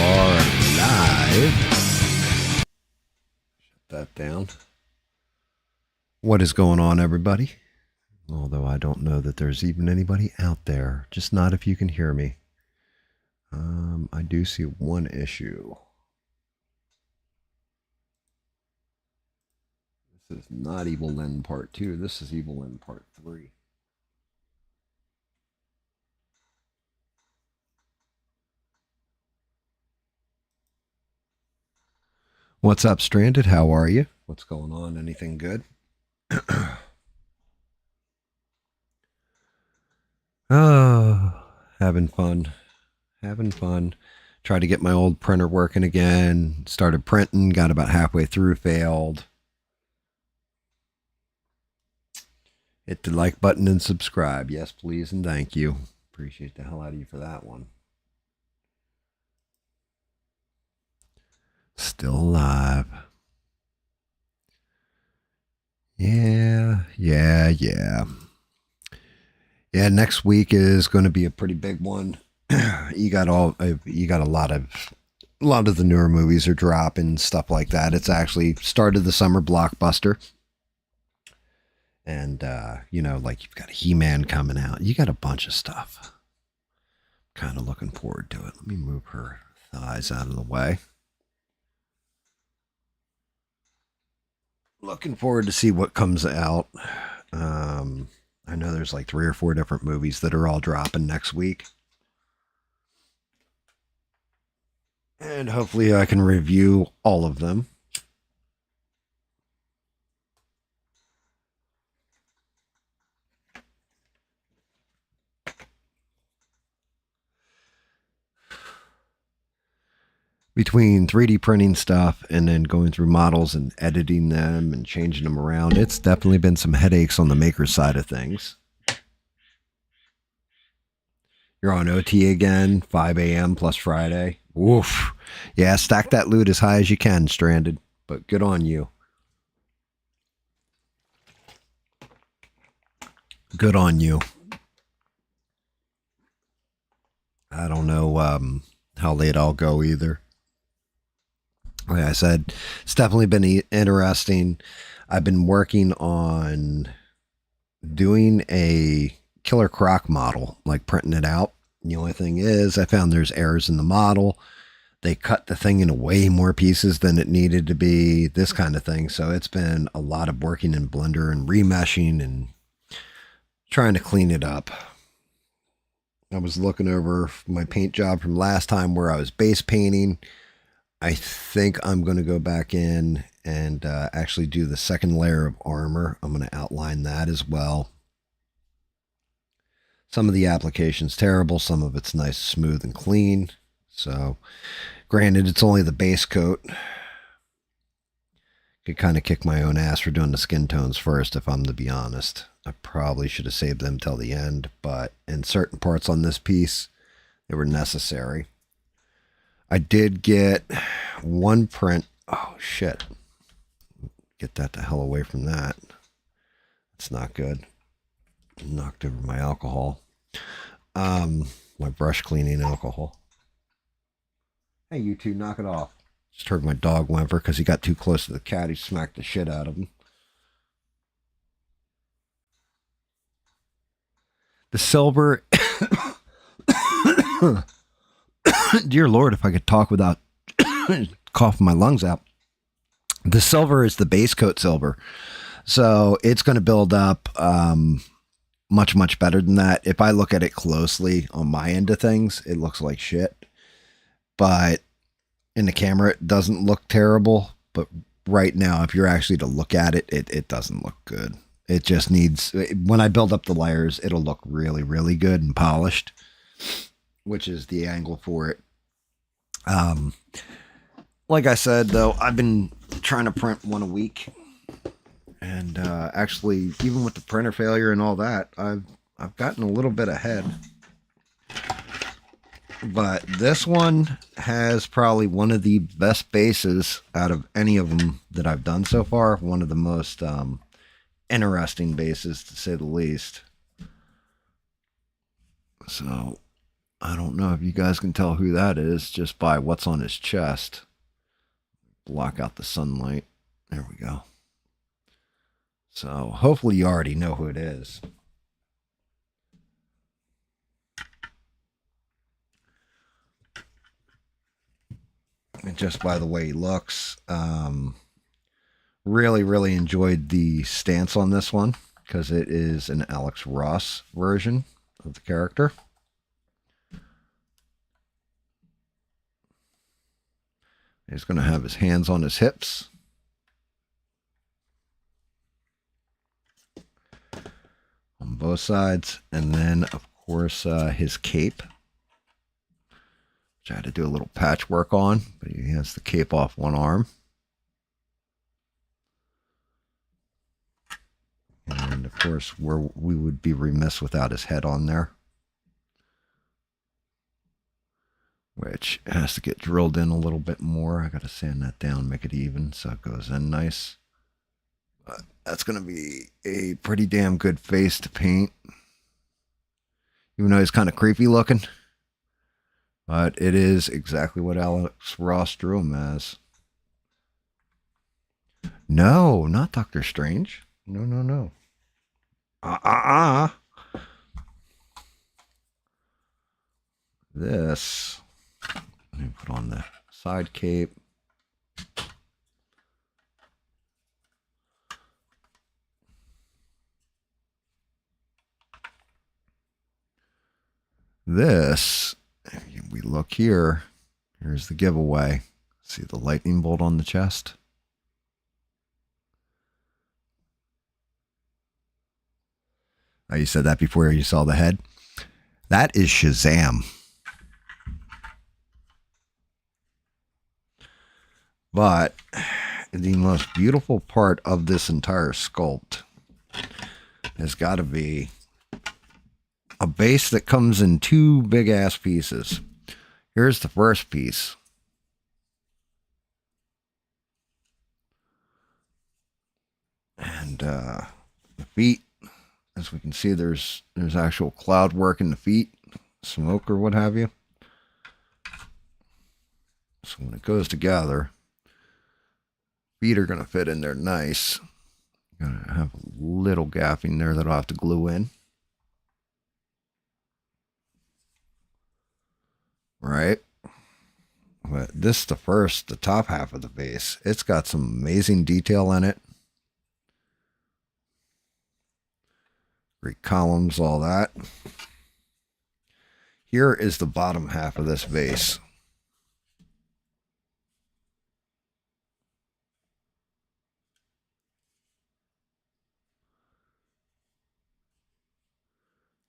are live. Shut that down. What is going on, everybody? Although I don't know that there's even anybody out there. Just not if you can hear me. I do see one issue. This is not Evil-Lyn Part 2. This is Evil-Lyn Part 3. What's up, Stranded? How are you? What's going on? Anything good? Oh, having fun. Having fun. Tried to get my old printer working again. Started printing, got about halfway through, failed. Hit the like button and subscribe. Yes, please, and thank you. Appreciate the hell out of you for that one. Still alive. Yeah. Yeah, next week is going to be a pretty big one. You got a lot of the newer movies are dropping, stuff like that. It's actually started the summer blockbuster. And like you've got a He-Man coming out. You got a bunch of stuff. Kind of looking forward to it. Let me move her thighs out of the way. Looking forward to see what comes out. I know there's like 3 or 4 different movies that are all dropping next week. And hopefully I can review all of them. Between 3D printing stuff and then going through models and editing them and changing them around, it's definitely been some headaches on the maker side of things. You're on OT again, 5 a.m. plus Friday. Woof. Yeah, stack that loot as high as you can, Stranded. But good on you. Good on you. I don't know how late I'll go either. Like I said, it's definitely been interesting. I've been working on doing a Killer Croc model, like printing it out. The only thing is I found there's errors in the model. They cut the thing into way more pieces than it needed to be, this kind of thing. So it's been a lot of working in Blender and remeshing and trying to clean it up. I was looking over my paint job from last time where I was base painting. I think I'm going to go back in and actually do the second layer of armor. I'm going to outline that as well. Some of the application's terrible. Some of it's nice, smooth, and clean. So, granted, it's only the base coat. Could kind of kick my own ass for doing the skin tones first, if I'm to be honest. I probably should have saved them till the end, but in certain parts on this piece, they were necessary. I did get one print. Oh, shit. Get that the hell away from that. It's not good. Knocked over my alcohol. My brush cleaning alcohol. Hey, you two, knock it off. Just heard my dog whimper because he got too close to the cat. He smacked the shit out of him. The silver... Dear Lord, if I could talk without coughing my lungs out. The silver is the base coat silver. So it's going to build up much, much better than that. If I look at it closely on my end of things, it looks like shit. But in the camera, it doesn't look terrible. But right now, if you're actually to look at it, it doesn't look good. It just needs, when I build up the layers, it'll look really, really good and polished, which is the angle for it. Like I said, though, I've been trying to print one a week. And actually, even with the printer failure and all that, I've gotten a little bit ahead. But this one has probably one of the best bases out of any of them that I've done so far. One of the most interesting bases, to say the least. So I don't know if you guys can tell who that is just by what's on his chest. Block out the sunlight. There we go. So hopefully you already know who it is. And just by the way he looks, really enjoyed the stance on this one because it is an Alex Ross version of the character. He's going to have his hands on his hips. On both sides. And then, of course, his cape. Which I had to do a little patchwork on. But he has the cape off one arm. And, of course, we would be remiss without his head on there. Which has to get drilled in a little bit more. I got to sand that down, make it even so it goes in nice. But that's going to be a pretty damn good face to paint. Even though he's kind of creepy looking. But it is exactly what Alex Ross drew him as. No, not Doctor Strange. No. This... Let me put on the side cape. This, if we look here, here's the giveaway. See the lightning bolt on the chest? Oh, you said that before you saw the head? That is Shazam. But the most beautiful part of this entire sculpt has got to be a base that comes in two big ass pieces. Here's the first piece. And the feet, as we can see, there's actual cloud work in the feet, smoke or what have you. So when it goes together, feet are going to fit in there nice. Going to have a little gapping there that I'll have to glue in. Right. But this is the top half of the base. It's got some amazing detail in it. Great columns, all that. Here is the bottom half of this base.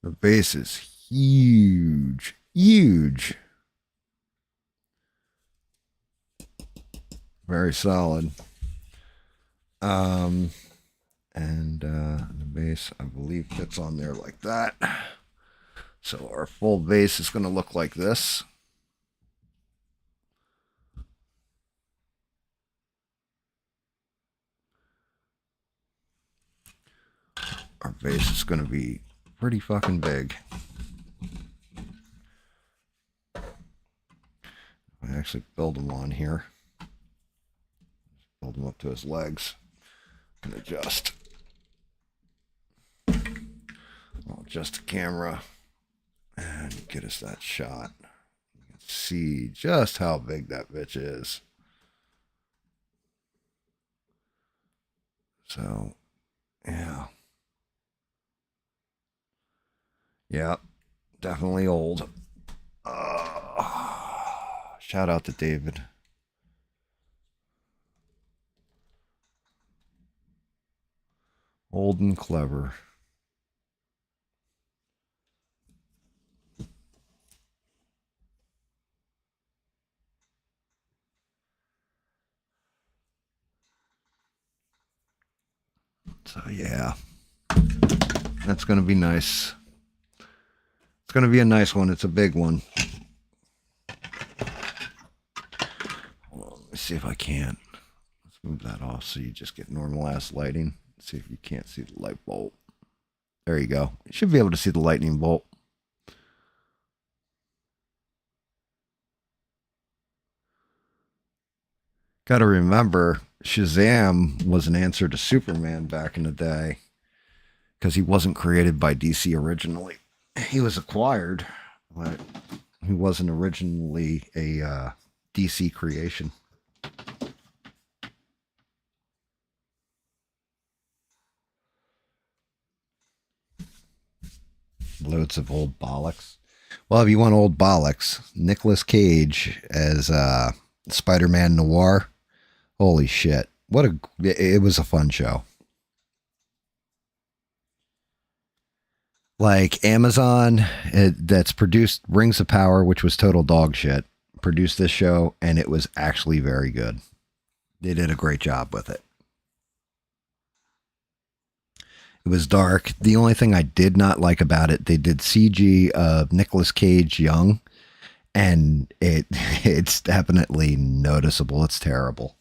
The base is huge. Very solid. And the base, I believe, fits on there like that. So our full base is going to look like this. Our base is going to be pretty fucking big. I actually build him on here. Build him up to his legs and adjust. I'll adjust the camera and get us that shot. You can see just how big that bitch is. So, yeah. Yeah, definitely old. Shout out to David. Old and clever. So yeah, that's going to be nice. It's going to be a nice one. It's a big one. Hold on, let me see if I can. Let's move that off so you just get normal ass lighting. Let's see if you can't see the light bulb. There you go. You should be able to see the lightning bolt. Got to remember, Shazam was an answer to Superman back in the day because he wasn't created by DC originally. He was acquired, but he wasn't originally a DC creation. Loads of old bollocks. Well, if you want old bollocks, Nicolas Cage as Spider-Man Noir. Holy shit. It was a fun show. Like Amazon, that's produced Rings of Power, which was total dog shit, produced this show, and it was actually very good. They did a great job with it. It was dark. The only thing I did not like about it, they did CG of Nicolas Cage young, and it's definitely noticeable. It's terrible.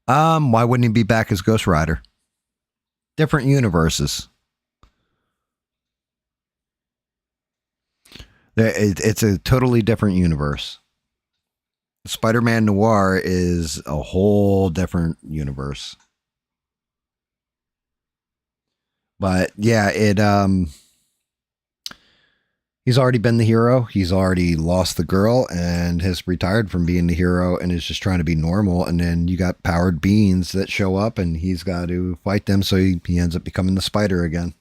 Why wouldn't he be back as Ghost Rider? Different universes. It's a totally different universe. Spider-Man Noir is a whole different universe. But yeah, it he's already been the hero. He's already lost the girl and has retired from being the hero and is just trying to be normal. And then you got powered beings that show up and he's got to fight them. So he ends up becoming the spider again.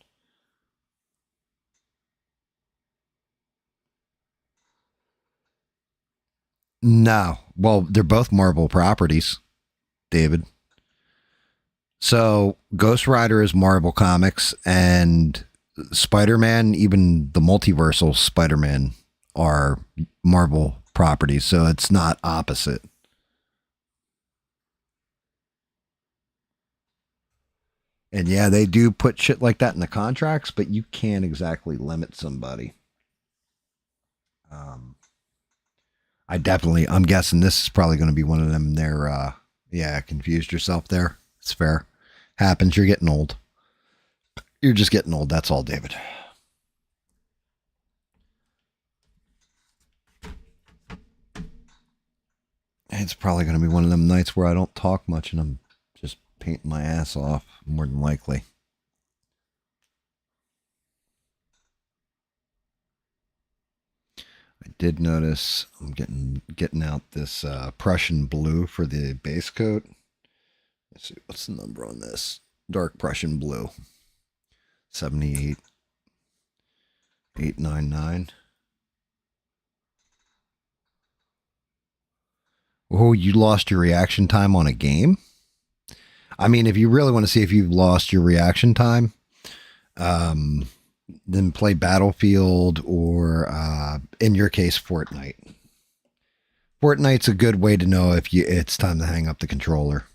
No. Well, they're both Marvel properties, David. So Ghost Rider is Marvel Comics and Spider-Man, even the multiversal Spider-Man are Marvel properties. So it's not opposite. And yeah, they do put shit like that in the contracts, but you can't exactly limit somebody. Um, I'm guessing this is probably going to be one of them. Yeah, confused yourself there. It's fair. Happens. You're getting old. You're just getting old. That's all, David. It's probably going to be one of them nights where I don't talk much and I'm just painting my ass off, more than likely. I did notice I'm getting out this Prussian blue for the base coat. Let's see what's the number on this. Dark Prussian blue. 78899. Oh, you lost your reaction time on a game? I mean, if you really want to see if you've lost your reaction time, um, then play Battlefield or, in your case, Fortnite. Fortnite's a good way to know if it's time to hang up the controller.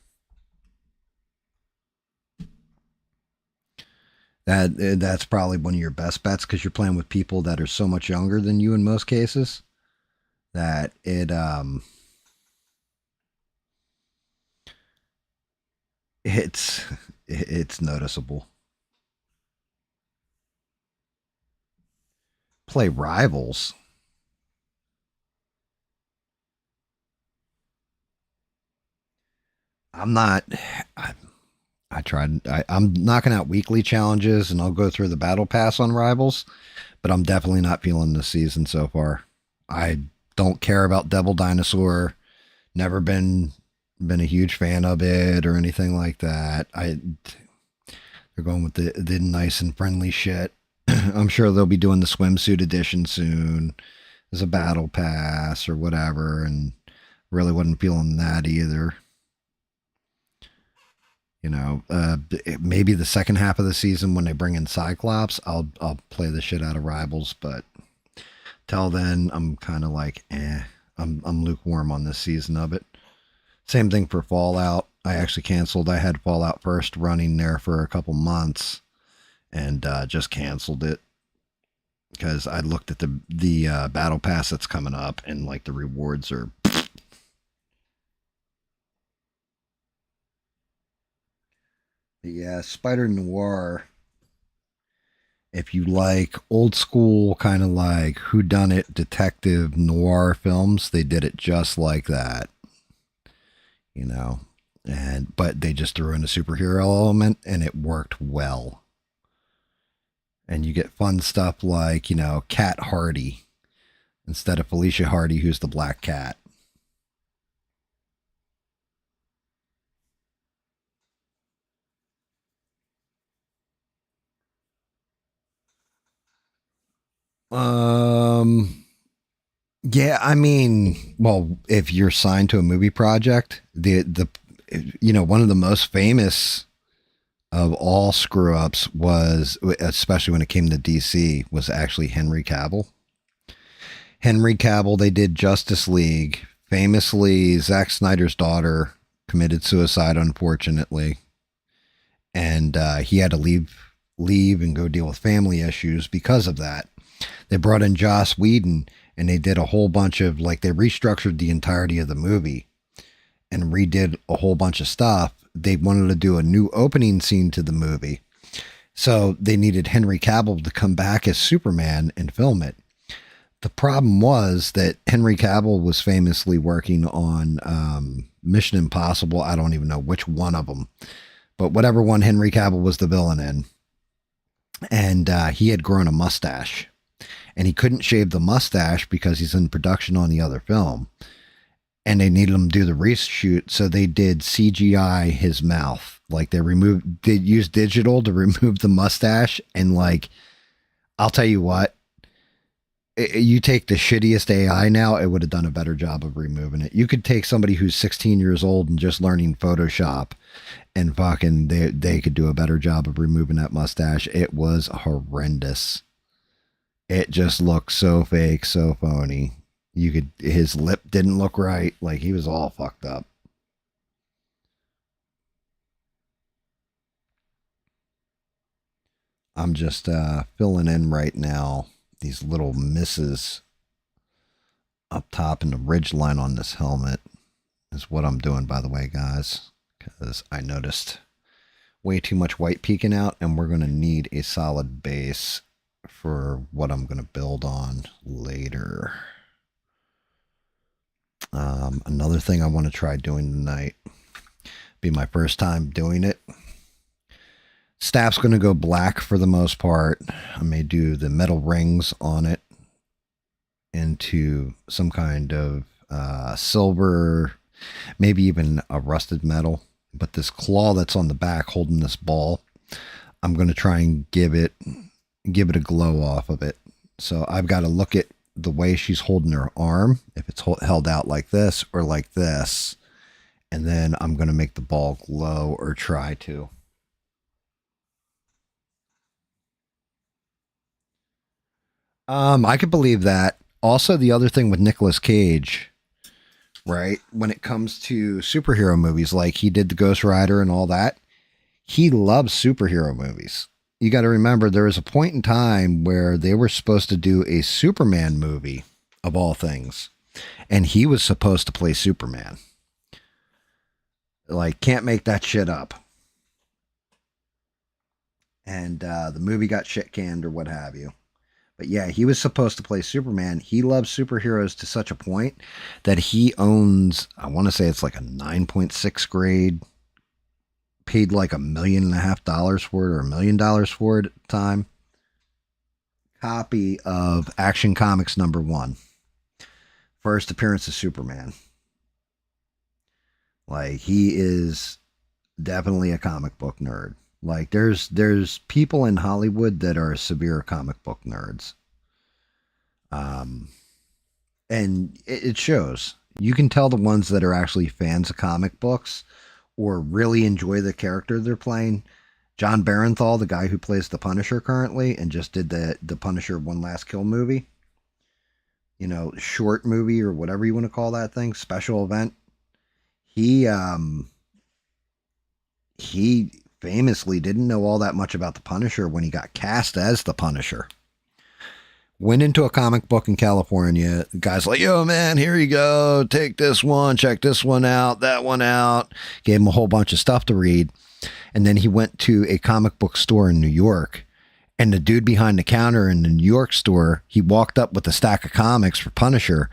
That's probably one of your best bets because you're playing with people that are so much younger than you in most cases that it's it's noticeable. Play Rivals. I'm not. I, I tried. I'm knocking out weekly challenges, and I'll go through the battle pass on Rivals, but I'm definitely not feeling this season so far. I don't care about Devil Dinosaur. Never been a huge fan of it or anything like that. They're going with the nice and friendly shit. I'm sure they'll be doing the swimsuit edition soon as a battle pass or whatever, and really wasn't feeling that either. Maybe the second half of the season when they bring in Cyclops, I'll play the shit out of Rivals, but till then, I'm kind of like, eh. I'm lukewarm on this season of it. Same thing for Fallout. I actually canceled. I had Fallout First running there for a couple months, and just canceled it because I looked at the battle pass that's coming up, and like the rewards are. Yeah, Spider Noir If you like old school kind of like whodunit detective noir films, they did it just like that, you know. And but they just threw in a superhero element and it worked well. And you get fun stuff like, you know, Cat Hardy instead of Felicia Hardy, who's the black cat. Um, yeah, I mean, well, if you're signed to a movie project, the you know, one of the most famous of all screw ups was, especially when it came to DC, was actually Henry Cavill. Henry Cavill, they did Justice League. Famously, Zack Snyder's daughter committed suicide, unfortunately, and he had to leave and go deal with family issues because of that. They brought in Joss Whedon, and they did a whole bunch of like they restructured the entirety of the movie and redid a whole bunch of stuff. They wanted to do a new opening scene to the movie, so they needed Henry Cavill to come back as Superman and film it. The problem was that Henry Cavill was famously working on Mission Impossible. I don't even know which one of them, but whatever one Henry Cavill was the villain in. And he had grown a mustache. And he couldn't shave the mustache because he's in production on the other film. And they needed him to do the reshoot, so they did CGI his mouth. Like they used digital to remove the mustache. And like, I'll tell you what, you take the shittiest AI now, it would have done a better job of removing it. You could take somebody who's 16 years old and just learning Photoshop, and fucking they could do a better job of removing that mustache. It was horrendous. It just looked so fake, so phony. His lip didn't look right. Like he was all fucked up. I'm just filling in right now these little misses up top in the ridge line on this helmet is what I'm doing, by the way, guys, because I noticed way too much white peeking out, and we're going to need a solid base for what I'm going to build on later. Another thing I want to try doing tonight, be my first time doing it. Staff's going to go black for the most part. I may do the metal rings on it into some kind of silver, maybe even a rusted metal. But this claw that's on the back holding this ball, I'm going to try and give it a glow off of it. So I've got to look at the way she's holding her arm, if it's held out like this or like this, and then I'm going to make the ball glow, or try to. I could believe that. Also, the other thing with Nicolas Cage, right? When it comes to superhero movies, like he did the Ghost Rider and all that, he loves superhero movies. You got to remember, there was a point in time where they were supposed to do a Superman movie, of all things, and he was supposed to play Superman. Like, can't make that shit up. And the movie got shit canned or what have you. But yeah, he was supposed to play Superman. He loves superheroes to such a point that he owns, I want to say it's like a 9.6 grade, paid like $1.5 million for it, or $1 million for it at the time, copy of Action Comics #1. First appearance of Superman. Like, he is definitely a comic book nerd. Like, there's people in Hollywood that are severe comic book nerds. And it shows. You can tell the ones that are actually fans of comic books or really enjoy the character they're playing. John Barenthal, the guy who plays the Punisher currently and just did the Punisher One Last Kill movie, you know, short movie or whatever you want to call that thing, special event. He famously didn't know all that much about the Punisher when he got cast as the Punisher. Went into a comic book in California. The guy's like, yo, man, here you go. Take this one. Check this one out. That one out. Gave him a whole bunch of stuff to read. And then he went to a comic book store in New York And the dude behind the counter in the New York store, he walked up with a stack of comics for Punisher.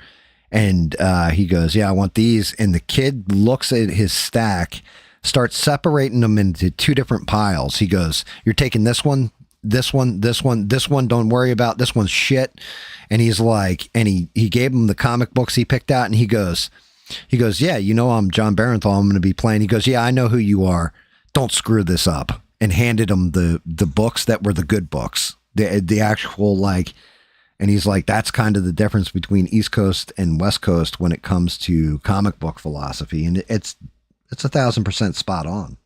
And he goes, yeah, I want these. And the kid looks at his stack, starts separating them into two different piles. He goes, you're taking this one, this one, this one, this one, don't worry about, this one's shit. And he's like, and he gave him the comic books he picked out. And he goes, yeah, you know, I'm John Barenthal. I'm going to be playing. He goes, yeah, I know who you are. Don't screw this up. And handed him the books that were the good books, the actual, like, and he's like, that's kind of the difference between East Coast and West Coast when it comes to comic book philosophy. And it's 1,000% spot on.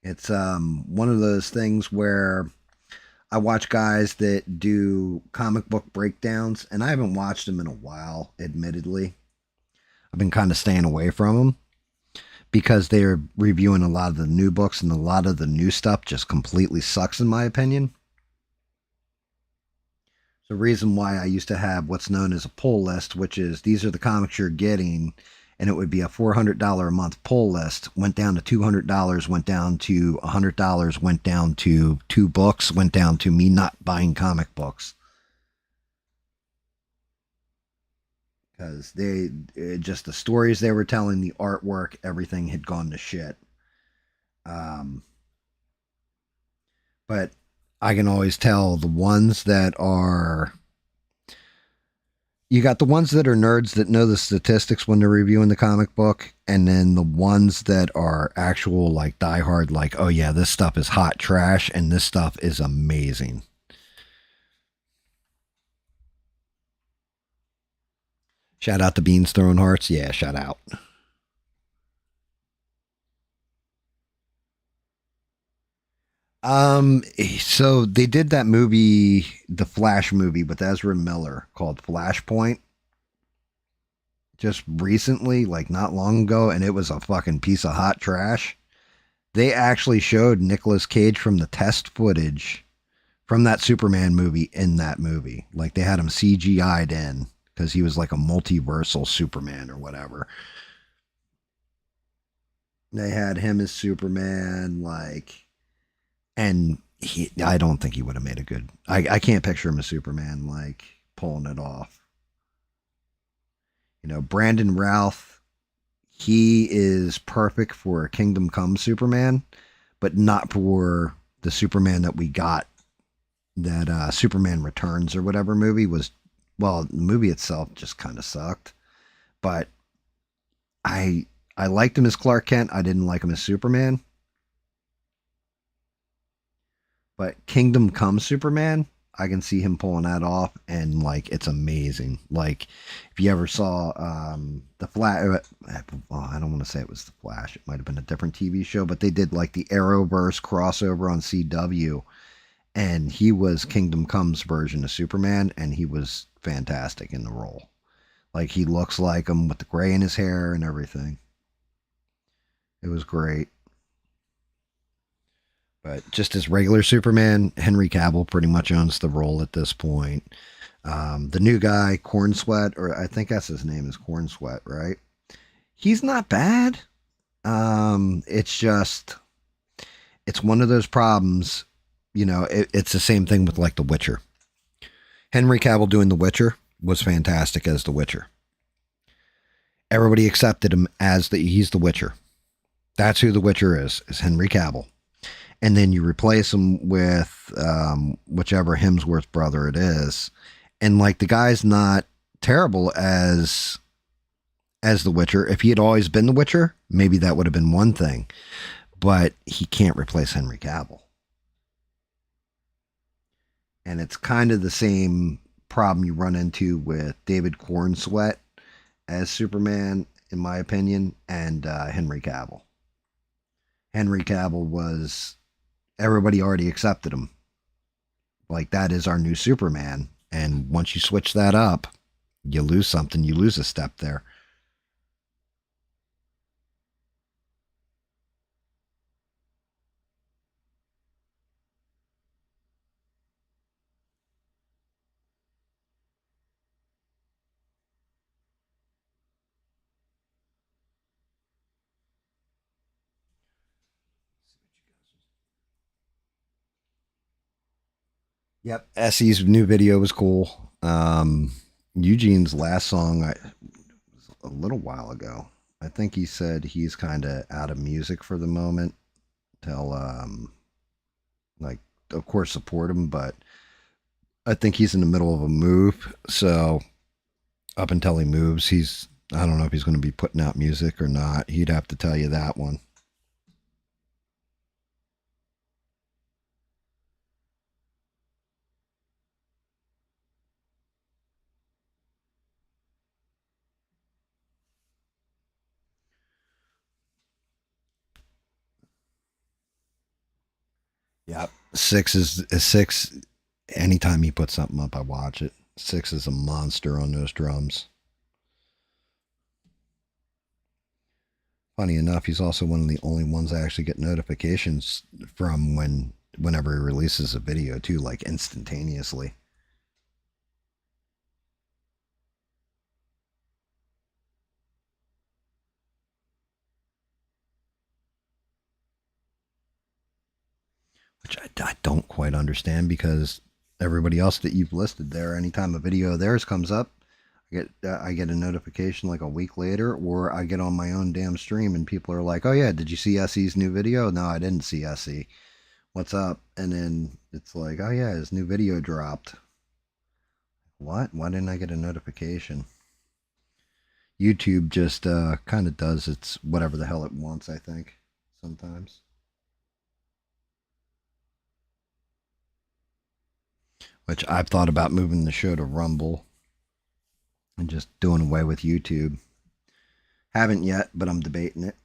It's one of those things where I watch guys that do comic book breakdowns, and I haven't watched them in a while, admittedly. I've been kind of staying away from them because they're reviewing a lot of the new books, and a lot of the new stuff just completely sucks, in my opinion. The reason why I used to have what's known as a pull list, which is these are the comics you're getting, and it would be a $400 a month pull list, went down to $200, went down to $100, went down to two books, went down to me not buying comic books. Because just the stories they were telling, the artwork, everything had gone to shit. Um, but I can always tell the ones that are, you got the ones that are nerds that know the statistics when they're reviewing the comic book, and then the ones that are actual, like, diehard, like, oh yeah, this stuff is hot trash and this stuff is amazing. Shout out to Beans Throwing Hearts. Yeah, shout out. So they did that movie, the Flash movie with Ezra Miller called Flashpoint just recently, like not long ago, and it was a fucking piece of hot trash. They actually showed Nicolas Cage from the test footage from that Superman movie in that movie. Like they had him CGI'd in because he was like a multiversal Superman or whatever. They had him as Superman, like, and I don't think he would have made a good. I can't picture him as Superman, like pulling it off. You know, Brandon Routh, he is perfect for a Kingdom Come Superman, but not for the Superman that we got. That Superman Returns or whatever movie was. Well, the movie itself just kind of sucked, but I I liked him as Clark Kent. I didn't like him as Superman. But Kingdom Come Superman, I can see him pulling that off, and like it's amazing. Like if you ever saw the Flash, well, I don't want to say it was the Flash. It might have been a different TV show, but they did like the Arrowverse crossover on CW, and he was Kingdom Come's version of Superman, and he was fantastic in the role. Like he looks like him with the gray in his hair and everything. It was great. But just as regular Superman, Henry Cavill pretty much owns the role at this point. The new guy, Corn Sweat, or I think that's his name is Corn Sweat, right? He's not bad. It's just, it's one of those problems. You know, it's the same thing with like The Witcher. Henry Cavill doing The Witcher was fantastic as The Witcher. Everybody accepted him as he's The Witcher. That's who The Witcher is Henry Cavill. And then you replace him with whichever Hemsworth brother it is, and like the guy's not terrible as the Witcher. If he had always been the Witcher, maybe that would have been one thing, but he can't replace Henry Cavill. And it's kind of the same problem you run into with David Cornsweet as Superman, in my opinion, and Henry Cavill. Henry Cavill was, everybody already accepted him. Like that is our new Superman. And once you switch that up, you lose something. You lose a step there. Yep. Essie's new video was cool. Eugene's last song was a little while ago. I think he said he's kind of out of music for the moment. Tell like of course support him, but I think he's in the middle of a move. So up until he moves, I don't know if he's going to be putting out music or not. He'd have to tell you that one. Yep. Is six. Anytime he puts something up, I watch it. Six is a monster on those drums. Funny enough, he's also one of the only ones I actually get notifications from whenever he releases a video too, like instantaneously. Which I don't quite understand because everybody else that you've listed there, anytime a video of theirs comes up, I get a notification like a week later, or I get on my own damn stream and people are like, "Oh yeah, did you see SE's new video?" No, I didn't see SE. What's up? And then it's like, "Oh yeah, his new video dropped." What? Why didn't I get a notification? YouTube just kind of does its whatever the hell it wants, I think, sometimes. Which I've thought about moving the show to Rumble and just doing away with YouTube. Haven't yet, but I'm debating it.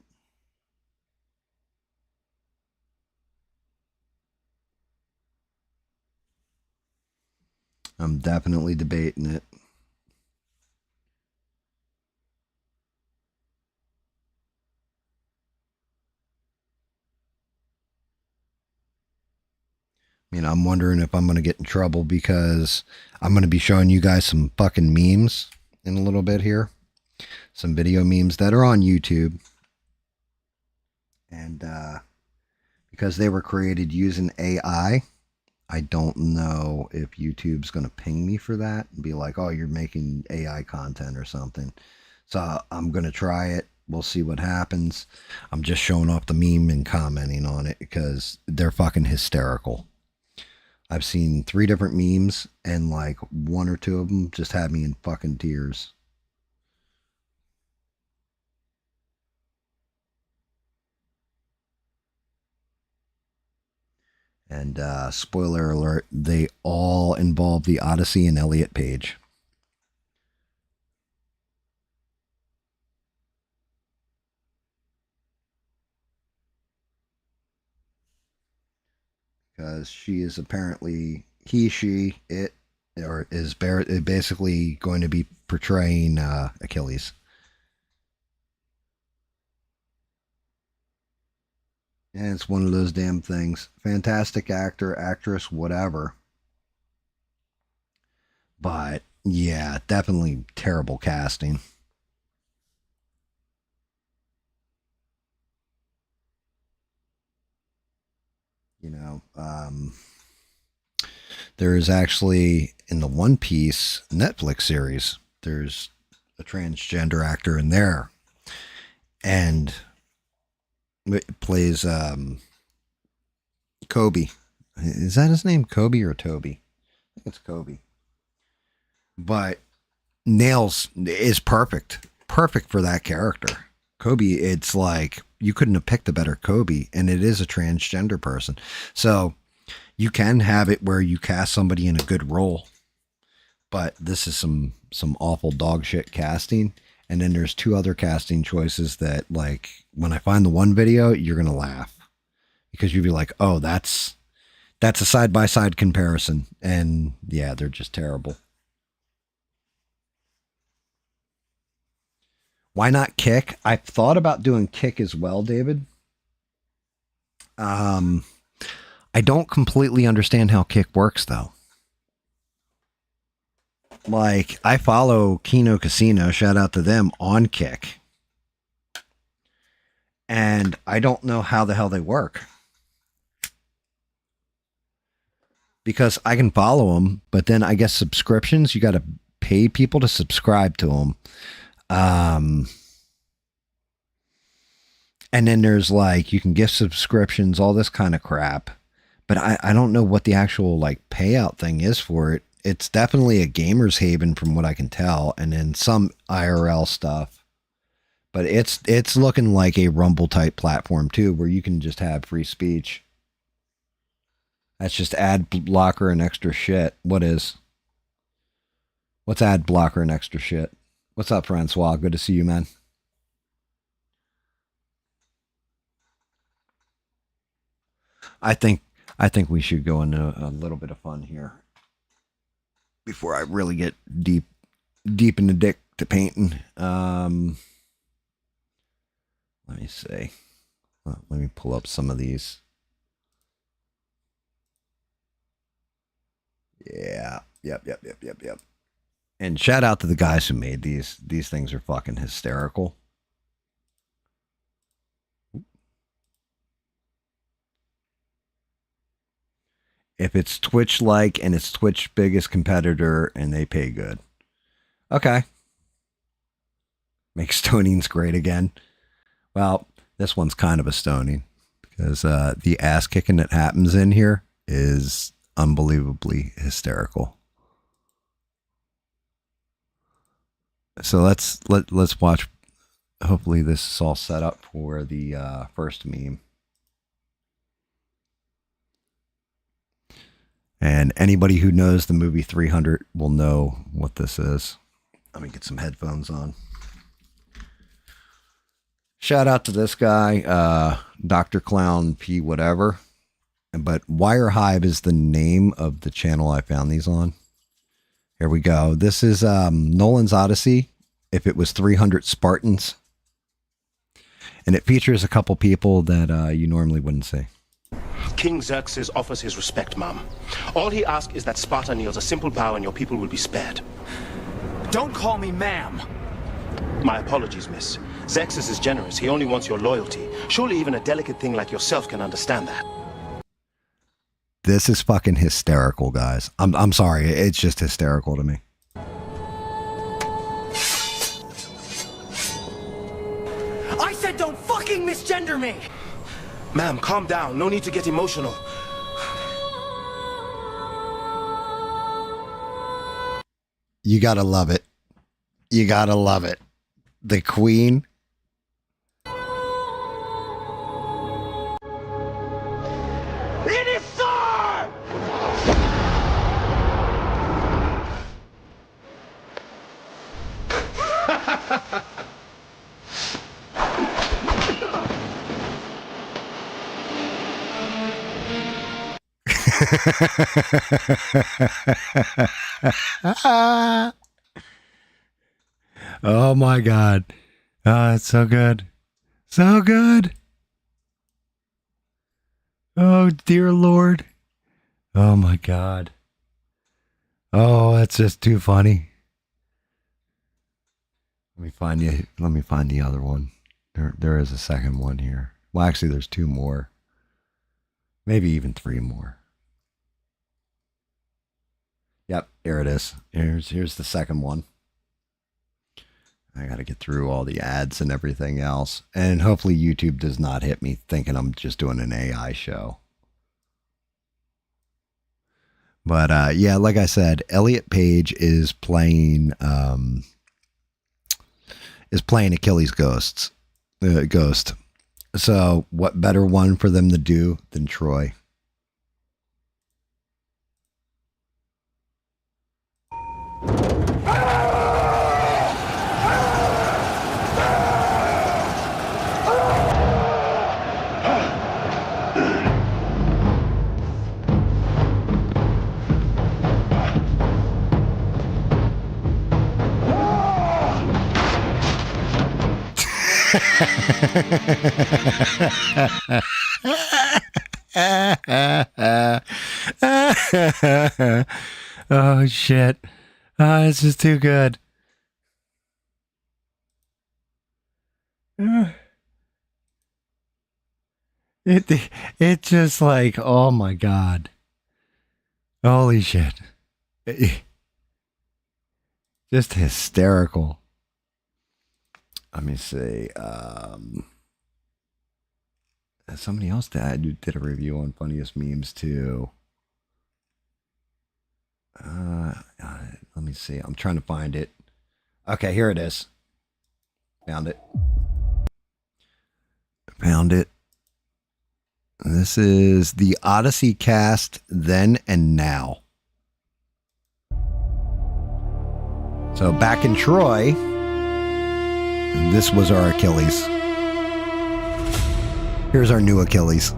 I'm definitely debating it. I mean, I'm wondering if I'm going to get in trouble because I'm going to be showing you guys some fucking memes in a little bit here. Some video memes that are on YouTube. And because they were created using AI, I don't know if YouTube's going to ping me for that and be like, oh, you're making AI content or something. So I'm going to try it. We'll see what happens. I'm just showing off the meme and commenting on it because they're fucking hysterical. I've seen 3 different memes and like 1 or 2 of them just had me in fucking tears. And spoiler alert, they all involve the Odyssey and Elliot Page. Because she is apparently she, it, or is basically going to be portraying Achilles. And it's one of those damn things. Fantastic actor, actress, whatever. But yeah, definitely terrible casting. You know, there is actually in the One Piece Netflix series, there's a transgender actor in there. And it plays Kobe. Is that his name? Kobe or Toby? I think it's Kobe. But Nails is perfect. Perfect for that character. Kobe, it's like you couldn't have picked a better Kobe, and it is a transgender person. So you can have it where you cast somebody in a good role, but this is some awful dog shit casting. And then there's 2 other casting choices that, like, when I find the one video, you're gonna laugh because you'd be like, "Oh, that's a side by side comparison," and yeah, they're just terrible. Why not Kick? I've thought about doing Kick as well, David. Um, I don't completely understand how Kick works though. Like, I follow Kino Casino, shout out to them on Kick, and I don't know how the hell they work. because I can follow them, but then I guess subscriptions, you got to pay people to subscribe to them. And then there's like, you can gift subscriptions, all this kind of crap. But I don't know what the actual like payout thing is for it. It's definitely a gamer's haven from what I can tell. And then some IRL stuff. But it's looking like a Rumble type platform too, where you can just have free speech. That's just ad blocker and extra shit. What's ad blocker and extra shit? What's up, Francois? Good to see you, man. I think we should go into a little bit of fun here before I really get deep in the dick to painting. Let me see. Let me pull up some of these. Yeah. Yep. And shout out to the guys who made these. These things are fucking hysterical. If it's Twitch-like and it's Twitch's biggest competitor and they pay good. Okay. Make stonings great again. Well, this one's kind of a stoning because the ass kicking that happens in here is unbelievably hysterical. So let's watch. Hopefully this is all set up for the first meme. And anybody who knows the movie 300 will know what this is. Let me get some headphones on. Shout out to this guy, Dr. Clown P whatever. But Wire Hive is the name of the channel I found these on. Here we go. This is Nolan's Odyssey, if it was 300 Spartans. And it features a couple people that you normally wouldn't see. King Xerxes offers his respect, ma'am. All he asks is that Sparta kneels a simple bow and your people will be spared. Don't call me ma'am. My apologies, miss. Xerxes is generous. He only wants your loyalty. Surely even a delicate thing like yourself can understand that. This is fucking hysterical, guys. I'm sorry. It's just hysterical to me. I said don't fucking misgender me! Ma'am, calm down. No need to get emotional. You gotta love it. You gotta love it. The Queen. It is so! Oh my God. Oh, it's so good. So good. Oh, dear Lord. Oh my God. Oh, that's just too funny. Let me find the other one. There is a second one here. Well, actually, there's two more. Maybe even three more. Yep, here it is. Here's the second one. I got to get through all the ads and everything else. And hopefully YouTube does not hit me thinking I'm just doing an AI show. But yeah, like I said, Elliot Page is playing Achilles Ghost. So what better one for them to do than Troy? Oh shit. This is too good. It just like, oh my God. Holy shit. Just hysterical. Let me see. Somebody else did a review on funniest memes too. Let me see. I'm trying to find it. Okay, here it is. Found it. Found it. This is the Odyssey cast then and now. So back in Troy, this was our Achilles. Here's our new Achilles.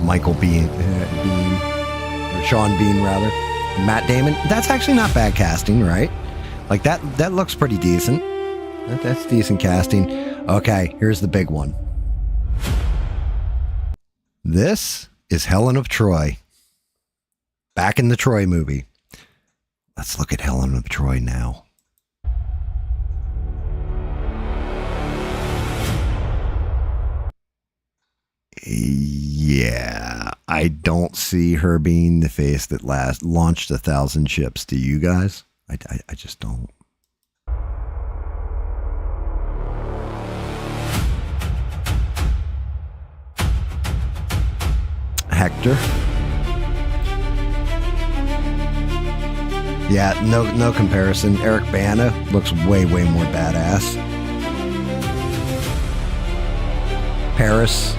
Michael Bean, or Sean Bean rather, Matt Damon. That's actually not bad casting, right? Like that looks pretty decent. That's decent casting. Okay, here's the big one. This is Helen of Troy. Back in the Troy movie. Let's look at Helen of Troy now. Yeah, I don't see her being the face that launched 1,000 ships. Do you guys? I just don't. Hector. Yeah, no comparison. Eric Bana looks way more badass. Paris.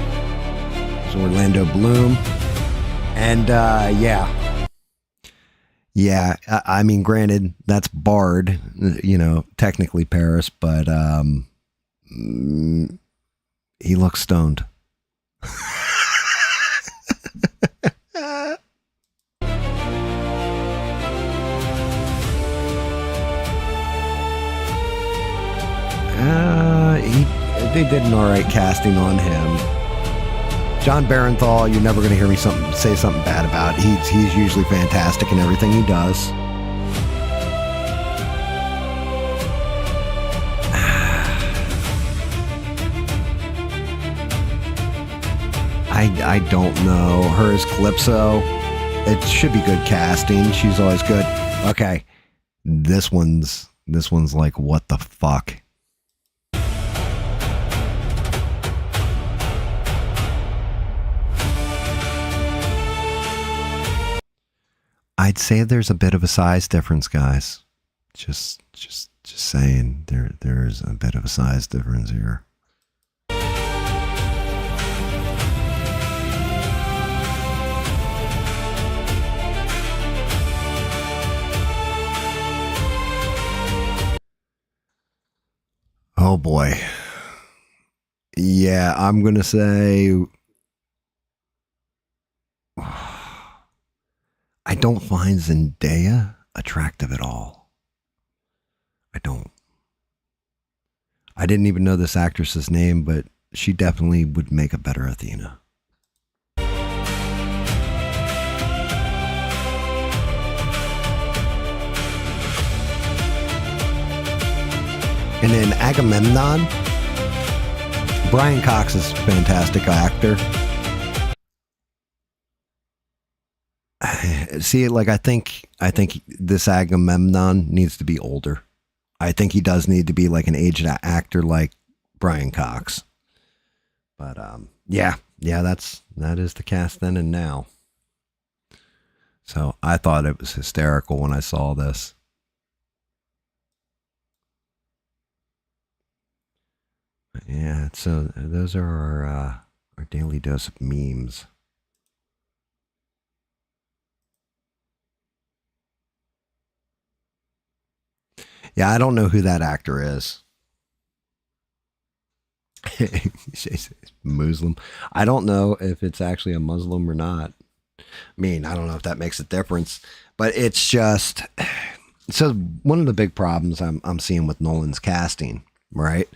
Orlando Bloom. And yeah, I mean, granted, that's Bard, you know, technically Paris, but he looks stoned. They did an alright casting on him. John Barenthal, you're never going to hear me say something bad about. He's usually fantastic in everything he does. I don't know. Her as Calypso, it should be good casting. She's always good. Okay, this one's like, what the fuck? I'd say there's a bit of a size difference, guys. Just saying, there's a bit of a size difference here. Oh boy. Yeah, I'm gonna say I don't find Zendaya attractive at all. I don't. I didn't even know this actress's name, but she definitely would make a better Athena. And then Agamemnon, Brian Cox is a fantastic actor. See, like I think this Agamemnon needs to be older. I think he does need to be like an aged actor like Brian Cox. But yeah, that is the cast then and now. So I thought it was hysterical when I saw this. Yeah, so those are our daily dose of memes. Yeah, I don't know who that actor is. Muslim. I don't know if it's actually a Muslim or not. I mean, I don't know if that makes a difference, but it's just, so one of the big problems I'm seeing with Nolan's casting, right?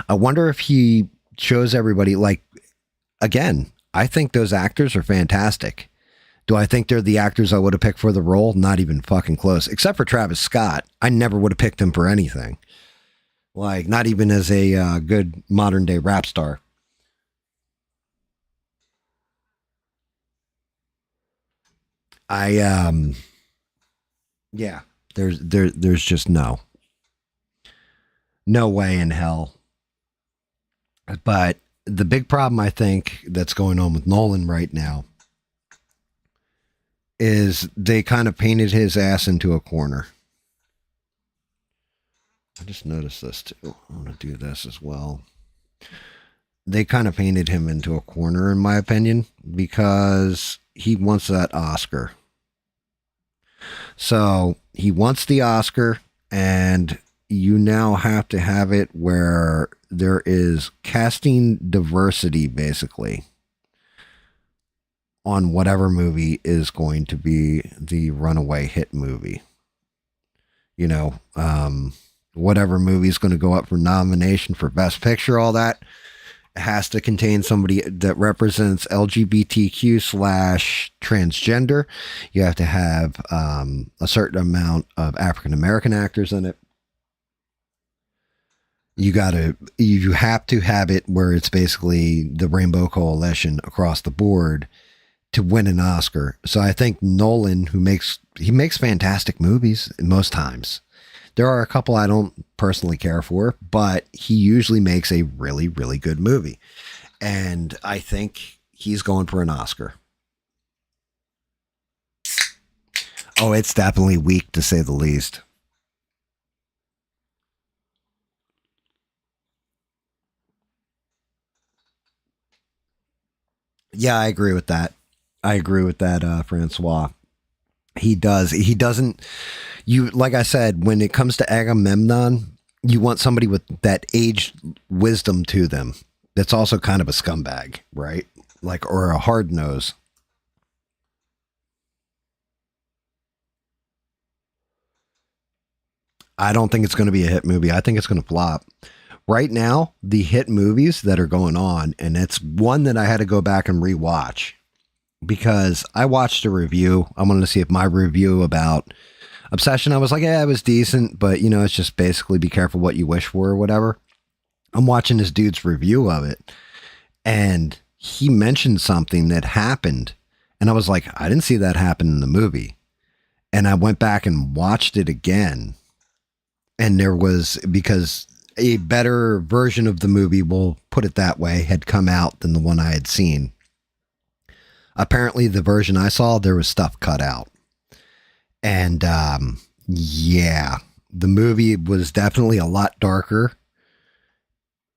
I wonder if he chose everybody, like, again, I think those actors are fantastic. Do I think they're the actors I would have picked for the role? Not even fucking close. Except for Travis Scott. I never would have picked him for anything. Like, not even as a good modern day rap star. Yeah, there's just no way in hell. But the big problem I think that's going on with Nolan right now is they kind of painted his ass into a corner. I just noticed this too. I want to do this as well. They kind of painted him into a corner, in my opinion, because he wants that Oscar. So he wants the Oscar, and you now have to have it where there is casting diversity, basically, on whatever movie is going to be the runaway hit movie. You know, whatever movie is going to go up for nomination for Best Picture, all that has to contain somebody that represents LGBTQ / transgender. You have to have a certain amount of African American actors in it. You have to have it where it's basically the Rainbow Coalition across the board to win an Oscar. So I think Nolan, who makes fantastic movies most times. There are a couple I don't personally care for, but he usually makes a really, really good movie. And I think he's going for an Oscar. Oh, it's definitely weak, to say the least. Yeah, I agree with that. Francois. He does. He doesn't. You, like I said, when it comes to Agamemnon, you want somebody with that aged wisdom to them. That's also kind of a scumbag, right? Like, or a hard nose. I don't think it's going to be a hit movie. I think it's going to flop. Right now, the hit movies that are going on, and it's one that I had to go back and rewatch because I watched a review. I wanted to see if my review about Obsession, I was like, yeah, it was decent, but you know, it's just basically be careful what you wish for or whatever. I'm watching this dude's review of it, and he mentioned something that happened, and I was like, I didn't see that happen in the movie. And I went back and watched it again, and there was, because a better version of the movie, we'll put it that way, had come out than the one I had seen. Apparently the version I saw, there was stuff cut out. And yeah, the movie was definitely a lot darker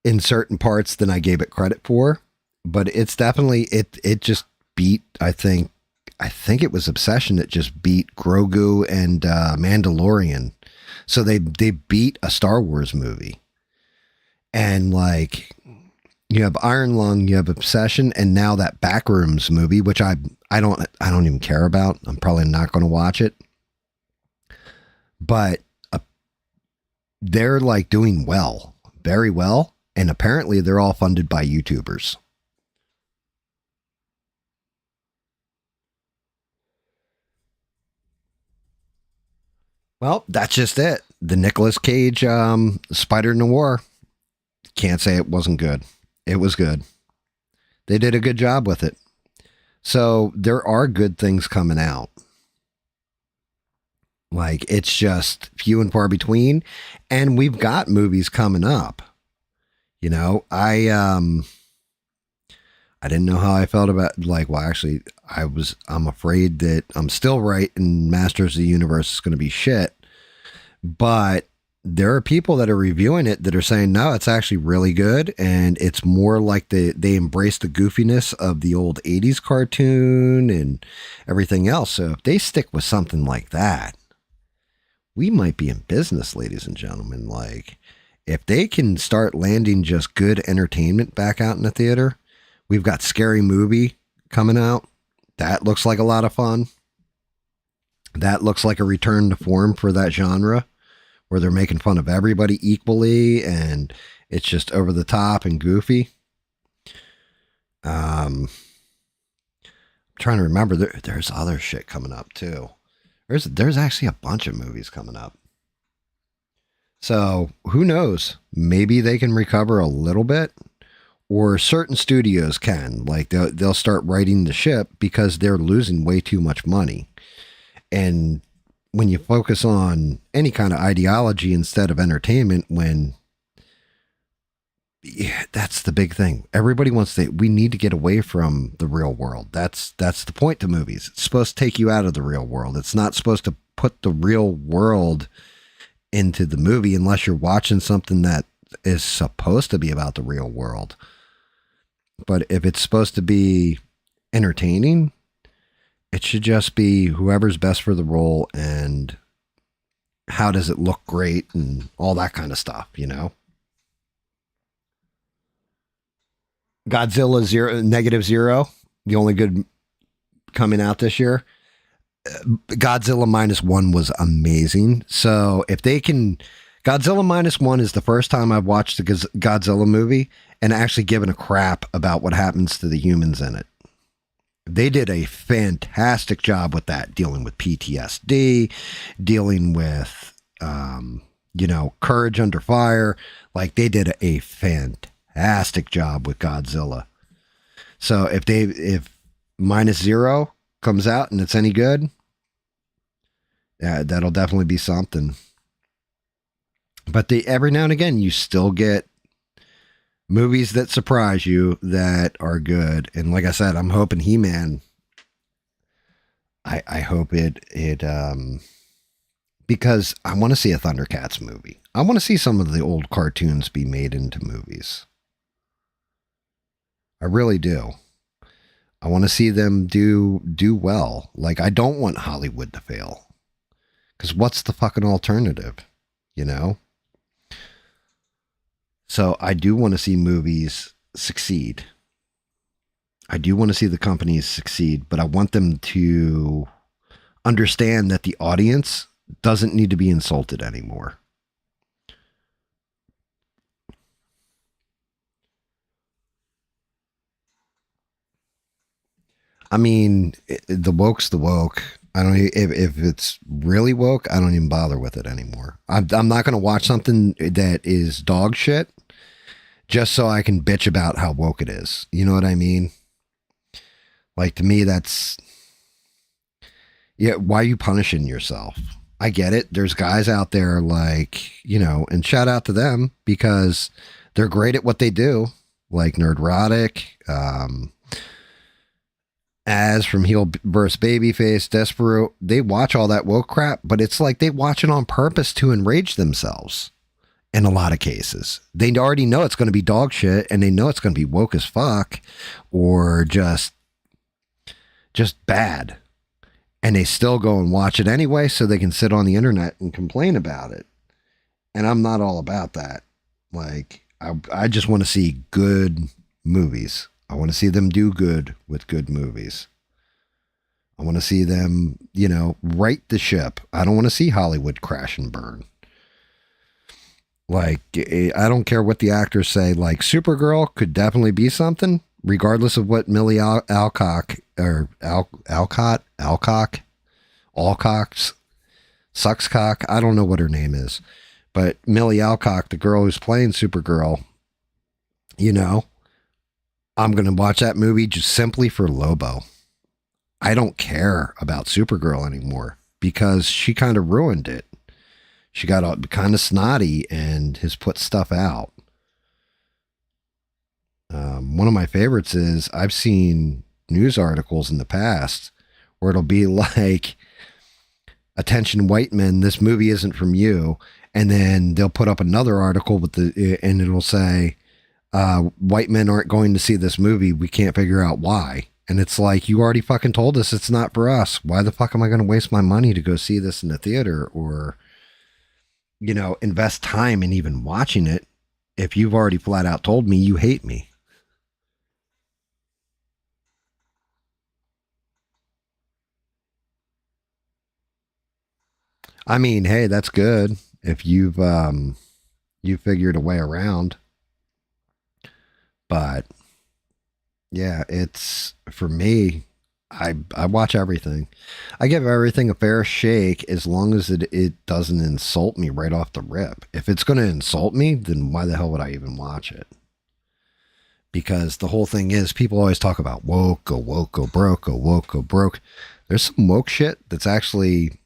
in certain parts than I gave it credit for, but it's definitely, it just beat, I think it was Obsession that just beat Grogu and Mandalorian. So they beat a Star Wars movie. And like, you have Iron Lung, you have Obsession, and now that Backrooms movie, which I don't even care about. I'm probably not going to watch it. But they're like doing well, very well. And apparently they're all funded by YouTubers. Well, that's just it. The Nicolas Cage Spider-Noir. Can't say it wasn't good. It was good. They did a good job with it. So there are good things coming out. Like, it's just few and far between. And we've got movies coming up. You know, I didn't know how I felt about, like, well, actually, I'm afraid that I'm still right and Masters of the Universe is going to be shit. But there are people that are reviewing it that are saying, no, it's actually really good. And it's more like they embrace the goofiness of the old 80s cartoon and everything else. So if they stick with something like that, we might be in business, ladies and gentlemen. Like, if they can start landing just good entertainment back out in the theater, we've got Scary Movie coming out. That looks like a lot of fun. That looks like a return to form for that genre, where they're making fun of everybody equally and it's just over the top and goofy. I'm trying to remember. There's other shit coming up too. There's actually a bunch of movies coming up. So who knows? Maybe they can recover a little bit, or certain studios can. Like they'll start righting the ship because they're losing way too much money. And when you focus on any kind of ideology instead of entertainment, that's the big thing. Everybody we need to get away from the real world. That's the point to movies. It's supposed to take you out of the real world. It's not supposed to put the real world into the movie unless you're watching something that is supposed to be about the real world. But if it's supposed to be entertaining, it should just be whoever's best for the role and how does it look great and all that kind of stuff, you know? Godzilla -0, the only good coming out this year. Godzilla -1 was amazing. So if they can, Godzilla -1 is the first time I've watched a Godzilla movie and actually given a crap about what happens to the humans in it. They did a fantastic job with that, dealing with PTSD, dealing with, courage under fire. Like they did a fantastic job with Godzilla. So if -0 comes out and it's any good, yeah, that'll definitely be something. But every now and again, you still get movies that surprise you that are good. And like I said, I'm hoping He-Man, I hope it because I want to see a Thundercats movie. I want to see some of the old cartoons be made into movies. I really do. I want to see them do well. Like, I don't want Hollywood to fail. Because what's the fucking alternative? You know? So I do want to see movies succeed. I do want to see the companies succeed, but I want them to understand that the audience doesn't need to be insulted anymore. I mean, the woke's the woke. I don't if it's really woke, I don't even bother with it anymore. I'm not going to watch something that is dog shit just so I can bitch about how woke it is. You know what I mean? Like, to me, that's, yeah, why are you punishing yourself? I get it. There's guys out there like, and shout out to them because they're great at what they do. Like Nerdrotic, As from Heel vs. Babyface, Desperate, they watch all that woke crap, but it's like they watch it on purpose to enrage themselves. In a lot of cases, they already know it's going to be dog shit, and they know it's going to be woke as fuck, or just bad, and they still go and watch it anyway, so they can sit on the internet and complain about it. And I'm not all about that. Like, I just want to see good movies. I want to see them do good with good movies. I want to see them, right the ship. I don't want to see Hollywood crash and burn. Like, I don't care what the actors say. Like, Supergirl could definitely be something, regardless of what Millie Alcock, Suckscock, I don't know what her name is. But Millie Alcock, the girl who's playing Supergirl, I'm going to watch that movie just simply for Lobo. I don't care about Supergirl anymore because she kind of ruined it. She got kind of snotty and has put stuff out. One of my favorites is I've seen news articles in the past where it'll be like, attention white men, this movie isn't from you. And then they'll put up another article and it'll say, white men aren't going to see this movie. We can't figure out why. And it's like, you already fucking told us it's not for us. Why the fuck am I going to waste my money to go see this in the theater or, invest time in even watching it if you've already flat out told me you hate me? I mean, hey, that's good if you figured a way around. But yeah, it's, for me, I watch everything. I give everything a fair shake as long as it doesn't insult me right off the rip. If it's going to insult me, then why the hell would I even watch it? Because the whole thing is, people always talk about woke, go woke, go broke, go woke, go broke. There's some woke shit that's actually,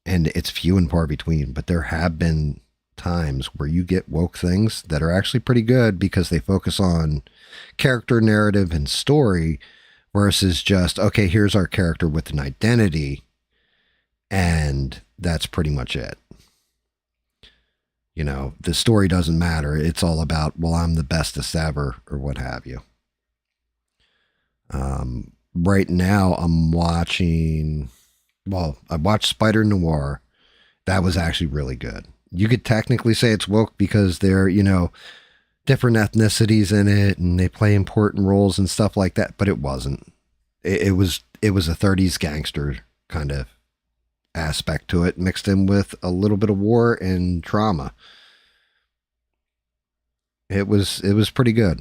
and it's few and far between, but there have been times where you get woke things that are actually pretty good because they focus on character, narrative, and story versus just, okay, here's our character with an identity, and that's pretty much it. You know, the story doesn't matter. It's all about, well, I'm the bestest ever, or what have you. Right now, I'm watching, well, I watched Spider-Noir. That was actually really good. You could technically say it's woke because they're, you know, different ethnicities in it and they play important roles and stuff like that, but it wasn't. It was a 30s gangster kind of aspect to it, mixed in with a little bit of war and trauma. It was pretty good.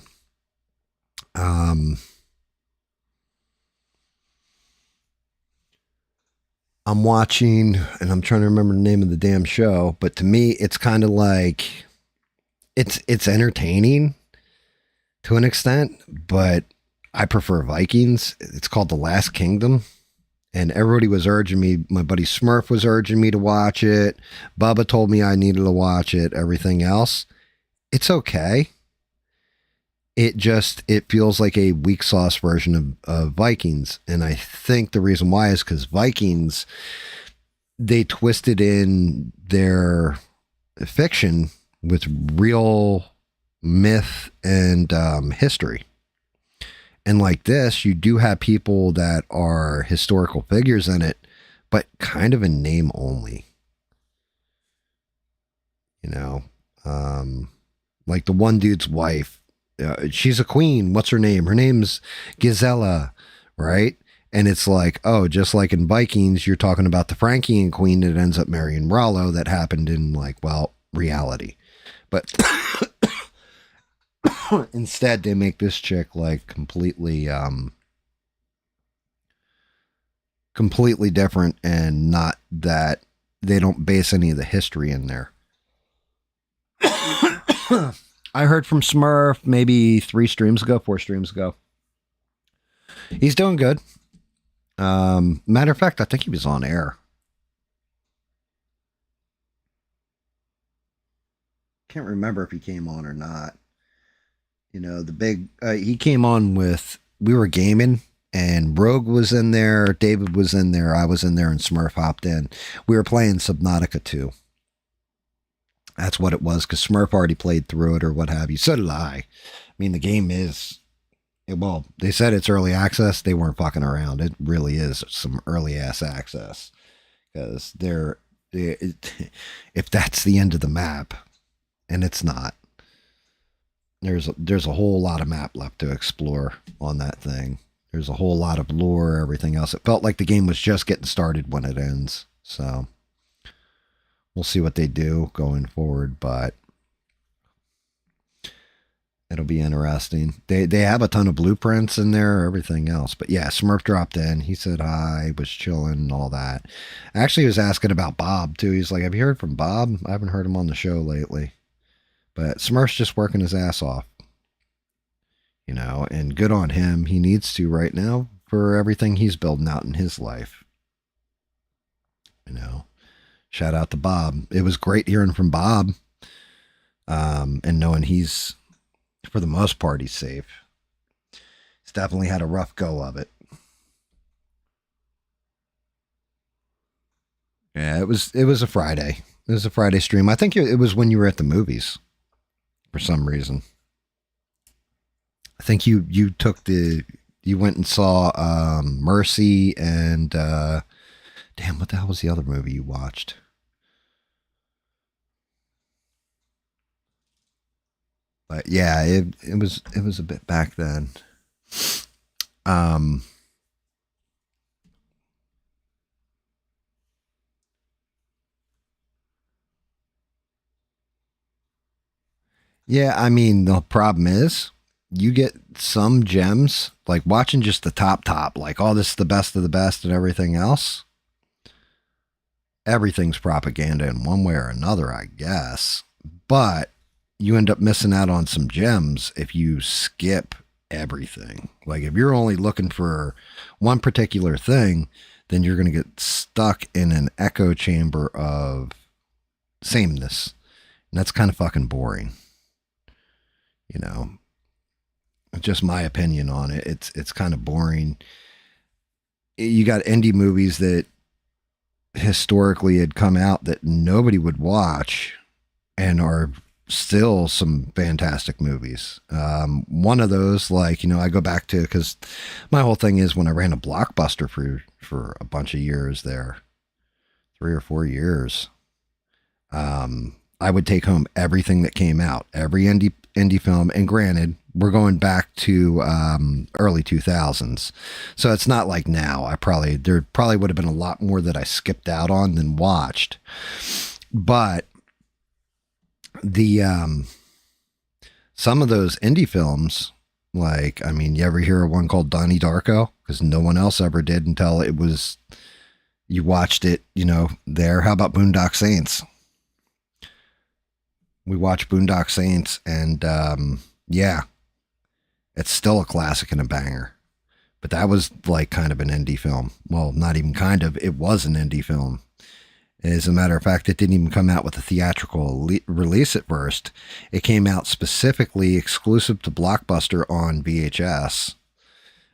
I'm watching, and I'm trying to remember the name of the damn show, but to me, it's kind of like it's entertaining to an extent, but I prefer Vikings. It's called The Last Kingdom. And everybody was urging me. My buddy Smurf was urging me to watch it. Bubba told me I needed to watch it. Everything else, it's okay. It feels like a weak sauce version of Vikings. And I think the reason why is because Vikings, they twisted in their fiction with real myth and history. And like this, you do have people that are historical figures in it, but kind of in name only. You know, like the one dude's wife, she's a queen. What's her name? Her name's Gisela, right? And it's like, oh, just like in Vikings, you're talking about the Frankian queen that ends up marrying Rollo that happened in, like, well, reality. But instead, they make this chick like completely different, and not that they don't base any of the history in there. I heard from Smurf maybe 4 streams ago. He's doing good. Matter of fact, I think he was on air. Can't remember if he came on or not. You know, the big, he came on with, we were gaming and Rogue was in there, David was in there, I was in there, and Smurf hopped in. We were playing Subnautica 2. That's what it was, because Smurf already played through it or what have you. So did I. I mean, the game is, well, they said it's early access. They weren't fucking around. It really is some early ass access, because if that's the end of the map, and it's not. There's a whole lot of map left to explore on that thing. There's a whole lot of lore, everything else. It felt like the game was just getting started when it ends. So we'll see what they do going forward, but it'll be interesting. They have a ton of blueprints in there, everything else. But yeah, Smurf dropped in. He said hi, was chilling and all that. Actually, he was asking about Bob too. He's like, have you heard from Bob? I haven't heard him on the show lately. But Smurf's just working his ass off. You know, and good on him. He needs to right now for everything he's building out in his life. You know, shout out to Bob. It was great hearing from Bob. And knowing he's, for the most part, he's safe. He's definitely had a rough go of it. Yeah, it was a Friday. It was a Friday stream. I think it was when you were at the movies. For some reason, I think you went and saw Mercy and damn, what the hell was the other movie you watched? But yeah, it was a bit back then. Yeah, I mean, the problem is you get some gems, like watching just the top, like, oh, this is the best of the best and everything else. Everything's propaganda in one way or another, I guess. But you end up missing out on some gems if you skip everything. Like, if you're only looking for one particular thing, then you're going to get stuck in an echo chamber of sameness. And that's kind of fucking boring. You know, just my opinion on it. It's kind of boring. You got indie movies that historically had come out that nobody would watch and are still some fantastic movies. One of those, like, you know, I go back to, because my whole thing is when I ran a Blockbuster for a bunch of years there, 3 or 4 years, I would take home everything that came out, every indie film. And granted, we're going back to early 2000s, so it's not like now. There probably would have been a lot more that I skipped out on than watched. But the some of those indie films, like, I mean, you ever hear of one called Donnie Darko? Because no one else ever did until you watched it, you know, there. How about Boondock Saints? We watched Boondock Saints, and yeah, it's still a classic and a banger. But that was like kind of an indie film. Well, not even kind of, it was an indie film. As a matter of fact, it didn't even come out with a theatrical release at first. It came out specifically exclusive to Blockbuster on VHS.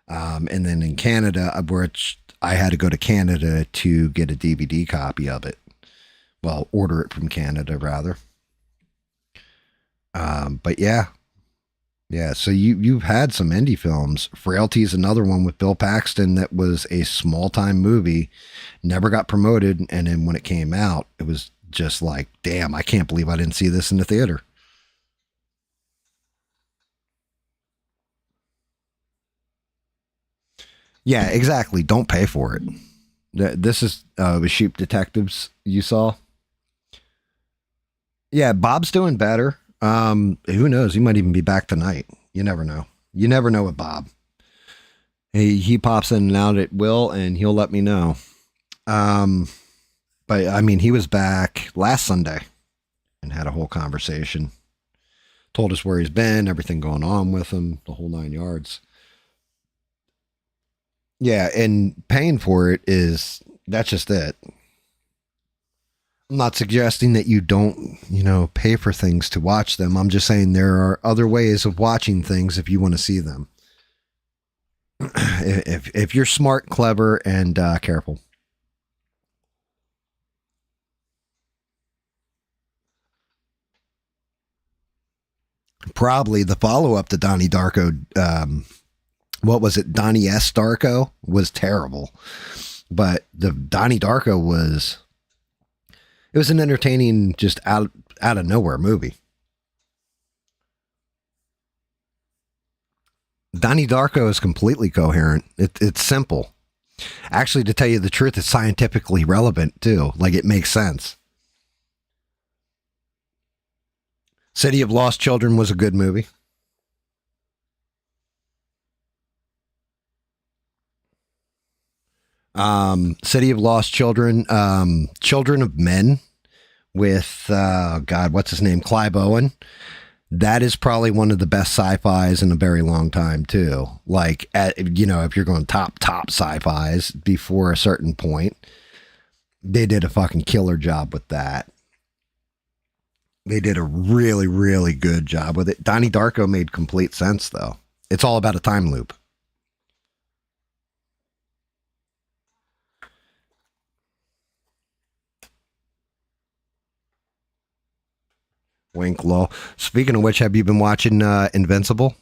And then in Canada, which I had to go to Canada to get a DVD copy of it. Well, order it from Canada, rather. But yeah. Yeah, so you've had some indie films. Frailty is another one with Bill Paxton that was a small-time movie, never got promoted, and then when it came out, it was just like, damn, I can't believe I didn't see this in the theater. Yeah, exactly. Don't pay for it. This is the Sheep Detectives you saw. Yeah, Bob's doing better. Who knows? He might even be back tonight. You never know. You never know with Bob. He pops in and out at will, and he'll let me know. But I mean, he was back last Sunday and had a whole conversation. Told us where he's been, everything going on with him, the whole 9 yards. Yeah, and paying for it that's just it. I'm not suggesting that you don't, pay for things to watch them. I'm just saying there are other ways of watching things if you want to see them. if you're smart, clever, and careful. Probably the follow-up to Donnie Darko, what was it? Donnie S. Darko was terrible. But the Donnie Darko it was an entertaining, just out of nowhere movie. Donnie Darko is completely coherent. It's simple. Actually, to tell you the truth, it's scientifically relevant too. Like, it makes sense. City of Lost Children was a good movie. City of Lost Children, Children of Men with, God, what's his name? Clive Owen. That is probably one of the best sci-fis in a very long time too. Like, if you're going top sci-fis before a certain point, they did a fucking killer job with that. They did a really, really good job with it. Donnie Darko made complete sense though. It's all about a time loop. Wink low. Speaking of which, have you been watching Invincible?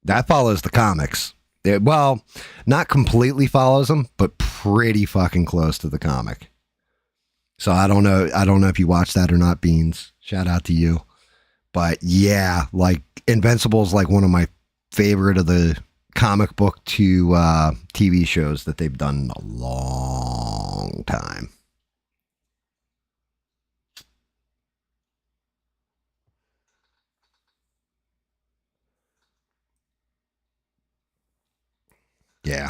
That follows the comics. Well, not completely follows them, but pretty fucking close to the comic. So I don't know if you watched that or not, Beans. Shout out to you. But yeah, like, Invincible is like one of my favorite of the comic book to TV shows that they've done in a long time. Yeah.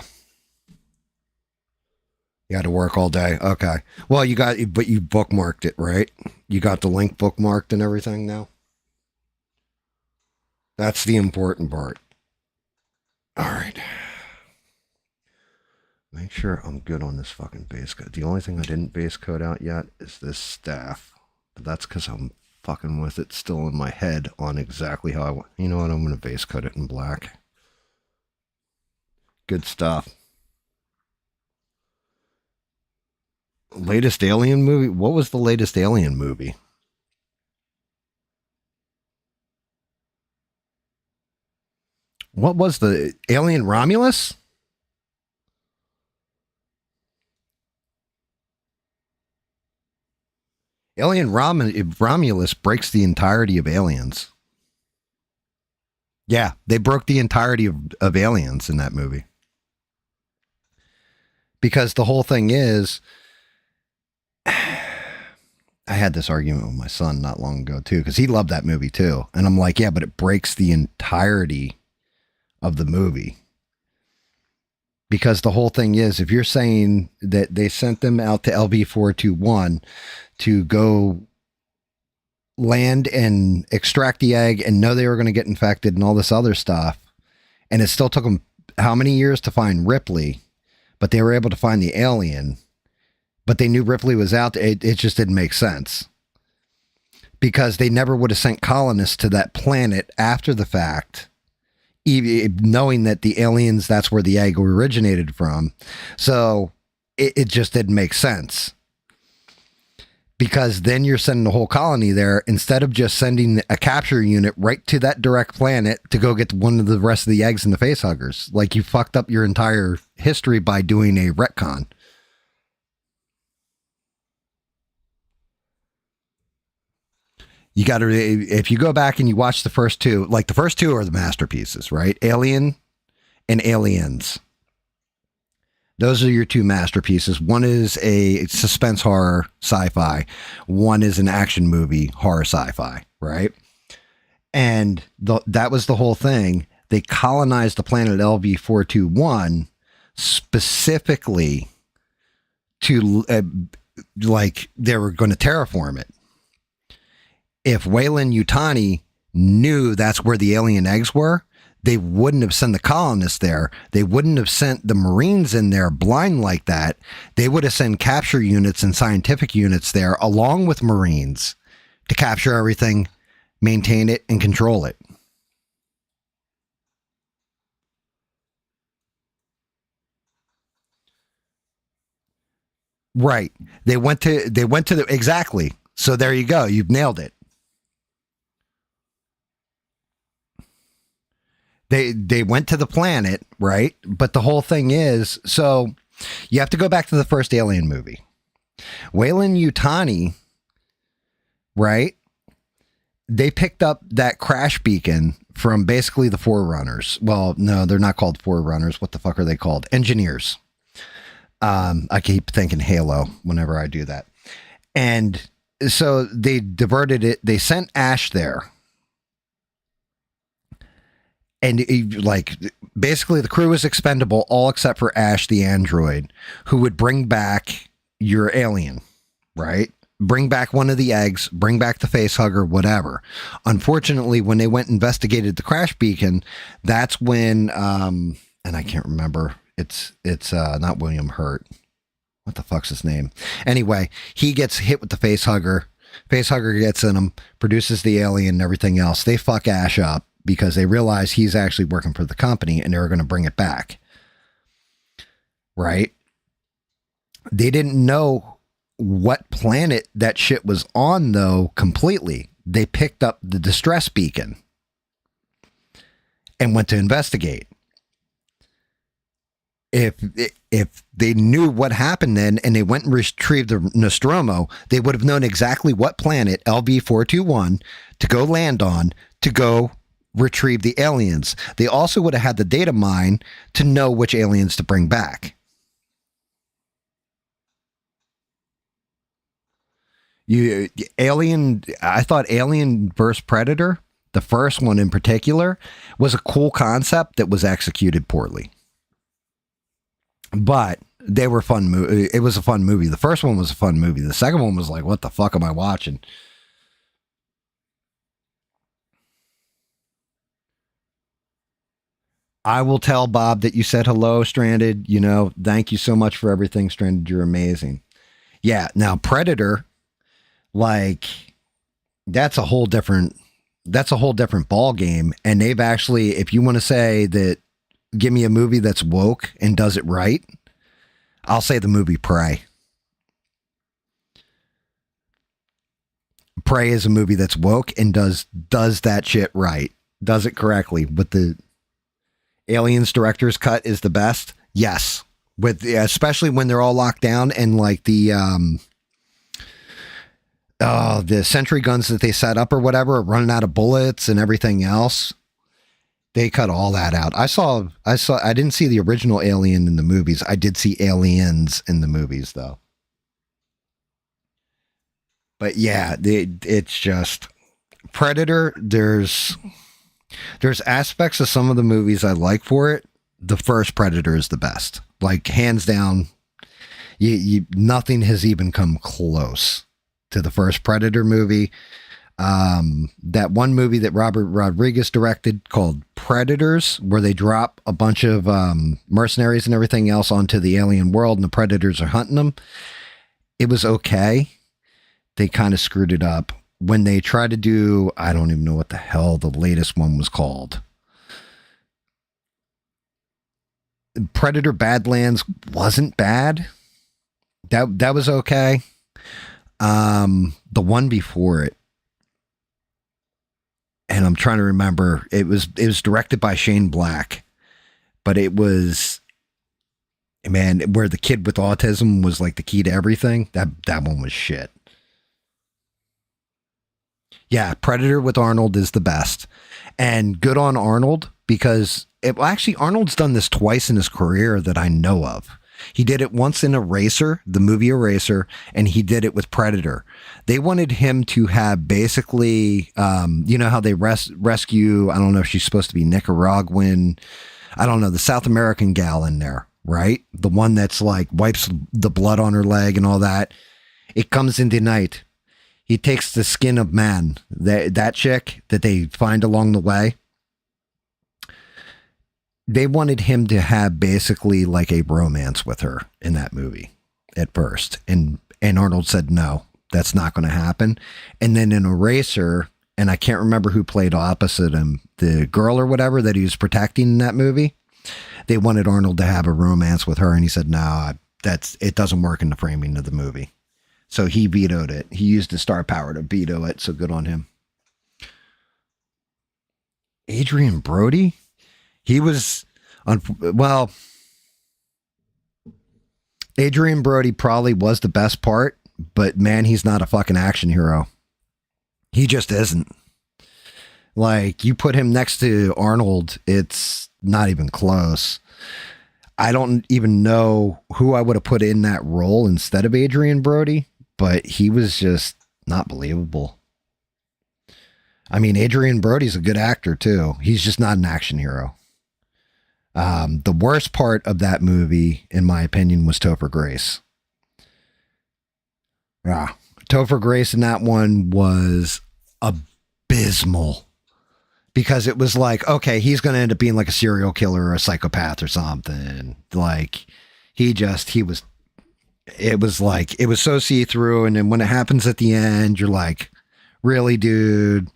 You had to work all day. Okay. Well, but you bookmarked it, right? You got the link bookmarked and everything now? That's the important part. All right. Make sure I'm good on this fucking base code. The only thing I didn't base code out yet is this staff. But that's because I'm fucking with it still in my head on exactly how I want. You know what? I'm going to base code it in black. Good stuff. Latest Alien movie? What was the latest Alien movie? What was the Alien Romulus? Alien Romulus breaks the entirety of Aliens. Yeah, they broke the entirety of Aliens in that movie. Because the whole thing is, I had this argument with my son not long ago too, because he loved that movie too. And I'm like, yeah, but it breaks the entirety of the movie. Because the whole thing is, if you're saying that they sent them out to LB-421 to go land and extract the egg and know they were going to get infected and all this other stuff, and it still took them how many years to find Ripley, but they were able to find the alien, but they knew Ripley was out. It just didn't make sense, because they never would have sent colonists to that planet after the fact, even knowing that the aliens, that's where the egg originated from. So it just didn't make sense, because then you're sending the whole colony there instead of just sending a capture unit right to that direct planet to go get one of the rest of the eggs and the facehuggers. Like, you fucked up your entire history by doing a retcon. You got to, if you go back and you watch the first two, like the first two are the masterpieces, right? Alien and Aliens. Those are your two masterpieces. One is a suspense horror sci-fi. One is an action movie horror sci-fi, right? And that was the whole thing. They colonized the planet LV-421 specifically to, like, they were going to terraform it. If Weyland-Yutani knew that's where the alien eggs were, they wouldn't have sent the colonists there. They wouldn't have sent the Marines in there blind like that. They would have sent capture units and scientific units there along with Marines to capture everything, maintain it, and control it. Right. They went to the, exactly. So there you go. You've nailed it. They went to the planet, right? But the whole thing is, so you have to go back to the first Alien movie. Weyland-Yutani, right? They picked up that crash beacon from basically the Forerunners. Well, no, they're not called Forerunners. What the fuck are they called? Engineers. I keep thinking Halo whenever I do that. And so they diverted it. They sent Ash there. And like, basically the crew was expendable, all except for Ash, the android, who would bring back your alien, right? Bring back one of the eggs, bring back the facehugger, whatever. Unfortunately, when they went and investigated the crash beacon, that's when, and I can't remember, it's not William Hurt. What the fuck's his name? Anyway, he gets hit with the facehugger. Facehugger gets in him, produces the alien and everything else. They fuck Ash up, because they realize he's actually working for the company and they're going to bring it back. Right? They didn't know what planet that shit was on, though, completely. They picked up the distress beacon and went to investigate. If they knew what happened then and they went and retrieved the Nostromo, they would have known exactly what planet, LB-421, to go land on, to go retrieve the aliens. They also would have had the data mine to know which aliens to bring back. I thought Alien vs. Predator, the first one in particular, was a cool concept that was executed poorly. But they were fun. It was a fun movie. The first one was a fun movie. The second one was like, what the fuck am I watching? I will tell Bob that you said hello, Stranded. You know, thank you so much for everything, Stranded. You're amazing. Yeah. Now, Predator, like, that's a whole different ball game. And they've actually, if you want to say that, give me a movie that's woke and does it right, I'll say the movie Prey. Prey is a movie that's woke and does that shit right. Does it correctly. With the Aliens director's cut is the best. Yes. With especially when they're all locked down and like the sentry guns that they set up or whatever are running out of bullets and everything else. They cut all that out. I didn't see the original Alien in the movies. I did see Aliens in the movies though. But yeah, it's just Predator. There's aspects of some of the movies I like for it. The first Predator is the best. Like hands down, nothing has even come close to the first Predator movie. That one movie that Robert Rodriguez directed called Predators, where they drop a bunch of mercenaries and everything else onto the alien world and the predators are hunting them. It was okay. They kind of screwed it up when they tried to do, I don't even know what the hell the latest one was called. Predator Badlands wasn't bad. That was okay. The one before it, and I'm trying to remember, it was directed by Shane Black, but it was, man, where the kid with autism was like the key to everything. That one was shit. Yeah, Predator with Arnold is the best. And good on Arnold, because actually Arnold's done this twice in his career that I know of. He did it once in Eraser, the movie Eraser, and he did it with Predator. They wanted him to have basically, you know how they rescue, I don't know if she's supposed to be Nicaraguan, I don't know, the South American gal in there, right? The one that's like wipes the blood on her leg and all that. It comes into night. He takes the skin of man, that chick that they find along the way. They wanted him to have basically like a romance with her in that movie at first. And Arnold said, no, that's not going to happen. And then in Eraser, and I can't remember who played opposite him, the girl or whatever that he was protecting in that movie, they wanted Arnold to have a romance with her. And he said, no, it doesn't work in the framing of the movie. So he vetoed it. He used his star power to veto it. So good on him. Adrian Brody? He was Adrian Brody probably was the best part, but man, he's not a fucking action hero. He just isn't. Like, you put him next to Arnold, it's not even close. I don't even know who I would have put in that role instead of Adrian Brody, but he was just not believable. I mean, Adrian Brody's a good actor too. He's just not an action hero. The worst part of that movie, in my opinion, was Topher Grace. Topher Grace in that one was abysmal, because it was like, okay, he's going to end up being like a serial killer or a psychopath or something. Like, it was so see-through. And then when it happens at the end, you're like, really, dude?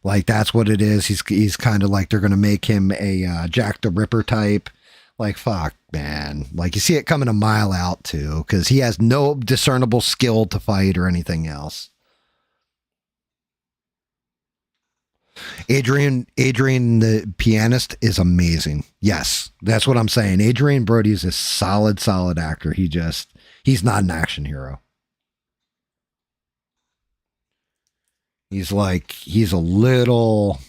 Like, that's what it is. He's kind of like, they're going to make him a Jack the Ripper type. Like, fuck, man. Like, you see it coming a mile out too, because he has no discernible skill to fight or anything else. Adrian, the pianist, is amazing. Yes, that's what I'm saying. Adrian Brody is a solid actor. He's not an action hero. He's a little,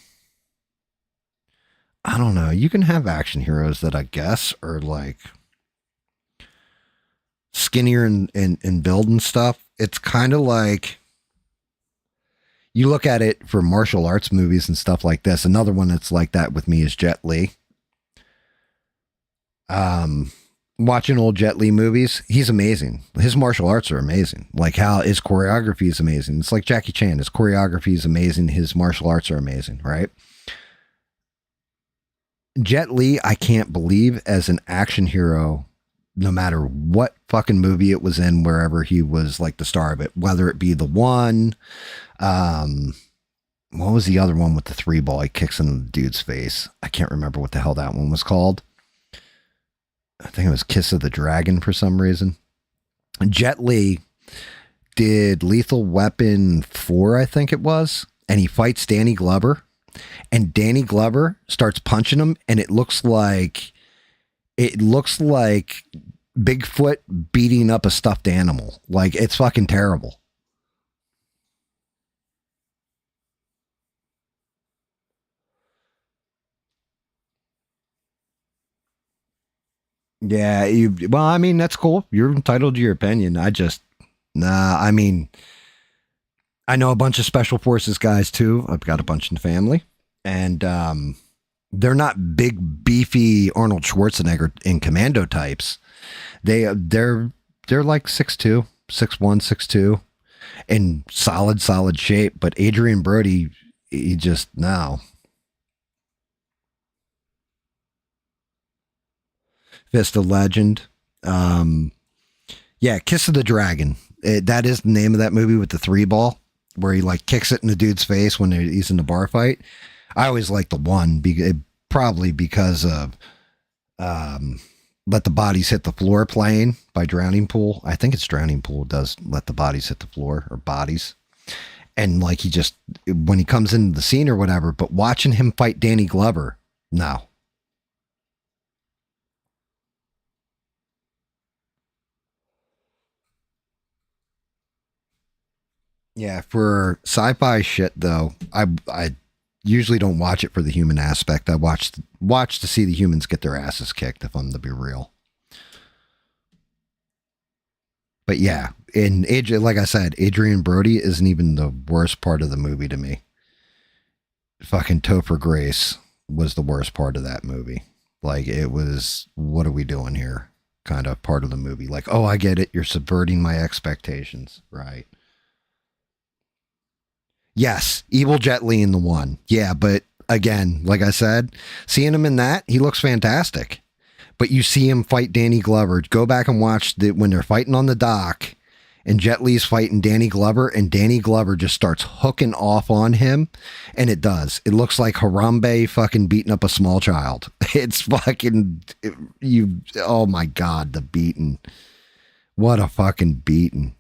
I don't know. You can have action heroes that I guess are like skinnier and build and stuff. It's kind of like, you look at it for martial arts movies and stuff like this. Another one that's like that with me is Jet Li. watching old Jet Li movies, he's amazing. His martial arts are amazing. Like how his choreography is amazing. It's like Jackie Chan. His choreography is amazing. His martial arts are amazing, right? Jet Li, I can't believe as an action hero, no matter what fucking movie it was in, wherever he was like the star of it, whether it be The One, what was the other one with the 3-ball he kicks in the dude's face? I can't remember what the hell that one was called. I think it was Kiss of the Dragon for some reason. Jet Li did Lethal Weapon 4, I think it was, and he fights Danny Glover, and Danny Glover starts punching him, and it looks like Bigfoot beating up a stuffed animal. Like, it's fucking terrible. Yeah, well, I mean, that's cool. You're entitled to your opinion. I mean, I know a bunch of special forces guys too. I've got a bunch in the family, and they're not big, beefy Arnold Schwarzenegger in commando types. They're like 6'2", 6'1", 6'2", in solid shape. But Adrian Brody, he just no. Fist of Legend. Yeah, Kiss of the Dragon. That is the name of that movie with the 3-ball, where he like kicks it in the dude's face when he's in the bar fight. I always like The One, probably because of Let the Bodies Hit the Floor playing by Drowning Pool. I think it's Drowning Pool does Let the Bodies Hit the Floor, or Bodies. And like he just, when he comes into the scene or whatever, but watching him fight Danny Glover, no. Yeah, for sci-fi shit though, I usually don't watch it for the human aspect. I watch to see the humans get their asses kicked, if I'm to be real. But yeah, like I said, Adrian Brody isn't even the worst part of the movie to me. Fucking Topher Grace was the worst part of that movie. Like, it was, what are we doing here? Kind of part of the movie. Like, oh, I get it. You're subverting my expectations. Right. Yes, Evil Jet Li in The One. Yeah, but again, like I said, seeing him in that, he looks fantastic. But you see him fight Danny Glover. Go back and watch when they're fighting on the dock, and Jet Li's fighting Danny Glover, and Danny Glover just starts hooking off on him, and it does. It looks like Harambe fucking beating up a small child. It's fucking, oh my God, the beating. What a fucking beating.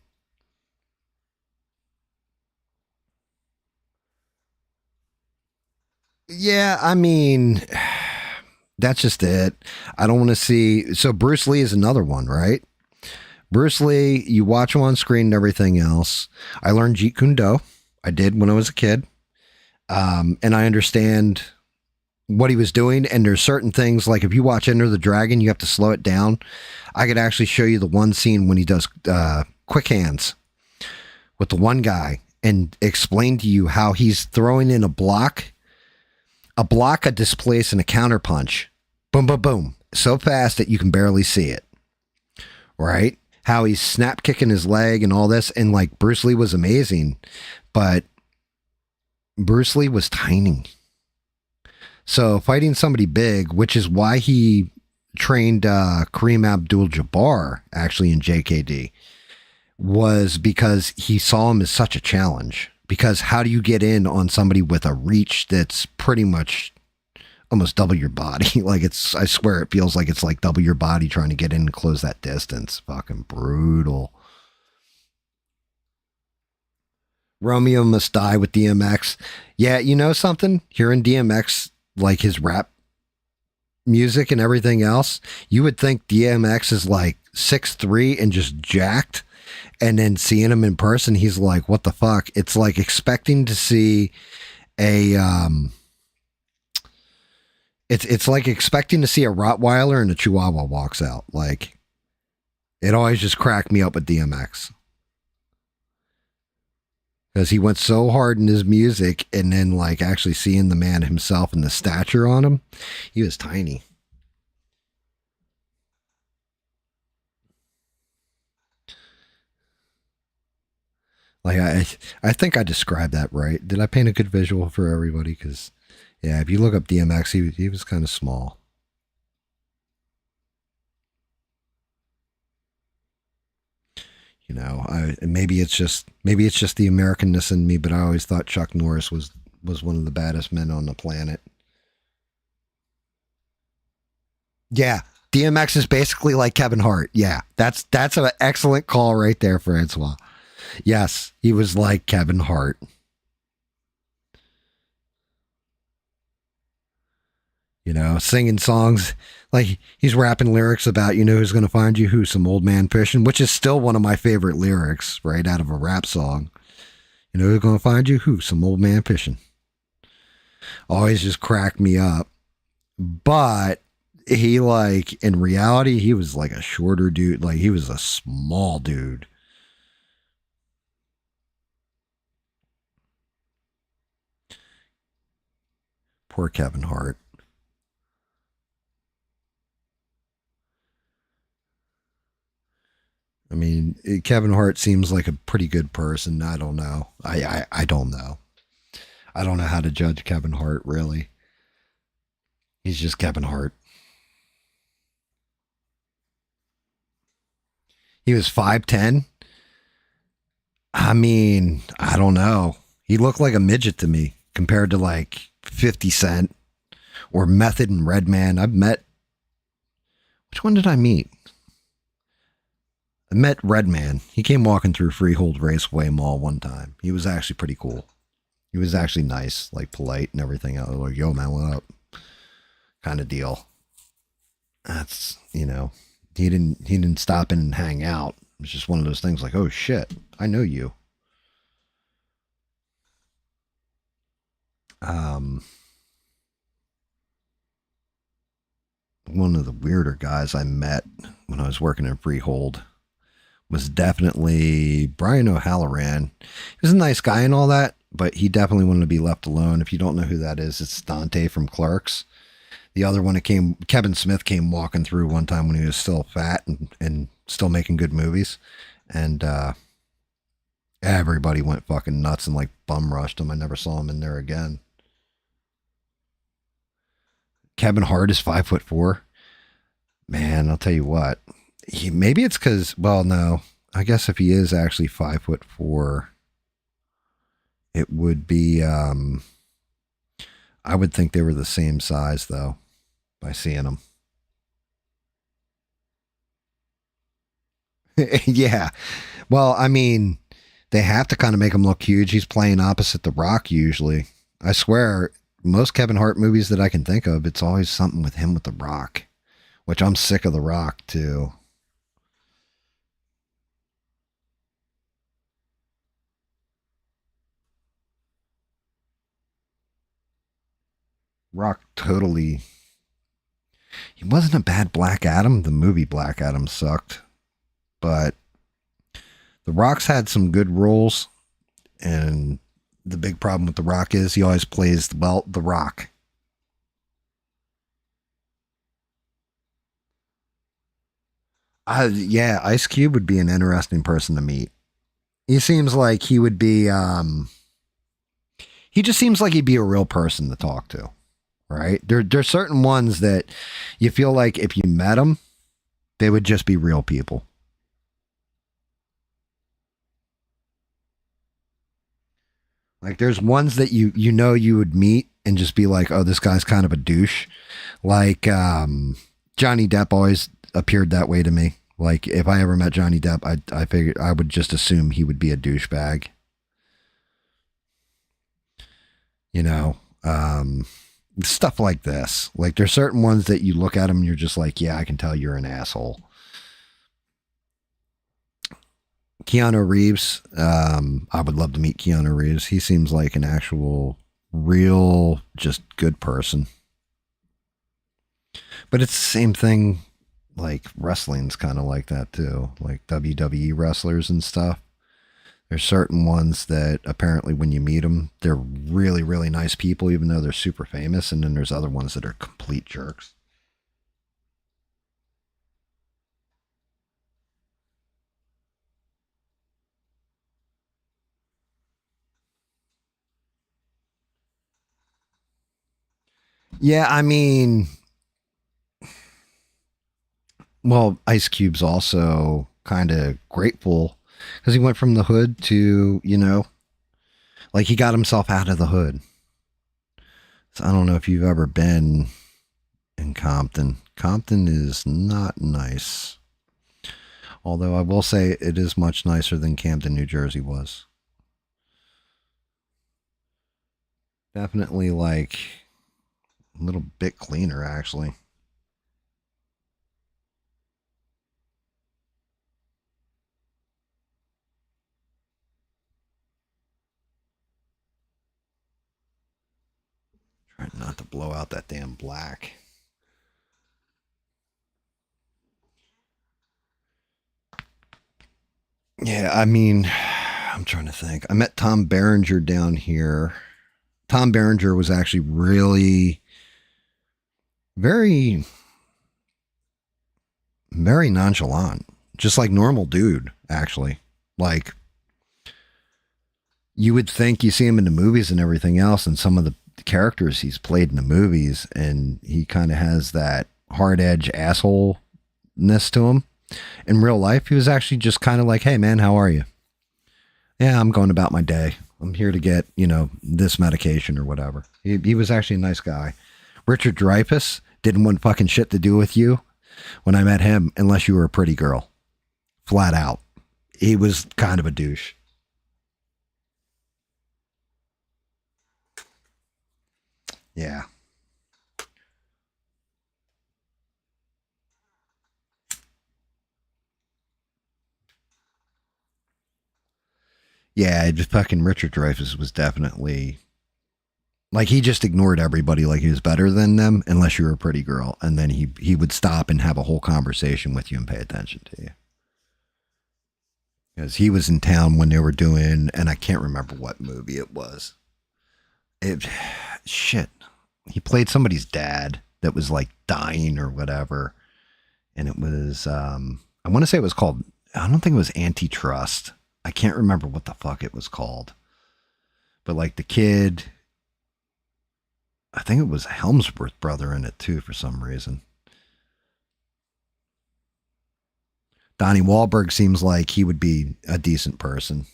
Yeah, I mean, that's just it. I don't want to see. So Bruce Lee is another one, right? Bruce Lee, you watch him on screen and everything else. I learned Jeet Kune Do. I did when I was a kid. And I understand what he was doing. And there's certain things, like if you watch Enter the Dragon, you have to slow it down. I could actually show you the one scene when he does quick hands with the one guy and explain to you how he's throwing in a block, a displace, and a counter punch. Boom, boom, boom. So fast that you can barely see it. Right? How he's snap kicking his leg and all this. And like Bruce Lee was amazing, but Bruce Lee was tiny. So fighting somebody big, which is why he trained Kareem Abdul-Jabbar actually in JKD, was because he saw him as such a challenge. Because how do you get in on somebody with a reach that's pretty much almost double your body? Like, I swear it feels like it's like double your body trying to get in and close that distance. Fucking brutal. Romeo Must Die with DMX. Yeah, you know something? Hearing DMX, like his rap music and everything else, you would think DMX is like 6'3" and just jacked. And then seeing him in person, he's like, what the fuck? It's like expecting to see it's like expecting to see a Rottweiler and a Chihuahua walks out. Like, it always just cracked me up with DMX. Because he went so hard in his music, and then like actually seeing the man himself and the stature on him, he was tiny. Like I think I described that right. Did I paint a good visual for everybody? Because yeah, if you look up DMX, he was kind of small. You know, maybe it's just the Americanness in me, but I always thought Chuck Norris was one of the baddest men on the planet. Yeah, DMX is basically like Kevin Hart. Yeah, that's an excellent call right there, Francois. Yes, he was like Kevin Hart. You know, singing songs like he's rapping lyrics about, you know, who's going to find you, who, some old man fishing, which is still one of my favorite lyrics, right out of a rap song. You know, who's going to find you, who, some old man fishing. Always just cracked me up. But he, like, in reality, he was like a shorter dude. Like, he was a small dude. Poor Kevin Hart. I mean, Kevin Hart seems like a pretty good person. I don't know. I don't know. I don't know how to judge Kevin Hart, really. He's just Kevin Hart. He was 5'10". I mean, I don't know. He looked like a midget to me compared to like 50 Cent or Method and Redman. I've met. Which one did I meet? I met Redman. He came walking through Freehold Raceway Mall one time. He was actually pretty cool. He was actually nice, like polite and everything. I was like, yo, man, what up? Kind of deal. That's, you know, he didn't stop in and hang out. It was just one of those things like, oh shit, I know you. One of the weirder guys I met when I was working in Freehold was definitely Brian O'Halloran. He was a nice guy and all that, but he definitely wanted to be left alone. If you don't know who that is, it's Dante from Clerks. The other one that came, Kevin Smith came walking through one time when he was still fat and still making good movies. And everybody went fucking nuts and like bum rushed him. I never saw him in there again. Kevin Hart is 5'4". Man, I'll tell you what. Maybe it's because, well, no. I guess if he is actually 5'4", it would be. I would think they were the same size though, by seeing them. Yeah. Well, I mean, they have to kind of make him look huge. He's playing opposite The Rock usually. I swear, most Kevin Hart movies that I can think of, it's always something with him with The Rock, which I'm sick of The Rock too. Rock totally. He wasn't a bad Black Adam. The movie Black Adam sucked, but The Rock's had some good roles, and the big problem with The Rock is he always plays, well, The Rock. Yeah, Ice Cube would be an interesting person to meet. He seems like he would be, he just seems like he'd be a real person to talk to, right? There's certain ones that you feel like if you met them, they would just be real people. Like there's ones that you know you would meet and just be like, oh, this guy's kind of a douche. Like Johnny Depp always appeared that way to me. Like if I ever met Johnny Depp, I figured I would just assume he would be a douchebag. You know, stuff like this. Like there's certain ones that you look at them and you're just like, yeah, I can tell you're an asshole. Keanu Reeves, I would love to meet Keanu Reeves. He seems like an actual, real, just good person. But it's the same thing, like wrestling's kind of like that too. Like WWE wrestlers and stuff. There's certain ones that apparently when you meet them, they're really, really nice people, even though they're super famous. And then there's other ones that are complete jerks. Yeah, I mean, well, Ice Cube's also kind of grateful because he went from the hood to, like he got himself out of the hood. So I don't know if you've ever been in Compton. Compton is not nice. Although I will say it is much nicer than Camden, New Jersey was. Definitely like a little bit cleaner, actually. Trying not to blow out that damn black. Yeah, I mean, I'm trying to think. I met Tom Berenger down here. Tom Berenger was actually really very, very nonchalant. Just like normal dude, actually. Like, you would think you see him in the movies and everything else, and some of the characters he's played in the movies, and he kind of has that hard edge assholeness to him. In real life, he was actually just kind of like, hey, man, how are you? Yeah, I'm going about my day. I'm here to get, this medication or whatever. He was actually a nice guy. Richard Dreyfuss didn't want fucking shit to do with you when I met him, unless you were a pretty girl. Flat out. He was kind of a douche. Yeah. Yeah, just fucking Richard Dreyfuss was definitely like he just ignored everybody like he was better than them unless you were a pretty girl. And then he would stop and have a whole conversation with you and pay attention to you. Because he was in town when they were doing, and I can't remember what movie it was. It shit. He played somebody's dad that was like dying or whatever. And it was I want to say it was called, I don't think it was Antitrust. I can't remember what the fuck it was called. But like the kid, I think it was Helmsworth brother in it too for some reason. Donnie Wahlberg seems like he would be a decent person.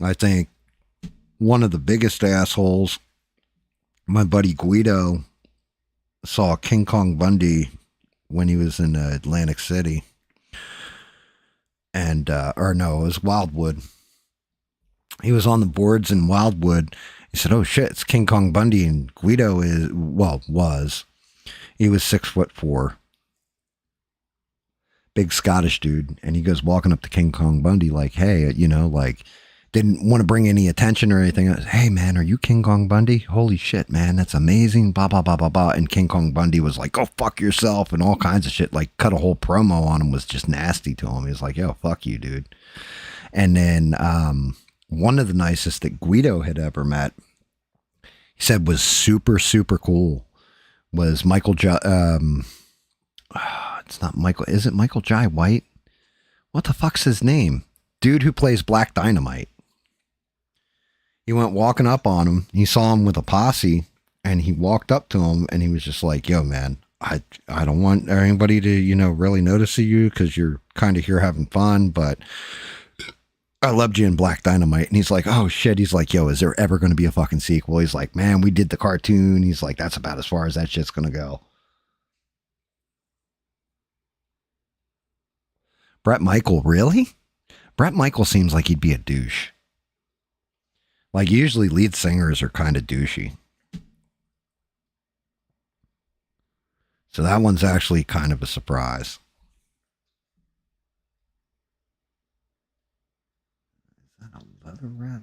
I think one of the biggest assholes, my buddy Guido, saw King Kong Bundy when he was in Atlantic City. And, or no, it was Wildwood. He was on the boards in Wildwood. He said, oh shit, it's King Kong Bundy. And Guido was. He was 6'4", big Scottish dude. And he goes walking up to King Kong Bundy like, hey, like, didn't want to bring any attention or anything. Hey, man, are you King Kong Bundy? Holy shit, man, that's amazing. Blah, blah, blah, blah, blah. And King Kong Bundy was like, go fuck yourself and all kinds of shit. Like, cut a whole promo on him, was just nasty to him. He was like, yo, fuck you, dude. And then one of the nicest that Guido had ever met, he said was super, super cool, was Michael it's not Michael. Is it Michael Jai White? What the fuck's his name? Dude who plays Black Dynamite. He went walking up on him. He saw him with a posse, and he walked up to him, and he was just like, yo, man, I don't want anybody to, really notice you because you're kind of here having fun, but I loved you in Black Dynamite. And he's like, oh, shit. He's like, yo, is there ever going to be a fucking sequel? He's like, man, we did the cartoon. He's like, that's about as far as that shit's going to go. Brett Michael, really? Brett Michael seems like he'd be a douche. Like, usually lead singers are kind of douchey. So that one's actually kind of a surprise. Is that a leather wrap?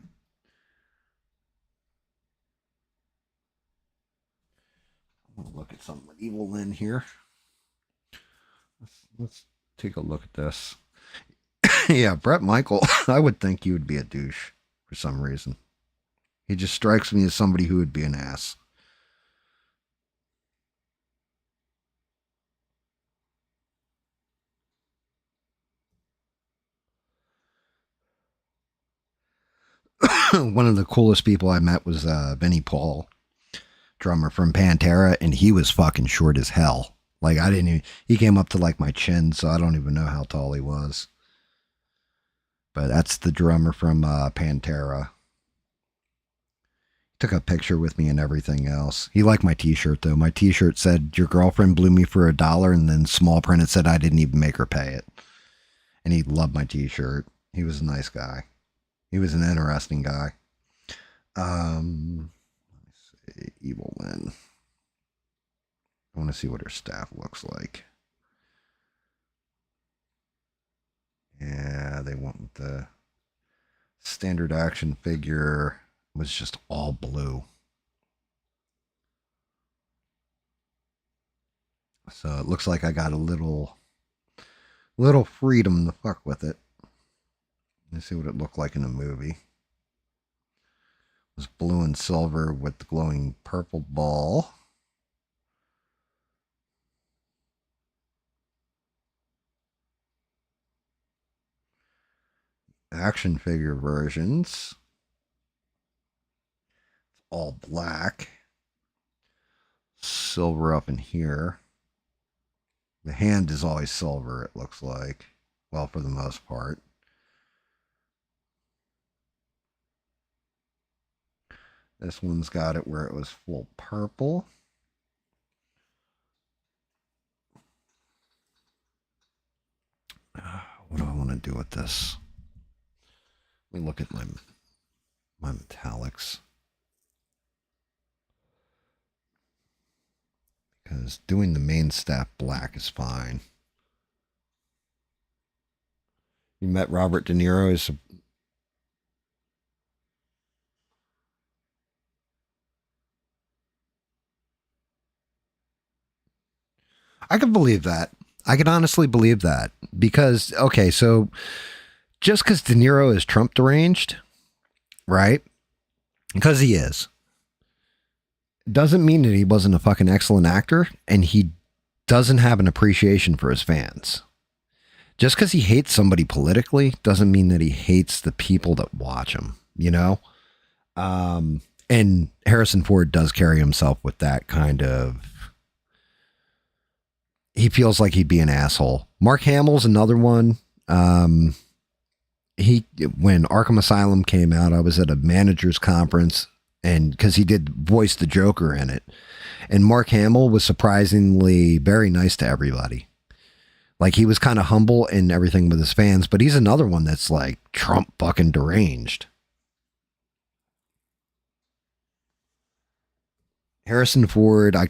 I want to look at something with Evil-Lyn here. Let's take a look at this. Yeah, Brett Michael, I would think he would be a douche for some reason. He just strikes me as somebody who would be an ass. one of the coolest people I met was Vinnie Paul, drummer from Pantera, and he was fucking short as hell. Like, I didn't even, he came up to like my chin, so I don't even know how tall he was. But that's the drummer from Pantera. Took a picture with me and everything else. He liked my t-shirt though. My t-shirt said, "Your girlfriend blew me for $1," and then small print it said I didn't even make her pay it. And he loved my t-shirt. He was a nice guy. He was an interesting guy. Let me see. Evil-Lyn. I want to see what her staff looks like. Yeah, they went with the standard action figure. Was just all blue. So it looks like I got a little freedom to fuck with it. Let's see what it looked like in a movie. It was blue and silver with the glowing purple ball. Action figure versions. All black. Silver up in here. The hand is always silver, it looks like. Well, for the most part. This one's got it where it was full purple. What do I want to do with this? Let me look at my metallics. Because doing the main staff black is fine. You met Robert De Niro as I could believe that. I could honestly believe that. Because, okay, so just because De Niro is Trump deranged, right? Because he is. Doesn't mean that he wasn't a fucking excellent actor, and he doesn't have an appreciation for his fans. Just because he hates somebody politically doesn't mean that he hates the people that watch him, you know? And Harrison Ford does carry himself with that kind of... He feels like he'd be an asshole. Mark Hamill's another one. When Arkham Asylum came out, I was at a manager's conference, and because he did voice the Joker in it, and Mark Hamill was surprisingly very nice to everybody. Like, he was kind of humble and everything with his fans, but he's another one that's like Trump fucking deranged. Harrison Ford, I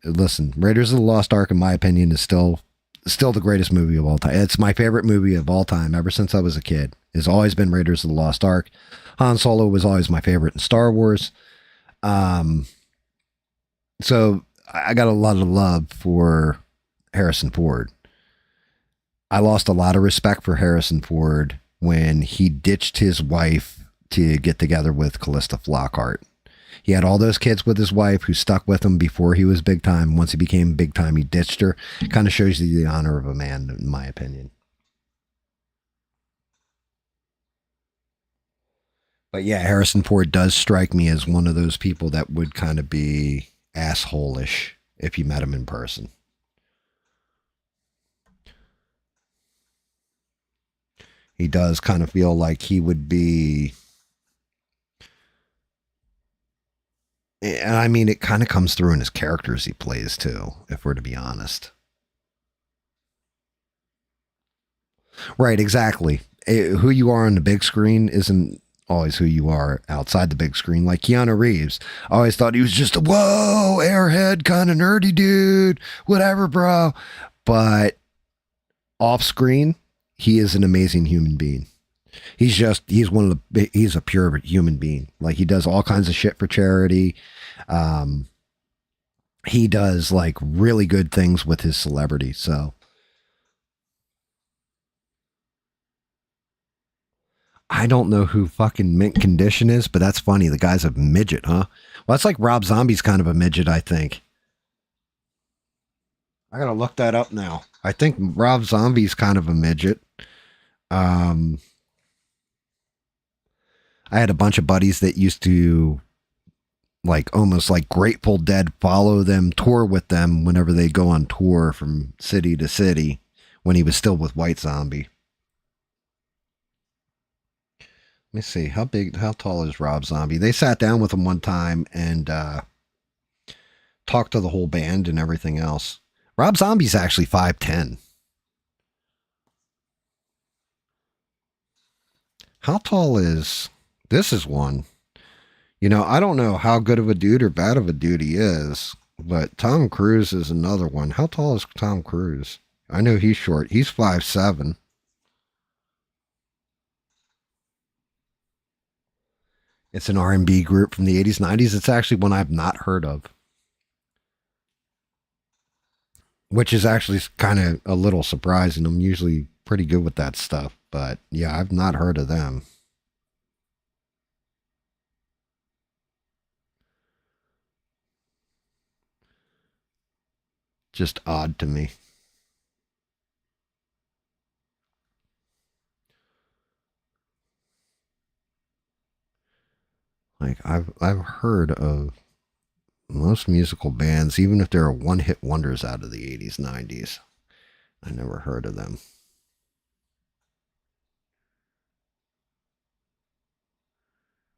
listen, Raiders of the Lost Ark, in my opinion, is still the greatest movie of all time. It's my favorite movie of all time ever since I was a kid. It's always been Raiders of the Lost Ark. Han Solo was always my favorite in Star Wars. So I got a lot of love for Harrison Ford. I lost a lot of respect for Harrison Ford when he ditched his wife to get together with Callista Flockhart. He had all those kids with his wife who stuck with him before he was big time. Once he became big time, he ditched her. Kind of shows you the honor of a man, in my opinion. But yeah, Harrison Ford does strike me as one of those people that would kind of be asshole-ish if you met him in person. He does kind of feel like he would be... And I mean, it kind of comes through in his characters he plays too, if we're to be honest. Right, exactly. Who you are on the big screen isn't always who you are outside the big screen. Like Keanu Reeves, I always thought he was just a whoa, airhead, kind of nerdy dude, whatever, bro. But off screen, he is an amazing human being. He's a pure human being. Like, he does all kinds of shit for charity. He does like really good things with his celebrity. So I don't know who fucking Mint Condition is, but that's funny. The guy's a midget, huh? Well, that's like Rob Zombie's kind of a midget, I think. I gotta look that up now. I think Rob Zombie's kind of a midget. I had a bunch of buddies that used to like almost like Grateful Dead follow them, tour with them whenever they go on tour from city to city when he was still with White Zombie. Let me see, how tall is Rob Zombie? They sat down with him one time and talked to the whole band and everything else. Rob Zombie's actually 5'10". How tall is, this is one. You know, I don't know how good of a dude or bad of a dude he is, but Tom Cruise is another one. How tall is Tom Cruise? I know he's short. He's 5'7". It's an R&B group from the 80s, 90s. It's actually one I've not heard of, which is actually kind of a little surprising. I'm usually pretty good with that stuff, but yeah, I've not heard of them. Just odd to me. Like I've heard of most musical bands, even if they're one-hit wonders out of the 80s, 90s. I never heard of them.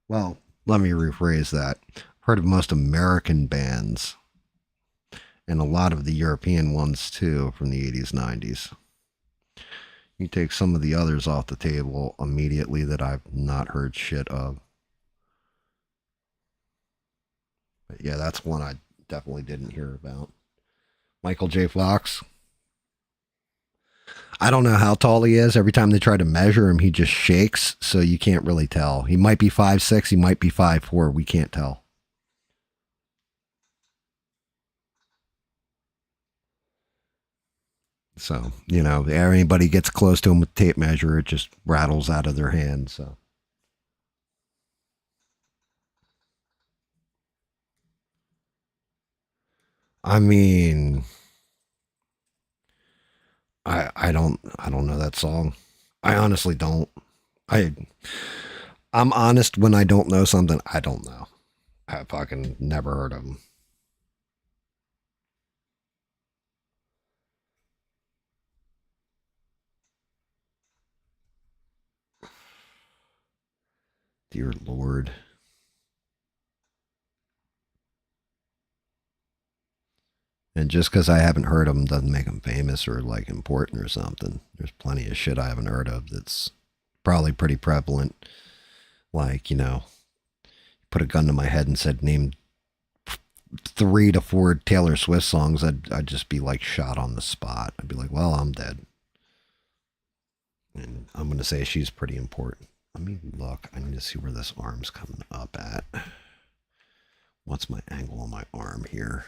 Well, let me rephrase that. I've heard of most American bands and a lot of the European ones too from the 80s, 90s. You take some of the others off the table immediately that I've not heard shit of. But yeah, that's one I definitely didn't hear about. Michael J. Fox. I don't know how tall he is. Every time they try to measure him, he just shakes, so you can't really tell. He might be 5'6", he might be 5'4", we can't tell. So, you know, anybody gets close to him with tape measure, it just rattles out of their hand, so. I mean, I don't know that song. I honestly don't. I I'm honest when I don't know something. I don't know. I fucking never heard of them. Dear Lord. And just because I haven't heard of them doesn't make them famous or like important or something. There's plenty of shit I haven't heard of that's probably pretty prevalent. Like, you know, put a gun to my head and said name 3 to 4 Taylor Swift songs, I'd just be like shot on the spot. I'd be like, well, I'm dead. And I'm going to say she's pretty important. Let me look. I need to see where this arm's coming up at. What's my angle on my arm here?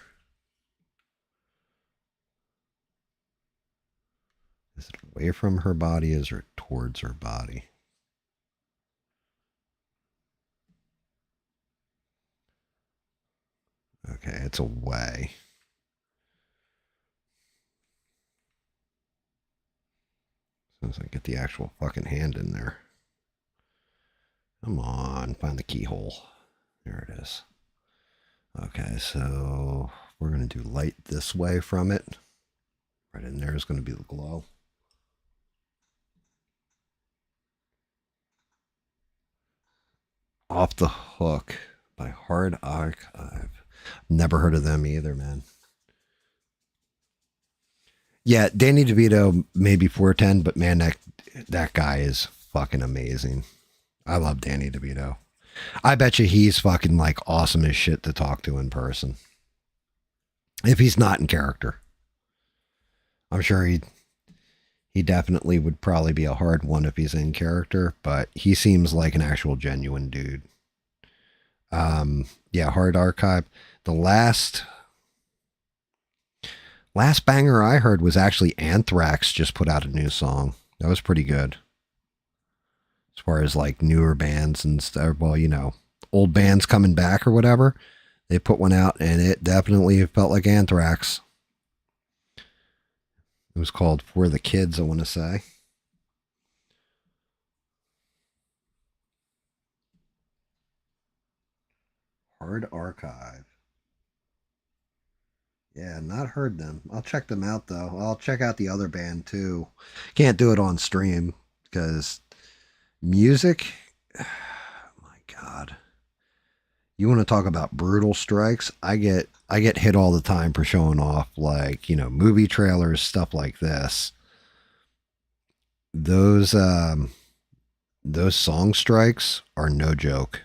Is it away from her body? Is it towards her body? Okay, it's away. As soon as I get the actual fucking hand in there. Come on, find the keyhole. There it is. Okay, so we're going to do light this way from it. Right in there is going to be the glow. Off the Hook by Hard Archive. Never heard of them either, man. Yeah, Danny DeVito, maybe 410, but man, that guy is fucking amazing. I love Danny DeVito. I bet you he's fucking like awesome as shit to talk to in person. If he's not in character. I'm sure he definitely would probably be a hard one if he's in character, but he seems like an actual genuine dude. Yeah, Hard Archive. The last banger I heard was actually Anthrax just put out a new song. That was pretty good. As far as like newer bands and stuff, well, you know, old bands coming back or whatever, they put one out and it definitely felt like Anthrax. It was called For the Kids, I want to say. Hard Archive. Yeah, not heard them. I'll check them out though. I'll check out the other band too. Can't do it on stream because music. My God, you want to talk about brutal strikes? I get hit all the time for showing off like movie trailers, stuff like this. Those song strikes are no joke.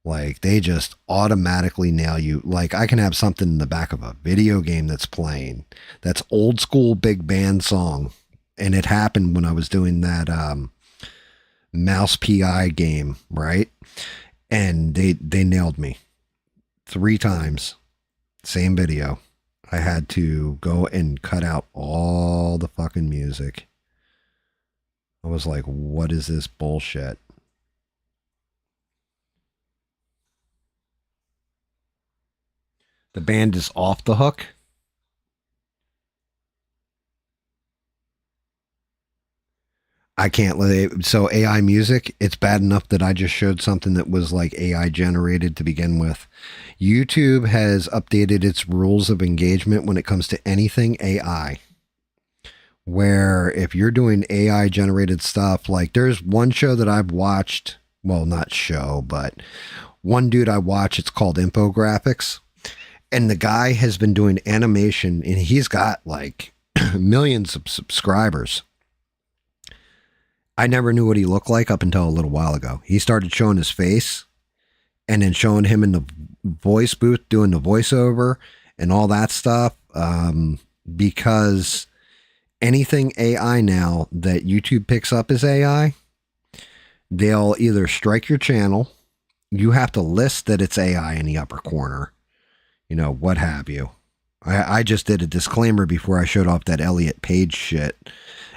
Like they just automatically nail you. Like I can have something in the back of a video game that's playing that's old school big band song. And it happened when I was doing that Mouse PI game, right? And they nailed me 3 times. Same video. I had to go and cut out all the fucking music. I was like, what is this bullshit? The band is Off the Hook. I can't let it. So AI music, it's bad enough that I just showed something that was like AI generated to begin with. YouTube has updated its rules of engagement when it comes to anything AI. Where if you're doing AI generated stuff, like there's one show that I've watched, well, not show, but one dude I watch, it's called Infographics. And the guy has been doing animation and he's got like millions of subscribers. I never knew what he looked like up until a little while ago. He started showing his face and then showing him in the voice booth doing the voiceover and all that stuff. Because anything AI now that YouTube picks up as AI, they'll either strike your channel. You have to list that it's AI in the upper corner. What have you. I just did a disclaimer before I showed off that Elliot Page shit.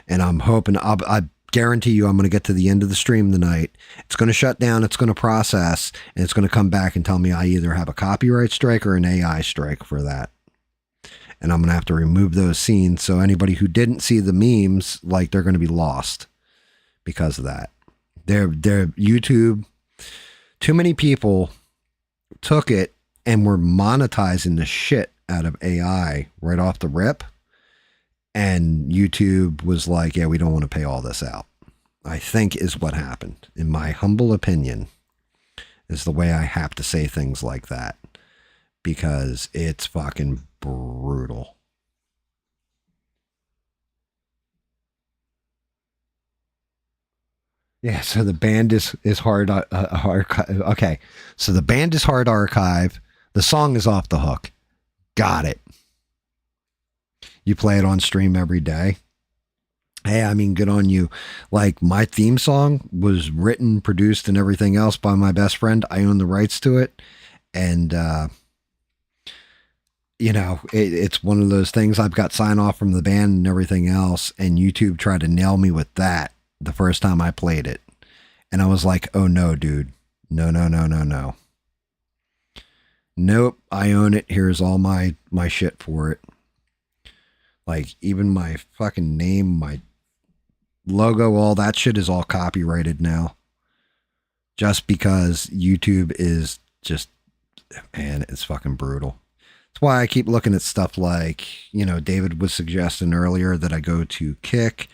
And I'm hoping, I guarantee you I'm going to get to the end of the stream tonight. It's going to shut down, it's going to process, and it's going to come back and tell me I either have a copyright strike or an AI strike for that. And I'm going to have to remove those scenes. So anybody who didn't see the memes, like they're going to be lost because of that. They're YouTube, too many people took it and we're monetizing the shit out of AI right off the rip. And YouTube was like, yeah, we don't want to pay all this out. I think is what happened. In my humble opinion, is the way I have to say things like that. Because it's fucking brutal. Yeah, so the band is hard. Okay, so the band is Hard Archive. The song is Off the Hook. Got it. You play it on stream every day. Hey, I mean, good on you. Like my theme song was written, produced, and everything else by my best friend. I own the rights to it. And, it's one of those things. I've got sign off from the band and everything else. And YouTube tried to nail me with that the first time I played it. And I was like, oh no, dude. No. Nope, I own it. Here's all my shit for it. Like even my fucking name, my logo, all that shit is all copyrighted now. Just because YouTube is just, man, it's fucking brutal. That's why I keep looking at stuff like, David was suggesting earlier that I go to Kick.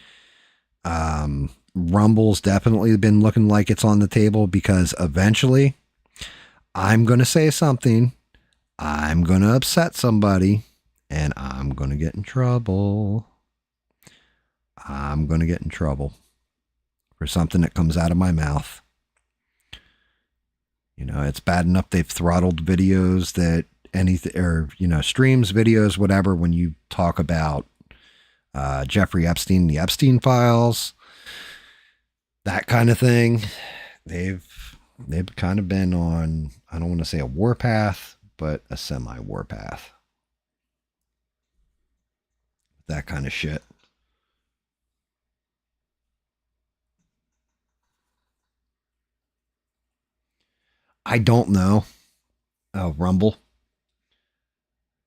Rumble's definitely been looking like it's on the table because eventually I'm going to say something. I'm going to upset somebody and I'm going to get in trouble. I'm going to get in trouble for something that comes out of my mouth. It's bad enough they've throttled videos that anything, or, streams, videos, whatever, when you talk about Jeffrey Epstein, the Epstein files, that kind of thing. They've kind of been on, I don't want to say a warpath, but a semi-war path. That kind of shit. I don't know. Oh, Rumble.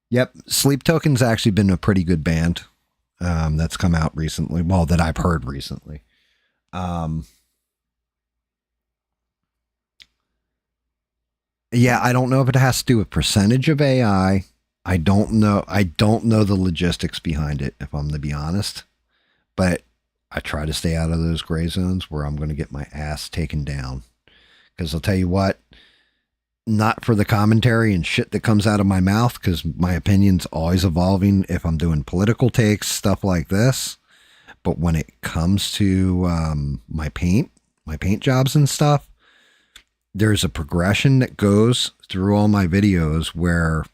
Yep. Sleep Token's actually been a pretty good band. That's come out recently. Well, that I've heard recently. Yeah, I don't know if it has to do with percentage of AI. I don't know. I don't know the logistics behind it, if I'm to be honest. But I try to stay out of those gray zones where I'm going to get my ass taken down. Because I'll tell you what, not for the commentary and shit that comes out of my mouth, because my opinion's always evolving if I'm doing political takes, stuff like this. But when it comes to my paint jobs and stuff, there's a progression that goes through all my videos where,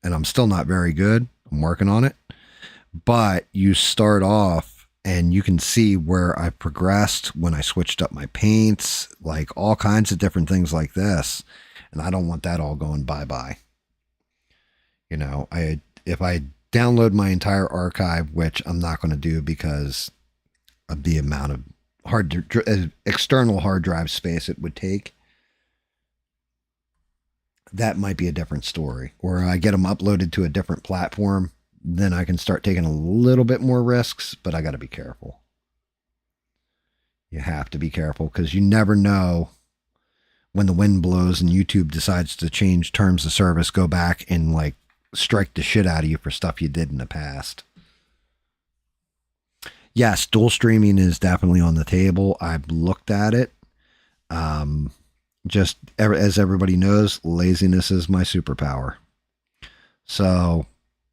and I'm still not very good, I'm working on it, but you start off and you can see where I progressed when I switched up my paints, like all kinds of different things like this. And I don't want that all going bye-bye. You know, if I download my entire archive, which I'm not going to do because of the amount of external hard drive space it would take, that might be a different story. Or I get them uploaded to a different platform, then I can start taking a little bit more risks, but I got to be careful. You have to be careful because you never know when the wind blows and YouTube decides to change terms of service, go back and like strike the shit out of you for stuff you did in the past. Yes, dual streaming is definitely on the table. I've looked at it. Just as everybody knows, laziness is my superpower. So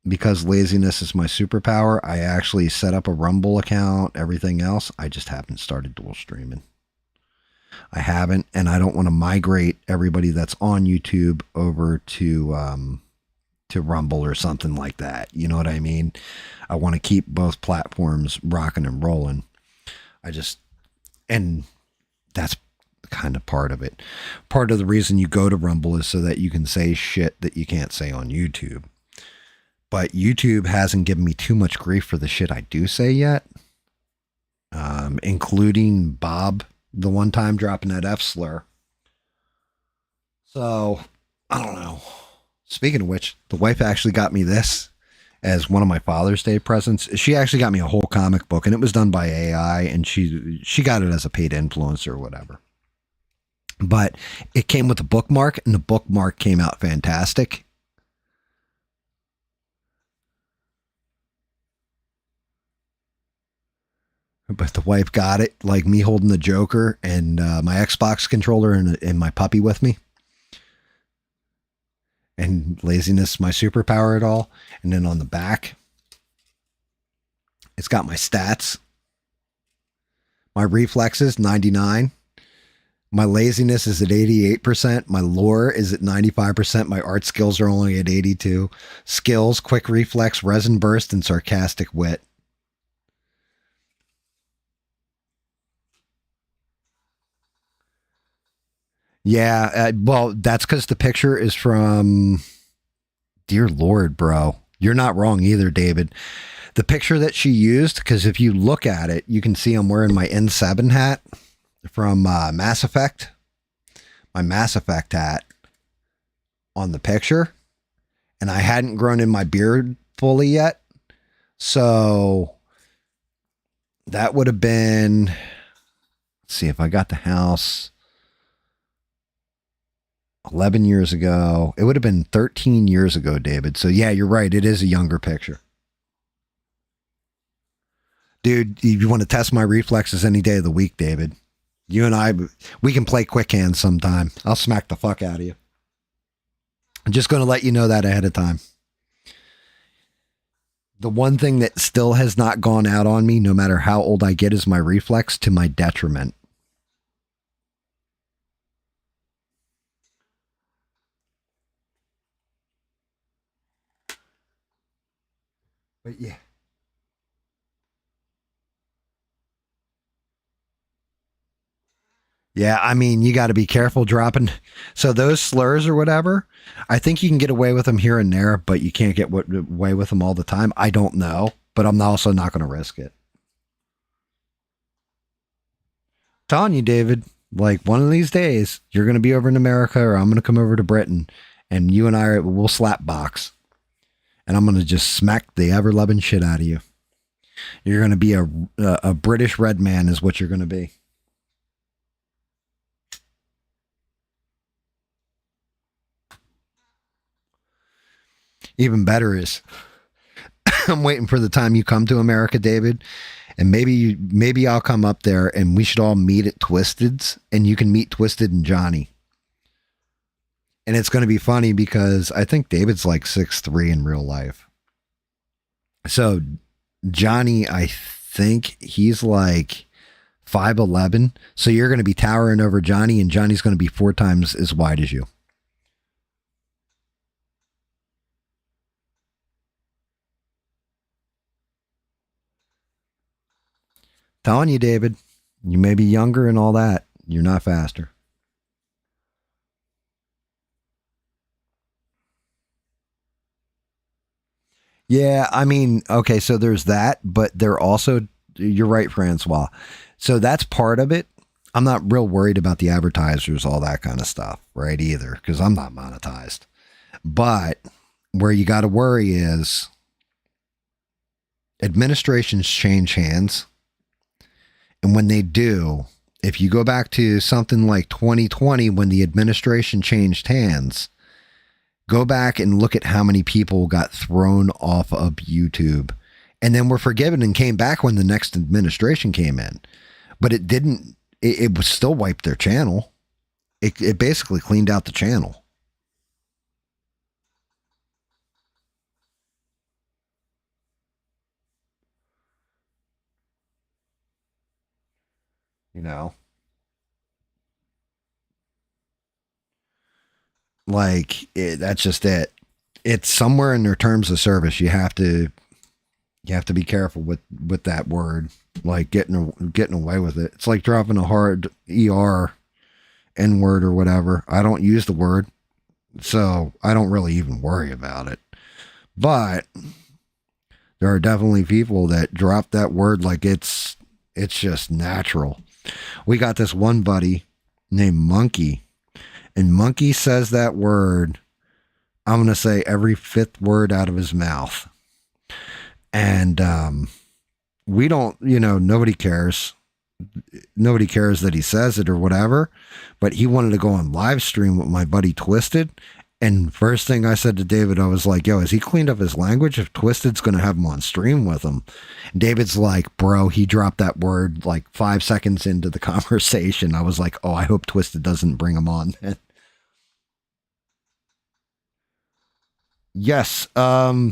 because laziness is my superpower, I actually set up a Rumble account, everything else. I just haven't started dual streaming. I haven't, and I don't want to migrate everybody that's on YouTube over to Rumble or something like that. You know what I mean? I want to keep both platforms rocking and rolling. And that's kind of part of it. Part of the reason you go to Rumble is so that you can say shit that you can't say on YouTube. But YouTube hasn't given me too much grief for the shit I do say yet, including Bob the one time dropping that F slur. So, I don't know. Speaking of which, the wife actually got me this as one of my Father's Day presents. She actually got me a whole comic book, and it was done by AI, and she got it as a paid influencer or whatever. But it came with a bookmark, and the bookmark came out fantastic. But the wife got it, like me holding the Joker and my Xbox controller and my puppy with me. And laziness, my superpower at all. And then on the back, it's got my stats. My reflexes, 99. My laziness is at 88%. My lore is at 95%. My art skills are only at 82. Skills, quick reflex, resin burst, and sarcastic wit. Yeah, well, that's because the picture is from, dear Lord, bro. You're not wrong either, David. The picture that she used, because if you look at it, you can see I'm wearing my N7 hat from Mass Effect. My Mass Effect hat on the picture. And I hadn't grown in my beard fully yet. So that would have been, let's see if I got the house 11 years ago. It would have been 13 years ago, David. So yeah, you're right. It is a younger picture. Dude, if you want to test my reflexes any day of the week, David, you and I, we can play quick hands sometime. I'll smack the fuck out of you. I'm just going to let you know that ahead of time. The one thing that still has not gone out on me, no matter how old I get, is my reflex, to my detriment. But yeah. Yeah, I mean, you got to be careful dropping. So those slurs or whatever, I think you can get away with them here and there, but you can't get away with them all the time. I don't know, but I'm also not going to risk it. Telling you, David, like one of these days, you're going to be over in America or I'm going to come over to Britain and you and I will slap box. And I'm going to just smack the ever-loving shit out of you. You're going to be a British red man is what you're going to be. Even better is I'm waiting for the time you come to America, David, and maybe I'll come up there and we should all meet at Twisted's, and you can meet Twisted and Johnny. And it's going to be funny because I think David's like 6'3" in real life. So Johnny, I think he's like 5'11". So you're going to be towering over Johnny, and Johnny's going to be 4 times as wide as you. Telling you, David, you may be younger and all that. You're not faster. Yeah, I mean, okay, so there's that, but they're also, you're right, Francois. So that's part of it. I'm not real worried about the advertisers, all that kind of stuff, right, either, because I'm not monetized. But where you got to worry is administrations change hands. And when they do, if you go back to something like 2020, when the administration changed hands, go back and look at how many people got thrown off of YouTube and then were forgiven and came back when the next administration came in. But it didn't, it was still wiped their channel. It basically cleaned out the channel. You know? Like, that's just it. It's somewhere in their terms of service. You have to be careful with that word, like getting away with it. It's like dropping a hard N word or whatever. I don't use the word, so I don't really even worry about it. But there are definitely people that drop that word like it's just natural. We got this one buddy named Monkey. And Monkey says that word, I'm going to say every 5th word out of his mouth. And we don't, nobody cares. Nobody cares that he says it or whatever. But he wanted to go on live stream with my buddy Twisted. And first thing I said to David, I was like, yo, has he cleaned up his language? If Twisted's going to have him on stream with him. And David's like, bro, he dropped that word like 5 seconds into the conversation. I was like, oh, I hope Twisted doesn't bring him on. Yes. Matter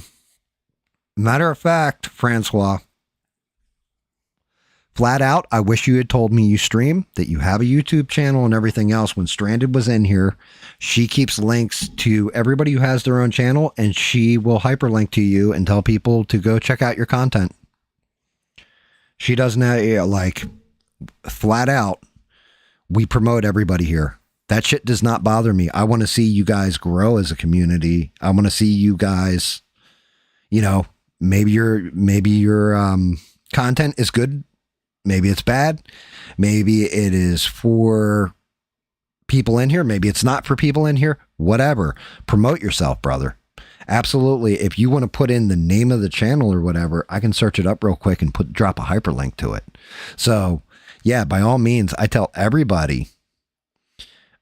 of fact, Francois, flat out, I wish you had told me you stream, that you have a YouTube channel and everything else. When Stranded was in here, she keeps links to everybody who has their own channel, and she will hyperlink to you and tell people to go check out your content. She doesn't have, like, flat out, we promote everybody here. That shit does not bother me. I want to see you guys grow as a community. I want to see you guys, maybe your content is good. Maybe it's bad. Maybe it is for people in here. Maybe it's not for people in here. Whatever. Promote yourself, brother. Absolutely. If you want to put in the name of the channel or whatever, I can search it up real quick and drop a hyperlink to it. So yeah, by all means, I tell everybody,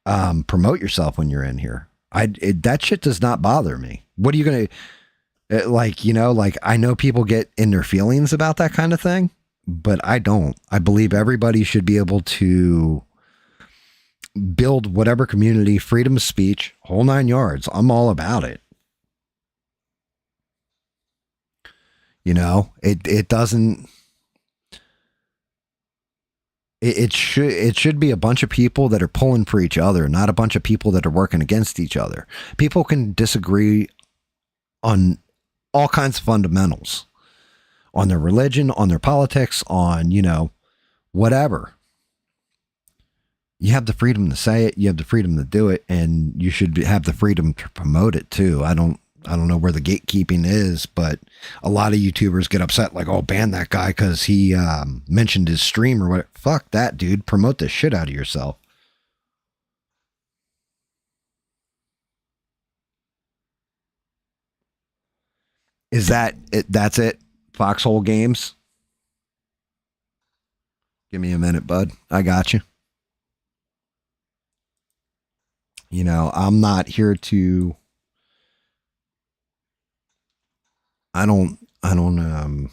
promote yourself when you're in here. That shit does not bother me. What are you going to, I know people get in their feelings about that kind of thing, but I don't. I believe everybody should be able to build whatever community, freedom of speech, whole 9 yards. I'm all about it. It doesn't, it should be a bunch of people that are pulling for each other, not a bunch of people that are working against each other. People can disagree on all kinds of fundamentals, on their religion, on their politics, on, whatever. You have the freedom to say it. You have the freedom to do it, and you should have the freedom to promote it too. I don't know where the gatekeeping is, but a lot of YouTubers get upset, like, oh, ban that guy because he mentioned his stream or what. Fuck that, dude. Promote the shit out of yourself. Is that it? That's it? Foxhole Games? Give me a minute, bud. I got you. I'm not here to I don't, son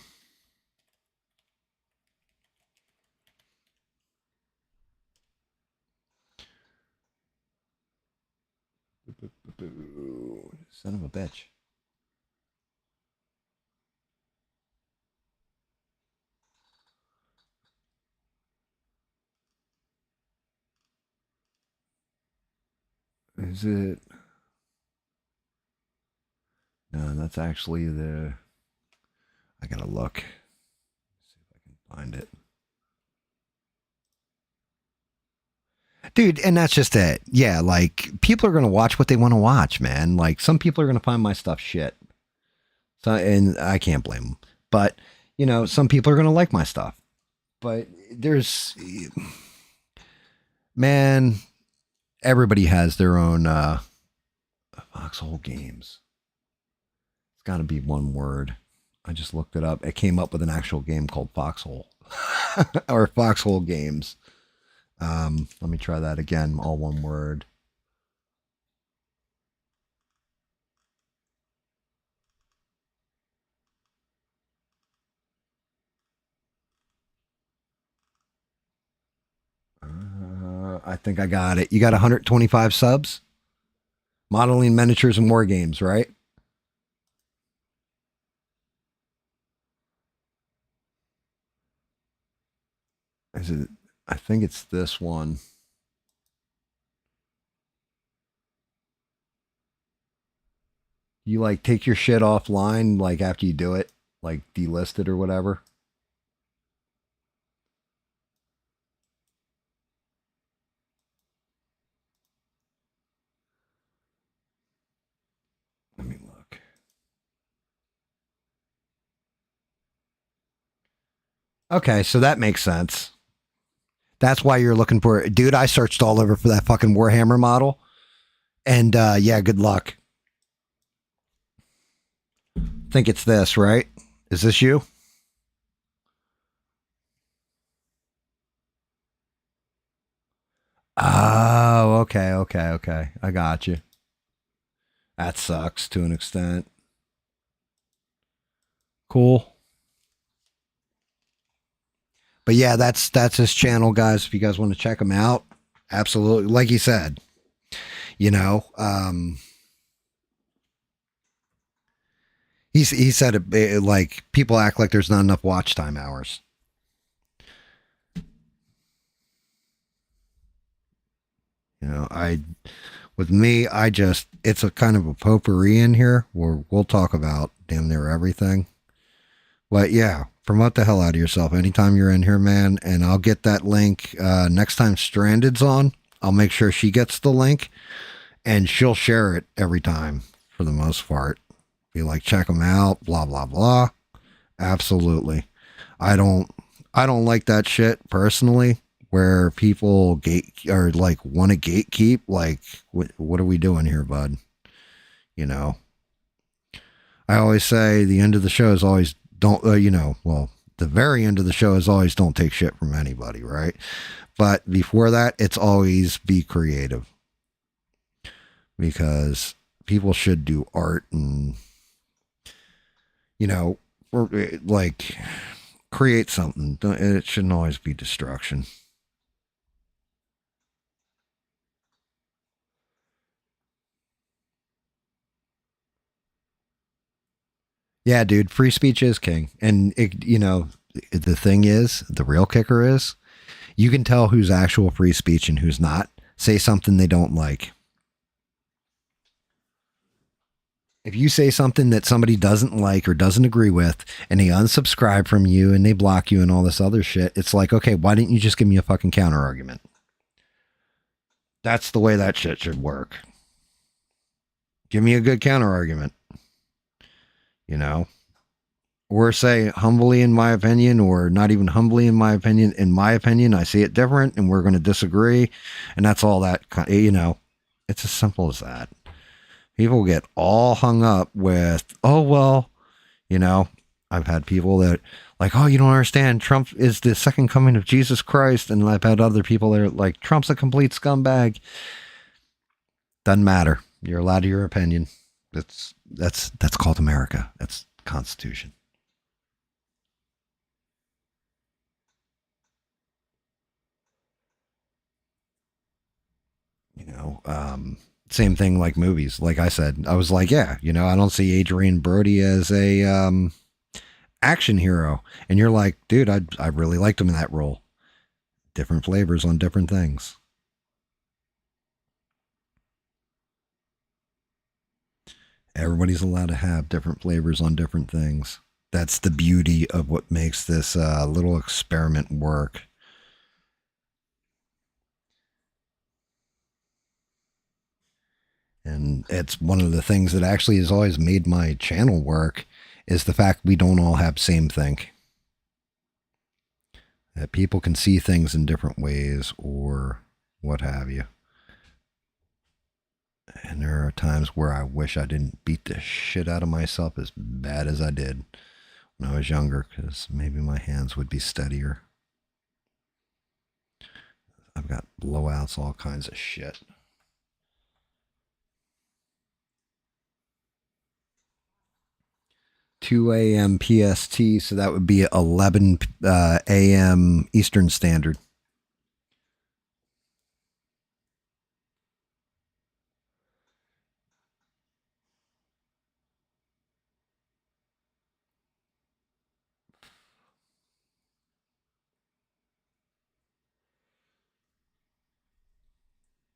of a bitch. Is it? No, that's actually the. I gotta look. See if I can find it. Dude, and that's just it. Yeah, like people are gonna watch what they want to watch, man. Like some people are gonna find my stuff shit. So, and I can't blame them. But you know, some people are gonna like my stuff. But there's, man, everybody has their own foxhole games. It's got to be one word. I just looked it up. It came up with an actual game called Foxhole or Foxhole Games. Let me try that again. All one word. I think I got it. You got 125 subs? Modeling miniatures and war games, right? Is it? I think it's this one. You like take your shit offline, like after you do it, like delist it or whatever. Let me look. Okay, so that makes sense. That's why you're looking for it. Dude, I searched all over for that fucking Warhammer model. And yeah, good luck. Think it's this, right? Is this you? Oh, okay. I got you. That sucks to an extent. Cool. But yeah, that's his channel, guys. If you guys want to check him out, absolutely. Like he said, you know, he said it like people act like there's not enough watch time hours. You know, with me, it's a kind of a potpourri in here where we'll talk about damn near everything. But yeah, promote the hell out of yourself anytime you're in here, man. And I'll get that link next time Stranded's on. I'll make sure she gets the link and she'll share it every time for the most part. Be like, check them out, blah, blah, blah. Absolutely. I don't like that shit personally, where people want to gatekeep. Like, what are we doing here, bud? You know, I always say the end of the show is always the very end of the show is always don't take shit from anybody, right? But before that, it's always be creative, because people should do art and, you know, or like create something. It shouldn't always be destruction. Yeah, dude, free speech is king. And, the thing is, the real kicker is, you can tell who's actual free speech and who's not. Say something they don't like. If you say something that somebody doesn't like or doesn't agree with, and they unsubscribe from you and they block you and all this other shit, it's like, okay, why didn't you just give me a fucking counter argument? That's the way that shit should work. Give me a good counter argument. You know? Or say humbly in my opinion, or not even humbly in my opinion. In my opinion, I see it different and we're going to disagree. And that's all that, it's as simple as that. People get all hung up with, oh, well, I've had people that like, oh, you don't understand. Trump is the second coming of Jesus Christ. And I've had other people that are like, Trump's a complete scumbag. Doesn't matter. You're allowed to your opinion. That's called America. That's Constitution. You know, same thing like movies. Like I said, I was like, yeah, you know, I don't see Adrian Brody as a action hero. And you're like, dude, I really liked him in that role. Different flavors on different things. Everybody's allowed to have different flavors on different things. That's the beauty of what makes this little experiment work. And it's one of the things that actually has always made my channel work is the fact we don't all have same think. That people can see things in different ways or what have you. And there are times where I wish I didn't beat the shit out of myself as bad as I did when I was younger, because maybe my hands would be steadier. I've got blowouts, all kinds of shit. 2 a.m. PST, so that would be 11 a.m. Eastern Standard.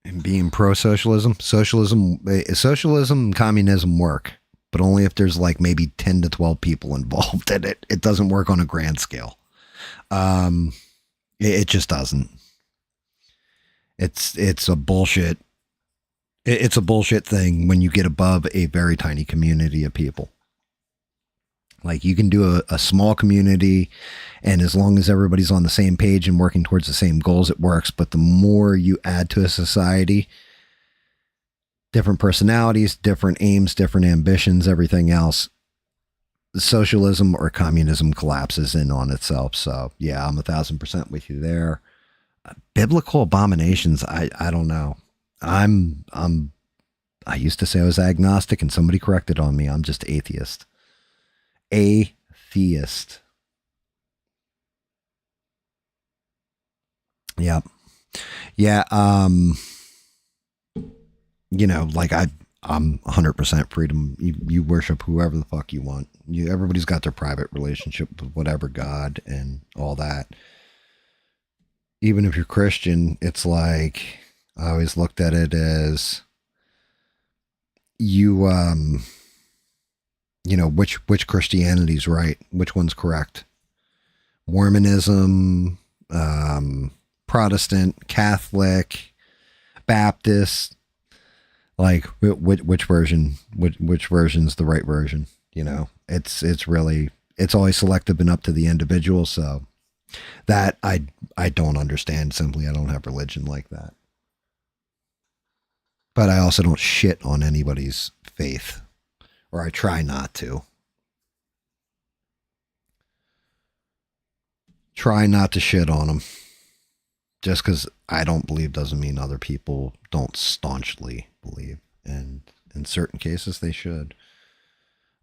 And being pro-socialism, socialism, and communism work, but only if there's like maybe 10 to 12 people involved in it. It doesn't work on a grand scale. It just doesn't. It's a bullshit. It's a bullshit thing when you get above a very tiny community of people. Like you can do a small community, and as long as everybody's on the same page and working towards the same goals, it works. But the more you add to a society, different personalities, different aims, different ambitions, everything else, socialism or communism collapses in on itself. So yeah, I'm 1,000% with you there. Biblical abominations, I don't know. I used to say I was agnostic, and somebody corrected on me. I'm just atheist. Atheist. Yeah. Yeah. You know, like I'm 100% freedom. You worship whoever the fuck you want. Everybody's got their private relationship with whatever God and all that. Even if you're Christian, it's like, I always looked at it as you know, which Christianity's right, which one's correct. Mormonism, Protestant, Catholic, Baptist, like which version's the right version? You know, it's always selective and up to the individual. So that I don't understand. Simply, I don't have religion like that. But I also don't shit on anybody's faith, or I try not to. Try not to shit on them. Just because I don't believe doesn't mean other people don't staunchly believe. And in certain cases, they should.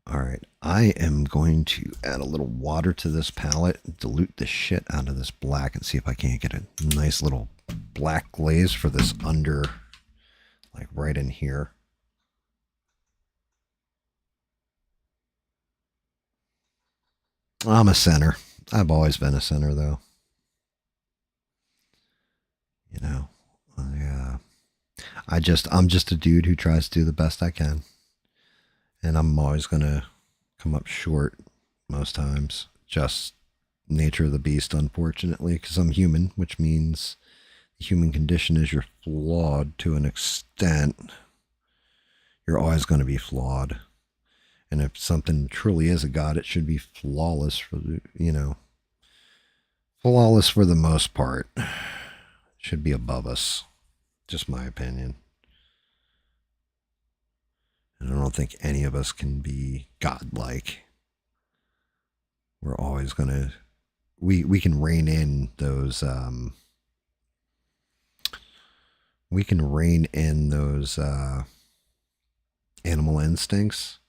All right. I am going to add a little water to this palette, dilute the shit out of this black, and see if I can't get a nice little black glaze for this under, like right in here. I'm a sinner. I've always been a sinner, though. You know, I'm just a dude who tries to do the best I can. And I'm always going to come up short most times. Just nature of the beast, unfortunately, because I'm human, which means the human condition is you're flawed to an extent. You're always going to be flawed. And if something truly is a god, it should be flawless for the, you know, flawless for the most part. Should be above us. Just my opinion. And I don't think any of us can be godlike. We're always going to, we can rein in those, animal instincts.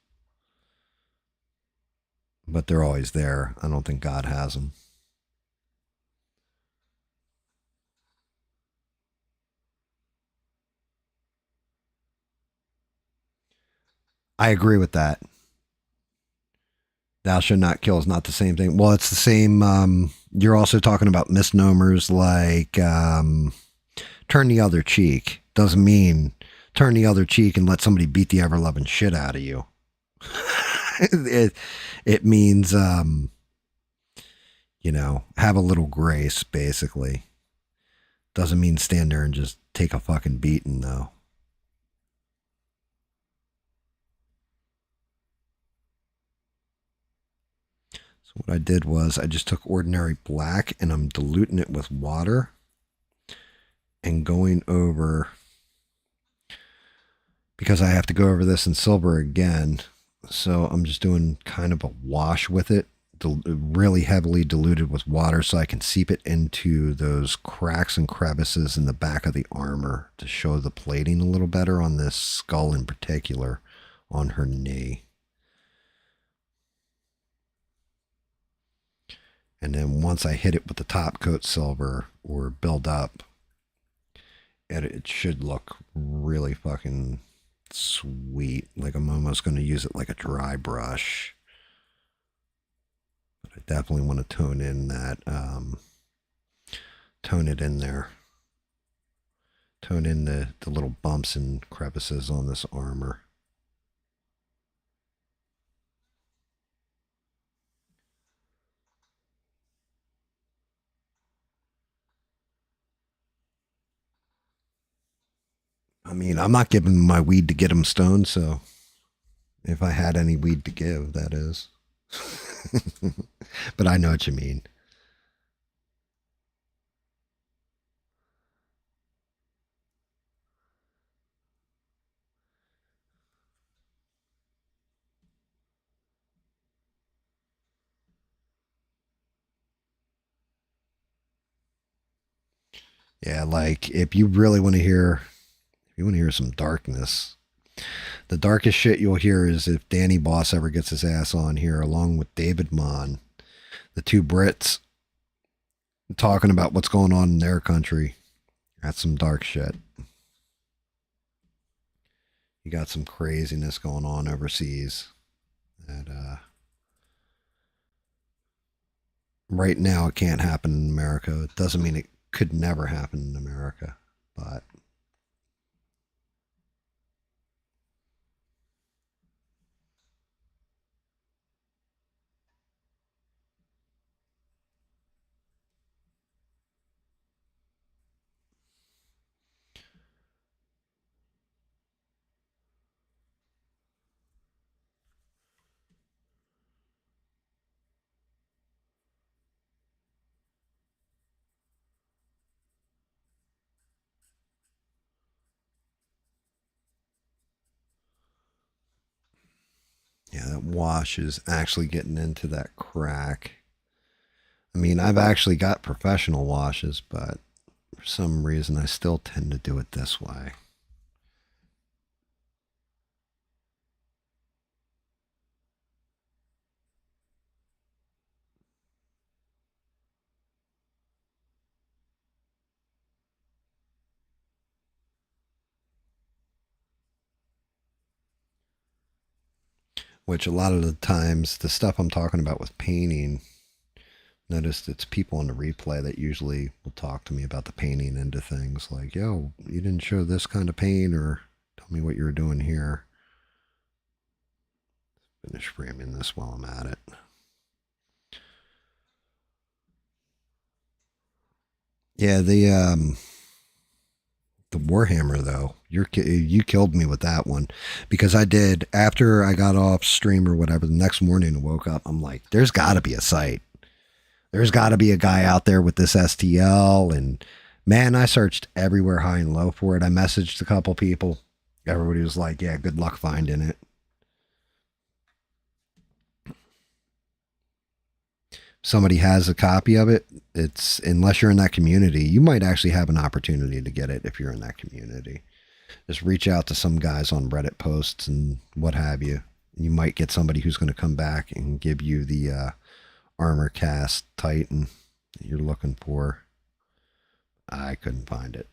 but they're always there. I don't think God has them. I agree with that. Thou shalt not kill is not the same thing. Well, it's the same. You're also talking about misnomers like turn the other cheek. Doesn't mean turn the other cheek and let somebody beat the ever loving shit out of you. it means, you know, have a little grace, basically. Doesn't mean stand there and just take a fucking beating, though. What I did was I just took ordinary black and I'm diluting it with water and going over, because I have to go over this in silver again. So I'm just doing kind of a wash with it, really heavily diluted with water so I can seep it into those cracks and crevices in the back of the armor to show the plating a little better on this skull in particular, on her knee. And then once I hit it with the top coat silver or build up, it should look really fucking sweet. Like I'm almost going to use it like a dry brush. But I definitely want to tone in that, tone it in there. Tone in the little bumps and crevices on this armor. I mean, I'm not giving my weed to get them stoned, so if I had any weed to give, that is. But I know what you mean. Yeah, like if you really want to hear, if you want to hear some darkness, the darkest shit you'll hear is if Danny Boss ever gets his ass on here, along with David Mon, the two Brits, talking about what's going on in their country. That's some dark shit. You got some craziness going on overseas that right now it can't happen in America. It doesn't mean it could never happen in America, but yeah, that wash is actually getting into that crack. I mean, I've actually got professional washes, but for some reason I still tend to do it this way. Which a lot of the times, the stuff I'm talking about with painting, noticed it's people on the replay that usually will talk to me about the painting into things like, yo, you didn't show this kind of paint, or tell me what you were doing here. Finish framing this while I'm at it. Yeah, the Warhammer though, you killed me with that one, because I did, after I got off stream or whatever, the next morning I woke up, I'm like, there's got to be a site. There's got to be a guy out there with this STL, and man, I searched everywhere high and low for it. I messaged a couple people. Everybody was like, yeah, good luck finding it. Somebody has a copy of it, it's, unless you're in that community, you might actually have an opportunity to get it if you're in that community. Just reach out to some guys on Reddit posts and what have you. You might get somebody who's going to come back and give you the armor cast Titan that you're looking for. I couldn't find it.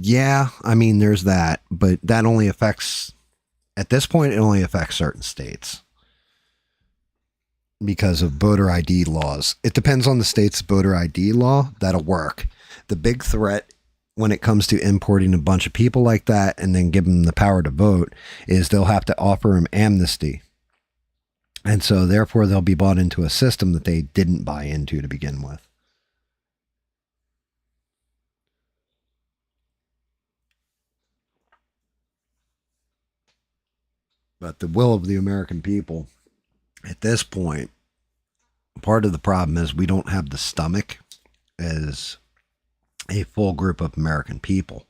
Yeah, I mean, there's that, but that only affects, at this point, it only affects certain states because of voter ID laws. It depends on the state's voter ID law. That'll work. The big threat when it comes to importing a bunch of people like that and then give them the power to vote is they'll have to offer them amnesty. And so therefore they'll be bought into a system that they didn't buy into to begin with. But the will of the American people, at this point, part of the problem is we don't have the stomach as a full group of American people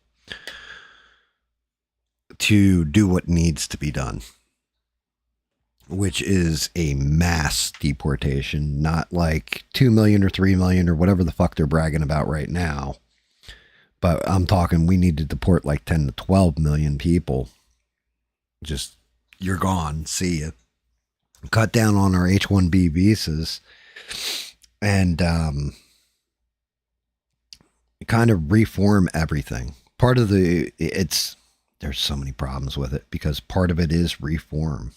to do what needs to be done, which is a mass deportation, not like 2 million or 3 million or whatever the fuck they're bragging about right now. But I'm talking, we need to deport like 10 to 12 million people. Just, you're gone. See ya. Cut down on our H-1B visas and kind of reform everything. Part of there's so many problems with it because part of it is reform.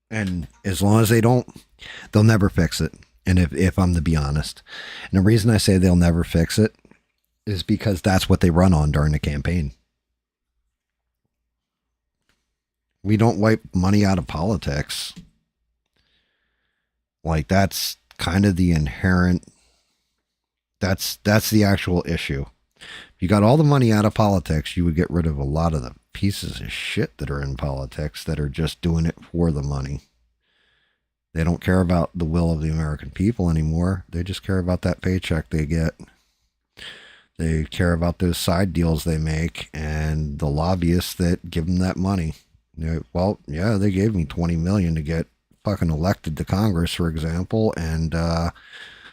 And as long as they don't, they'll never fix it. And if I'm to be honest, and the reason I say they'll never fix it is because that's what they run on during the campaign. We don't wipe money out of politics. Like, that's kind of the inherent, that's the actual issue. If you got all the money out of politics, you would get rid of a lot of the pieces of shit that are in politics that are just doing it for the money. They don't care about the will of the American people anymore. They just care about that paycheck they get. They care about those side deals they make and the lobbyists that give them that money. Well, yeah, they gave me $20 million to get fucking elected to Congress, for example. And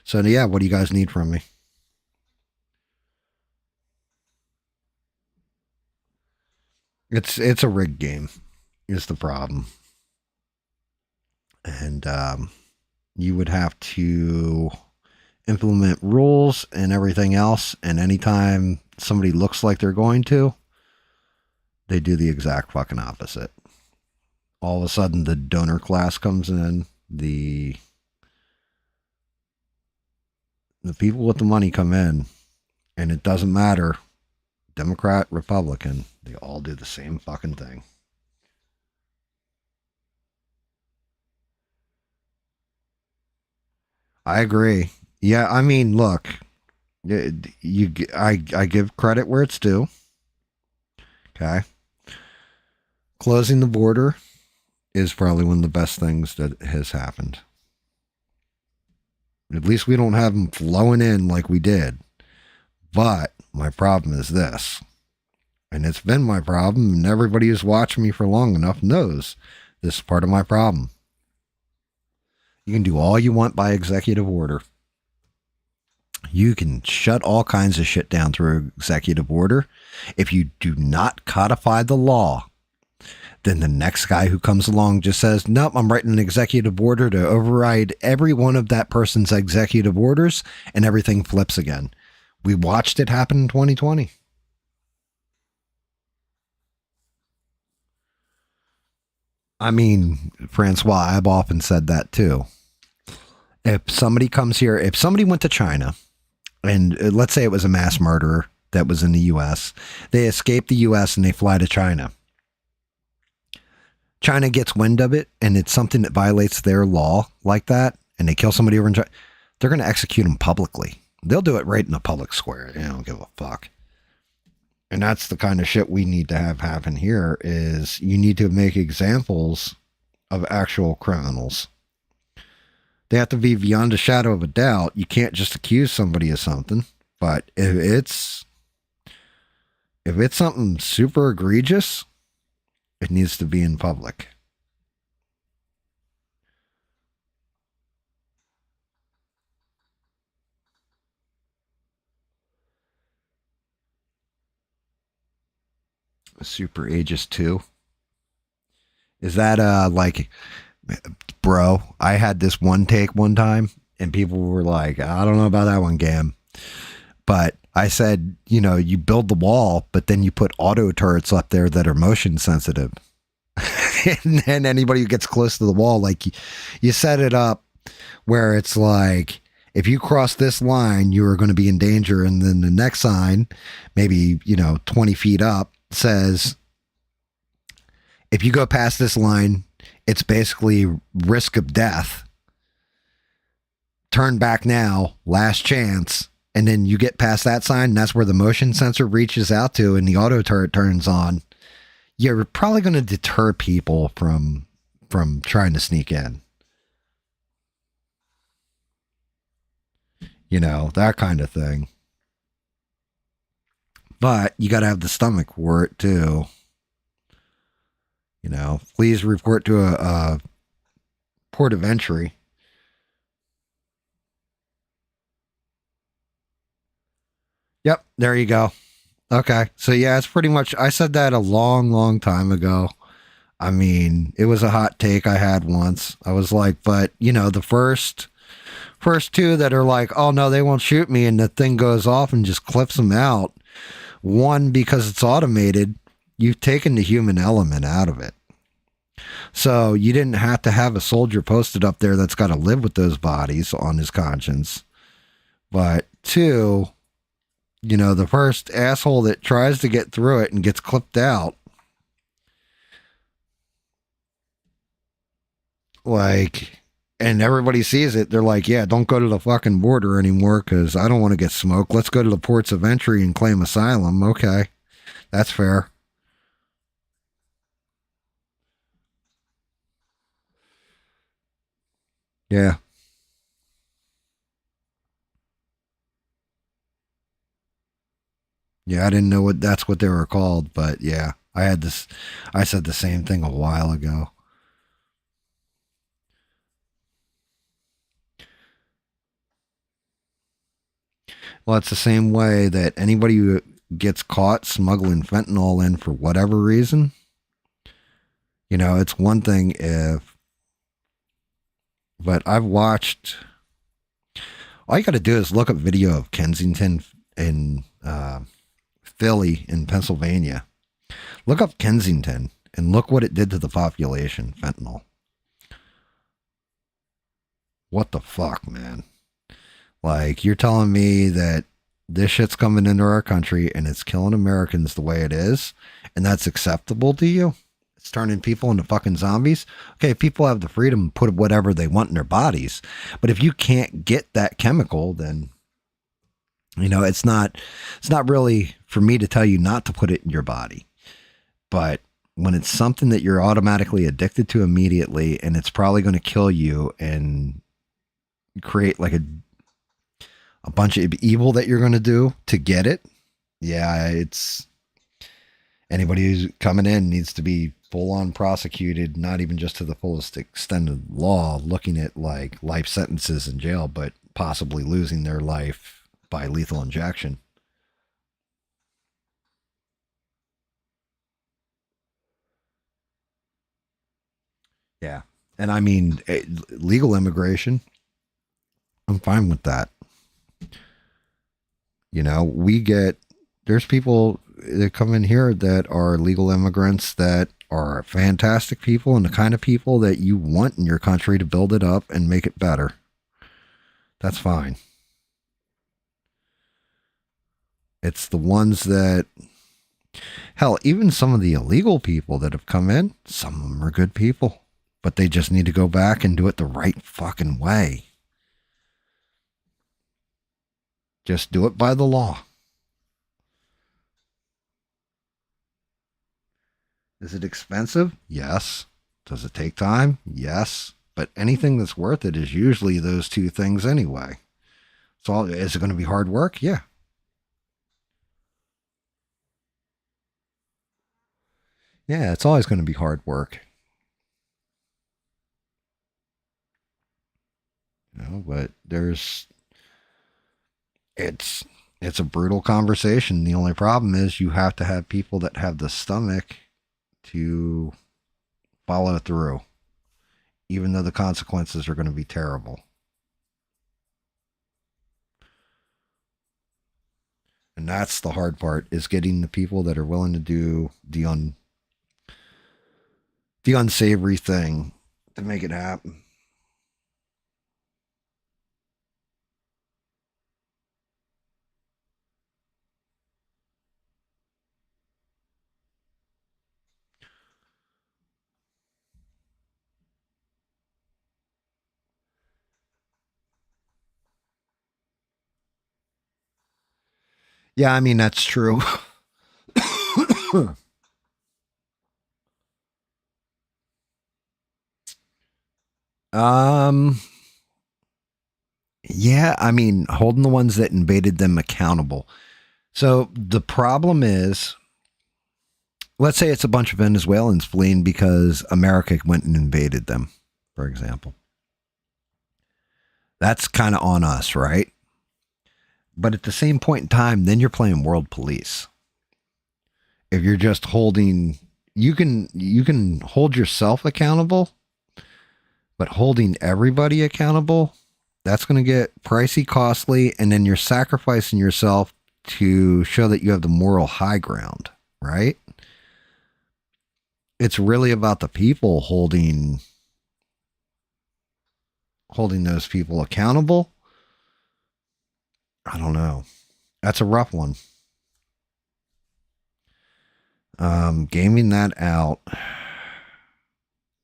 so, yeah, what do you guys need from me? It's a rigged game is the problem. And you would have to implement rules and everything else. And anytime somebody looks like they're going to, they do the exact fucking opposite. All of a sudden, the donor class comes in. The people with the money come in. And it doesn't matter, Democrat, Republican, they all do the same fucking thing. I agree. Yeah, I mean, look, I give credit where it's due. Okay. Closing the border is probably one of the best things that has happened. At least we don't have them flowing in like we did. But my problem is this, and it's been my problem, and everybody who's watched me for long enough knows this is part of my problem. You can do all you want by executive order. You can shut all kinds of shit down through executive order. If you do not codify the law, then the next guy who comes along just says, nope, I'm writing an executive order to override every one of that person's executive orders, and everything flips again. We watched it happen in 2020. I mean, Francois, I've often said that too. If somebody comes here, if somebody went to China, and let's say it was a mass murderer that was in the U.S., they escape the U.S. and they fly to China. China gets wind of it, and it's something that violates their law like that, and they kill somebody over in China, they're going to execute them publicly. They'll do it right in the public square. They don't give a fuck. And that's the kind of shit we need to have happen here is you need to make examples of actual criminals. They have to be beyond a shadow of a doubt. You can't just accuse somebody of something. But if it's something super egregious, it needs to be in public. Super Aegis 2. Is that like, bro, I had this one take one time and people were like, I don't know about that one, Gam. But I said, you know, you build the wall, but then you put auto turrets up there that are motion sensitive. And then anybody who gets close to the wall, like you set it up where it's like, if you cross this line, you are going to be in danger. And then the next sign, maybe, 20 feet up, says, if you go past this line, it's basically risk of death. Turn back now, last chance. And then you get past that sign, and that's where the motion sensor reaches out to, and the auto turret turns on. You're probably going to deter people from trying to sneak in. That kind of thing. But you got to have the stomach for it, too. Please report to a port of entry. Yep, there you go. Okay, so yeah, it's pretty much, I said that a long, long time ago. I mean, it was a hot take I had once. I was like, but, the first two that are like, oh no, they won't shoot me, and the thing goes off and just clips them out. One, because it's automated, you've taken the human element out of it. So you didn't have to have a soldier posted up there that's got to live with those bodies on his conscience. But two, the first asshole that tries to get through it and gets clipped out, like, and everybody sees it, they're like, yeah, don't go to the fucking border anymore because I don't want to get smoked. Let's go to the ports of entry and claim asylum. Okay, that's fair. Yeah. Yeah, I didn't know that's what they were called, but yeah, I said the same thing a while ago. Well, it's the same way that anybody who gets caught smuggling fentanyl in for whatever reason, it's one thing but I've watched, all you got to do is look up video of Kensington in Philly in Pennsylvania. Look up Kensington and look what it did to the population, fentanyl. What the fuck, man? Like, you're telling me that this shit's coming into our country and it's killing Americans the way it is, and that's acceptable to you? It's turning people into fucking zombies? Okay, people have the freedom to put whatever they want in their bodies, but if you can't get that chemical, then it's not really for me to tell you not to put it in your body. But when it's something that you're automatically addicted to immediately, and it's probably going to kill you and create like a bunch of evil that you're going to do to get it. Yeah, it's anybody who's coming in needs to be full on prosecuted, not even just to the fullest extent of law, looking at like life sentences in jail, but possibly losing their life by lethal injection. Yeah. And I mean, legal immigration, I'm fine with that. There's people that come in here that are legal immigrants that are fantastic people and the kind of people that you want in your country to build it up and make it better. That's fine. It's the ones that, hell, even some of the illegal people that have come in, some of them are good people, but they just need to go back and do it the right fucking way. Just do it by the law. Is it expensive? Yes. Does it take time? Yes. But anything that's worth it is usually those two things anyway. So is it going to be hard work? Yeah. Yeah, it's always going to be hard work. But it's It's a brutal conversation. The only problem is you have to have people that have the stomach to follow it through, even though the consequences are going to be terrible. And that's the hard part, is getting the people that are willing to do the unsavory thing to make it happen. Yeah, I mean, that's true. um, yeah, I mean, holding the ones that invaded them accountable. So the problem is, let's say it's a bunch of Venezuelans fleeing because America went and invaded them, for example. That's kind of on us, right? But at the same point in time, then you're playing world police. If you're just holding, you can hold yourself accountable, but holding everybody accountable, that's going to get pricey, costly, and then you're sacrificing yourself to show that you have the moral high ground, right? It's really about the people holding those people accountable. I don't know. That's a rough one. Gaming that out,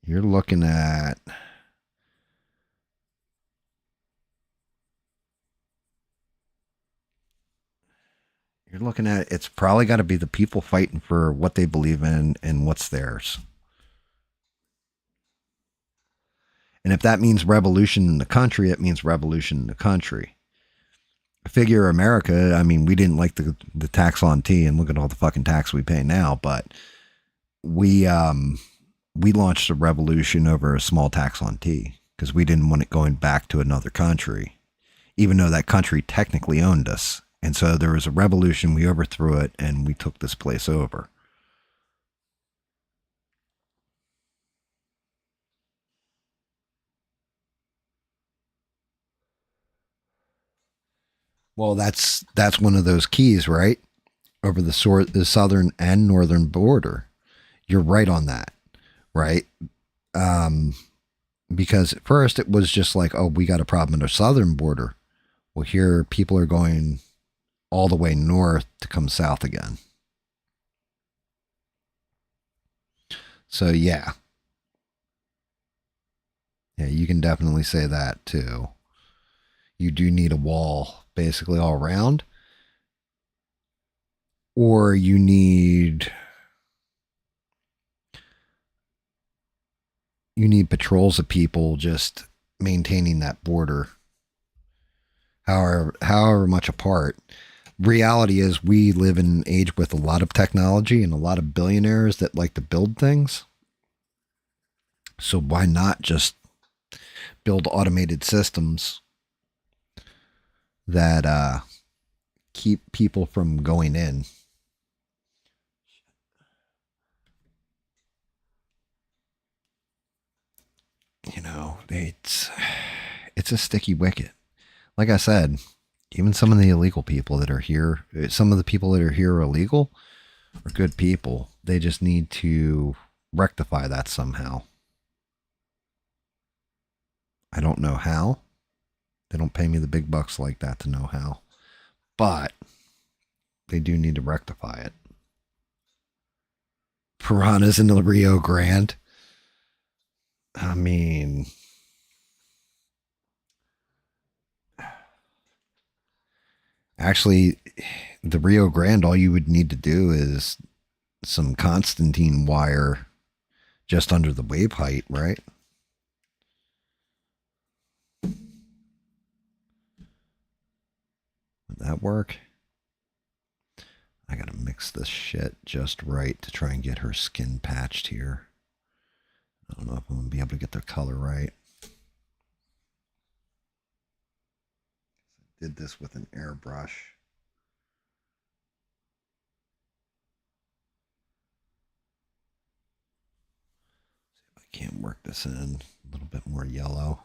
you're looking at it's probably got to be the people fighting for what they believe in and what's theirs. And if that means revolution in the country, it means revolution in the country. Figure America, I mean, we didn't like the tax on tea, and look at all the fucking tax we pay now, but we launched a revolution over a small tax on tea because we didn't want it going back to another country, even though that country technically owned us. And so there was a revolution, we overthrew it, and we took this place over. Well, that's one of those keys, right? Over the southern and northern border. You're right on that, right? Because at first it was just like, oh, we got a problem at our southern border. Well, here people are going all the way north to come south again. So yeah, you can definitely say that too. You do need a wall basically all around, or you need patrols of people just maintaining that border, however much apart. Reality is we live in an age with a lot of technology and a lot of billionaires that like to build things. So why not just build automated systems that keep people from going in? You know, it's a sticky wicket. Like I said, even some of the illegal people that are here, some of the people that are here are illegal, are good people. They just need to rectify that somehow. I don't know how. They don't pay me the big bucks like that to know how. But they do need to rectify it. Piranhas in the Rio Grande. I mean, actually, the Rio Grande, all you would need to do is some Constantine wire just under the wave height, right? Would that work? I gotta mix this shit just right to try and get her skin patched here. I don't know if I'm gonna be able to get the color right. I did this with an airbrush. Can't work this in. A little bit more yellow.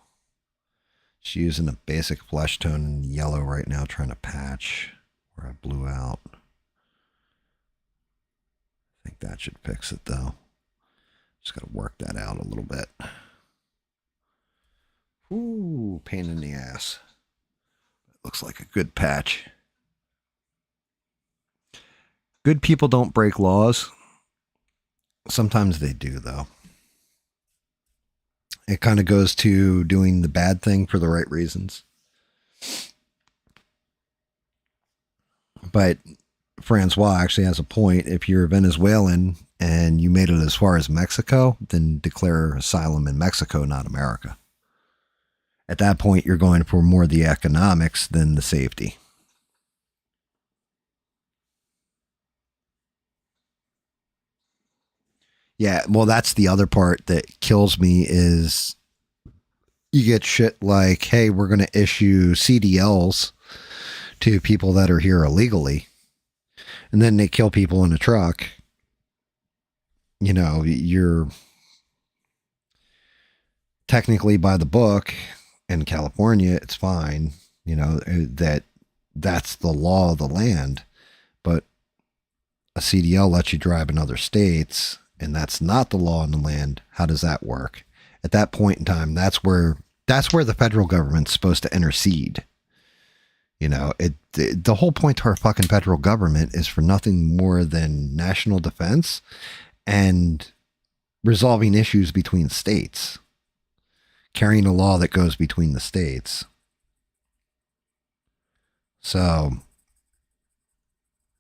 She's using a basic flesh tone in yellow right now, trying to patch where I blew out. I think that should fix it though. Just got to work that out a little bit. Ooh, pain in the ass. Looks like a good patch. Good people don't break laws. Sometimes they do, though. It kind of goes to doing the bad thing for the right reasons. But Francois actually has a point. If you're Venezuelan and you made it as far as Mexico, then declare asylum in Mexico, not America. At that point, you're going for more the economics than the safety. Yeah, well, that's the other part that kills me is you get shit like, hey, we're going to issue CDLs to people that are here illegally. And then they kill people in a truck. You know, you're technically by the book. In California, it's fine, you know, that's the law of the land. But a CDL lets you drive in other states, and that's not the law in the land. How does that work? At that point in time, that's where the federal government's supposed to intercede. You know, the whole point to our fucking federal government is for nothing more than national defense and resolving issues between states. Carrying a law that goes between the states. So,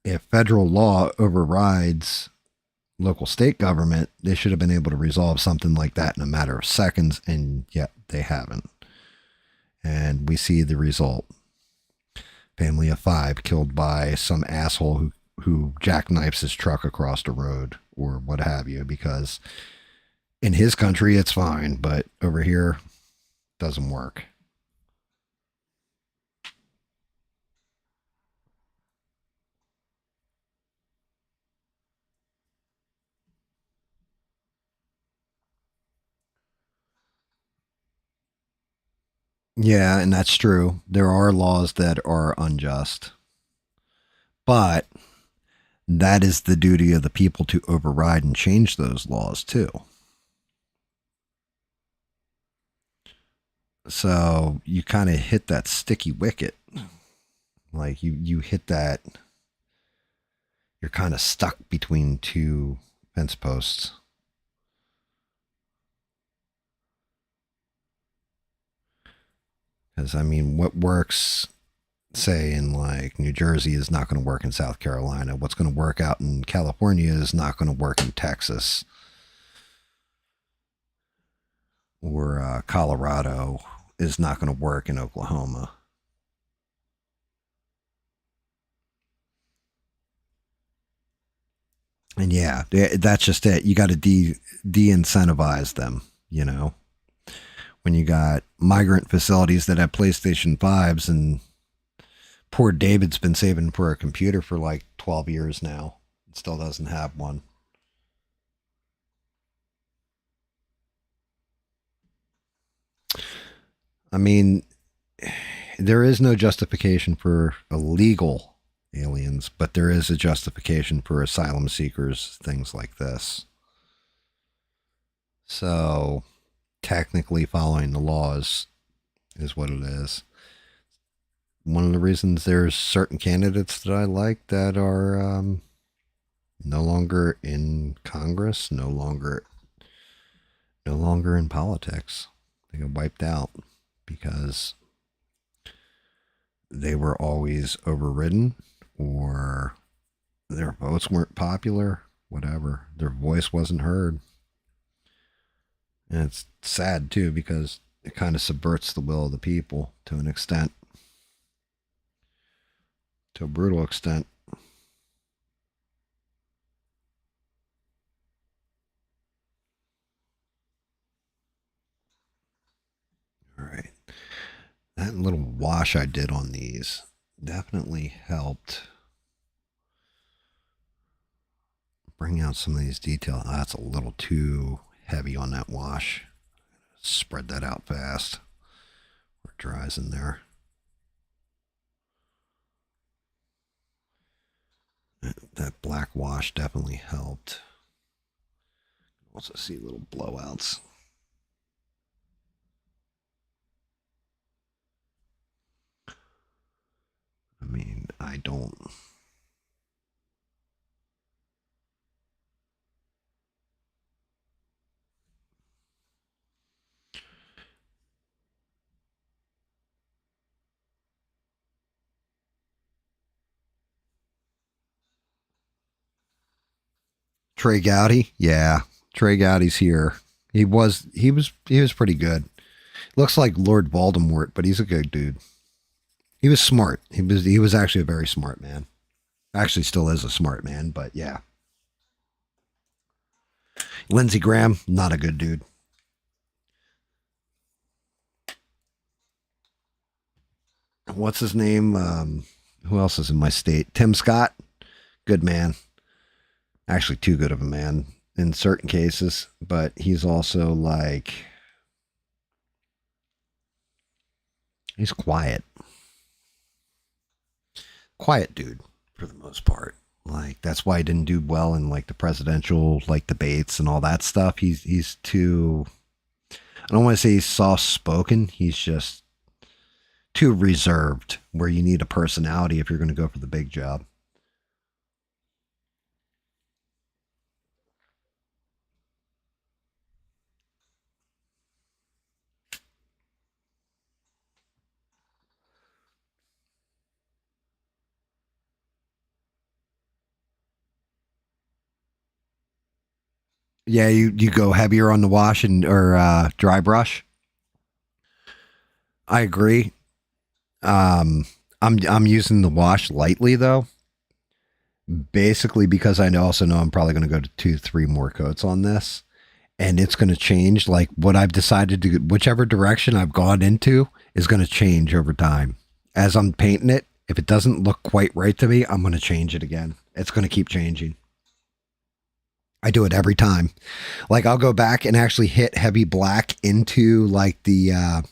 if federal law overrides local state government, they should have been able to resolve something like that in a matter of seconds, and yet they haven't. And we see the result. Family of 5 killed by some asshole who jackknifes his truck across the road or what have you, because in his country, it's fine, but over here, doesn't work. Yeah, and that's true. There are laws that are unjust, but that is the duty of the people to override and change those laws too. So you kind of hit that sticky wicket. Like you hit that, you're kind of stuck between two fence posts. Because I mean, what works, say, in like New Jersey is not going to work in South Carolina. What's going to work out in California is not going to work in Texas or Colorado is not going to work in Oklahoma. And yeah, that's just it. You got to de-incentivize them, you know. When you got migrant facilities that have PlayStation 5s and poor David's been saving for a computer for like 12 years now. It still doesn't have one. I mean, there is no justification for illegal aliens, but there is a justification for asylum seekers, things like this. So, technically following the laws is what it is. One of the reasons there's certain candidates that I like that are no longer in Congress, no longer in politics. They get wiped out because they were always overridden or their votes weren't popular, whatever. Their voice wasn't heard. And it's sad too because it kind of subverts the will of the people to an extent. To a brutal extent. All right. That little wash I did on these definitely helped bring out some of these details. That's a little too heavy on that wash. Spread that out fast. Where it dries in there. That black wash definitely helped. Also see little blowouts. I mean, I don't. Trey Gowdy, yeah, Trey Gowdy's here. He was pretty good. Looks like Lord Voldemort, but he's a good dude. He was smart. He was actually a very smart man. Actually, still is a smart man, but yeah. Lindsey Graham, not a good dude. What's his name? Who else is in my state? Tim Scott, good man. Actually, too good of a man in certain cases, but he's also like he's quiet dude for the most part. Like that's why he didn't do well in like the presidential like debates and all that stuff. He's too. I don't want to say he's soft spoken. He's just too reserved. Where you need a personality if you're going to go for the big job. Yeah, you go heavier on the wash and or dry brush. I agree. I'm using the wash lightly though, basically because I also know I'm probably going to go to 2, 3 more coats on this, and it's going to change. Like what I've decided to, whichever direction I've gone into, is going to change over time as I'm painting it. If it doesn't look quite right to me, I'm going to change it again. It's going to keep changing. I do it every time. Like I'll go back and actually hit heavy black into like the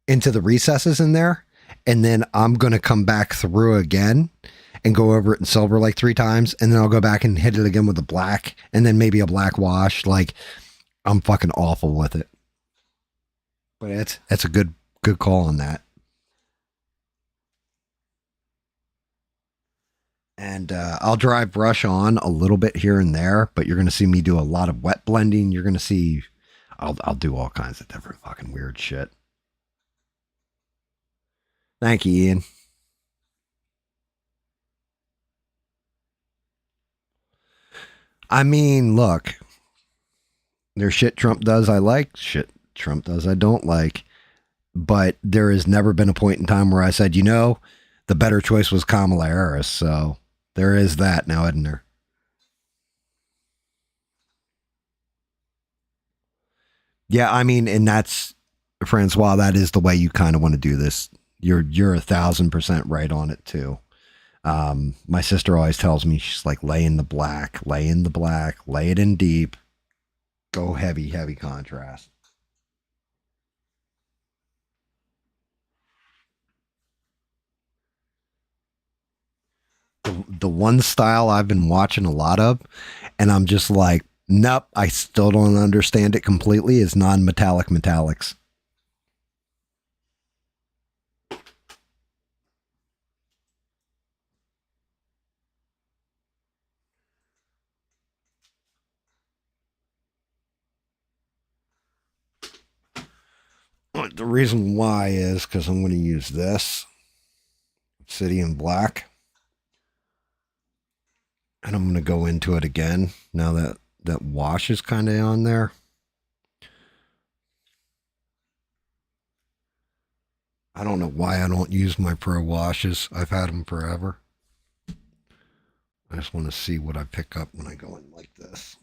into the recesses in there, and then I'm gonna come back through again and go over it in silver like 3 times, and then I'll go back and hit it again with a black, and then maybe a black wash. Like I'm fucking awful with it, but it's a good call on that. And I'll dry brush on a little bit here and there, but you're gonna see me do a lot of wet blending. You're gonna see I'll do all kinds of different fucking weird shit. Thank you, Ian. I mean, look, there's shit Trump does I like, shit Trump does I don't like. But there has never been a point in time where I said, the better choice was Kamala Harris. So there is that now, isn't there? Yeah, I mean, and that's Francois. That is the way you kind of want to do this. You're 1,000% right on it too. My sister always tells me she's like, lay in the black, lay in the black, lay it in deep, go heavy, heavy contrast. The one style I've been watching a lot of, and I'm just like, nope, I still don't understand it completely, is non-metallic metallics. The reason why is because I'm going to use this Obsidian Black, and I'm going to go into it again now that that wash is kind of on there. I don't know why I don't use my pro washes. I've had them forever. I just want to see what I pick up when I go in like this.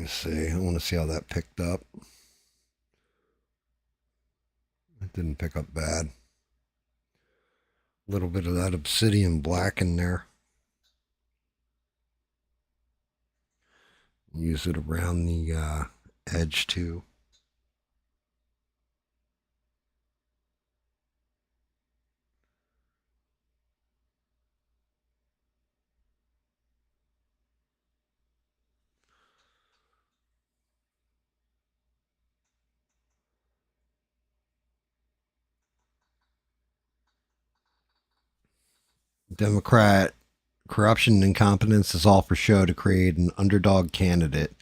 me see. I want to see how that picked up. It didn't pick up bad. A little bit of that obsidian black in there. Use it around the edge too. Democrat corruption and incompetence is all for show to create an underdog candidate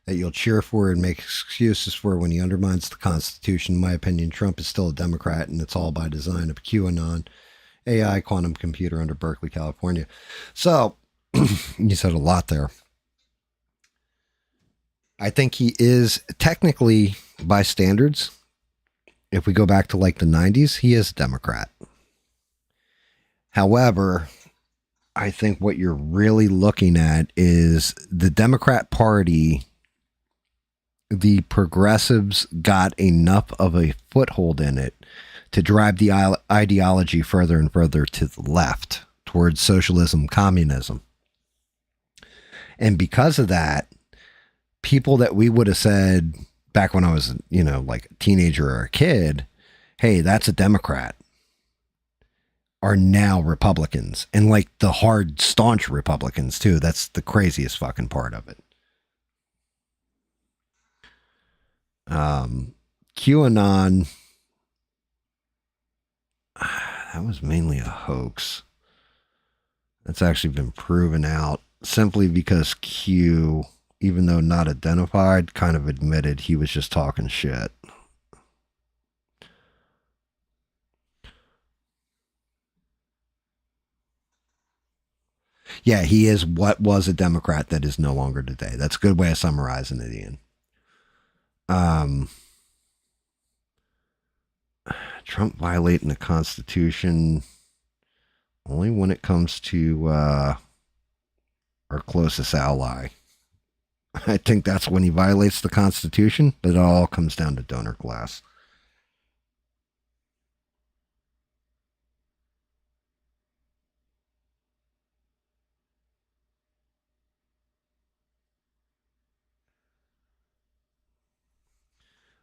that you'll cheer for and make excuses for when he undermines the Constitution. In my opinion, Trump is still a Democrat, and it's all by design of QAnon, AI quantum computer under Berkeley, California. So, you said a lot there. I think he is technically, by standards, if we go back to like the 90s, he is a Democrat. However, I think what you're really looking at is the Democrat Party, the progressives got enough of a foothold in it to drive the ideology further and further to the left towards socialism, communism. And because of that, people that we would have said back when I was, like a teenager or a kid, hey, that's a Democrat, are now Republicans, and like the hard, staunch Republicans too. That's the craziest fucking part of it. QAnon, that was mainly a hoax. That's actually been proven out simply because Q, even though not identified, kind of admitted he was just talking shit. Yeah, he is what was a Democrat that is no longer today. That's a good way of summarizing it, Ian. Trump violating the Constitution only when it comes to our closest ally. I think that's when he violates the Constitution, but it all comes down to donor class.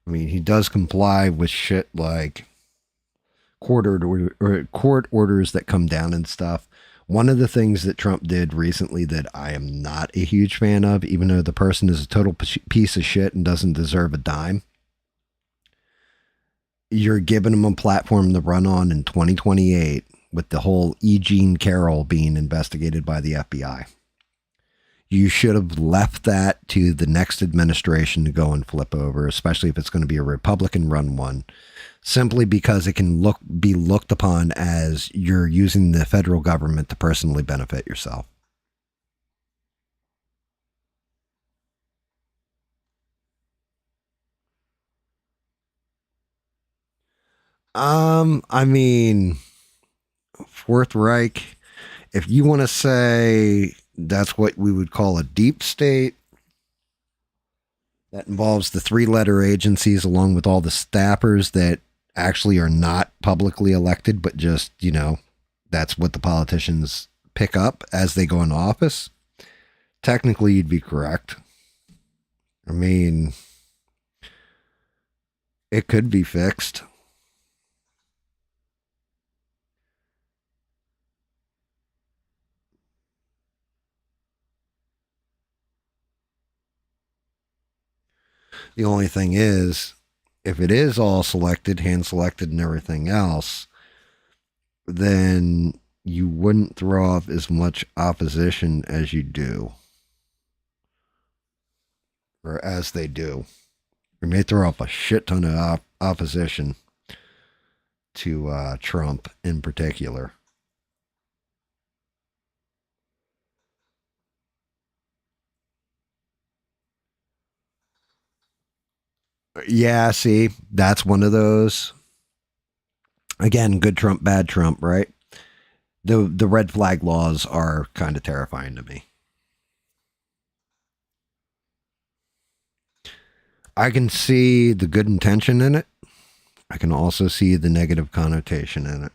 I mean, he does comply with shit like court orders that come down and stuff. One of the things that Trump did recently that I am not a huge fan of, even though the person is a total piece of shit and doesn't deserve a dime, you're giving him a platform to run on in 2028 with the whole E. Jean Carroll being investigated by the FBI. You should have left that to the next administration to go and flip over, especially if it's going to be a Republican-run one, simply because it can be looked upon as you're using the federal government to personally benefit yourself. I mean, Fourth Reich, if you want to say that's what we would call a deep state, that involves the three-letter agencies along with all the staffers that actually are not publicly elected, but just, that's what the politicians pick up as they go into office. Technically, you'd be correct. I mean, it could be fixed. The only thing is, if it is all selected, hand selected and everything else, then you wouldn't throw off as much opposition as you do. Or as they do. You may throw off a shit ton of opposition to Trump in particular. Yeah, see, that's one of those. Again, good Trump, bad Trump, right? The red flag laws are kind of terrifying to me. I can see the good intention in it. I can also see the negative connotation in it.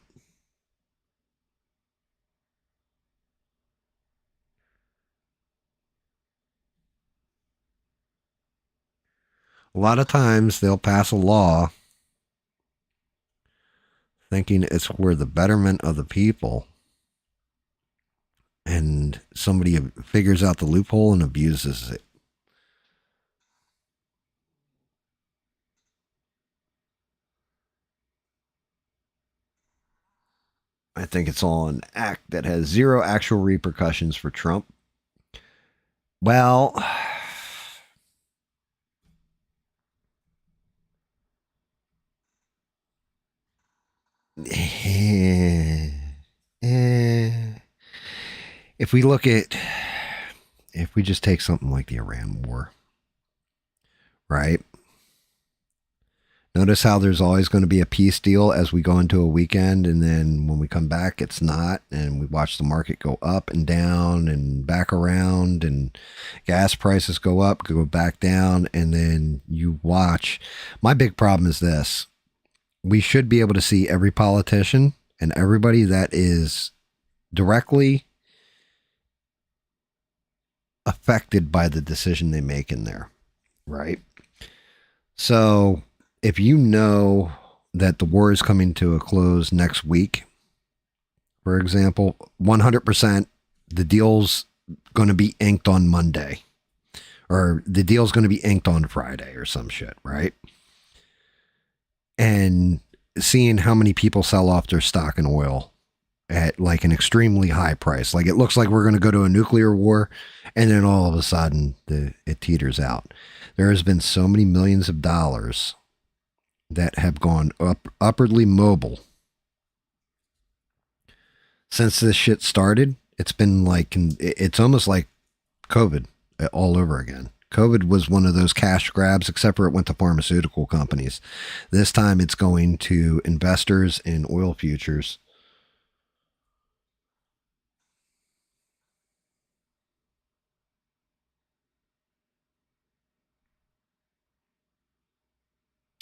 A lot of times they'll pass a law thinking it's for the betterment of the people, and somebody figures out the loophole and abuses it. I think it's all an act that has zero actual repercussions for Trump. Well, if we look at, if we just take something like the Iran war, right? Notice how there's always going to be a peace deal as we go into a weekend, and then when we come back, it's not, and we watch the market go up and down and back around, and gas prices go up, go back down, and then you watch. My big problem is this. We should be able to see every politician and everybody that is directly affected by the decision they make in there, right? So if you know that the war is coming to a close next week, for example, 100% the deal's going to be inked on Monday, or the deal's going to be inked on Friday or some shit, right? And seeing how many people sell off their stock in oil at like an extremely high price. Like it looks like we're going to go to a nuclear war, and then all of a sudden it teeters out. There has been so many millions of dollars that have gone upwardly mobile since this shit started. It's been like, it's almost like COVID all over again. COVID was one of those cash grabs, except for it went to pharmaceutical companies. This time it's going to investors in oil futures.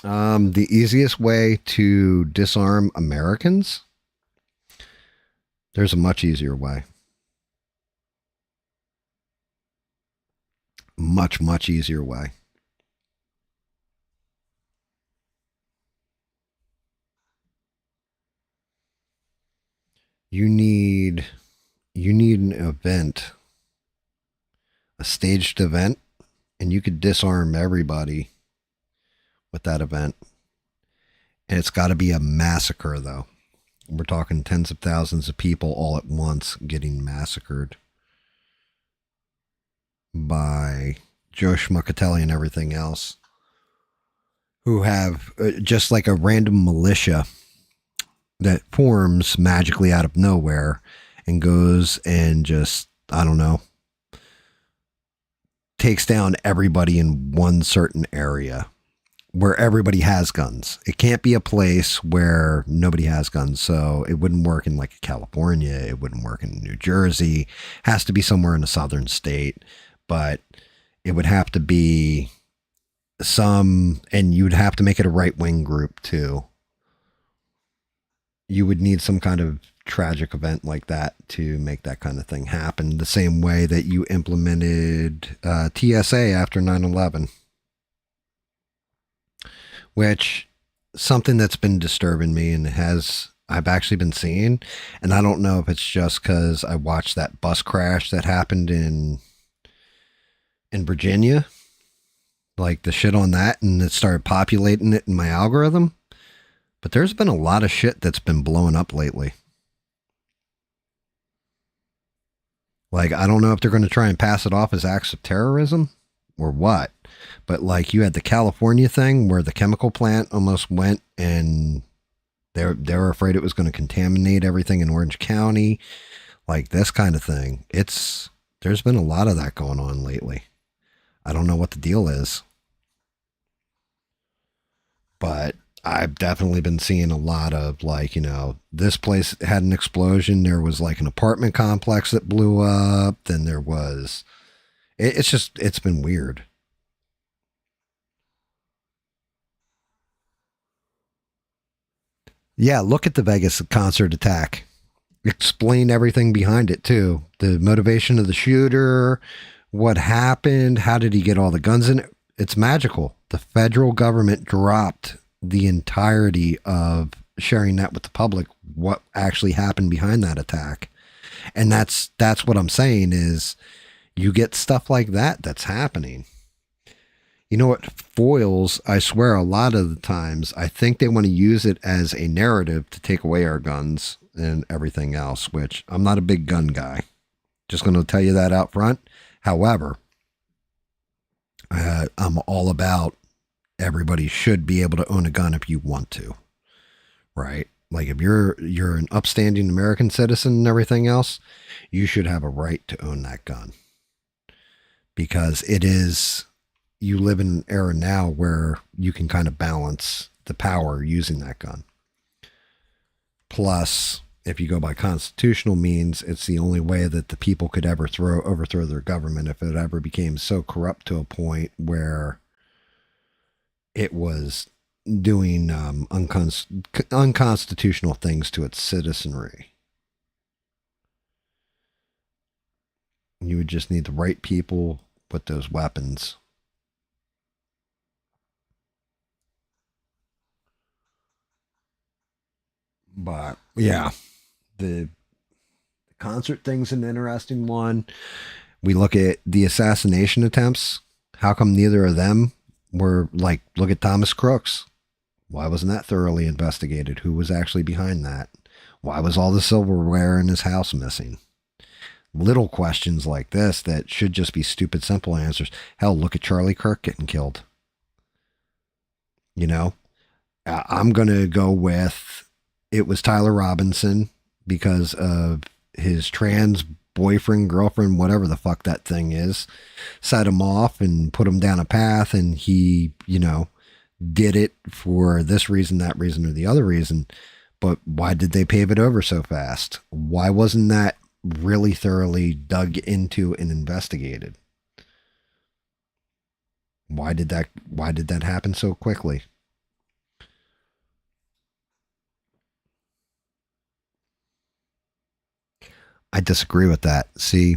The easiest way to disarm Americans, there's a much easier way. Much, much easier way. You need an event, a staged event, and you could disarm everybody with that event. And it's got to be a massacre, though. We're talking tens of thousands of people all at once getting massacred by Joe Schmuckatelli and everything else, who have just like a random militia that forms magically out of nowhere and goes and just, I don't know, takes down everybody in one certain area where everybody has guns. It can't be a place where nobody has guns. So it wouldn't work in like California. It wouldn't work in New Jersey. It has to be somewhere in a southern state, but it would have to be and you'd have to make it a right-wing group too. You would need some kind of tragic event like that to make that kind of thing happen, the same way that you implemented TSA after 9/11. Which, something that's been disturbing me and I've actually been seeing, and I don't know if it's just because I watched that bus crash that happened in Virginia, like the shit on that, and it started populating it in my algorithm. But there's been a lot of shit that's been blowing up lately. Like, I don't know if they're going to try and pass it off as acts of terrorism or what. But like you had the California thing where the chemical plant almost went, and they're afraid it was going to contaminate everything in Orange County. Like this kind of thing. There's been a lot of that going on lately. I don't know what the deal is. But I've definitely been seeing a lot of like, this place had an explosion. There was like an apartment complex that blew up. Then there was, it's been weird. Yeah, look at the Vegas concert attack. Explain everything behind it too. The motivation of the shooter, what happened, how did he get all the guns in it? It's magical. The federal government dropped the entirety of sharing that with the public, what actually happened behind that attack. And that's what I'm saying is you get stuff like that that's happening. You know what foils, I swear a lot of the times, I think they want to use it as a narrative to take away our guns and everything else, which I'm not a big gun guy. Just going to tell you that out front. However, I'm all about everybody should be able to own a gun if you want to, right? Like if you're an upstanding American citizen and everything else, you should have a right to own that gun. Because it is, you live in an era now where you can kind of balance the power using that gun. Plus, if you go by constitutional means, it's the only way that the people could ever overthrow their government if it ever became so corrupt to a point where it was doing unconstitutional things to its citizenry. You would just need the right people with those weapons. But yeah, the concert thing's an interesting one. We look at the assassination attempts. How come neither of them were like, look at Thomas Crooks. Why wasn't that thoroughly investigated? Who was actually behind that? Why was all the silverware in his house missing? Little questions like this that should just be stupid, simple answers. Hell, look at Charlie Kirk getting killed. You know, I'm going to go with it was Tyler Robinson because of his trans boyfriend, girlfriend, whatever the fuck that thing is, set him off and put him down a path. And he, you know, did it for this reason, that reason, or the other reason. But why did they pave it over so fast? Why wasn't that really thoroughly dug into and investigated? Why did that happen so quickly? I disagree with that. See,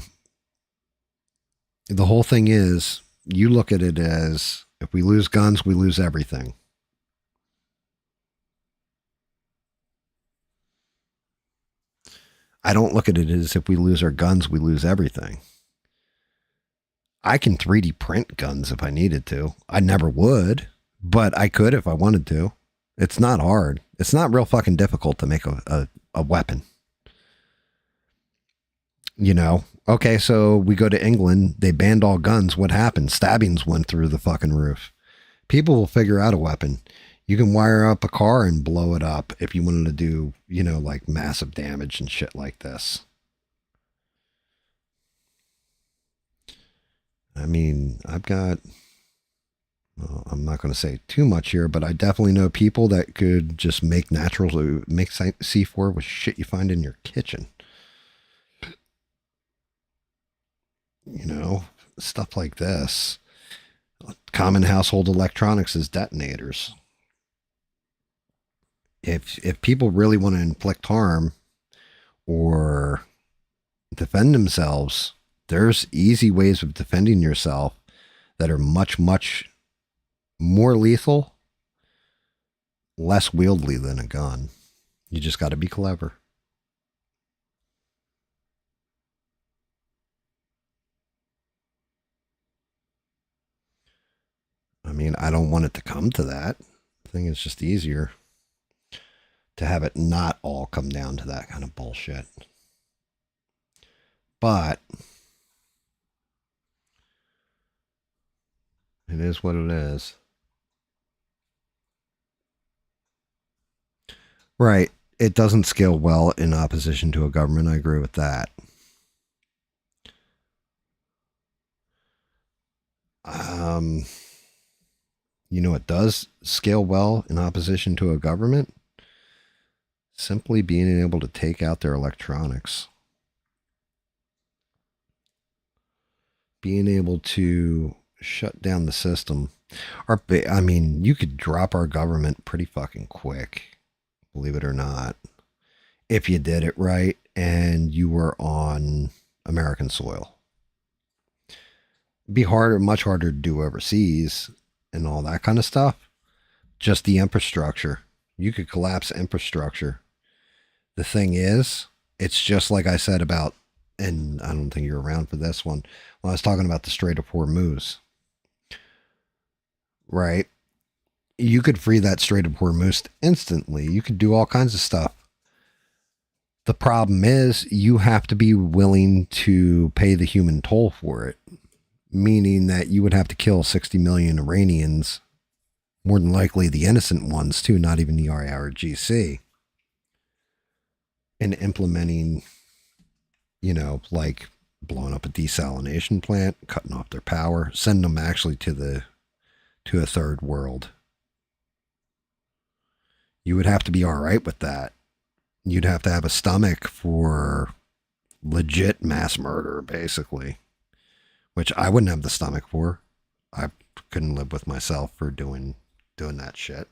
the whole thing is, you look at it as if we lose guns, we lose everything. I don't look at it as if we lose our guns, we lose everything. I can 3D print guns if I needed to. I never would, but I could if I wanted to. It's not hard. It's not real fucking difficult to make a weapon. You know, okay, so we go to England, they banned all guns. What happened? Stabbings went through the fucking roof. People will figure out a weapon. You can wire up a car and blow it up if you wanted to do, you know, like massive damage and shit like this. I mean, I've got, well, I'm not going to say too much here, but I definitely know people that could just make C4 with shit you find in your kitchen. You know, stuff like this. Common household electronics as detonators. If people really want to inflict harm or defend themselves, there's easy ways of defending yourself that are much, much more lethal, less wieldy than a gun. You just got to be clever. I mean, I don't want it to come to that. I think it's just easier to have it not all come down to that kind of bullshit. But it is what it is. Right. It doesn't scale well in opposition to a government. I agree with that. You know, it does scale well in opposition to a government. Simply being able to take out their electronics. Being able to shut down the system. I mean, you could drop our government pretty fucking quick. believe it or not, if you did it right and you were on American soil. It'd be harder, much harder to do overseas and all that kind of stuff. Just the infrastructure. You could collapse infrastructure. The thing is, it's just like I said about, and I don't think you're around for this one, when I was talking about the Strait of Hormuz, right? You could free that Strait of Hormuz instantly. You could do all kinds of stuff. The problem is you have to be willing to pay the human toll for it, meaning that you would have to kill 60 million Iranians, more than likely the innocent ones too, not even the IRGC, in implementing, like blowing up a desalination plant, cutting off their power, sending them actually to a third world. You would have to be all right with that. You'd have to have a stomach for legit mass murder, basically, which I wouldn't have the stomach for. I couldn't live with myself for doing that shit.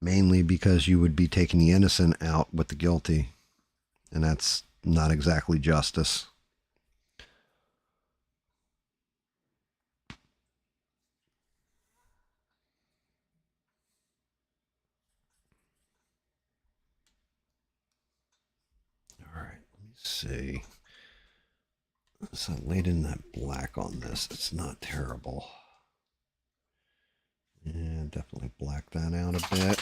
Mainly because you would be taking the innocent out with the guilty, and that's not exactly justice. All right, let me see. So I laid in that black on this. It's not terrible. Yeah, definitely black that out a bit.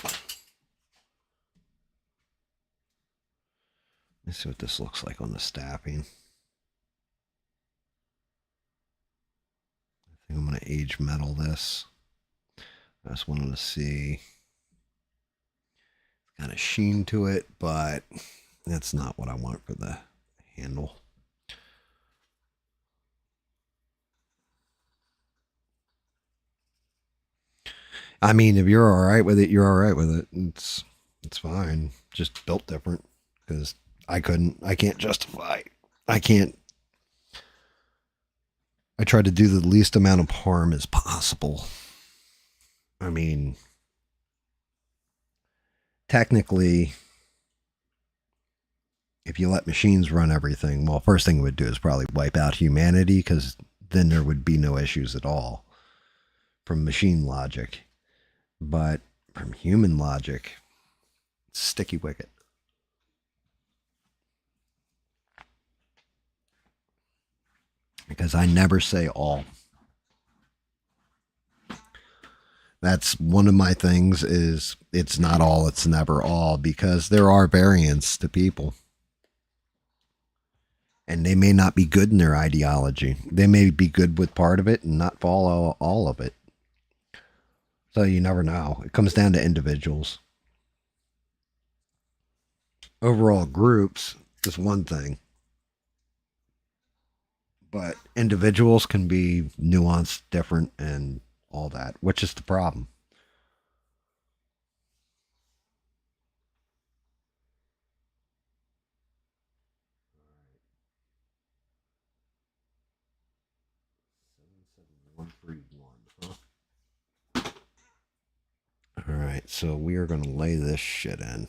Let's see what this looks like on the staffing. I think I'm going to age metal this. I just wanted to see kind of sheen to it, but that's not what I want for the handle. I mean, if you're all right with it, you're all right with it. It's fine. Just built different because I can't justify. I can't. I try to do the least amount of harm as possible. I mean, technically, if you let machines run everything, well, first thing it would do is probably wipe out humanity because then there would be no issues at all from machine logic. But from human logic, it's sticky wicket. Because I never say all. That's one of my things is it's not all, it's never all, because there are variants to people. And they may not be good in their ideology. They may be good with part of it and not follow all of it. So you never know. It comes down to individuals. Overall groups is one thing. But individuals can be nuanced, different, and all that, which is the problem. All right, so we are going to lay this shit in.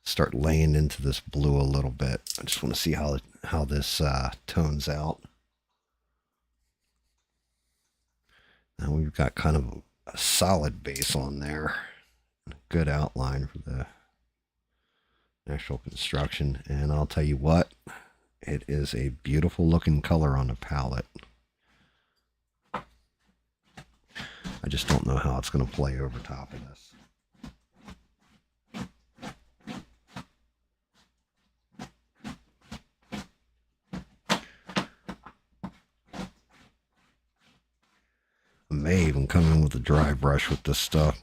Start laying into this blue a little bit. I just want to see how this tones out. Now we've got kind of a solid base on there. A good outline for the actual construction. And I'll tell you what, it is a beautiful looking color on the palette. I just don't know how it's going to play over top of this. I may even come in with a dry brush with this stuff.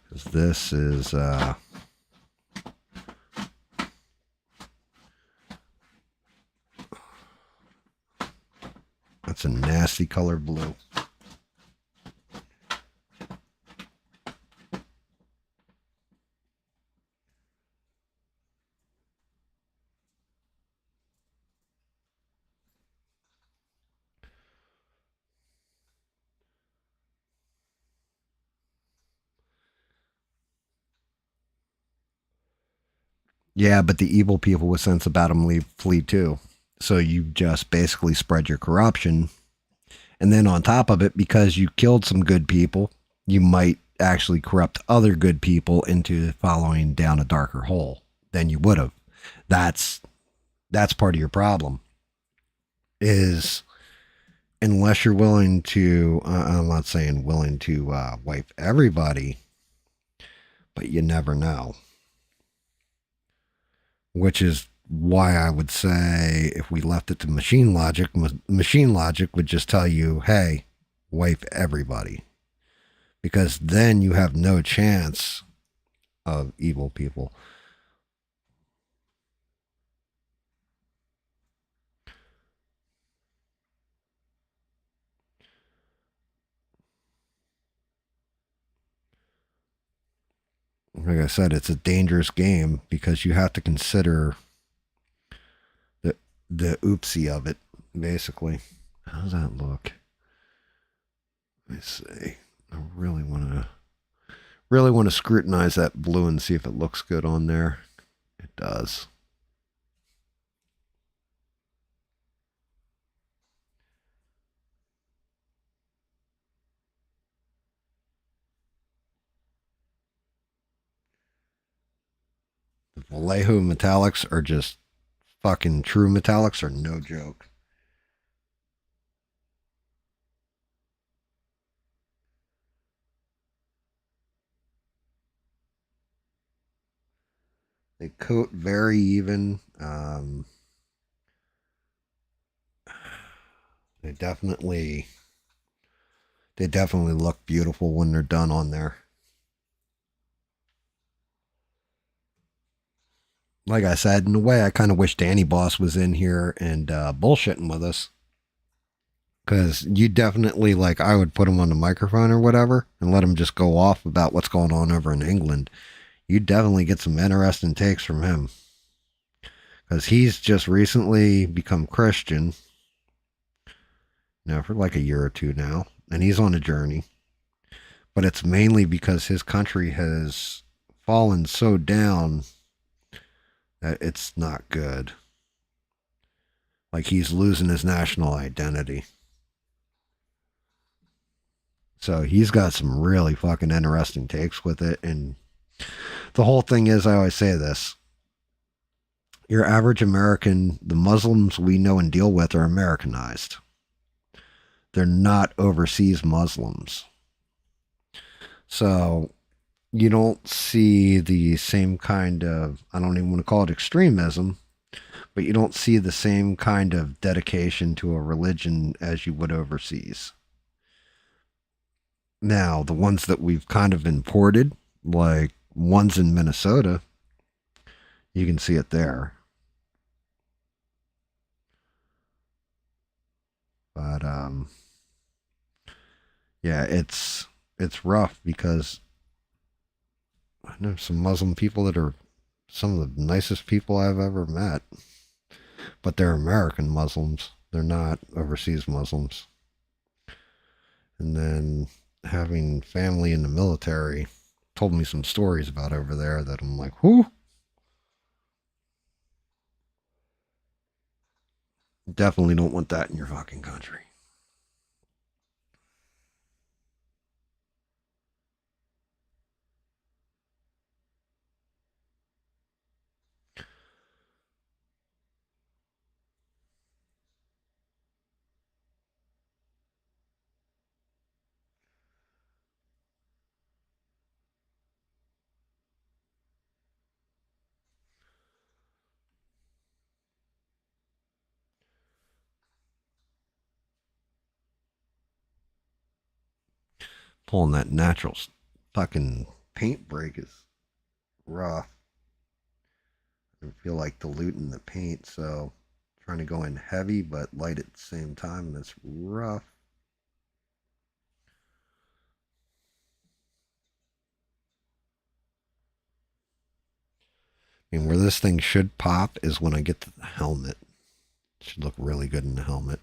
Because this is, that's a nasty color blue. Yeah, but the evil people with sense about them flee too. So you just basically spread your corruption. And then on top of it, because you killed some good people, you might actually corrupt other good people into following down a darker hole than you would have. That's that's part of your problem. Is unless you're willing to, I'm not saying willing to wipe everybody, but you never know. Which is why I would say if we left it to machine logic would just tell you, hey, wipe everybody. Because then you have no chance of evil people. Like I said, it's a dangerous game because you have to consider the the oopsie of it, basically. How does that look? Let me see. I really want to scrutinize that blue and see if it looks good on there. It does. The Vallejo metallics are just fucking true metallics are no joke. They coat very even. They definitely they definitely look beautiful when they're done on there. Like I said, in a way, I kind of wish Danny Boss was in here and bullshitting with us. Because you definitely, like, I would put him on the microphone or whatever and let him just go off about what's going on over in England. You definitely get some interesting takes from him. Because he's just recently become Christian, for like a year or two now. And he's on a journey. But it's mainly because his country has fallen so down that it's not good. Like he's losing his national identity. So he's got some really fucking interesting takes with it. And the whole thing is, I always say this: your average American, the Muslims we know and deal with are Americanized. They're not overseas Muslims. So you don't see the same kind of, I don't even want to call it extremism, but you don't see the same kind of dedication to a religion as you would overseas. Now, the ones that we've kind of imported, like ones in Minnesota, you can see it there. But yeah, it's rough because I know some Muslim people that are some of the nicest people I've ever met, but they're American Muslims. They're not overseas Muslims. And then having family in the military told me some stories about over there that I'm like, whoo. Definitely don't want that in your fucking country. Pulling that natural fucking paint break is rough. I feel like diluting the paint, so trying to go in heavy but light at the same time, and it's rough. And where this thing should pop is when I get to the helmet. It should look really good in the helmet.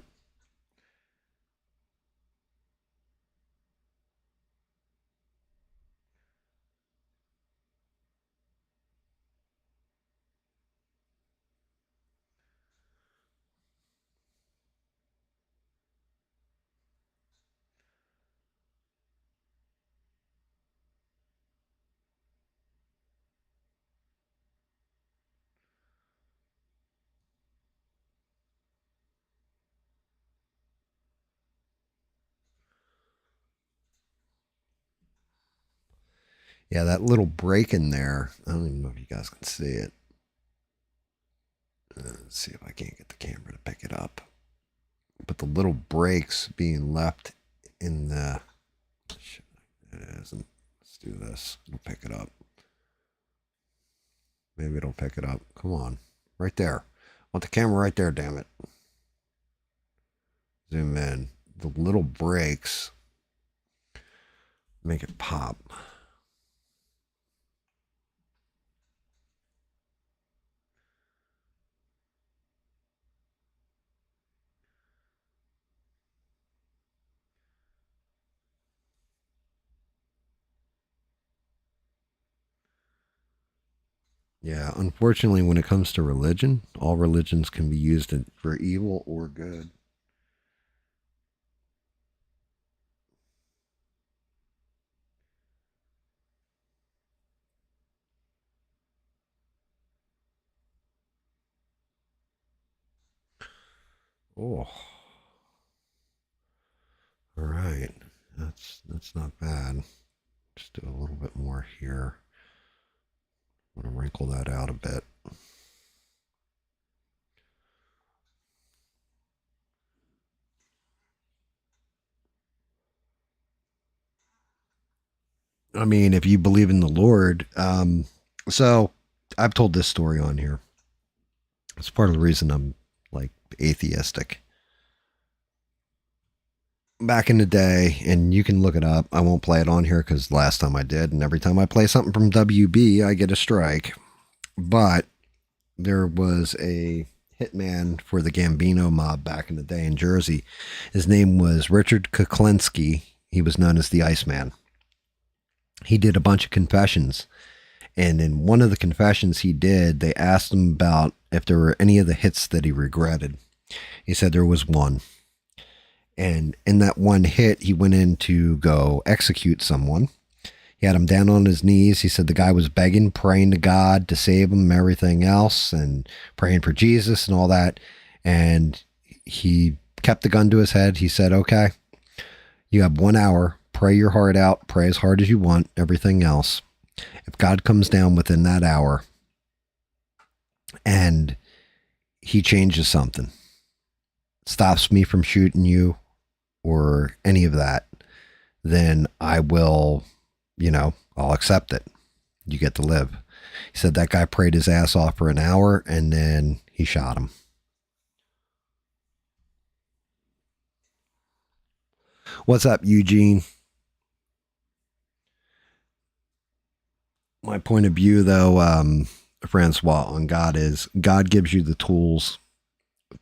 Yeah, that little break in there. I don't even know if you guys can see it. Let's see if I can't get the camera to pick it up. But the little breaks being left in the... Shit, it isn't. Let's do this. It'll pick it up. Maybe it'll pick it up. Come on. Right there. I want the camera right there, damn it. Zoom in. The little breaks make it pop. Yeah, unfortunately, when it comes to religion, all religions can be used for evil or good. Oh, all right. That's not bad. Just do a little bit more here. I'm gonna wrinkle that out a bit. I mean, if you believe in the Lord, so I've told this story on here. It's part of the reason I'm like atheistic. Back in the day, and you can look it up. I won't play it on here because last time I did, and every time I play something from WB, I get a strike. But there was a hitman for the Gambino mob back in the day in Jersey. His name was Richard Kuklinski. He was known as the Iceman. He did a bunch of confessions. And in one of the confessions he did, they asked him about if there were any of the hits that he regretted. He said there was one. And in that one hit, he went in to go execute someone. He had him down on his knees. He said the guy was begging, praying to God to save him, everything else, and praying for Jesus and all that. And he kept the gun to his head. He said, okay, you have 1 hour. Pray your heart out. Pray as hard as you want, everything else. If God comes down within that hour and he changes something, stops me from shooting you or any of that, then I will, I'll accept it. You get to live. He said that guy prayed his ass off for an hour and then he shot him. What's up, Eugene? My point of view, though, Francois, on God is God gives you the tools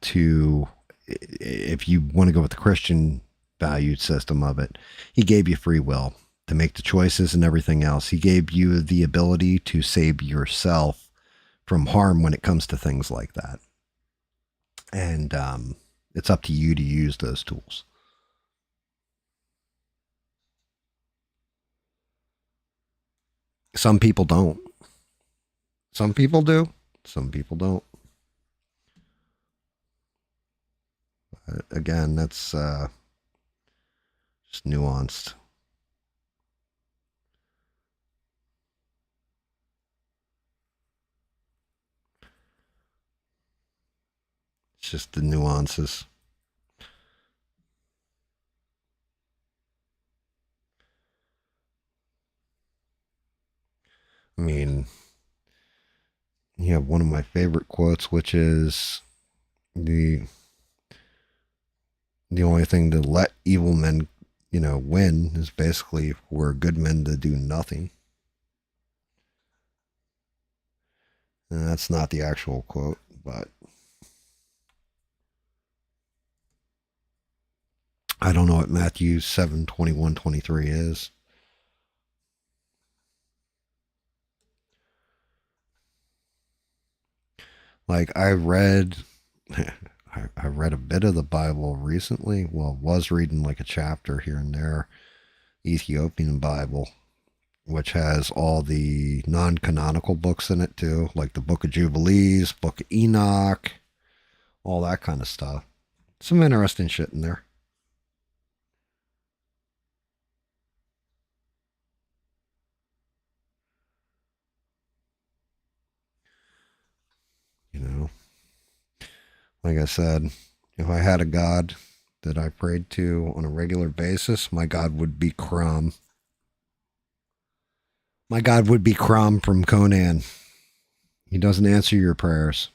to, if you want to go with the Christian valued system of it, he gave you free will to make the choices and everything else. He gave you the ability to save yourself from harm when it comes to things like that. And it's up to you to use those tools. Some people don't. Some people do. Some people don't. But again, that's just nuanced. It's just the nuances. I mean, you have one of my favorite quotes, which is the only thing to let evil men, win is basically for good men to do nothing. And that's not the actual quote, but I don't know what Matthew 7:21-23 is. Like I read I read a bit of the Bible recently. Well, was reading like a chapter here and there. Ethiopian Bible, which has all the non-canonical books in it too, like the Book of Jubilees, Book of Enoch, all that kind of stuff. Some interesting shit in there. Like I said, if I had a god that I prayed to on a regular basis, my god would be Crom. My god would be Crom from Conan. He doesn't answer your prayers.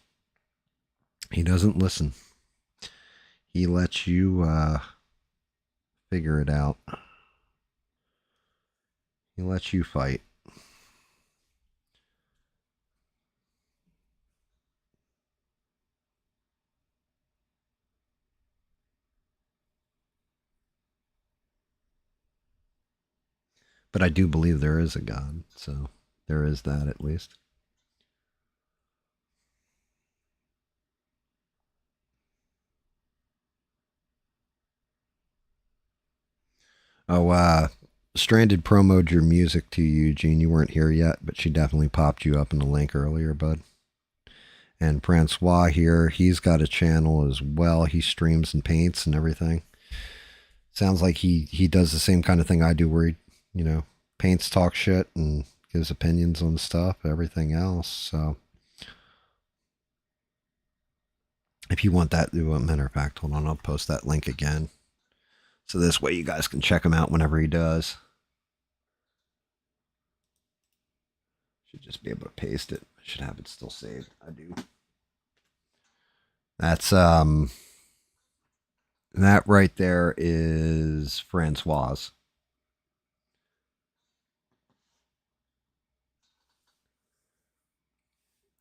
He doesn't listen. He lets you figure it out. He lets you fight. But I do believe there is a God, so there is that at least. Oh, Stranded promoted your music to you, Eugene. You weren't here yet, but she definitely popped you up in the link earlier, bud. And Francois here, he's got a channel as well. He streams and paints and everything. Sounds like he does the same kind of thing I do, where he, paints, talks shit, and gives opinions on stuff, everything else. So if you want that, matter of fact, hold on, I'll post that link again. So this way you guys can check him out whenever he does. Should just be able to paste it. I should have it still saved. I do. That's that right there is Francois.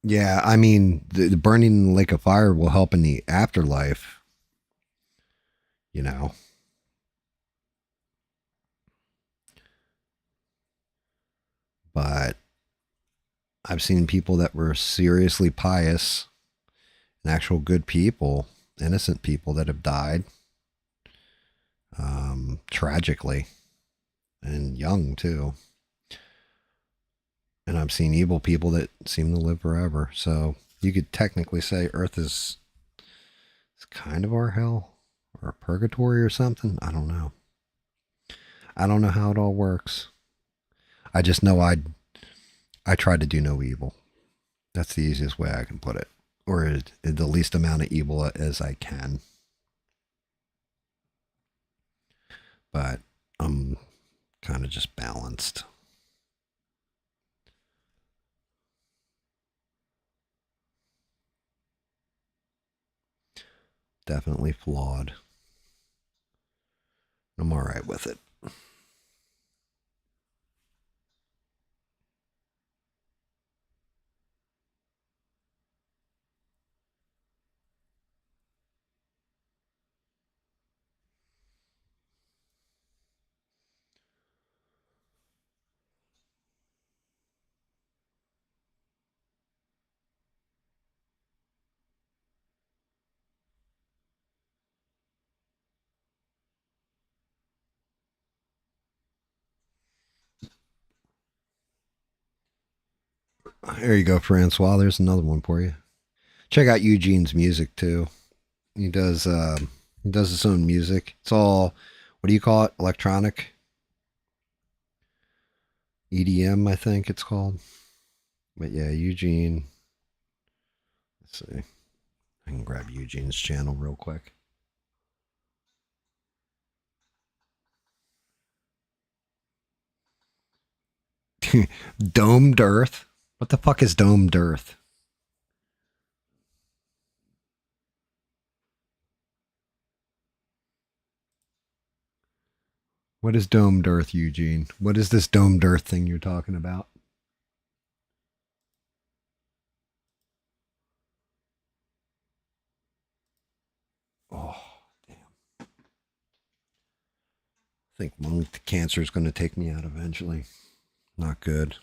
Yeah, I mean, the burning in the lake of fire will help in the afterlife, you know. But I've seen people that were seriously pious and actual good people, innocent people that have died tragically and young too. And I've seen evil people that seem to live forever. So you could technically say Earth is kind of our hell or a purgatory or something. I don't know. I don't know how it all works. I just know I try to do no evil. That's the easiest way I can put it. Or the least amount of evil as I can. But I'm kind of just balanced. Definitely flawed. I'm all right with it. There you go, Francois. There's another one for you. Check out Eugene's music too. He does his own music. It's all, what do you call it? Electronic EDM, I think it's called. But yeah, Eugene. Let's see. I can grab Eugene's channel real quick. Domed Earth. What the fuck is Domed Earth? What is Domed Earth, Eugene? What is this Domed Earth thing you're talking about? Oh, damn. I think lung cancer is going to take me out eventually. Not good.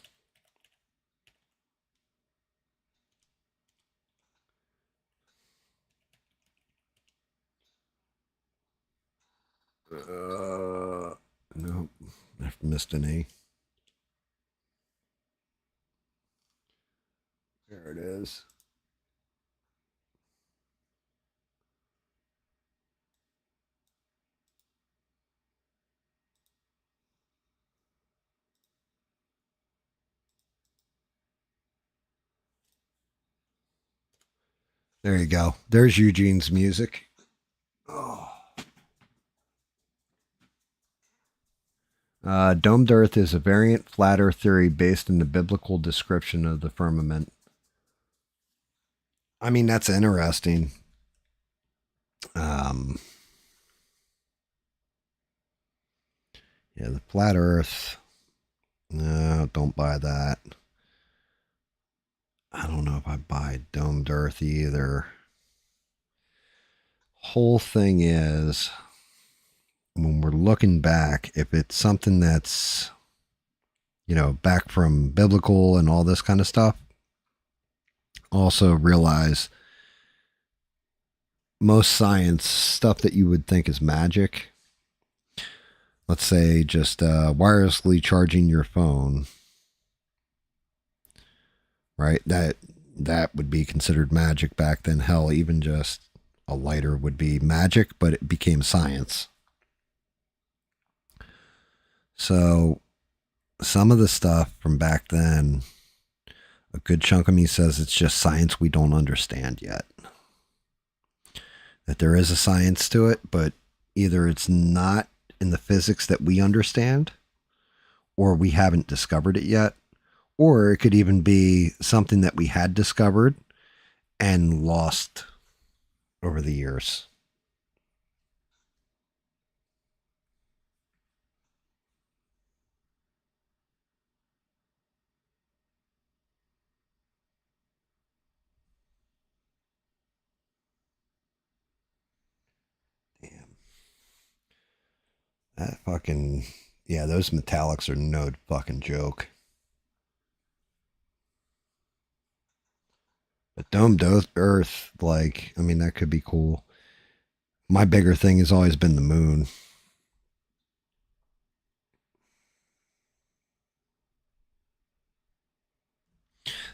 Nope. I've missed an A. There it is. There you go. There's Eugene's music. Oh. Domed Earth is a variant flat Earth theory based in the biblical description of the firmament. I mean, that's interesting. Yeah, the flat Earth. No, don't buy that. I don't know if I buy Domed Earth either. Whole thing is, when we're looking back, if it's something that's, you know, back from biblical and all this kind of stuff, also realize most science stuff that you would think is magic, let's say just wirelessly charging your phone, right? That would be considered magic back then. Hell, even just a lighter would be magic, but it became science. So some of the stuff from back then, a good chunk of me says it's just science we don't understand yet. That there is a science to it, but either it's not in the physics that we understand, or we haven't discovered it yet, or it could even be something that we had discovered and lost over the years. Damn. That fucking, yeah, those metallics are no fucking joke. But domed Earth, like, I mean, that could be cool. My bigger thing has always been the moon.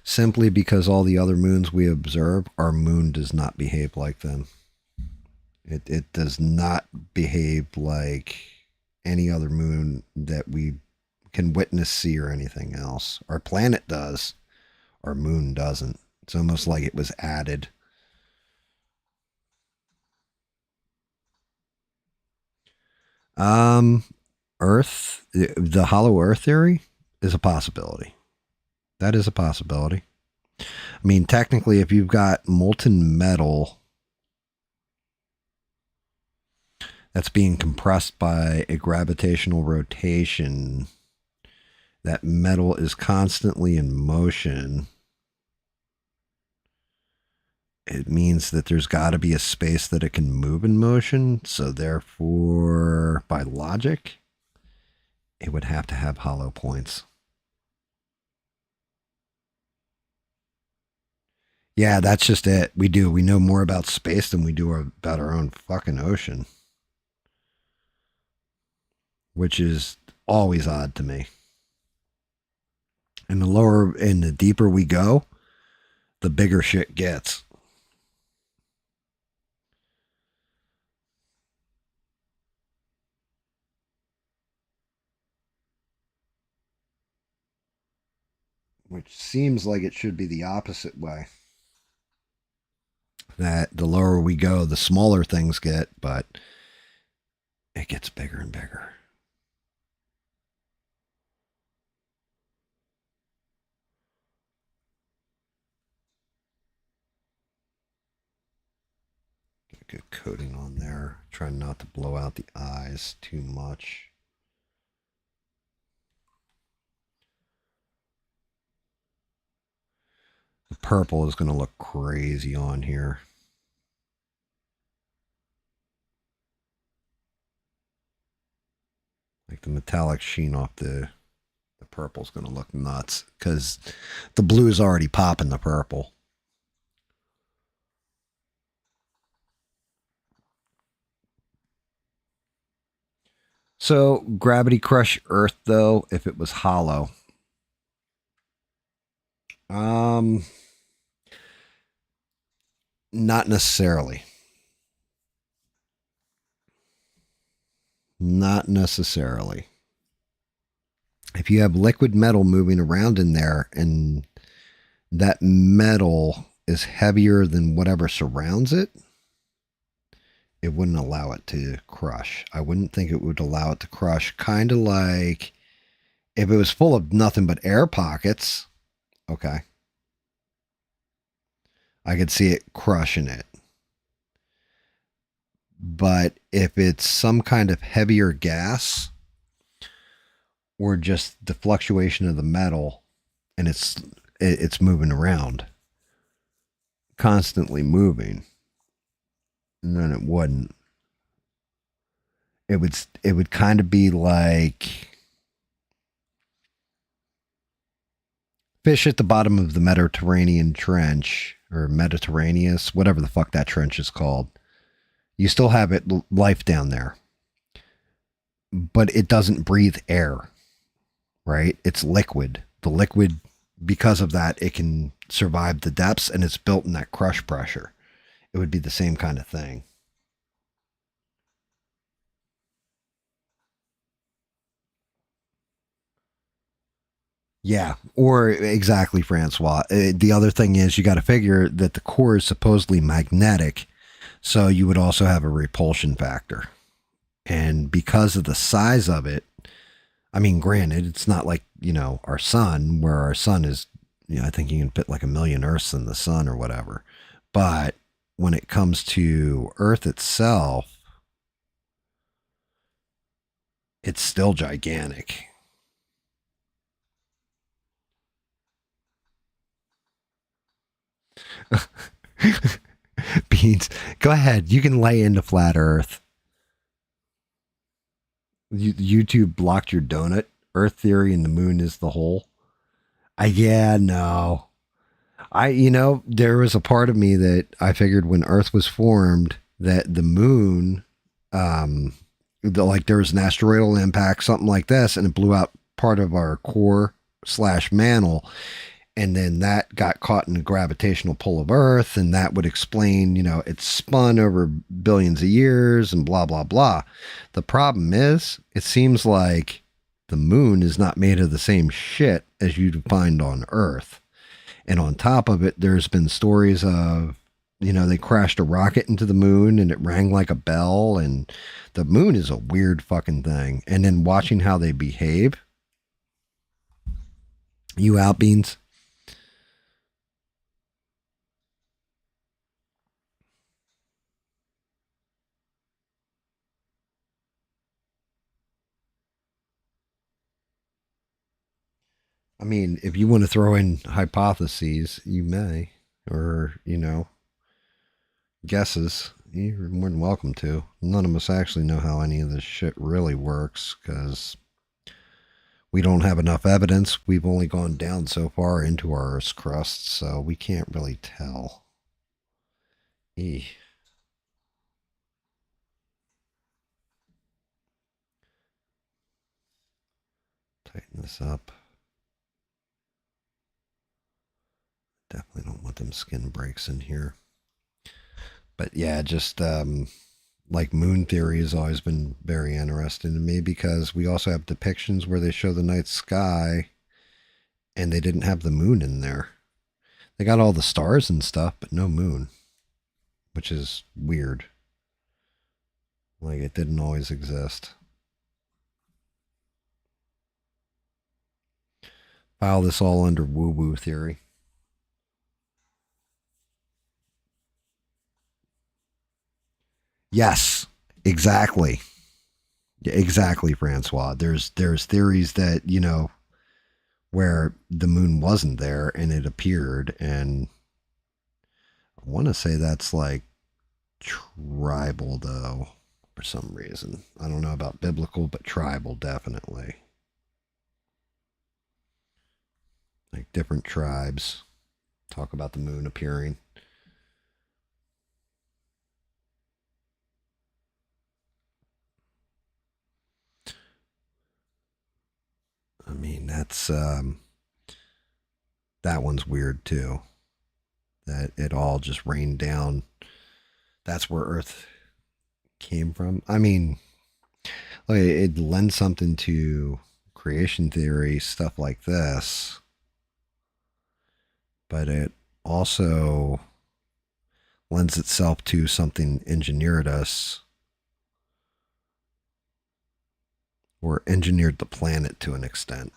Simply because all the other moons we observe, our moon does not behave like them. It does not behave like any other moon that we can witness, see, or anything else. Our planet does. Our moon doesn't. It's almost like it was added. Earth, the hollow Earth theory is a possibility. That is a possibility. I mean, technically, if you've got molten metal that's being compressed by a gravitational rotation, that metal is constantly in motion, it means that there's got to be a space that it can move in motion. So therefore, by logic, it would have to have hollow points. Yeah, that's just it. We know more about space than we do about our own fucking ocean, which is always odd to me. And the deeper we go, the bigger shit gets. Which seems like it should be the opposite way. That the lower we go, the smaller things get, but it gets bigger and bigger. Get a good coating on there. Trying not to blow out the eyes too much. The purple is going to look crazy on here. Like the metallic sheen off the purple is going to look nuts because the blue is already popping the purple. So Gravity Crush Earth, though, if it was hollow, not necessarily. Not necessarily. If you have liquid metal moving around in there and that metal is heavier than whatever surrounds it, it wouldn't allow it to crush. I wouldn't think it would allow it to crush. Kind of like if it was full of nothing but air pockets, okay, I could see it crushing it. But if it's some kind of heavier gas or just the fluctuation of the metal and it's moving around, constantly moving, and then it wouldn't. It would kind of be like fish at the bottom of the Mediterranean Trench, or Mediterraneous, whatever the fuck that trench is called. You still have life down there, but it doesn't breathe air, right? It's liquid. The liquid, because of that, it can survive the depths, and it's built in that crush pressure. It would be the same kind of thing. Yeah, or exactly, Francois. The other thing is you got to figure that the core is supposedly magnetic, so you would also have a repulsion factor. And because of the size of it, I mean, granted, it's not like, our sun, where our sun is, I think you can fit like 1,000,000 Earths in the sun or whatever. But when it comes to Earth itself, it's still gigantic. Beans, go ahead. You can lay into flat Earth. YouTube blocked your donut. Earth theory and the moon is the hole. Yeah, no. There was a part of me that I figured when Earth was formed that the moon, like there was an asteroidal impact, something like this, and it blew out part of our core / mantle. And then that got caught in the gravitational pull of Earth, and that would explain, it spun over billions of years and blah, blah, blah. The problem is, it seems like the moon is not made of the same shit as you'd find on Earth. And on top of it, there's been stories of, they crashed a rocket into the moon and it rang like a bell. And the moon is a weird fucking thing. And then watching how they behave. You out, Beans? I mean, if you want to throw in hypotheses, you may, or, guesses, you're more than welcome to. None of us actually know how any of this shit really works because we don't have enough evidence. We've only gone down so far into our Earth's crust, so we can't really tell. Tighten this up. Definitely don't want them skin breaks in here. But yeah, just like moon theory has always been very interesting to me because we also have depictions where they show the night sky and they didn't have the moon in there. They got all the stars and stuff, but no moon, which is weird. Like it didn't always exist. File this all under woo-woo theory. Yes, exactly. Exactly, Francois. There's theories that, where the moon wasn't there and it appeared, and I want to say that's like tribal though, for some reason. I don't know about biblical, but tribal definitely. Like different tribes talk about the moon appearing. I mean, that's that one's weird too. That it all just rained down. That's where Earth came from. I mean, like, it lends something to creation theory, stuff like this. But also lends itself to something engineered us or engineered the planet to an extent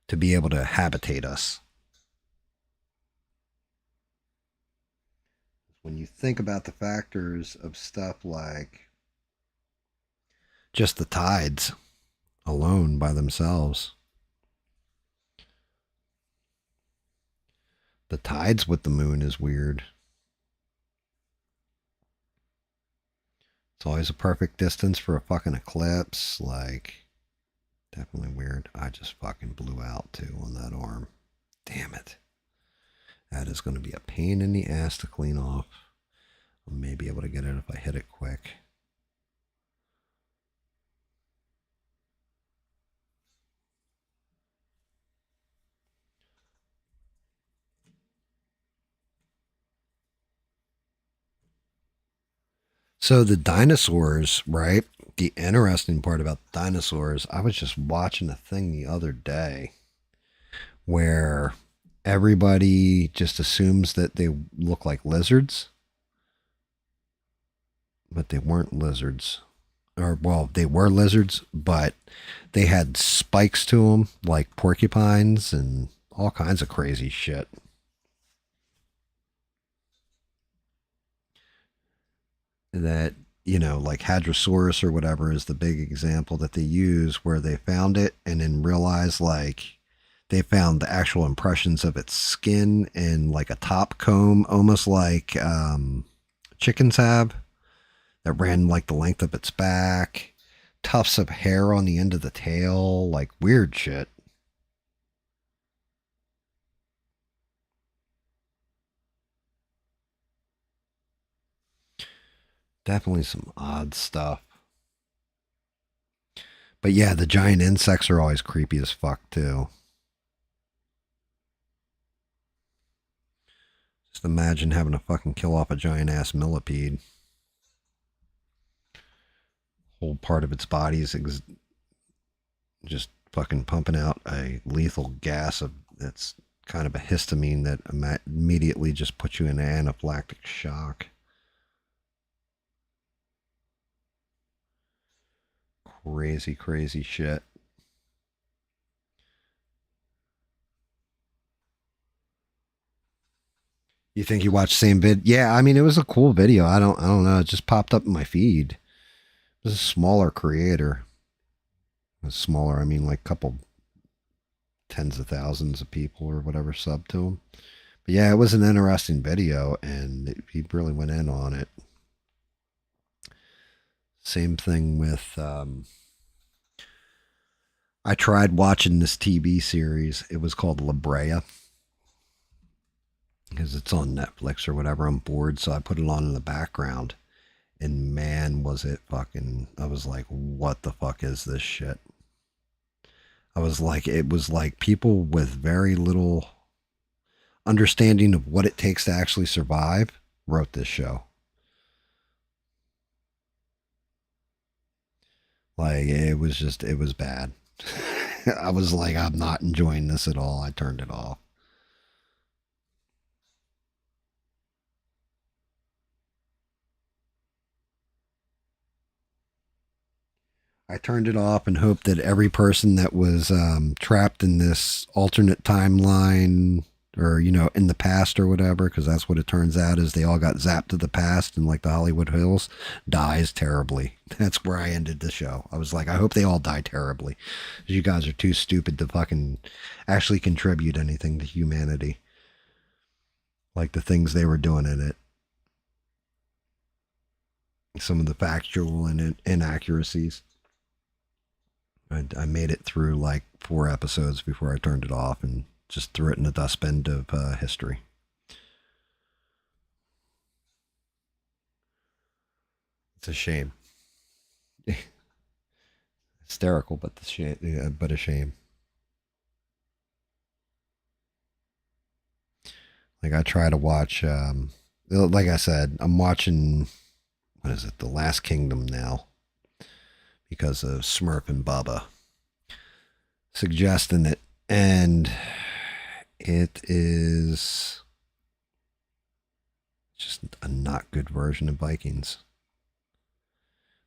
to be able to habitate us. When you think about the factors of stuff like just the tides alone by themselves, the tides with the moon is weird. It's always a perfect distance for a fucking eclipse. Like, definitely weird. I just fucking blew out too on that arm. Damn it. That is going to be a pain in the ass to clean off. I may be able to get it if I hit it quick. So the dinosaurs, right? The interesting part about dinosaurs, I was just watching a thing the other day where everybody just assumes that they look like lizards, but they weren't lizards. Or, well, they were lizards, but they had spikes to them like porcupines and all kinds of crazy shit. That, you know, like Hadrosaurus or whatever is the big example that they use where they found it and then realized like they found the actual impressions of its skin and like a top comb, almost like chickens have, that ran like the length of its back, tufts of hair on the end of the tail, like weird shit. Definitely some odd stuff. But yeah, the giant insects are always creepy as fuck too. Just imagine having to fucking kill off a giant ass millipede. Whole part of its body is just fucking pumping out a lethal gas of that's kind of a histamine that immediately just puts you in anaphylactic shock. Crazy, crazy shit. You think you watched the same vid? Yeah, I mean it was a cool video. I don't know. It just popped up in my feed. It was a smaller creator. It was smaller, I mean like a couple tens of thousands of people or whatever sub to him. But yeah, it was an interesting video and he really went in on it. Same thing with I tried watching this TV series. It was called La Brea because it's on Netflix or whatever. I'm bored, so I put it on in the background. And man, was it fucking, I was like, what the fuck is this shit? I was like, it was like people with very little understanding of what it takes to actually survive wrote this show. Like, it was bad. I was like, I'm not enjoying this at all. I turned it off. I turned it off and hoped that every person that was trapped in this alternate timeline or, you know, in the past or whatever, because that's what it turns out is they all got zapped to the past in like the Hollywood Hills, dies terribly. That's where I ended the show. I was like, I hope they all die terribly. You guys are too stupid to fucking actually contribute anything to humanity. Like the things they were doing in it. Some of the factual and inaccuracies. I made it through like 4 episodes before I turned it off and just threw it in the dustbin of history. It's a shame. Hysterical, but a shame. Like I try to watch. Like I said, I'm watching. What is it? The Last Kingdom now. Because of Smurf and Bubba suggesting it. And It is just a not good version of Vikings.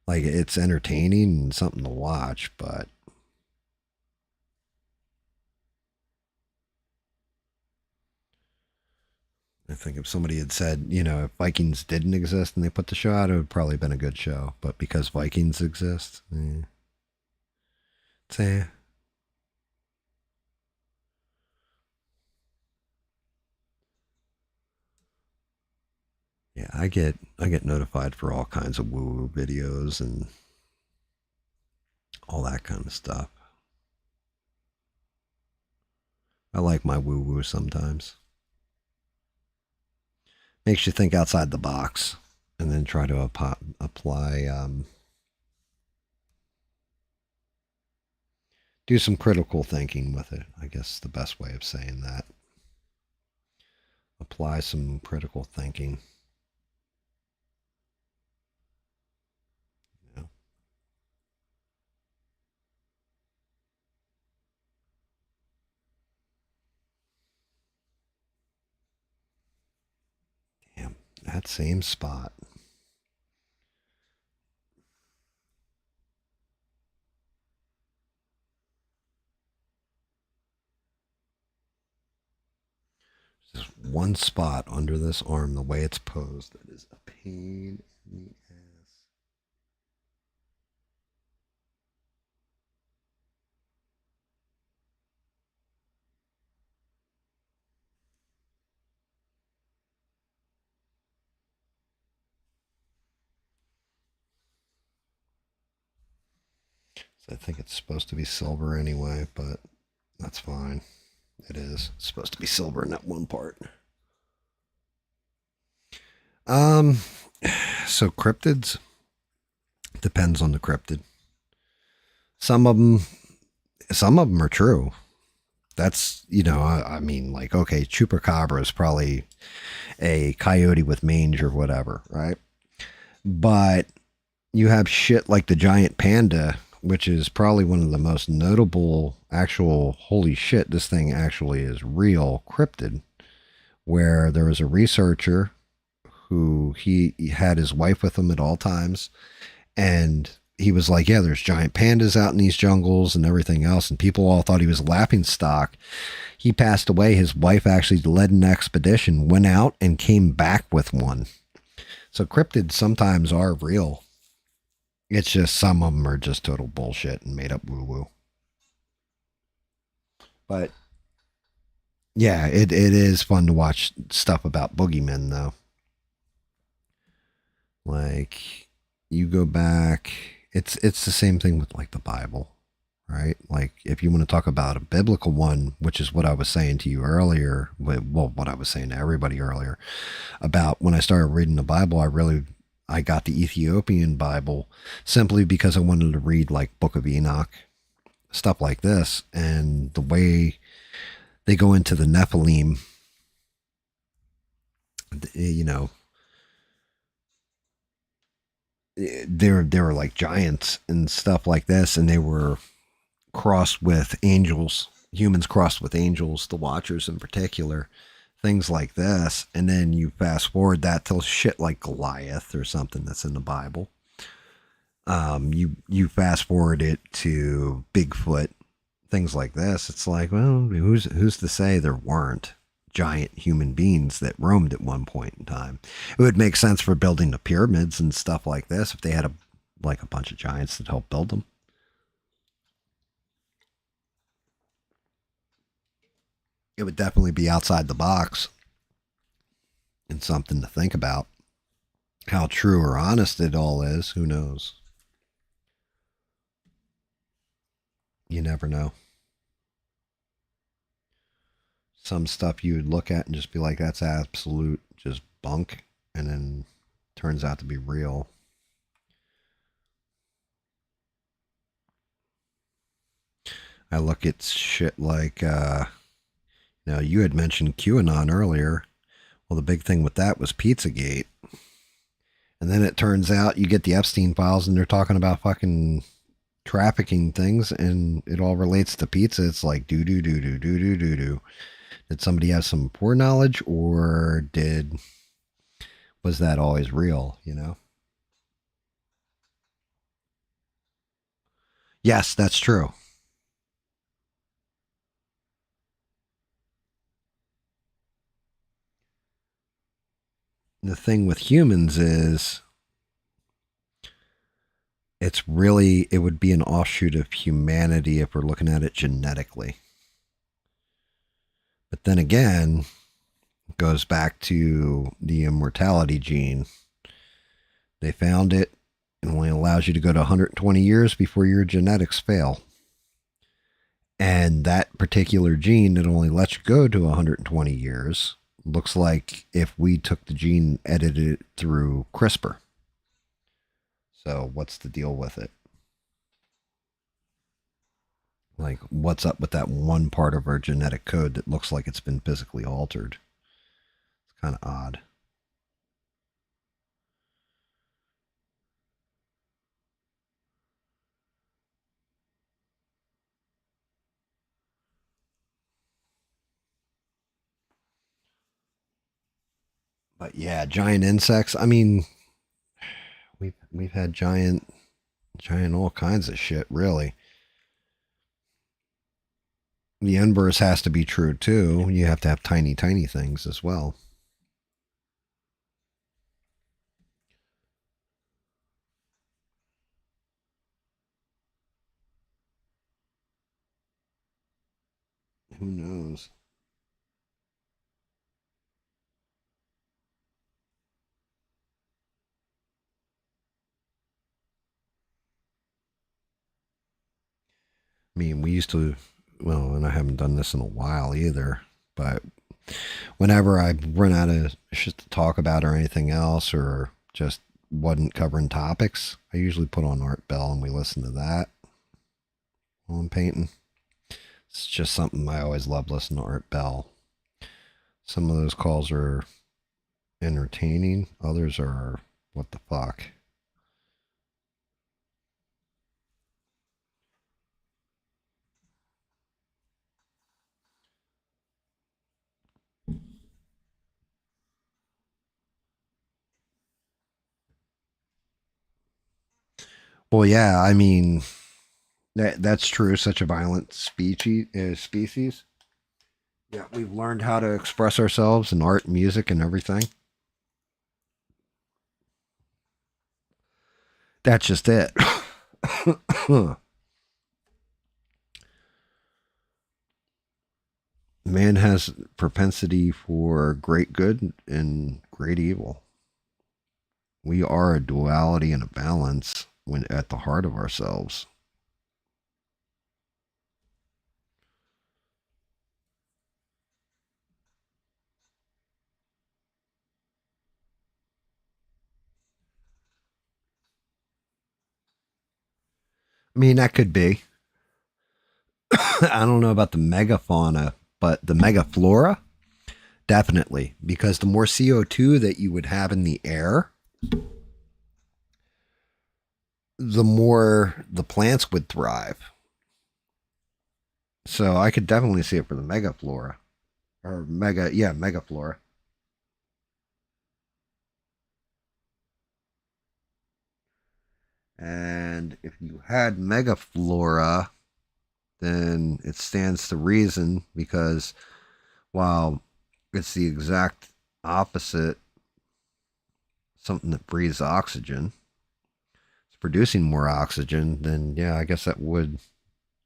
Like, it's entertaining and something to watch, but I think if somebody had said, if Vikings didn't exist and they put the show out, it would probably been a good show. But because Vikings exist, it's yeah, I get notified for all kinds of woo-woo videos and all that kind of stuff. I like my woo-woo sometimes. Makes you think outside the box and then try to apply, do some critical thinking with it. I guess the best way of saying that. Apply some critical thinking. Damn, that same spot. Just one spot under this arm, the way it's posed, that is a pain in the ass. So I think it's supposed to be silver anyway, but that's fine. It is. It's supposed to be silver in that one part. So cryptids, depends on the cryptid. Some of them are true. That's, I mean, like, okay, chupacabra is probably a coyote with mange or whatever, right? But you have shit like the giant panda, which is probably one of the most notable actual, holy shit, this thing actually is real cryptid, where there was a researcher who he had his wife with him at all times. And he was like, yeah, there's giant pandas out in these jungles and everything else. And people all thought he was a laughing stock. He passed away. His wife actually led an expedition, went out and came back with one. So cryptids sometimes are real. It's just some of them are just total bullshit and made up woo-woo. But yeah, it is fun to watch stuff about boogeymen, though. Like, you go back, it's the same thing with like the Bible, right? Like, if you want to talk about a biblical one, which is what I was saying to you earlier, well, what I was saying to everybody earlier about when I started reading the Bible, I got the Ethiopian Bible simply because I wanted to read like Book of Enoch, stuff like this, and the way they go into the Nephilim, they were like giants and stuff like this, and they were crossed with angels, humans crossed with angels, the Watchers in particular, things like this. And then you fast forward that till shit like Goliath or something that's in the Bible. You fast forward it to Bigfoot, things like this. It's like, well, who's to say there weren't giant human beings that roamed at one point in time? It would make sense for building the pyramids and stuff like this if they had a bunch of giants that helped build them. It would definitely be outside the box and something to think about. How true or honest it all is, who knows? You never know. Some stuff you would look at and just be like, that's absolute just bunk, and then turns out to be real. I look at shit like, you had mentioned QAnon earlier. Well, the big thing with that was Pizzagate. And then it turns out you get the Epstein files and they're talking about fucking trafficking things, and it all relates to pizza. It's like do. Did somebody have some foreknowledge, or was that always real, you know? Yes, that's true. The thing with humans is it would be an offshoot of humanity if we're looking at it genetically. But then again, it goes back to the immortality gene. They found it. It only allows you to go to 120 years before your genetics fail. And that particular gene that only lets you go to 120 years looks like if we took the gene and edited it through CRISPR. So what's the deal with it? Like, what's up with that one part of our genetic code that looks like it's been physically altered? It's kind of odd. But yeah, giant insects. I mean, we've had giant all kinds of shit, really. The inverse has to be true too. You have to have tiny things as well. Who knows? I mean, we used to, well, and I haven't done this in a while either, but whenever I run out of shit to talk about or anything else, or just wasn't covering topics, I usually put on Art Bell and we listen to that while I'm painting. It's just something I always love listening to Art Bell. Some of those calls are entertaining, others are what the fuck. Well, yeah, I mean, that's true. Such a violent species. Yeah, we've learned how to express ourselves in art, music, and everything. That's just it. Man has propensity for great good and great evil. We are a duality and a balance when at the heart of ourselves. I mean, that could be. I don't know about the megafauna, but the megaflora, definitely. Because the more CO2 that you would have in the air, the more the plants would thrive. So I could definitely see it for the megaflora. Megaflora. And if you had megaflora, then it stands to reason because while it's the exact opposite, something that breathes oxygen, it's producing more oxygen, then yeah, I guess that would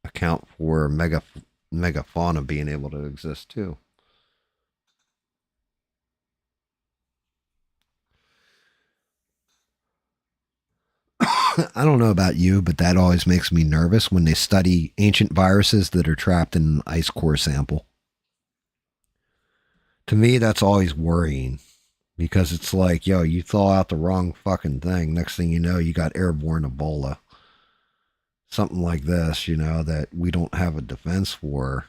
account for megafauna being able to exist too. I don't know about you, but that always makes me nervous when they study ancient viruses that are trapped in an ice core sample. To me, that's always worrying because it's like, yo, you thaw out the wrong fucking thing. Next thing you know, you got airborne Ebola. Something like this, that we don't have a defense for,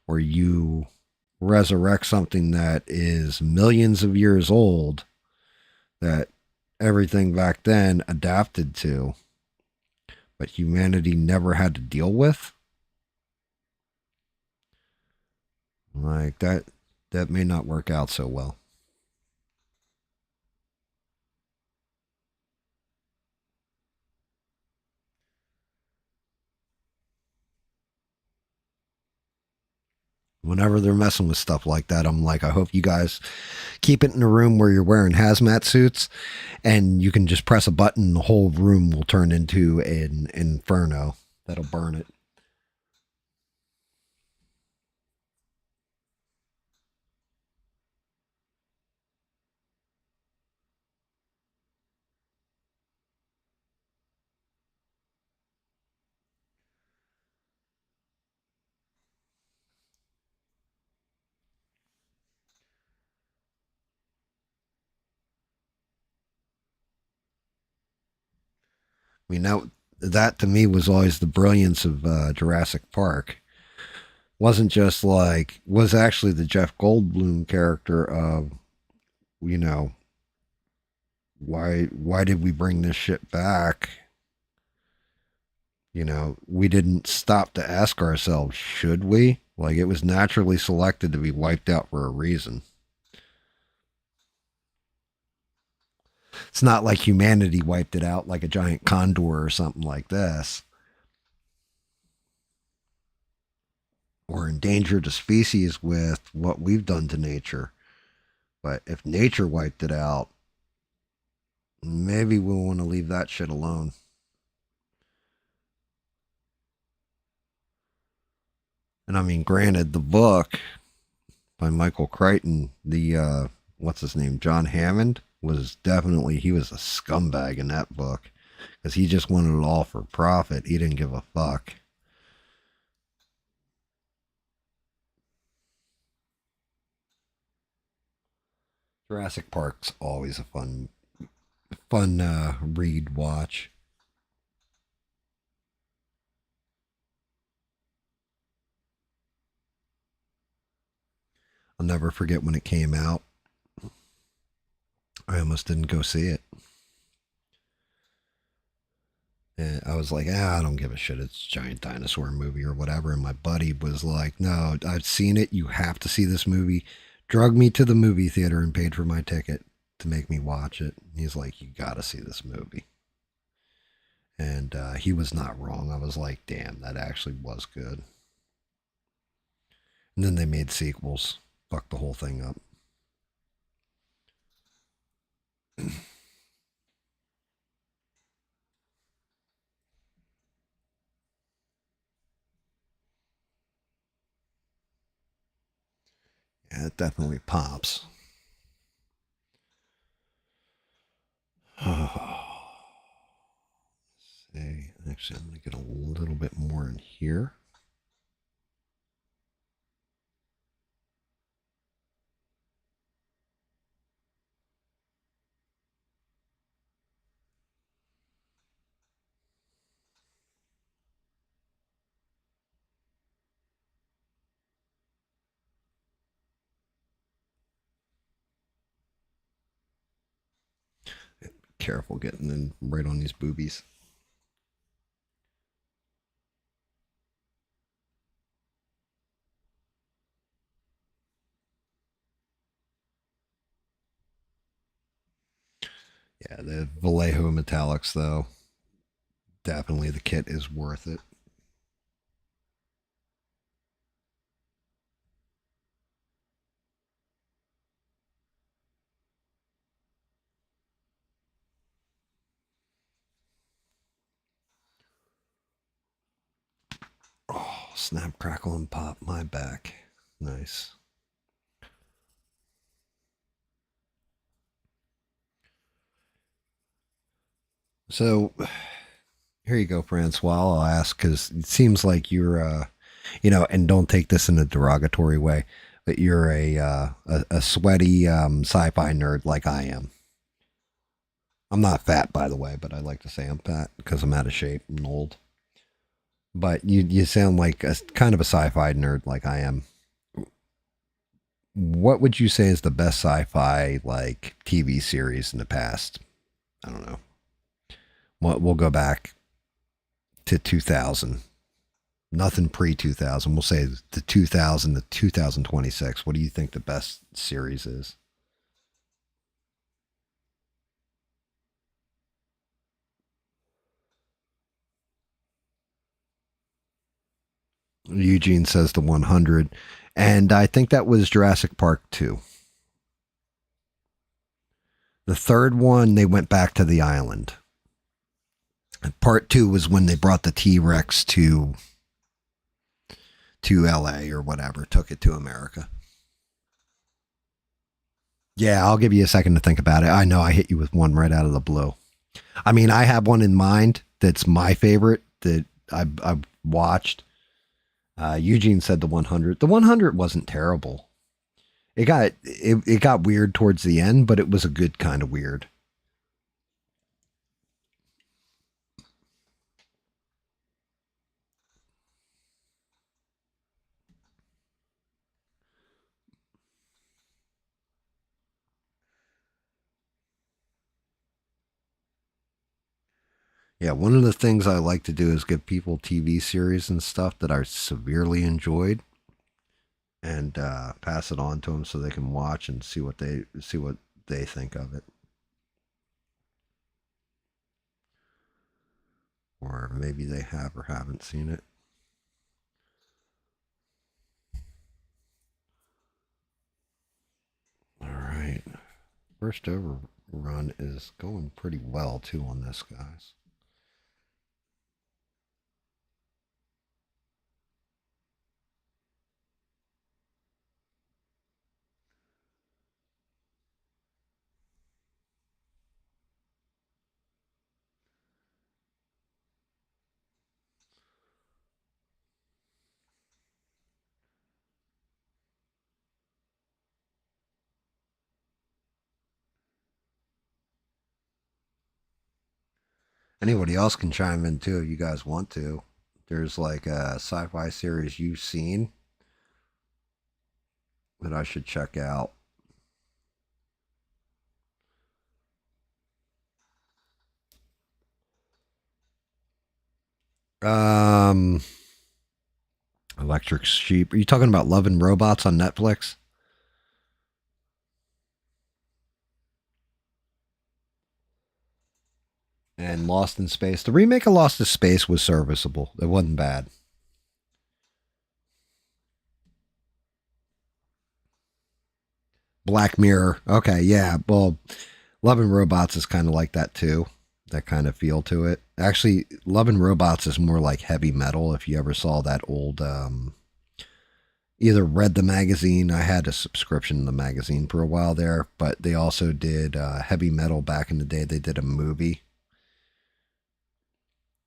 or you resurrect something that is millions of years old that everything back then adapted to, but humanity never had to deal with. Like that may not work out so well. Whenever they're messing with stuff like that, I'm like, I hope you guys keep it in a room where you're wearing hazmat suits and you can just press a button and the whole room will turn into an inferno that'll burn it. I mean, that to me was always the brilliance of Jurassic Park. Wasn't just like, was actually the Jeff Goldblum character of, you know, why did we bring this shit back? We didn't stop to ask ourselves, should we? Like, it was naturally selected to be wiped out for a reason. It's not like humanity wiped it out like a giant condor or something like this. Or endangered a species with what we've done to nature. But if nature wiped it out, maybe we'll want to leave that shit alone. And I mean, granted, the book by Michael Crichton, the what's his name, John Hammond, was definitely, he was a scumbag in that book because he just wanted it all for profit. He didn't give a fuck. Jurassic Park's always a fun read watch. I'll never forget when it came out. I almost didn't go see it. And I was like, I don't give a shit. It's a giant dinosaur movie or whatever. And my buddy was like, no, I've seen it. You have to see this movie. Drug me to the movie theater and paid for my ticket to make me watch it. He's like, you got to see this movie. And he was not wrong. I was like, damn, that actually was good. And then they made sequels. Fucked the whole thing up. Yeah, it definitely pops. See, actually, I'm going to get a little bit more in here. Careful getting in right on these boobies. Yeah, the Vallejo metallics, though, definitely the kit is worth it. Oh, snap, crackle, and pop my back. Nice. So, here you go, Francois. I'll ask because it seems like you're, and don't take this in a derogatory way, but you're a sweaty sci-fi nerd like I am. I'm not fat, by the way, but I like to say I'm fat because I'm out of shape and old. But you sound like a kind of a sci-fi nerd like I am. What would you say is the best sci-fi like TV series in the past? I don't know. We'll go back to 2000. Nothing pre 2000. We'll say the 2000 to 2026. What do you think the best series is? Eugene says the 100. And I think that was Jurassic Park 2. The third one, they went back to the island. And part 2 was when they brought the T-Rex to LA or whatever, took it to America. Yeah, I'll give you a second to think about it. I know I hit you with one right out of the blue. I mean, I have one in mind that's my favorite that I've watched. Eugene said the 100. The 100 wasn't terrible. It got weird towards the end, but it was a good kind of weird. Yeah, one of the things I like to do is give people TV series and stuff that I severely enjoyed, and pass it on to them so they can watch and see what they think of it, or maybe they have or haven't seen it. All right, first overrun is going pretty well too on this, guys. Anybody else can chime in too if you guys want to. There's like a sci-fi series you've seen that I should check out. Um, Electric Sheep. Are you talking about Love and Robots on Netflix? And Lost in Space. The remake of Lost in Space was serviceable. It wasn't bad. Black Mirror. Okay, yeah. Well, Love and Robots is kind of like that too. That kind of feel to it. Actually, Love and Robots is more like heavy metal. If you ever saw that old, either read the magazine. I had a subscription to the magazine for a while there, but they also did heavy metal back in the day. They did a movie,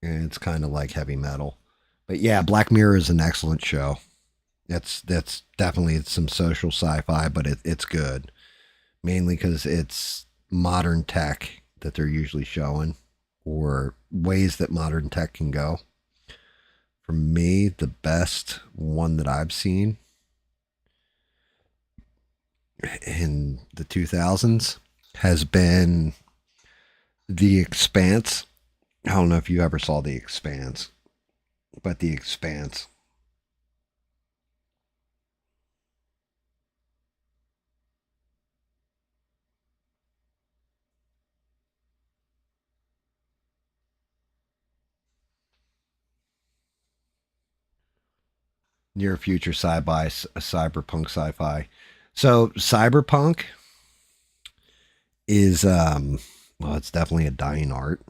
and it's kind of like heavy metal. But yeah, Black Mirror is an excellent show. That's definitely some social sci-fi, but it's good. Mainly because it's modern tech that they're usually showing, or ways that modern tech can go. For me, the best one that I've seen in the 2000s has been The Expanse. I don't know if you ever saw The Expanse, but The Expanse. Near future sci-fi, cyberpunk sci-fi. So cyberpunk is well, it's definitely a dying art.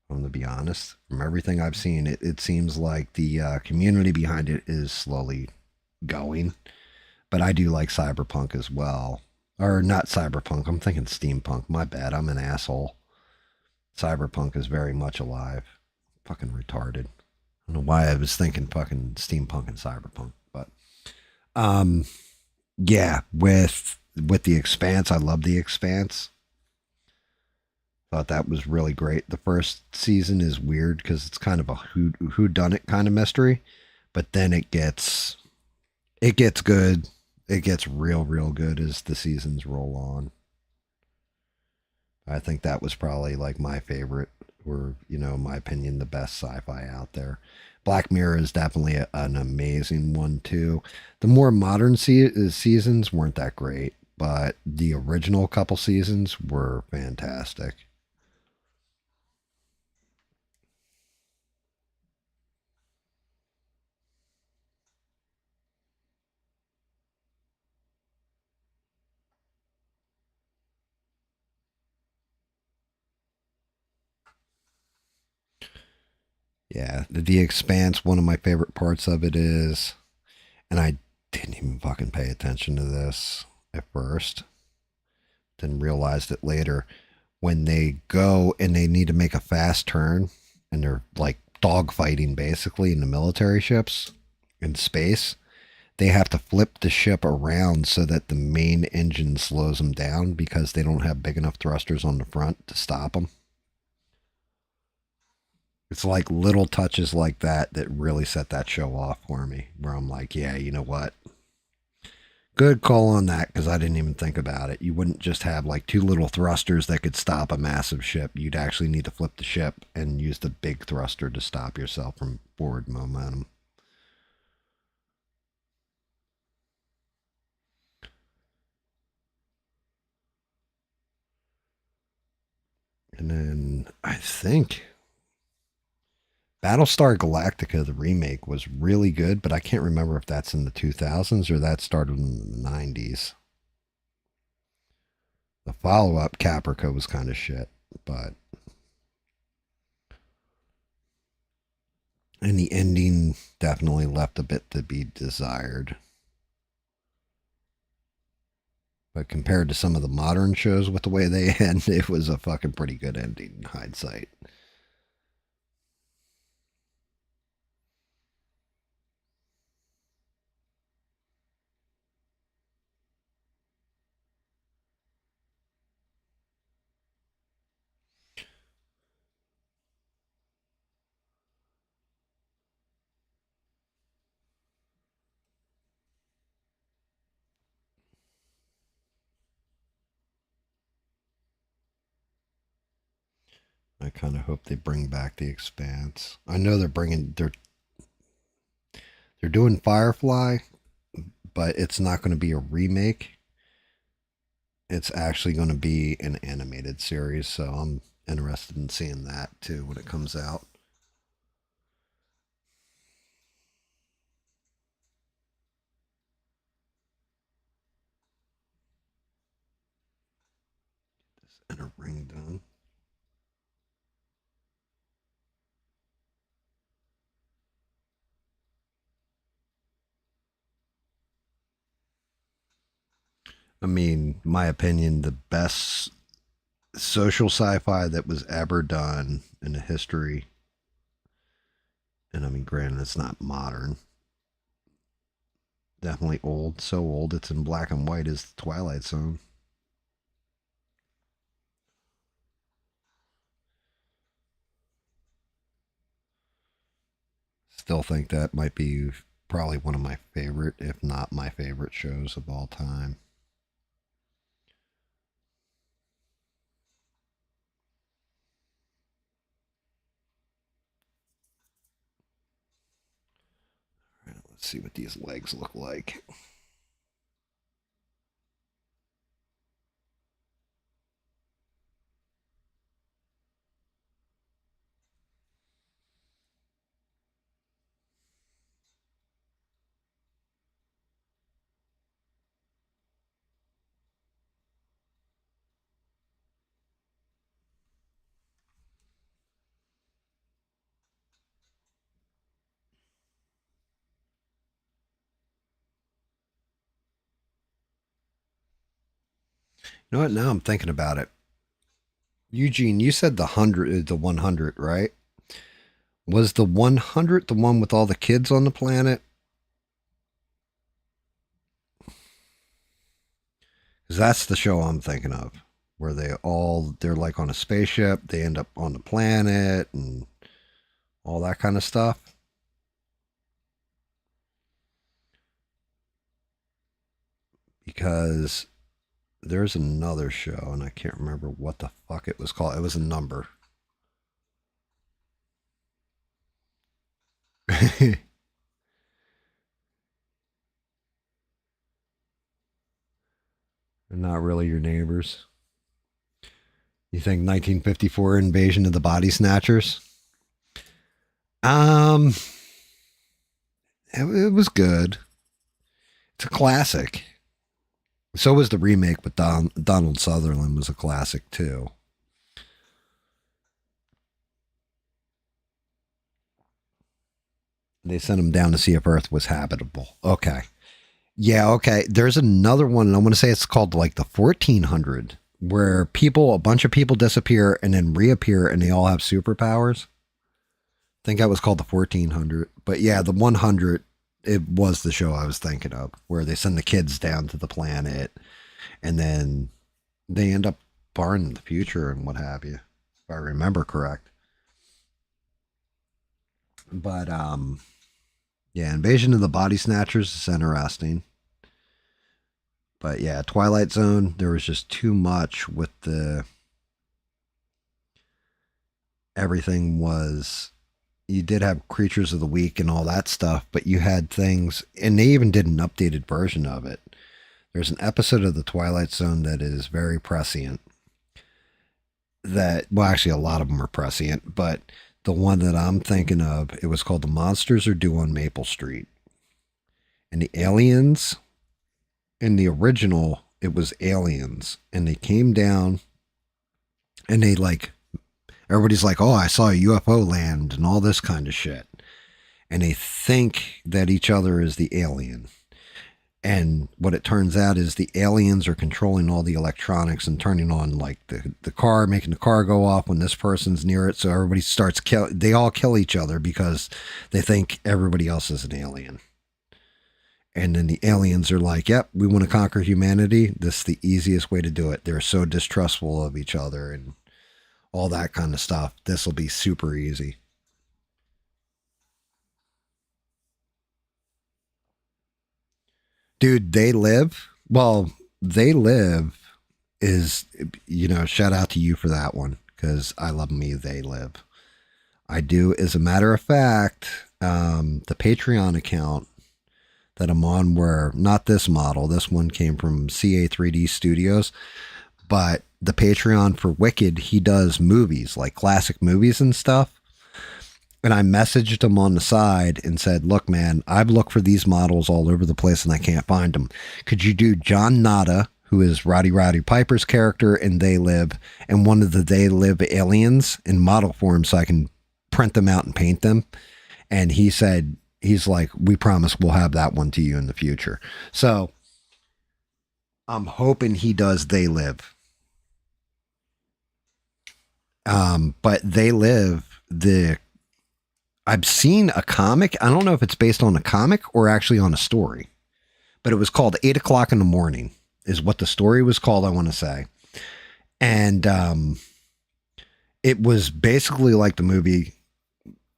I'm going to be honest. From everything I've seen, it seems like the community behind it is slowly going. But I do like cyberpunk as well. Or not cyberpunk. I'm thinking steampunk. My bad. I'm an asshole. Cyberpunk is very much alive. Fucking retarded. I don't know why I was thinking fucking steampunk and cyberpunk, but yeah, with the Expanse, I love the Expanse. Thought that was really great. The first season is weird because it's kind of a who done it kind of mystery, but then it gets good. It gets real good as the seasons roll on. I think that was probably like my favorite were, in my opinion, the best sci-fi out there. Black Mirror is definitely an amazing one too. The more modern seasons weren't that great, but the original couple seasons were fantastic. Yeah, The Expanse, one of my favorite parts of it is, and I didn't even fucking pay attention to this at first, then realized it later. When they go and they need to make a fast turn, and they're like dogfighting basically in the military ships in space, they have to flip the ship around so that the main engine slows them down because they don't have big enough thrusters on the front to stop them. It's like little touches like that that really set that show off for me, where I'm like, yeah, you know what? Good call on that, because I didn't even think about it. You wouldn't just have like two little thrusters that could stop a massive ship. You'd actually need to flip the ship and use the big thruster to stop yourself from forward momentum. And then I think Battlestar Galactica, the remake, was really good, but I can't remember if that's in the 2000s or that started in the 90s. The follow up, Caprica, was kind of shit, but. And the ending definitely left a bit to be desired. But compared to some of the modern shows with the way they end, it was a fucking pretty good ending in hindsight. I kind of hope they bring back The Expanse. I know they're doing Firefly, but it's not going to be a remake. It's actually going to be an animated series, so I'm interested in seeing that too when it comes out. And a ring done. I mean, my opinion, the best social sci-fi that was ever done in the history. And I mean, granted, it's not modern. Definitely old. So old it's in black and white is the Twilight Zone. Still think that might be probably one of my favorite, if not my favorite shows of all time. All right, let's see what these legs look like. You know what? Now I'm thinking about it. Eugene, you said the 100, right? Was the 100 the one with all the kids on the planet? Because that's the show I'm thinking of, where they're like on a spaceship, they end up on the planet and all that kind of stuff. Because there's another show and I can't remember what the fuck it was called. It was a number. They're not really your neighbors. You think 1954 Invasion of the Body Snatchers? Um, it was good. It's a classic. So was the remake with Donald Sutherland was a classic too. They sent him down to see if Earth was habitable. Okay. Yeah, okay. There's another one, and I want to say it's called like the 1400, where a bunch of people disappear and then reappear and they all have superpowers. I think that was called the 1400. But yeah, the 100, it was the show I was thinking of, where they send the kids down to the planet and then they end up barring the future and what have you, if I remember correct. But yeah, Invasion of the Body Snatchers is interesting. But yeah, Twilight Zone, there was just too much with the everything was you did have Creatures of the Week and all that stuff, but you had things and they even did an updated version of it. There's an episode of the Twilight Zone that is very prescient. That well, actually a lot of them are prescient, but the one that I'm thinking of, it was called The Monsters Are Due on Maple Street. And the aliens in the original, it was aliens. And they came down and they like, everybody's like, oh, I saw a UFO land and all this kind of shit. And they think that each other is the alien. And what it turns out is the aliens are controlling all the electronics and turning on like the car, making the car go off when this person's near it. So everybody starts they all kill each other because they think everybody else is an alien. And then the aliens are like, yep, we want to conquer humanity. This is the easiest way to do it. They're so distrustful of each other and all that kind of stuff. This will be super easy. Dude, They Live. Well, They Live is, shout out to you for that one because I love me They Live. I do. As a matter of fact, the Patreon account that I'm on, where not this model, this one came from CA3D Studios, but the Patreon for Wicked, he does movies, like classic movies and stuff. And I messaged him on the side and said, look, man, I've looked for these models all over the place and I can't find them. Could you do John Nada, who is Roddy Piper's character in They Live, and one of the They Live aliens in model form so I can print them out and paint them? And he said, he's like, we promise we'll have that one to you in the future. So I'm hoping he does They Live. But They Live, I've seen a comic. I don't know if it's based on a comic or actually on a story, but it was called 8 o'clock in the morning is what the story was called, I want to say. And it was basically like the movie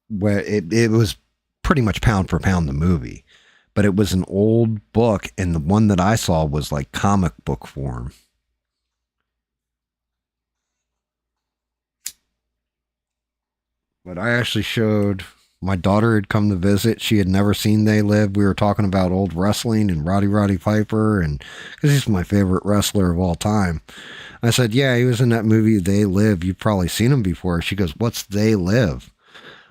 where it was pretty much pound for pound the movie, but it was an old book. And the one that I saw was like comic book form. But I actually showed my daughter had come to visit. She had never seen They Live. We were talking about old wrestling and Roddy Piper, and because he's my favorite wrestler of all time. I said, yeah, he was in that movie They Live. You've probably seen him before. She goes, what's They Live?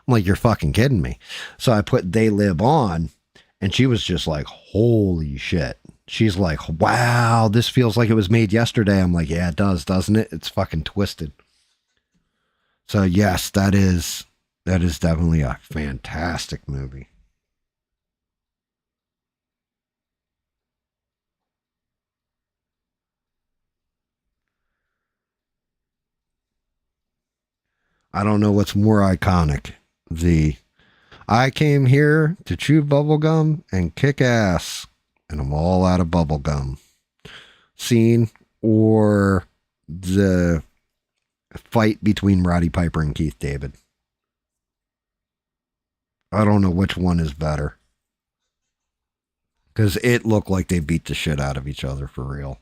I'm like, you're fucking kidding me. So I put They Live on, and she was just like, holy shit. She's like, wow, this feels like it was made yesterday. I'm like, yeah, it does, doesn't it? It's fucking twisted. So yes, that is definitely a fantastic movie. I don't know what's more iconic. The I came here to chew bubblegum and kick ass, and I'm all out of bubblegum scene, or the fight between Roddy Piper and Keith David. I don't know which one is better. Because it looked like they beat the shit out of each other for real.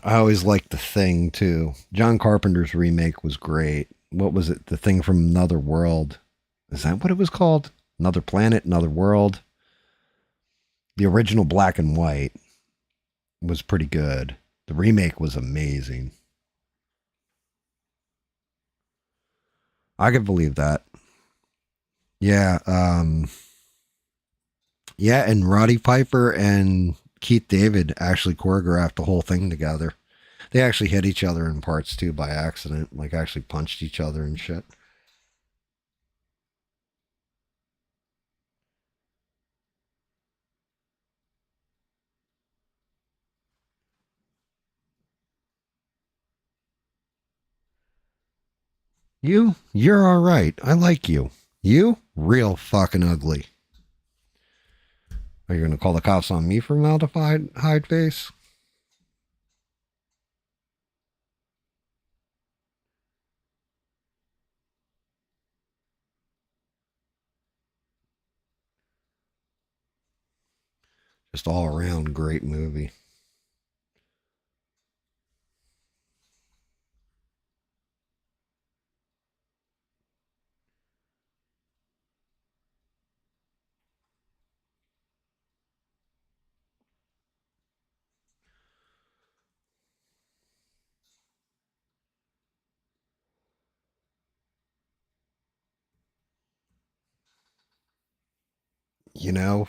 I always liked The Thing too. John Carpenter's remake was great. What was it? The Thing from Another World. Is that what it was called? Another Planet, Another World. The original black and white was pretty good. The remake was amazing. I could believe that. Yeah, yeah, and Roddy Piper and Keith David actually choreographed the whole thing together. They actually hit each other in parts too by accident, like actually punched each other and shit. You're all right. I like you. You, real fucking ugly. Are you gonna call the cops on me for formaldehyde hide face? Just all around great movie. You know,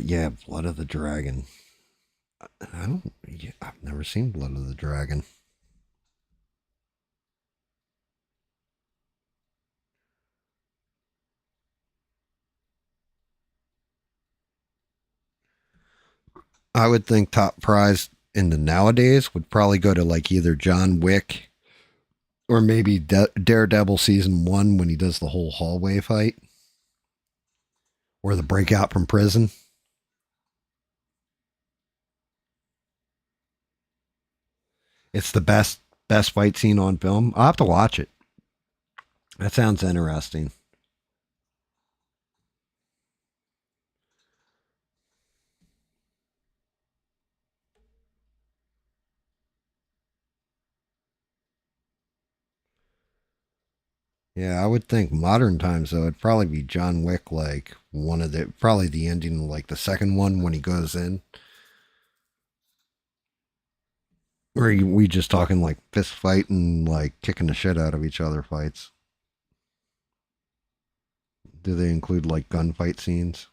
yeah, Blood of the Dragon. I don't. Yeah, I've never seen Blood of the Dragon. I would think top prize in the nowadays would probably go to like either John Wick or maybe Daredevil season 1 when he does the whole hallway fight or the breakout from prison. It's the best fight scene on film. I'll have to watch it. That sounds interesting. Yeah, I would think modern times though it'd probably be John Wick, like one of the probably the ending, like the second one when he goes in. Or we just talking like fist fighting, like kicking the shit out of each other fights. Do they include like gunfight scenes?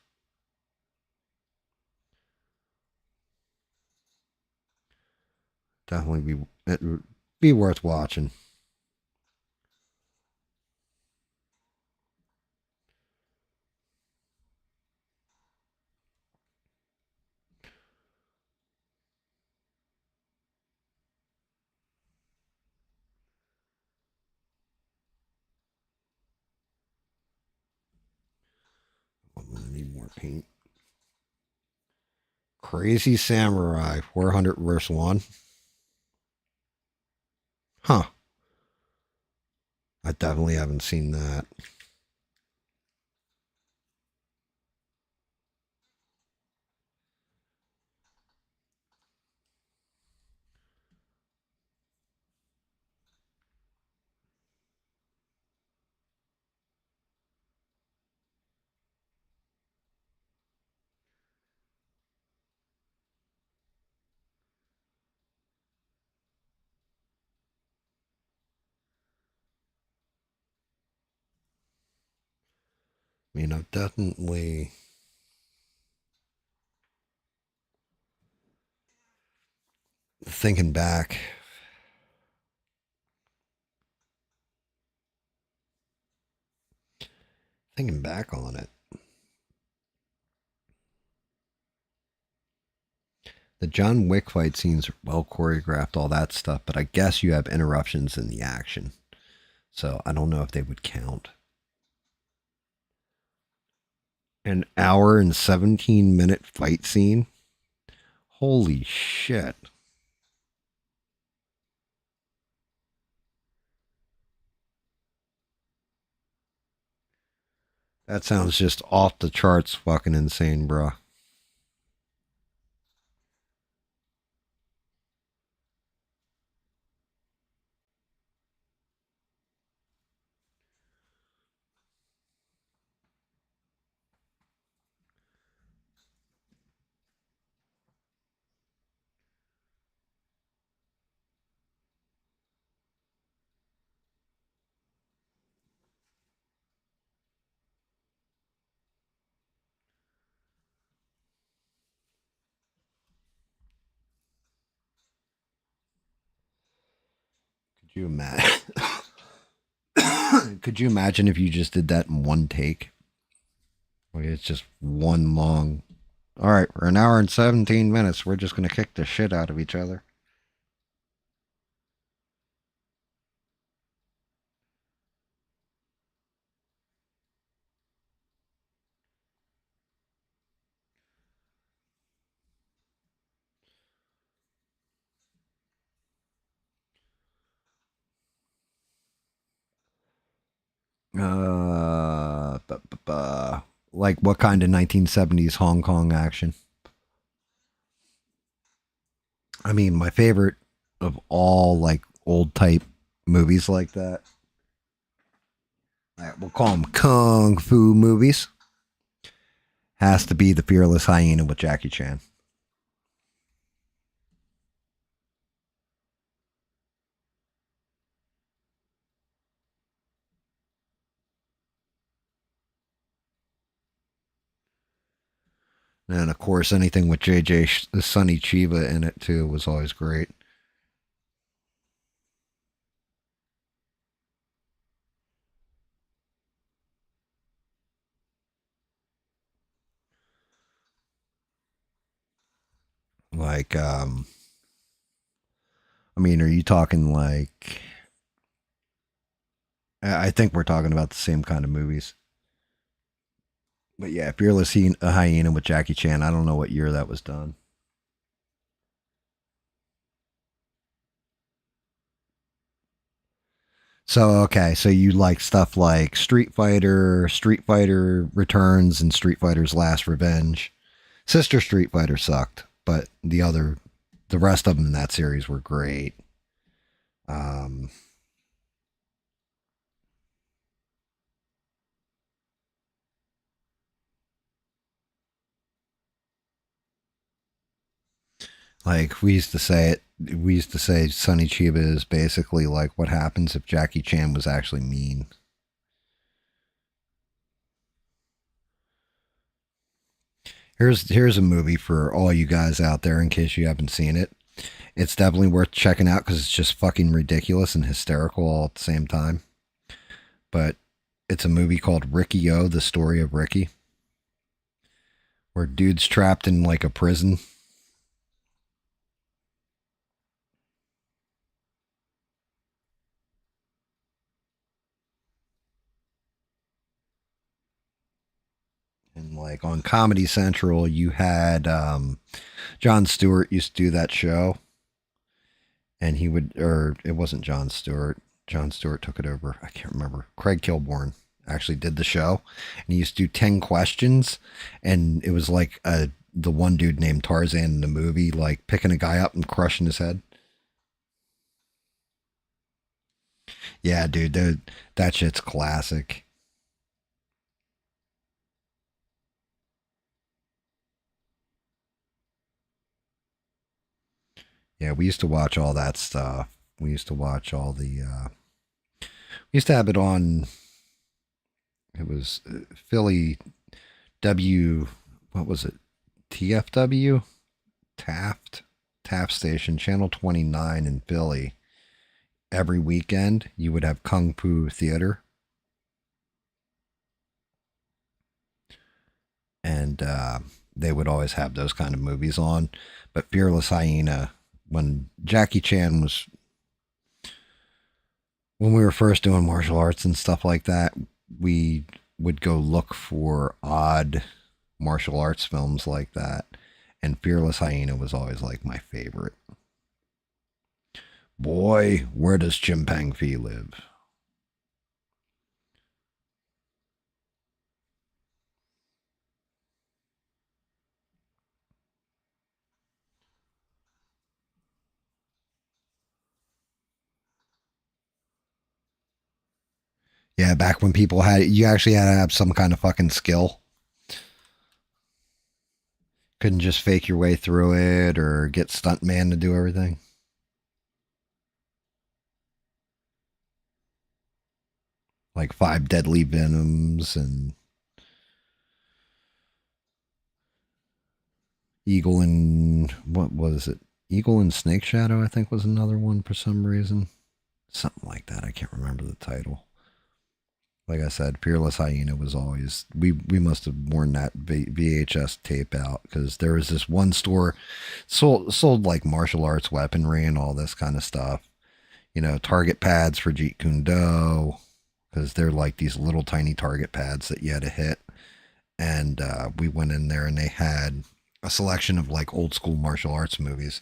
Definitely be it would be worth watching. I'm gonna need more paint. Crazy Samurai 400 verse 1. Huh. I definitely haven't seen that. I mean, I've definitely thinking back, thinking back on it. The John Wick fight scenes are well choreographed, all that stuff, but I guess you have interruptions in the action. So I don't know if they would count. An hour and 17-minute fight scene? Holy shit. That sounds just off the charts fucking insane, bro. Could you imagine? Could you imagine if you just did that in one take? Like it's just one long. All right, for an hour and 17 minutes, we're just gonna kick the shit out of each other. Like what kind of 1970s Hong Kong action? I mean, my favorite of all like old type movies like that. We'll call them kung fu movies. Has to be The Fearless Hyena with Jackie Chan. And of course, anything with JJ Sonny Chiba in it too was always great. Like, I mean, are you talking like? I think we're talking about the same kind of movies. But yeah, Fearless Hyena with Jackie Chan. I don't know what year that was done. So okay, so you like stuff like Street Fighter Returns, and Street Fighter's Last Revenge. Sister Street Fighter sucked, but the rest of them in that series were great. Um, like we used to say Sonny Chiba is basically like what happens if Jackie Chan was actually mean. Here's a movie for all you guys out there in case you haven't seen it. It's definitely worth checking out because it's just fucking ridiculous and hysterical all at the same time. But it's a movie called Ricky O, The Story of Ricky, where dude's trapped in like a prison. And like on Comedy Central, you had Jon Stewart used to do that show, and he would, or it wasn't Jon Stewart. Jon Stewart took it over. I can't remember. Craig Kilborn actually did the show, and he used to do 10 questions, and it was like the one dude named Tarzan in the movie, like picking a guy up and crushing his head. Yeah, dude, that shit's classic. Yeah, we used to watch all that stuff. We used to watch all the. We used to have it on. It was Philly W. What was it? TFW, Taft Station, Channel 29 in Philly. Every weekend, you would have Kung Fu Theater, and they would always have those kind of movies on. But Fearless Hyena, when Jackie Chan was, when we were first doing martial arts and stuff like that, we would go look for odd martial arts films like that. And Fearless Hyena was always like my favorite. Boy, where does Chimpanzee live? Yeah, back when people had, you actually had to have some kind of fucking skill. Couldn't just fake your way through it or get stuntman to do everything. Like Five Deadly Venoms and Eagle and what was it? Eagle and Snake Shadow, I think, was another one for some reason. something like that. I can't remember the title. Like I said, Fearless Hyena was always we must have worn that VHS tape out because there was this one store sold like martial arts weaponry and all this kind of stuff. You know, target pads for Jeet Kune Do because they're like these little tiny target pads that you had to hit. And we went in there and they had a selection of like old school martial arts movies.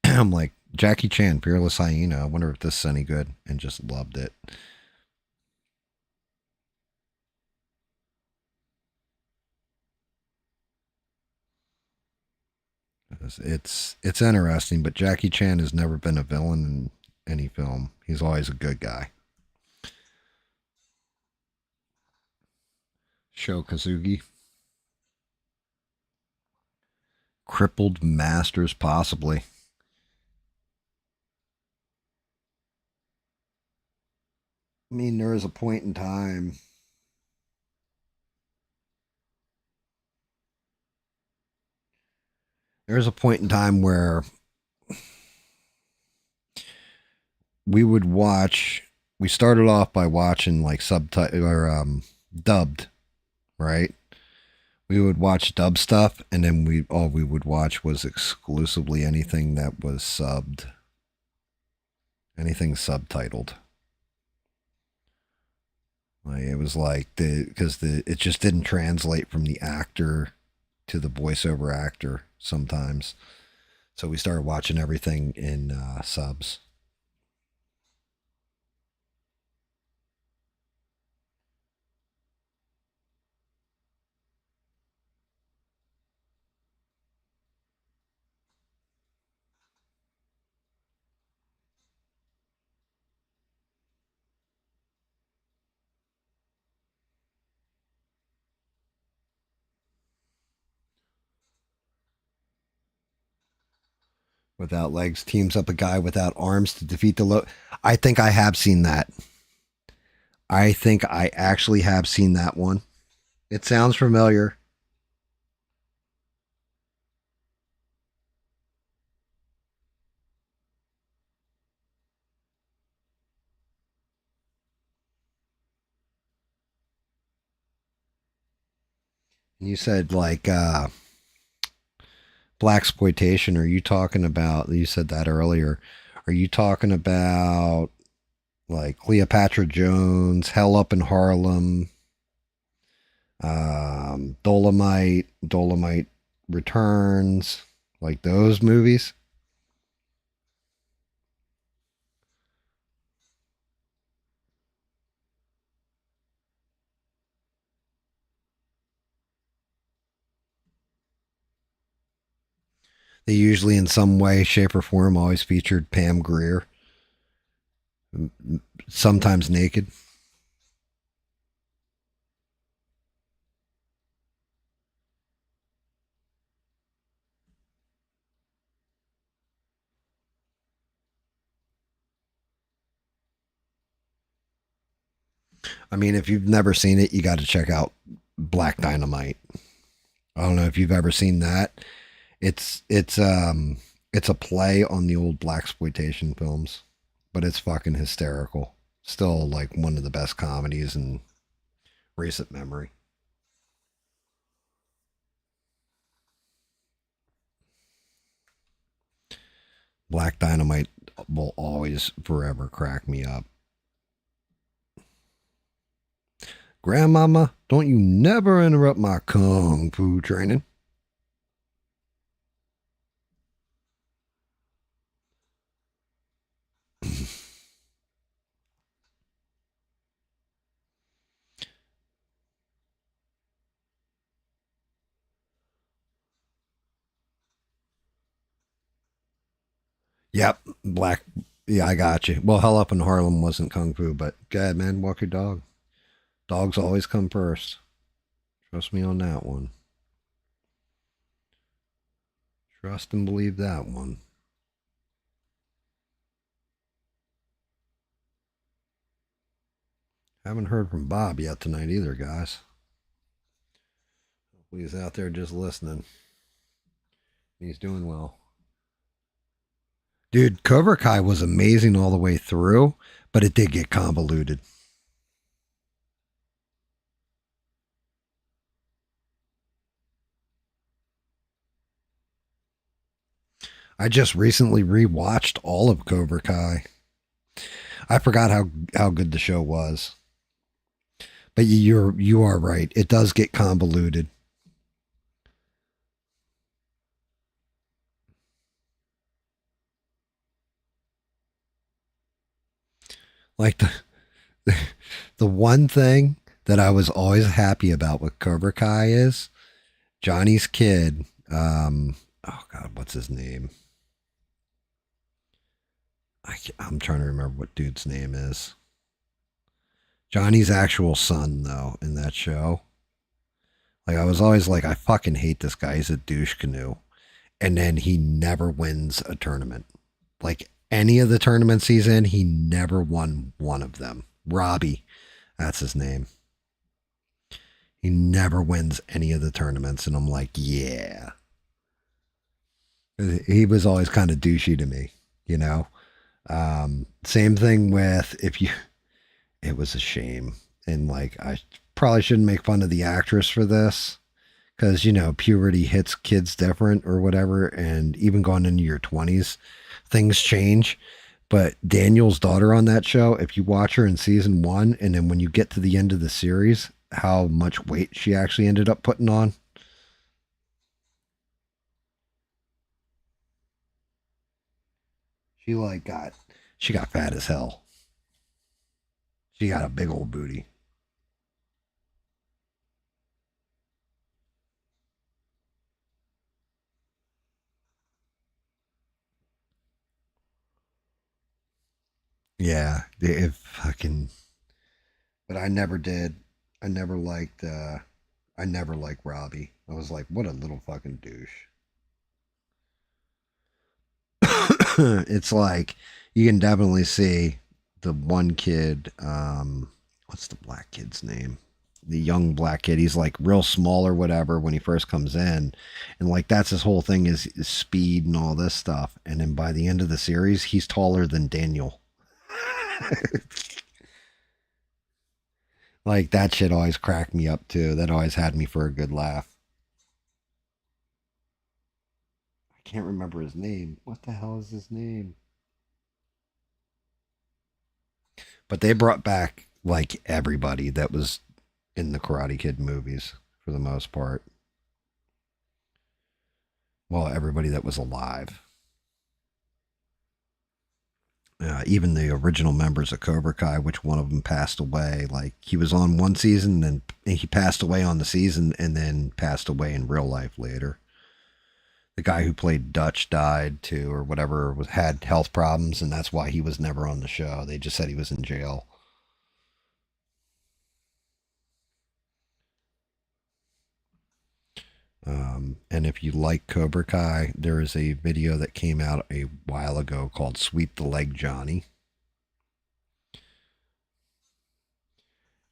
I'm like, Jackie Chan, Fearless Hyena. I wonder if this is any good, and just loved it. It's interesting, but Jackie Chan has never been a villain in any film. He's always a good guy. Sho Kazugi. Crippled Masters, possibly. I mean, there was a point in time. There was a point in time where we would watch. We started off by watching like subtitle or dubbed, right? We would watch dub stuff, and then all we would watch was exclusively anything that was subbed, anything subtitled. Like it was like because it just didn't translate from the actor to the voiceover actor sometimes, so we started watching everything in subs. Without legs teams up a guy without arms to defeat the low. I think I have seen that. I think I actually have seen that one. It sounds familiar. You said like black exploitation. Are you talking about? You said that earlier. Are you talking about like Cleopatra Jones, Hell Up in Harlem, Dolomite Returns, like those movies? They usually, in some way, shape, or form, always featured Pam Grier, sometimes naked. I mean, if you've never seen it, you got to check out Black Dynamite. I don't know if you've ever seen that. It's a play on the old black exploitation films, but it's fucking hysterical. Still like one of the best comedies in recent memory. Black Dynamite will always forever crack me up. Grandmama, don't you never interrupt my kung fu training. Yep, black. Yeah, I got you. Well, Hell Up in Harlem wasn't kung fu, but God, man, walk your dog. Dogs always come first. Trust me on that one. Trust and believe that one. Haven't heard from Bob yet tonight either, guys. He's out there just listening. He's doing well. Dude, Cobra Kai was amazing all the way through, but it did get convoluted. I just recently rewatched all of Cobra Kai. I forgot how good the show was. But you are right. It does get convoluted. Like the one thing that I was always happy about with Cobra Kai is Johnny's kid. Oh God, what's his name? I'm trying to remember what dude's name is. Johnny's actual son, though, in that show. Like, I was always like, I fucking hate this guy. He's a douche canoe. And then he never wins a tournament. Like, any of the tournaments he's in, he never won one of them. Robbie, that's his name. He never wins any of the tournaments. And I'm like, yeah. He was always kind of douchey to me, you know? Same thing with it was a shame. And like, I probably shouldn't make fun of the actress for this because, you know, puberty hits kids different or whatever. And even going into your 20s, things change. But Daniel's daughter on that show, if you watch her in season 1, and then when you get to the end of the series, how much weight she actually ended up putting on. She got fat as hell. She got a big old booty. Yeah, it fucking. But I never did. I never liked. I never liked Robbie. I was like, what a little fucking douche. It's like you can definitely see the one kid. What's the black kid's name? The young black kid. He's like real small or whatever when he first comes in, and like that's his whole thing is speed and all this stuff. And then by the end of the series, he's taller than Daniel. Like that shit always cracked me up too. That always had me for a good laugh. I can't remember his name. What the hell is his name? But they brought back like everybody that was in the Karate Kid movies for the most part. Well, everybody that was alive. Even the original members of Cobra Kai, which one of them passed away. Like he was on one season, and he passed away on the season, and then passed away in real life later. The guy who played Dutch died too, or whatever, had health problems, and that's why he was never on the show. They just said he was in jail. And if you like Cobra Kai, there is a video that came out a while ago called "Sweep the Leg Johnny,"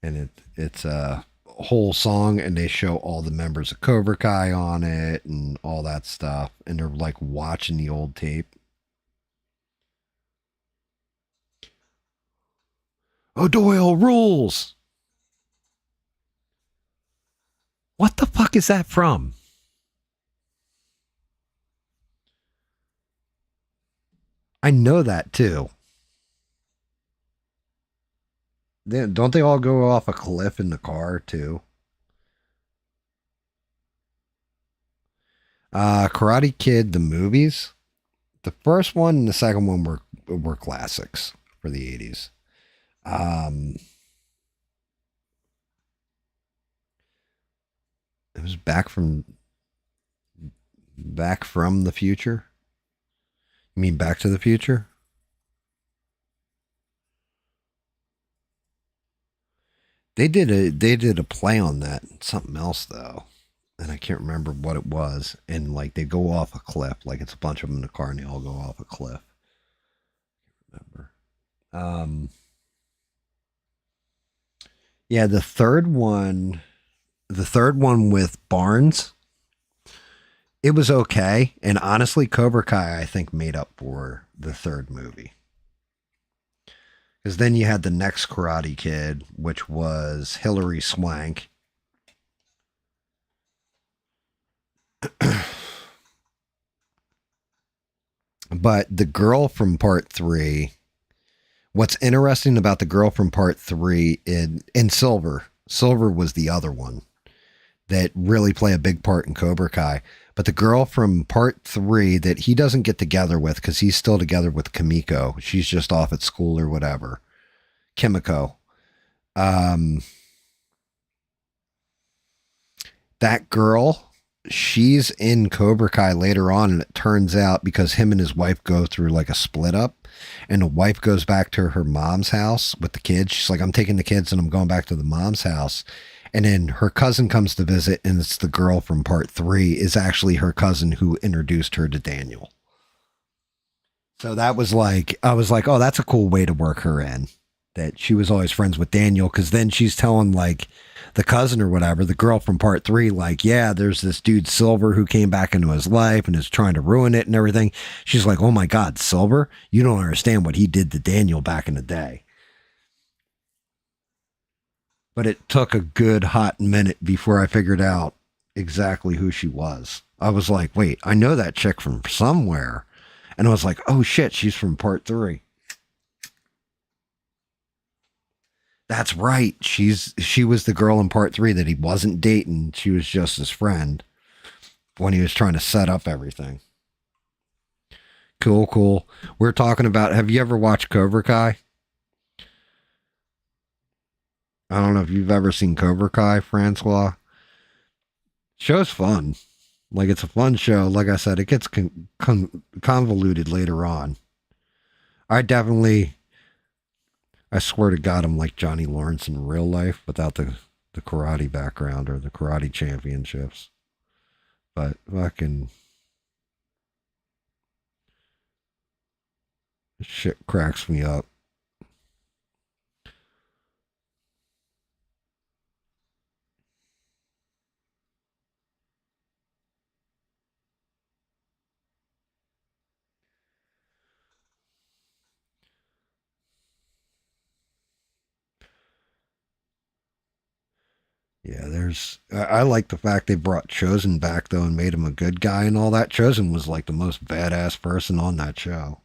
and it's a whole song, and they show all the members of Cobra Kai on it and all that stuff, and they're like watching the old tape. O'Doyle rules. What the fuck is that from? I know that too. Don't they all go off a cliff in the car too? Karate Kid, the movies. The first one and the second one were classics for the 80s. Um, it was back from the future. You mean Back to the Future? They did a play on that, something else though, and I can't remember what it was. And like they go off a cliff, like it's a bunch of them in a car, and they all go off a cliff. Remember? Um, yeah, the third one with Barnes It was okay. And honestly, Cobra Kai, I think, made up for the third movie. Because then you had the next Karate Kid, which was Hilary Swank. But the girl from part three, what's interesting about the girl from part three in Silver was the other one that really play a big part in Cobra Kai. But the girl from part three that he doesn't get together with because he's still together with Kimiko. She's just off at school or whatever. Kimiko. That girl, she's in Cobra Kai later on, and it turns out because him and his wife go through like a split up, and the wife goes back to her mom's house with the kids. She's like, I'm taking the kids and I'm going back to the mom's house. And then her cousin comes to visit, and it's the girl from part three is actually her cousin who introduced her to Daniel. So that was like, I was like, oh, that's a cool way to work her in. That she was always friends with Daniel, because then she's telling like the cousin or whatever, the girl from part three, like, yeah, there's this dude Silver who came back into his life and is trying to ruin it and everything. She's like, oh my God, Silver? You don't understand what he did to Daniel back in the day. But it took a good hot minute before I figured out exactly who she was. I was like, wait, I know that chick from somewhere. And I was like, oh shit, she's from part three. That's right. She was the girl in part three that he wasn't dating. She was just his friend when he was trying to set up everything. Cool. We're talking about, have you ever watched Cobra Kai? I don't know if you've ever seen Cobra Kai, Francois. Show's fun. Like, it's a fun show. Like I said, it gets convoluted later on. I swear to God, I'm like Johnny Lawrence in real life without the karate background or the karate championships. But fucking shit cracks me up. Yeah, I like the fact they brought Chosen back though and made him a good guy and all that. Chosen was like the most badass person on that show.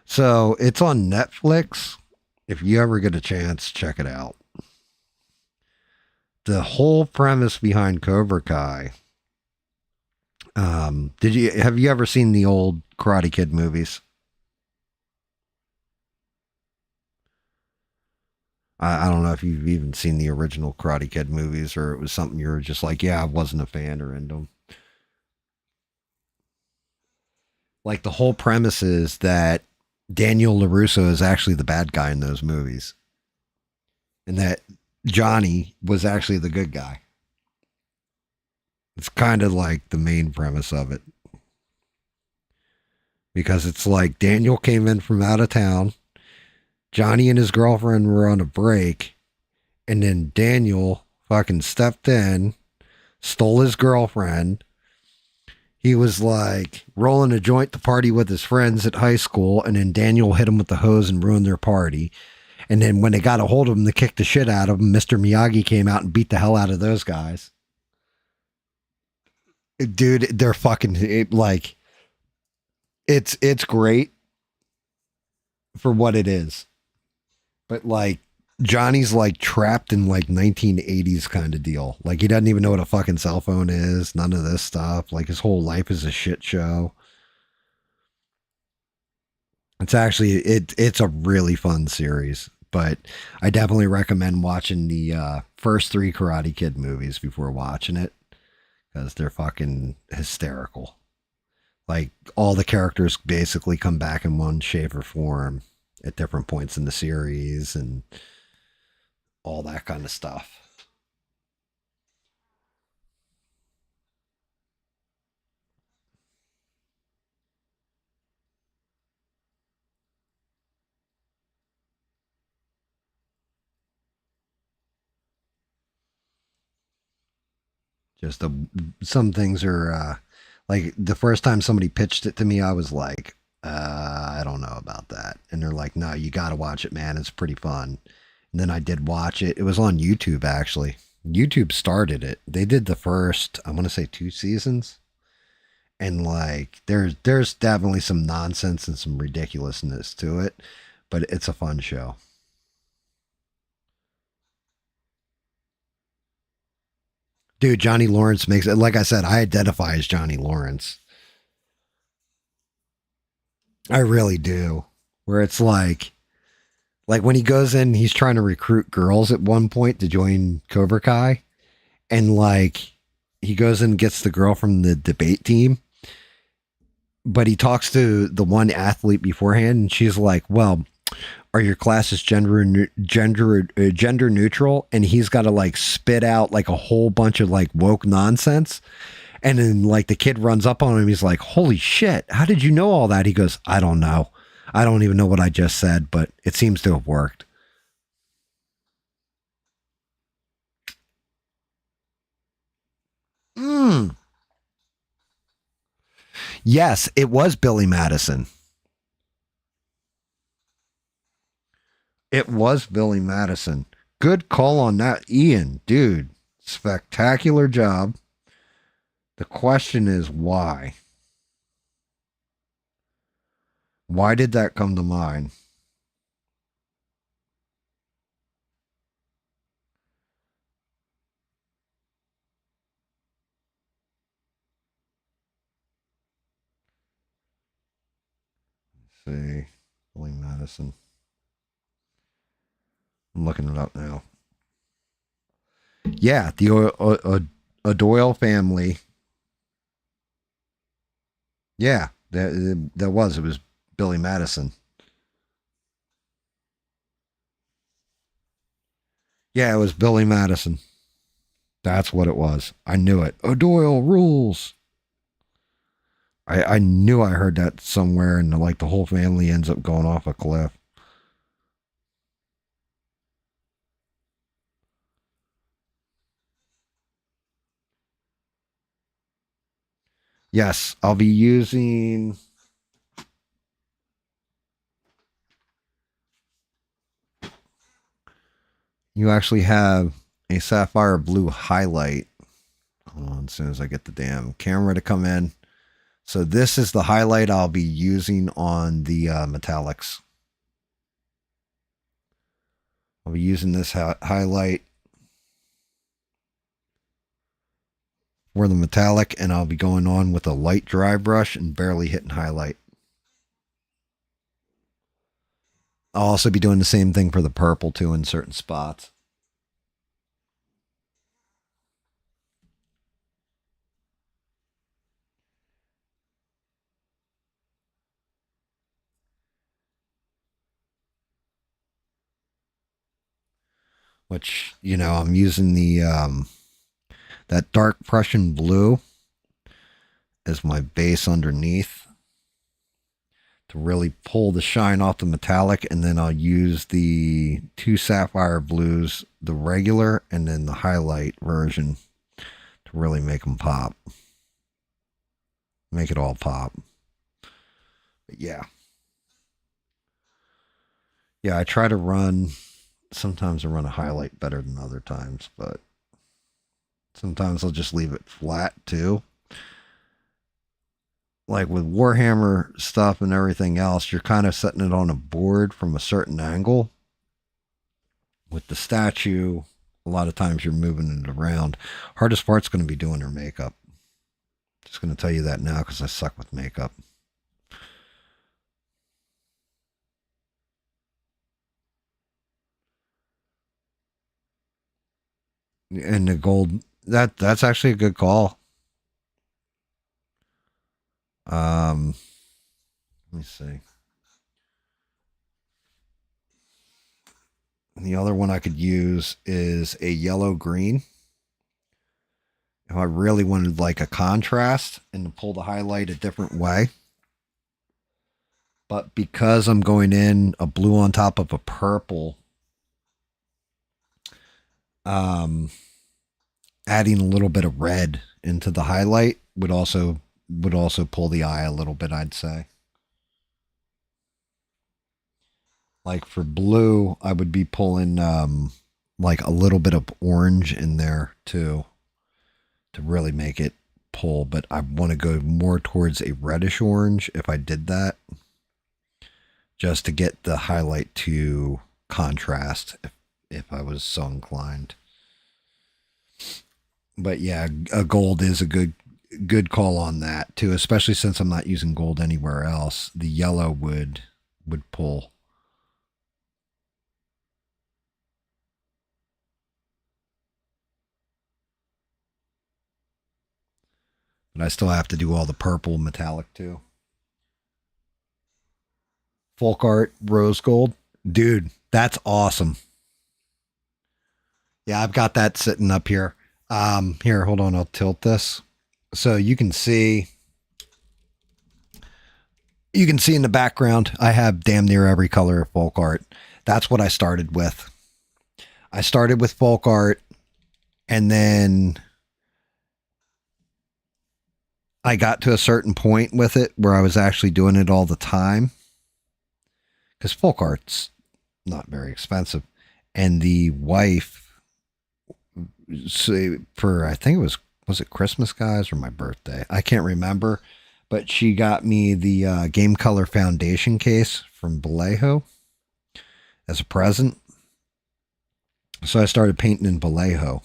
So it's on Netflix. If you ever get a chance, check it out. The whole premise behind Cobra Kai. Have you ever seen the old Karate Kid movies? I don't know if you've even seen the original Karate Kid movies, or it was something you were just like, yeah, I wasn't a fan or into them. Like the whole premise is that Daniel LaRusso is actually the bad guy in those movies, and that Johnny was actually the good guy. It's kind of like the main premise of it, because it's like Daniel came in from out of town, Johnny and his girlfriend were on a break, and then Daniel fucking stepped in, stole his girlfriend. He was like rolling a joint to party with his friends at high school, and then Daniel hit him with the hose and ruined their party. And then when they got a hold of him to kick the shit out of him, Mr. Miyagi came out and beat the hell out of those guys. Dude, they're fucking like, it's great for what it is. But like, Johnny's like trapped in like 1980s kind of deal. Like, he doesn't even know what a fucking cell phone is. None of this stuff. Like, his whole life is a shit show. It's actually it's a really fun series, but I definitely recommend watching the first three Karate Kid movies before watching it, because they're fucking hysterical. Like, all the characters basically come back in one shape or form at different points in the series and all that kind of stuff. Just some things are like the first time somebody pitched it to me, I was like, I don't know about that. And they're like, no, you got to watch it, man. It's pretty fun. And then I did watch it. It was on YouTube, actually. YouTube started it. They did the first, I want to say 2 seasons. And like, there's definitely some nonsense and some ridiculousness to it, but it's a fun show. Dude, Johnny Lawrence makes it. Like I said, I identify as Johnny Lawrence. I really do. Where it's like when he goes in, he's trying to recruit girls at one point to join Cobra Kai, and like he goes in and gets the girl from the debate team, but he talks to the one athlete beforehand, and she's like, "Well, are your classes gender neutral?" And he's got to like spit out like a whole bunch of like woke nonsense. And then like the kid runs up on him. He's like, "Holy shit. How did you know all that?" He goes, "I don't know. I don't even know what I just said, but it seems to have worked." Mm. Yes, it was Billy Madison. It was Billy Madison. Good call on that, Ian. Dude, spectacular job. The question is why? Why did that come to mind? Let's see. Billy Madison. I'm looking it up now. Yeah, the O'Doyle family. Yeah, that was. It was Billy Madison. Yeah, it was Billy Madison. That's what it was. I knew it. O'Doyle rules. I knew I heard that somewhere, and like the whole family ends up going off a cliff. Yes, I'll be using. You actually have a sapphire blue highlight. Hold on, as soon as I get the damn camera to come in. So this is the highlight I'll be using on the metallics. I'll be using this highlight for the metallic, and I'll be going on with a light dry brush and barely hitting highlight. I'll also be doing the same thing for the purple too in certain spots. Which, you know, I'm using the that dark Prussian blue as my base underneath to really pull the shine off the metallic, and then I'll use the 2 sapphire blues, the regular and then the highlight version, to really make them pop. Make it all pop. But yeah. Yeah, I try to run, sometimes I run a highlight better than other times, but sometimes I'll just leave it flat too. Like with Warhammer stuff and everything else, you're kind of setting it on a board from a certain angle. With the statue, a lot of times you're moving it around. Hardest part's going to be doing her makeup. Just going to tell you that now because I suck with makeup. And the gold, that's actually a good call. Let me see. And the other one I could use is a yellow green. If I really wanted like a contrast and to pull the highlight a different way. But because I'm going in a blue on top of a purple, adding a little bit of red into the highlight would also pull the eye a little bit, I'd say. Like for blue, I would be pulling like a little bit of orange in there too to really make it pull, but I want to go more towards a reddish orange if I did that, just to get the highlight to contrast if I was so inclined. But yeah, a gold is a good call on that too, especially since I'm not using gold anywhere else. The yellow would pull. But I still have to do all the purple metallic too. Folk art rose gold. Dude, that's awesome. Yeah, I've got that sitting up here. Here, hold on, I'll tilt this. So you can see in the background, I have damn near every color of folk art. That's what I started with. I started with folk art, and then I got to a certain point with it where I was actually doing it all the time, because folk art's not very expensive. And the wife, for, I think it was it Christmas, guys, or my birthday? I can't remember, but she got me the Game Color Foundation case from Vallejo as a present. So I started painting in Vallejo.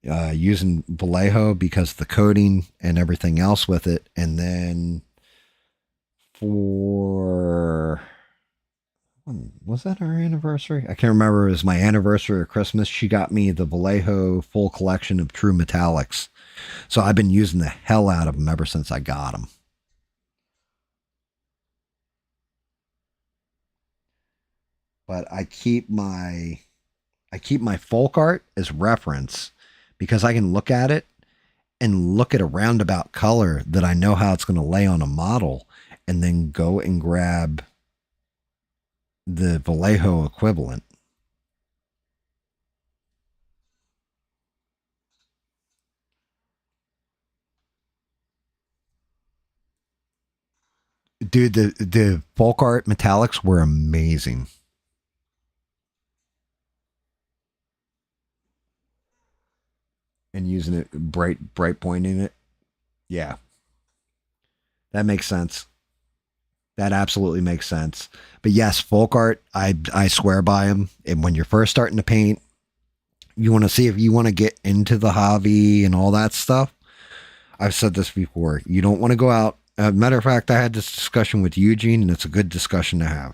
Using Vallejo because of the coating and everything else with it. And then was that our anniversary? I can't remember. It was my anniversary or Christmas. She got me the Vallejo full collection of true metallics. So I've been using the hell out of them ever since I got them. But I keep my folk art as reference, because I can look at it and look at a roundabout color that I know how it's going to lay on a model, and then go and grab the Vallejo equivalent. Dude, the folk art metallics were amazing. And using it bright pointing it. Yeah. That makes sense. That absolutely makes sense. But yes, folk art, I swear by them. And when you're first starting to paint, you want to see if you want to get into the hobby and all that stuff. I've said this before. You don't want to go out. Matter of fact, I had this discussion with Eugene, and it's a good discussion to have.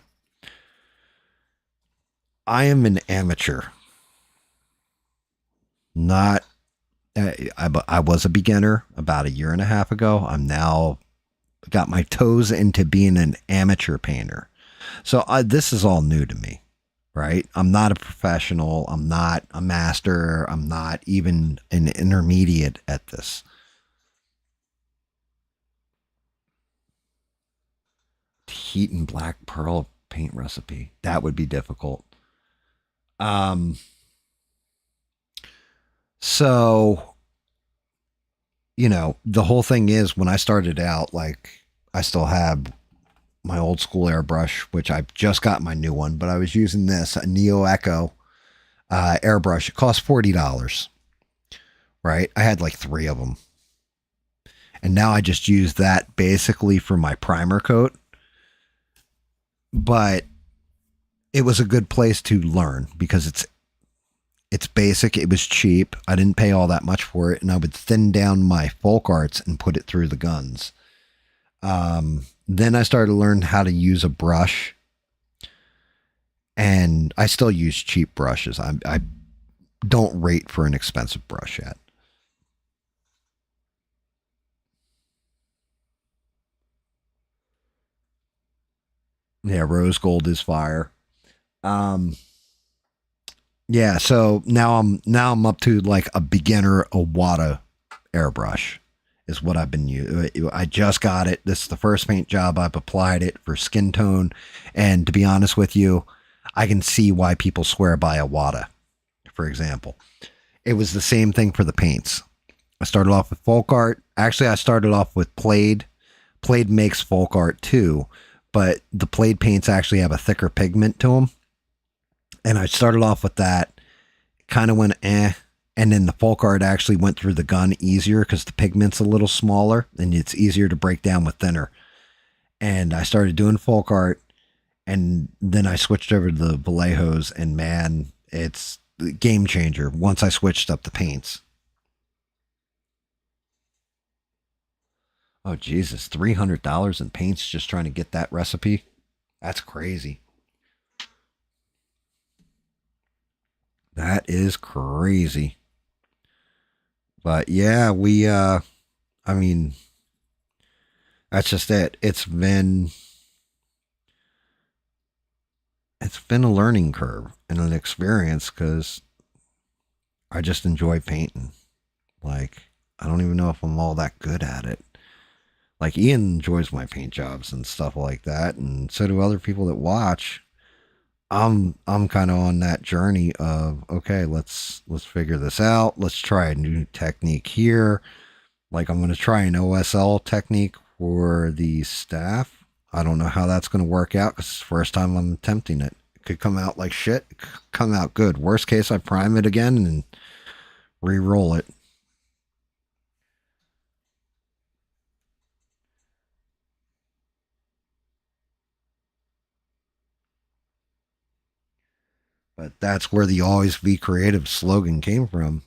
I am an amateur. Not I was a beginner about a year and a half ago. I'm now got my toes into being an amateur painter. So this is all new to me, right? I'm not a professional. I'm not a master. I'm not even an intermediate at this. Heat and black pearl paint recipe. That would be difficult. So, you know, the whole thing is, when I started out, like, I still have my old school airbrush, which I've just got my new one, but I was using this, a Neo Echo airbrush. It cost $40, right? I had like 3 of them. And now I just use that basically for my primer coat. But it was a good place to learn, because it's basic. It was cheap. I didn't pay all that much for it, and I would thin down my folk arts and put it through the guns. Then I started to learn how to use a brush, and I still use cheap brushes. I don't rate for an expensive brush yet. Yeah, rose gold is fire. Yeah, so now I'm up to like a beginner Iwata airbrush is what I've been using. I just got it. This is the first paint job I've applied it for skin tone, and to be honest with you, I can see why people swear by Iwata. For example, it was the same thing for the paints. I started off with folk art. Actually, I started off with Plaid. Plaid makes folk art too, but the Plaid paints actually have a thicker pigment to them. And I started off with that, kind of went and then the folk art actually went through the gun easier because the pigment's a little smaller and it's easier to break down with thinner. And I started doing folk art, and then I switched over to the Vallejos, and man, it's a game changer once I switched up the paints. Oh, Jesus, $300 in paints just trying to get that recipe? That's crazy. That is crazy. But yeah, I mean, that's just it. It's been a learning curve and an experience because I just enjoy painting. Like, I don't even know if I'm all that good at it. Like, Ian enjoys my paint jobs and stuff like that, and so do other people that watch. I'm kind of on that journey of, okay, let's figure this out. Let's try a new technique here. Like, I'm going to try an OSL technique for the staff. I don't know how that's going to work out because it's the first time I'm attempting it. It could come out like shit. It could come out good. Worst case, I prime it again and re-roll it. But that's where the always be creative slogan came from.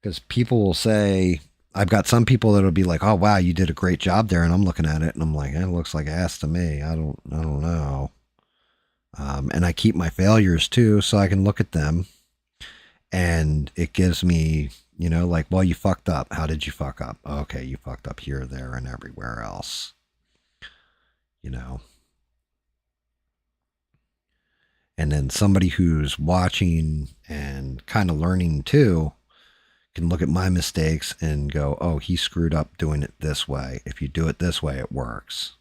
Because people will say, I've got some people that'll be like, oh, wow, you did a great job there. And I'm looking at it and I'm like, it looks like ass to me. I don't know. And I keep my failures too, so I can look at them and it gives me, like, well, you fucked up. How did you fuck up? Okay, you fucked up here, there, and everywhere else. And then somebody who's watching and kind of learning too can look at my mistakes and go, oh, he screwed up doing it this way. If you do it this way, it works.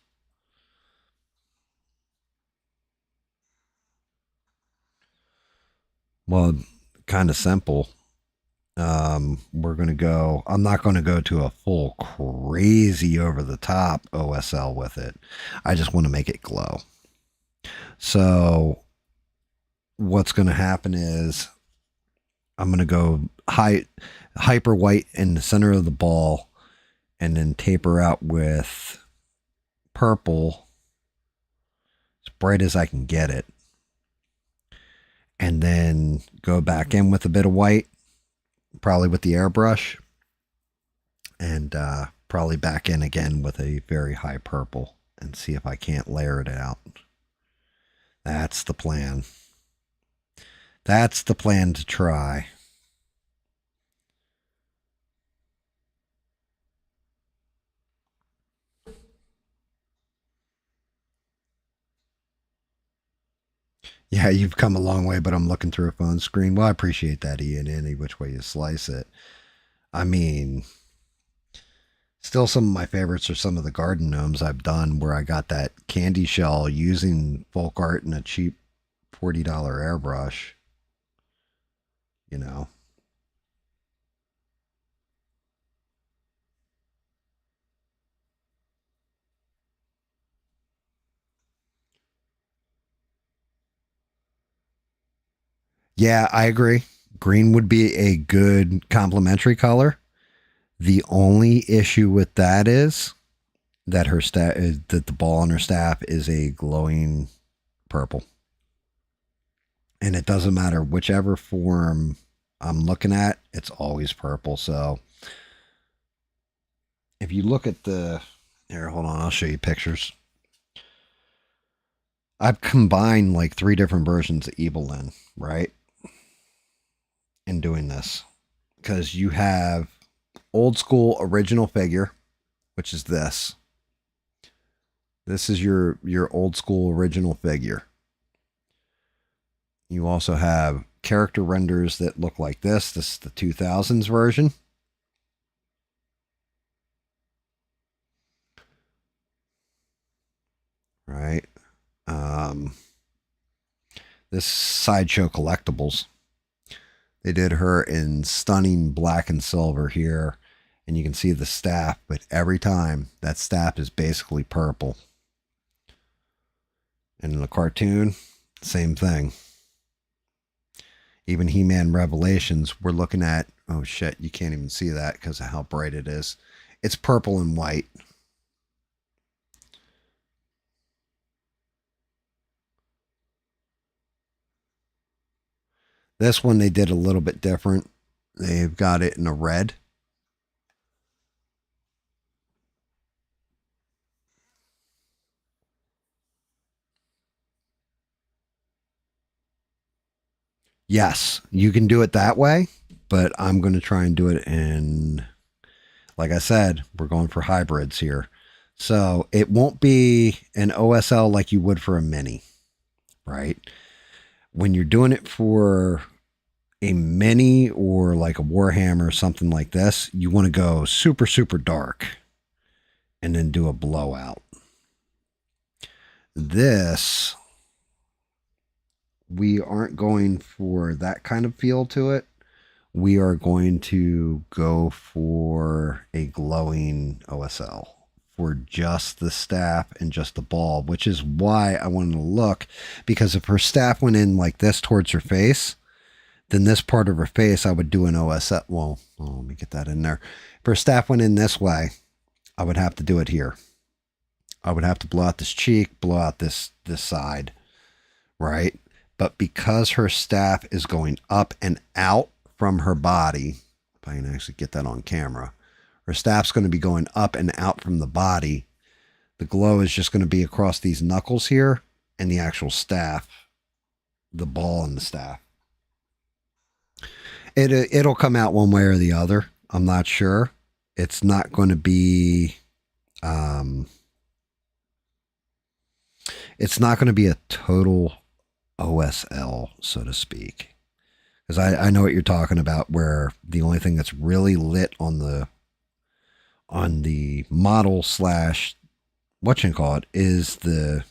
Well, kind of simple. We're going to go, I'm not going to go to a full crazy over the top OSL with it. I just want to make it glow. So what's going to happen is I'm going to go hyper white in the center of the ball and then taper out with purple as bright as I can get it. And then go back in with a bit of white, probably with the airbrush, and probably back in again with a very high purple and see if I can't layer it out. That's the plan. That's the plan to try. Yeah, you've come a long way, but I'm looking through a phone screen. Well, I appreciate that, Ian, any which way you slice it. I mean, still some of my favorites are some of the garden gnomes I've done where I got that candy shell using folk art and a cheap $40 airbrush. You know. Yeah, I agree. Green would be a good complementary color. The only issue with that is that her staff that the ball on her staff is a glowing purple. And it doesn't matter whichever form I'm looking at, it's always purple. So if you look at the here, hold on, I'll show you pictures. I've combined like 3 different versions of Evil-Lyn, right? In doing this. Because you have old school original figure, which is this. This is your old school original figure. You also have character renders that look like this. This is the 2000s version. Right. This Sideshow Collectibles. They did her in stunning black and silver here. And you can see the staff, but every time that staff is basically purple. And in the cartoon, same thing. Even He-Man Revelations, we're looking at, oh shit, you can't even see that because of how bright it is. It's purple and white. This one they did a little bit different. They've got it in a red. Yes, you can do it that way, but I'm going to try and do it in, like I said, we're going for hybrids here. So it won't be an OSL like you would for a mini, right? When you're doing it for a mini or like a Warhammer or something like this, you want to go super, super dark and then do a blowout. This, we aren't going for that kind of feel to it. We are going to go for a glowing OSL for just the staff and just the ball, which is why I wanted to look, because if her staff went in like this towards her face, then this part of her face, I would do an OSL. Well, let me get that in there. If her staff went in this way, I would have to do it here. I would have to blow out this cheek, blow out this side, right? But because her staff is going up and out from her body, if I can actually get that on camera, her staff's going to be going up and out from the body. The glow is just going to be across these knuckles here and the actual staff, the ball and the staff. It'll come out one way or the other. I'm not sure. It's not going to be, it's not going to be a total OSL, so to speak. Because I know what you're talking about, where the only thing that's really lit on the model slash whatchamacallit is the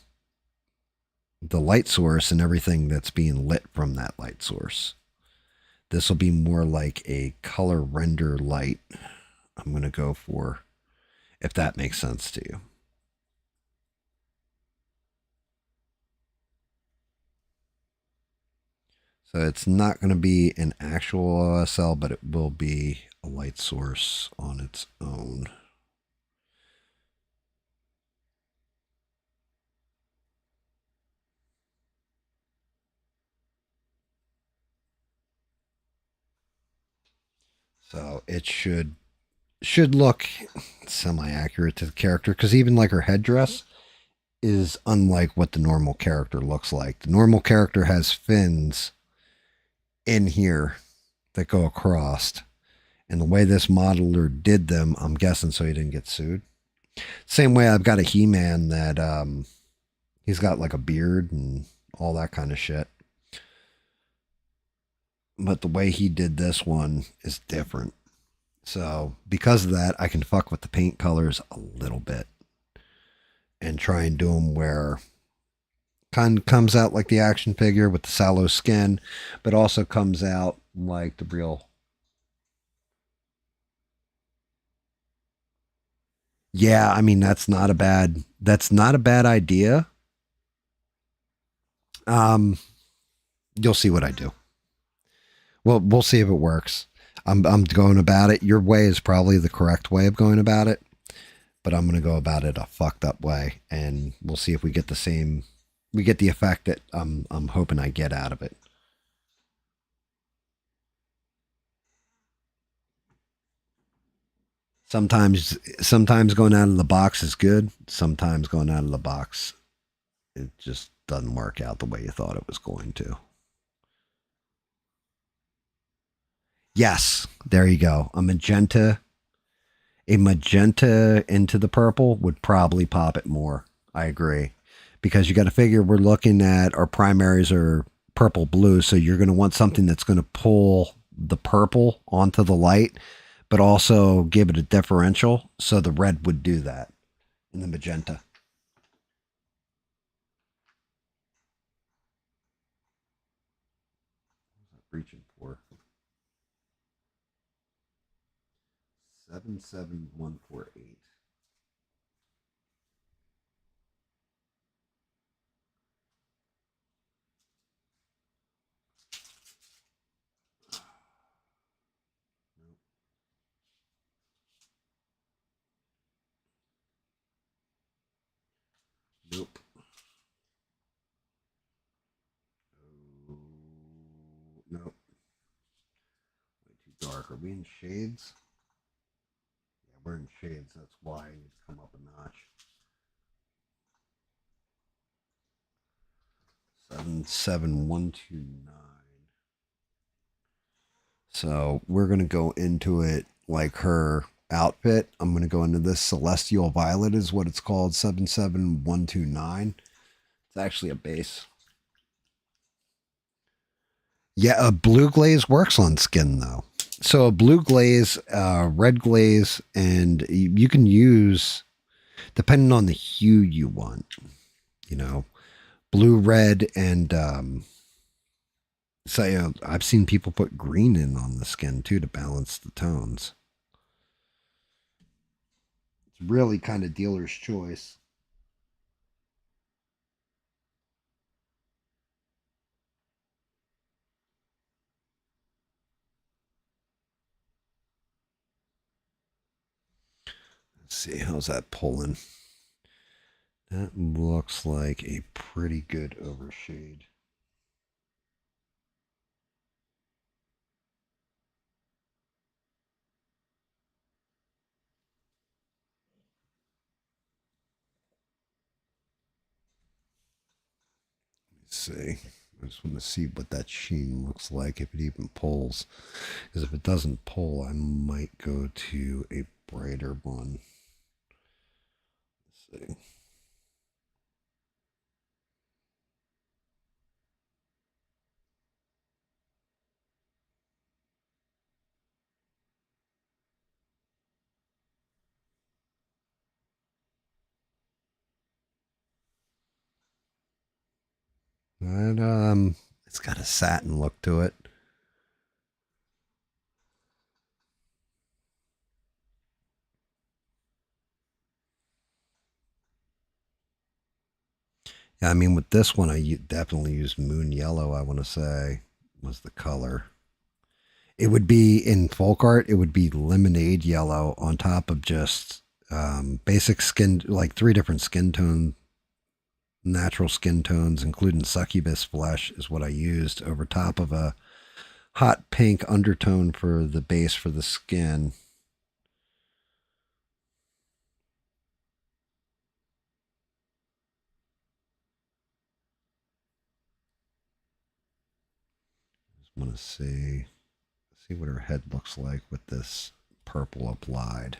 light source and everything that's being lit from that light source. This will be more like a color render light. I'm going to go for, if that makes sense to you. So it's not going to be an actual OSL, but it will be a light source on its own. So it should look semi-accurate to the character, because even like her headdress is unlike what the normal character looks like. The normal character has fins in here that go across, and the way this modeler did them, I'm guessing so he didn't get sued. Same way I've got a He-Man that he's got like a beard and all that kind of shit. But the way he did this one is different. So because of that, I can fuck with the paint colors a little bit and try and do them where kind of comes out like the action figure with the sallow skin, but also comes out like the real. Yeah, I mean that's not a bad idea. You'll see what I do. Well, we'll see if it works. I'm going about it. Your way is probably the correct way of going about it, but I'm going to go about it a fucked up way, and we'll see if we get the effect that I'm hoping I get out of it. Sometimes going out of the box is good. Sometimes going out of the box, it just doesn't work out the way you thought it was going to. Yes, there you go. A magenta into the purple would probably pop it more. I agree. Because you got to figure we're looking at our primaries are purple blue, so you're going to want something that's going to pull the purple onto the light, but also give it a differential. So the red would do that in the magenta. Reaching for. 77148. Nope. Oh, nope. Way too dark. Are we in shades? Yeah, we're in shades. That's why I need to come up a notch. 77129. So we're gonna go into it like her outfit. I'm gonna go into this celestial violet is what it's called. 77129. It's actually a base. Yeah, a blue glaze works on skin though. So a blue glaze, red glaze, and you can use depending on the hue you want. You know, blue, red, and so I've seen people put green in on the skin too to balance the tones. It's really kind of dealer's choice. Let's see, how's that pulling? That looks like a pretty good overshade. Let's see. I just want to see what that sheen looks like, if it even pulls. Because if it doesn't pull, I might go to a brighter one. Let's see. But, it's got a satin look to it. Yeah, I mean, with this one, I definitely used moon yellow, I want to say, was the color. It would be in folk art, it would be lemonade yellow on top of just basic skin, like 3 different skin tone, natural skin tones, including succubus flesh, is what I used over top of a hot pink undertone for the base for the skin. Just want to see what her head looks like with this purple applied.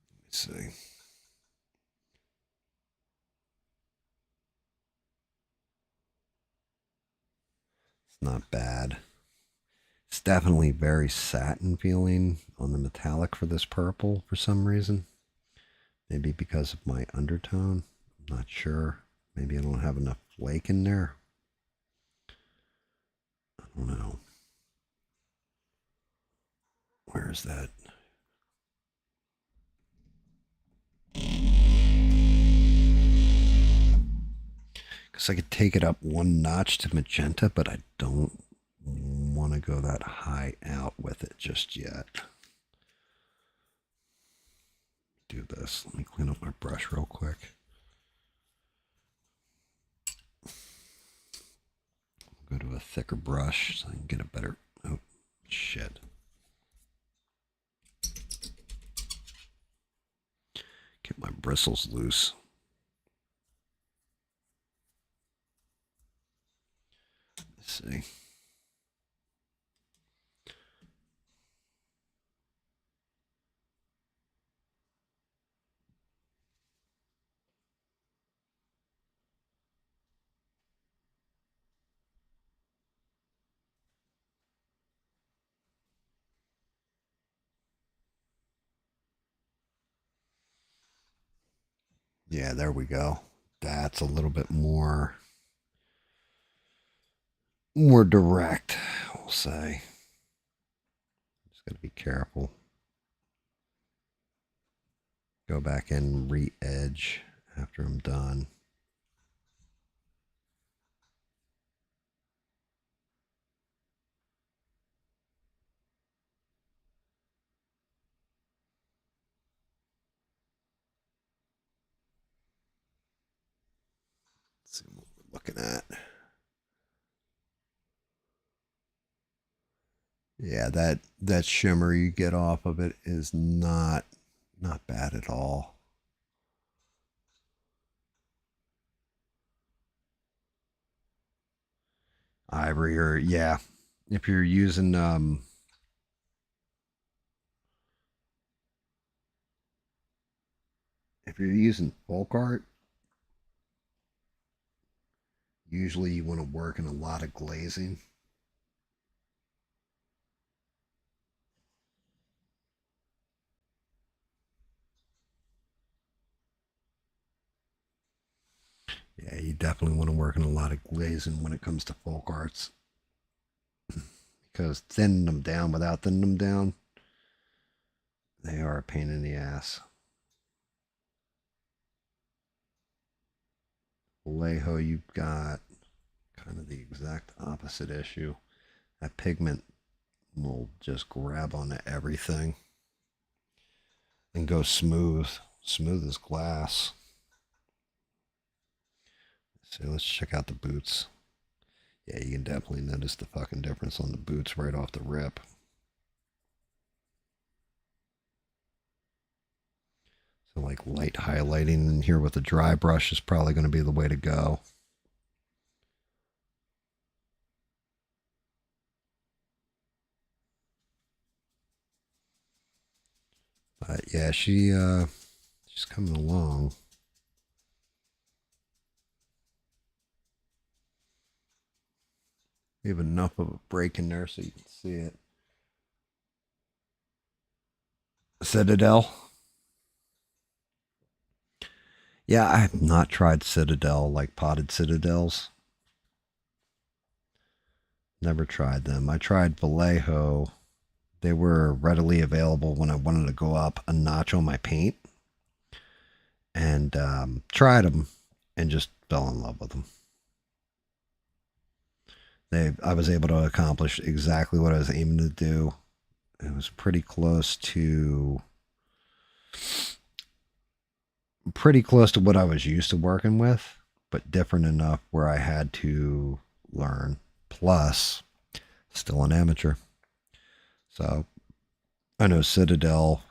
Let me see. It's not bad. It's definitely very satin feeling on the metallic for this purple for some reason. Maybe because of my undertone. I'm not sure. Maybe I don't have enough flake in there. I don't know. Where is that? Because I could take it up one notch to magenta, but I don't want to go that high out with it just yet. Do this. Let me clean up my brush real quick. Go to a thicker brush so I can get a better. Oh, shit. Get my bristles loose. Let's see. Yeah, there we go. that's a little bit more direct, we'll say. Just got to be careful. Go back and re-edge after I'm done. Let's see what we're looking at. Yeah, that shimmer you get off of it is not bad at all. Ivory, or yeah, if you're using folk art, usually you want to work in a lot of glazing. Yeah, you definitely want to work in a lot of glazing when it comes to folk arts. Because thinning them down without thinning them down, they are a pain in the ass. Vallejo, you've got kind of the exact opposite issue. That pigment will just grab onto everything and go smooth as glass. So let's check out the boots. Yeah, you can definitely notice the fucking difference on the boots right off the rip. So like light highlighting in here with a dry brush is probably going to be the way to go. But yeah, she's coming along. We have enough of a break in there so you can see it. Citadel. Yeah, I have not tried Citadel, like potted Citadels. Never tried them. I tried Vallejo. They were readily available when I wanted to go up a notch on my paint. And tried them and just fell in love with them. I was able to accomplish exactly what I was aiming to do. It was pretty close to what I was used to working with, but different enough where I had to learn. Plus, still an amateur. So I know Citadel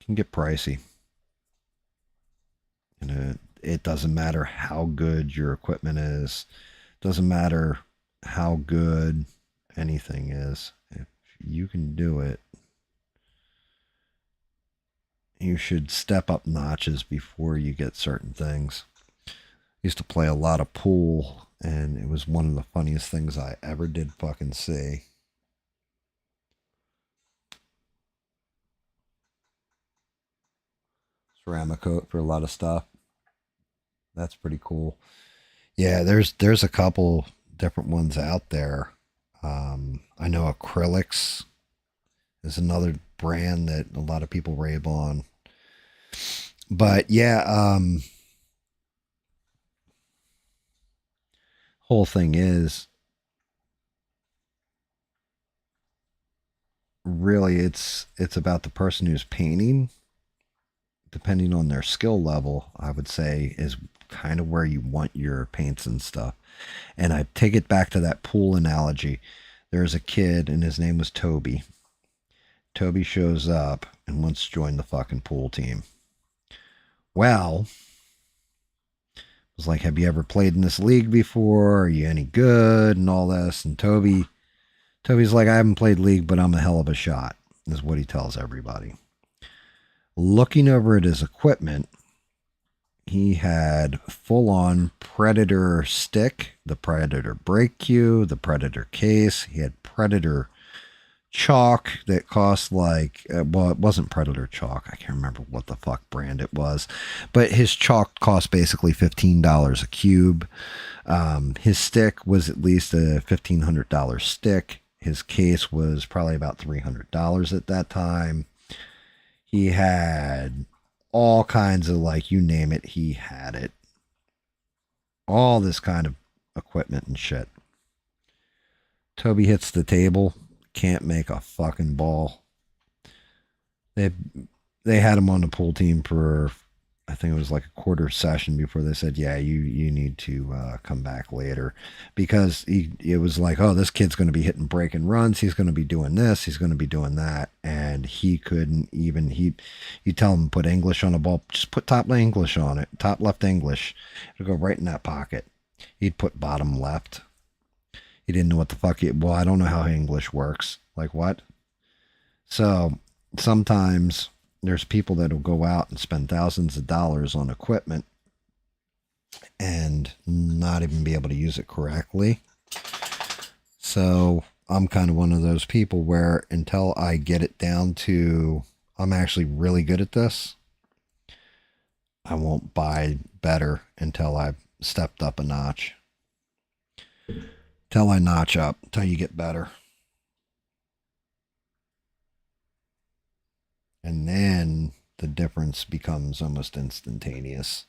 can get pricey. And it doesn't matter how good your equipment is. Doesn't matter how good anything is. If you can do it, you should step up notches before you get certain things. I used to play a lot of pool, and it was one of the funniest things I ever did fucking see. Ceramic coat for a lot of stuff. That's pretty cool. Yeah, there's a couple different ones out there. I know acrylics is another brand that a lot of people rave on. But yeah, whole thing is really it's about the person who's painting. Depending on their skill level, I would say is kind of where you want your paints and stuff. And I take it back to that pool analogy. There's a kid and his name was Toby. Toby shows up and wants to join the fucking pool team. Well, I was like, have you ever played in this league before? Are you any good? And all this. And Toby's like, I haven't played league, but I'm a hell of a shot, is what he tells everybody. Looking over at his equipment, he had full-on Predator stick, the Predator brake cue, the Predator case. He had Predator chalk that cost like, well, it wasn't Predator chalk. I can't remember what the fuck brand it was, but his chalk cost basically $15 a cube. His stick was at least a $1,500 stick. His case was probably about $300 at that time. He had all kinds of, like, you name it, he had it. All this kind of equipment and shit. Toby hits the table, can't make a fucking ball. They had him on the pool team for, I think it was like a quarter session before they said, yeah, you need to come back later, because it was like, oh, this kid's going to be hitting break and runs. He's going to be doing this. He's going to be doing that. And he couldn't even, you tell him to put English on a ball, just put top English on it, top left English. It'll go right in that pocket. He'd put bottom left. He didn't know what the fuck, well, I don't know how English works. Like what? So sometimes there's people that will go out and spend thousands of dollars on equipment and not even be able to use it correctly. So I'm kind of one of those people where until I get it down to I'm actually really good at this, I won't buy better until I've stepped up a notch. Till I notch up, till you get better. And then the difference becomes almost instantaneous.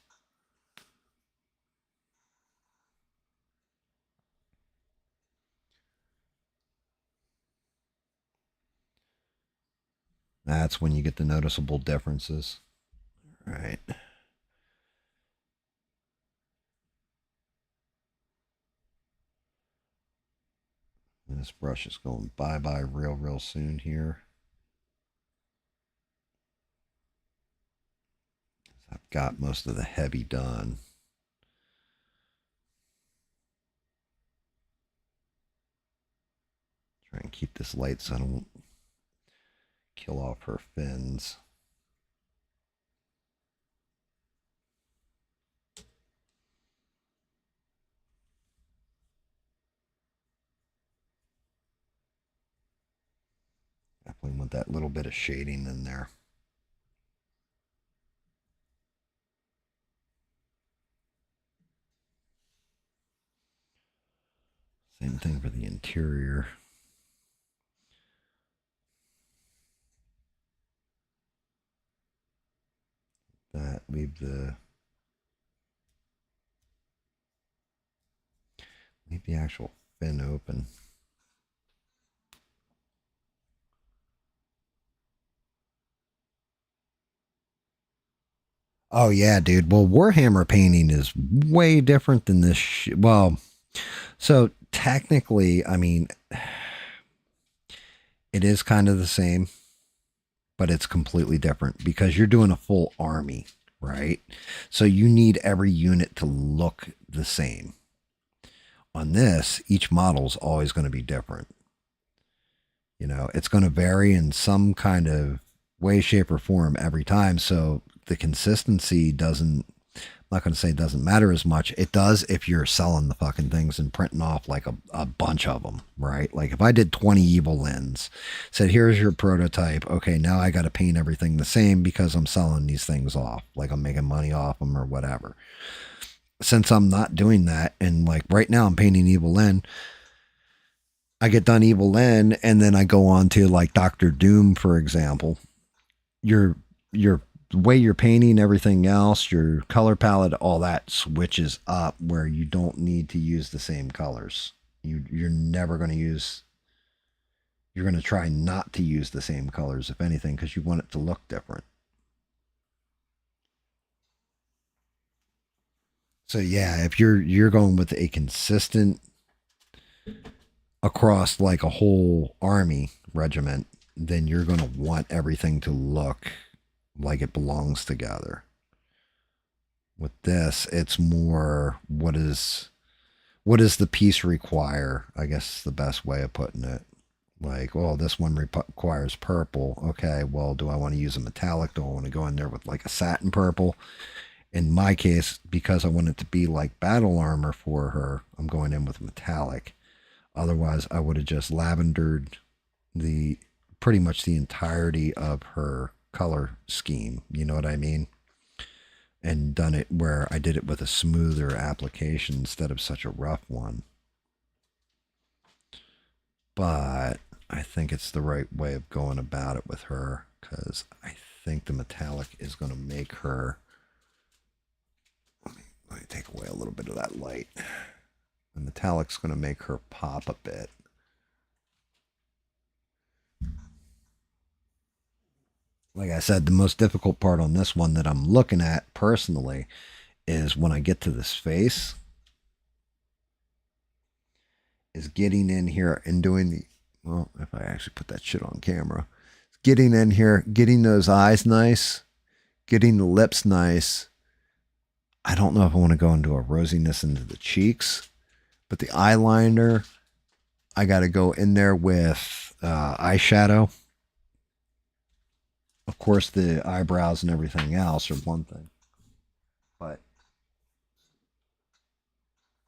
That's when you get the noticeable differences. All right. This brush is going bye-bye real soon here. I've got most of the heavy done. Try and keep this light so I don't kill off her fins. Definitely want that little bit of shading in there. Same thing for the interior. That, leave the actual fin open. Oh yeah, dude. Well, Warhammer painting is way different than this. Well, so technically, I mean, it is kind of the same, but it's completely different because you're doing a full army, right? So you need every unit to look the same. On this, each model is always going to be different. You know, it's going to vary in some kind of way, shape, or form every time. So the consistency doesn't, I'm not going to say it doesn't matter as much. It does if you're selling the fucking things and printing off like a bunch of them, right? Like if I did 20 Evil-Lyns, said, here's your prototype. Okay, now I got to paint everything the same because I'm selling these things off. Like I'm making money off them or whatever. Since I'm not doing that, and like right now I'm painting Evil-Lyn, I get done Evil-Lyn and then I go on to like Dr. Doom, for example. Your way you're painting everything else, your color palette, all that switches up where you don't need to use the same colors. You're never going to use, you're going to try not to use the same colors, if anything, because you want it to look different. So yeah, if you're going with a consistent across like a whole army regiment, then you're going to want everything to look like it belongs together. With this, it's more what does the piece require? I guess the best way of putting it. Like, oh, this one requires purple. Okay, well, do I want to use a metallic? Do I want to go in there with like a satin purple? In my case, because I want it to be like battle armor for her, I'm going in with metallic. Otherwise, I would have just lavendered the pretty much the entirety of her color scheme. You know what I mean? And done it where I did it with a smoother application instead of such a rough one. But I think it's the right way of going about it with her, because I think the metallic is going to make her. Let me take away a little bit of that light. The metallic's going to make her pop a bit. Like I said, the most difficult part on this one that I'm looking at personally is when I get to this face, is getting in here and doing the, well, if I actually put that shit on camera, getting in here, getting those eyes nice, getting the lips nice. I don't know if I want to go into a rosiness into the cheeks, but the eyeliner, I got to go in there with eyeshadow. Of course, the eyebrows and everything else are one thing, but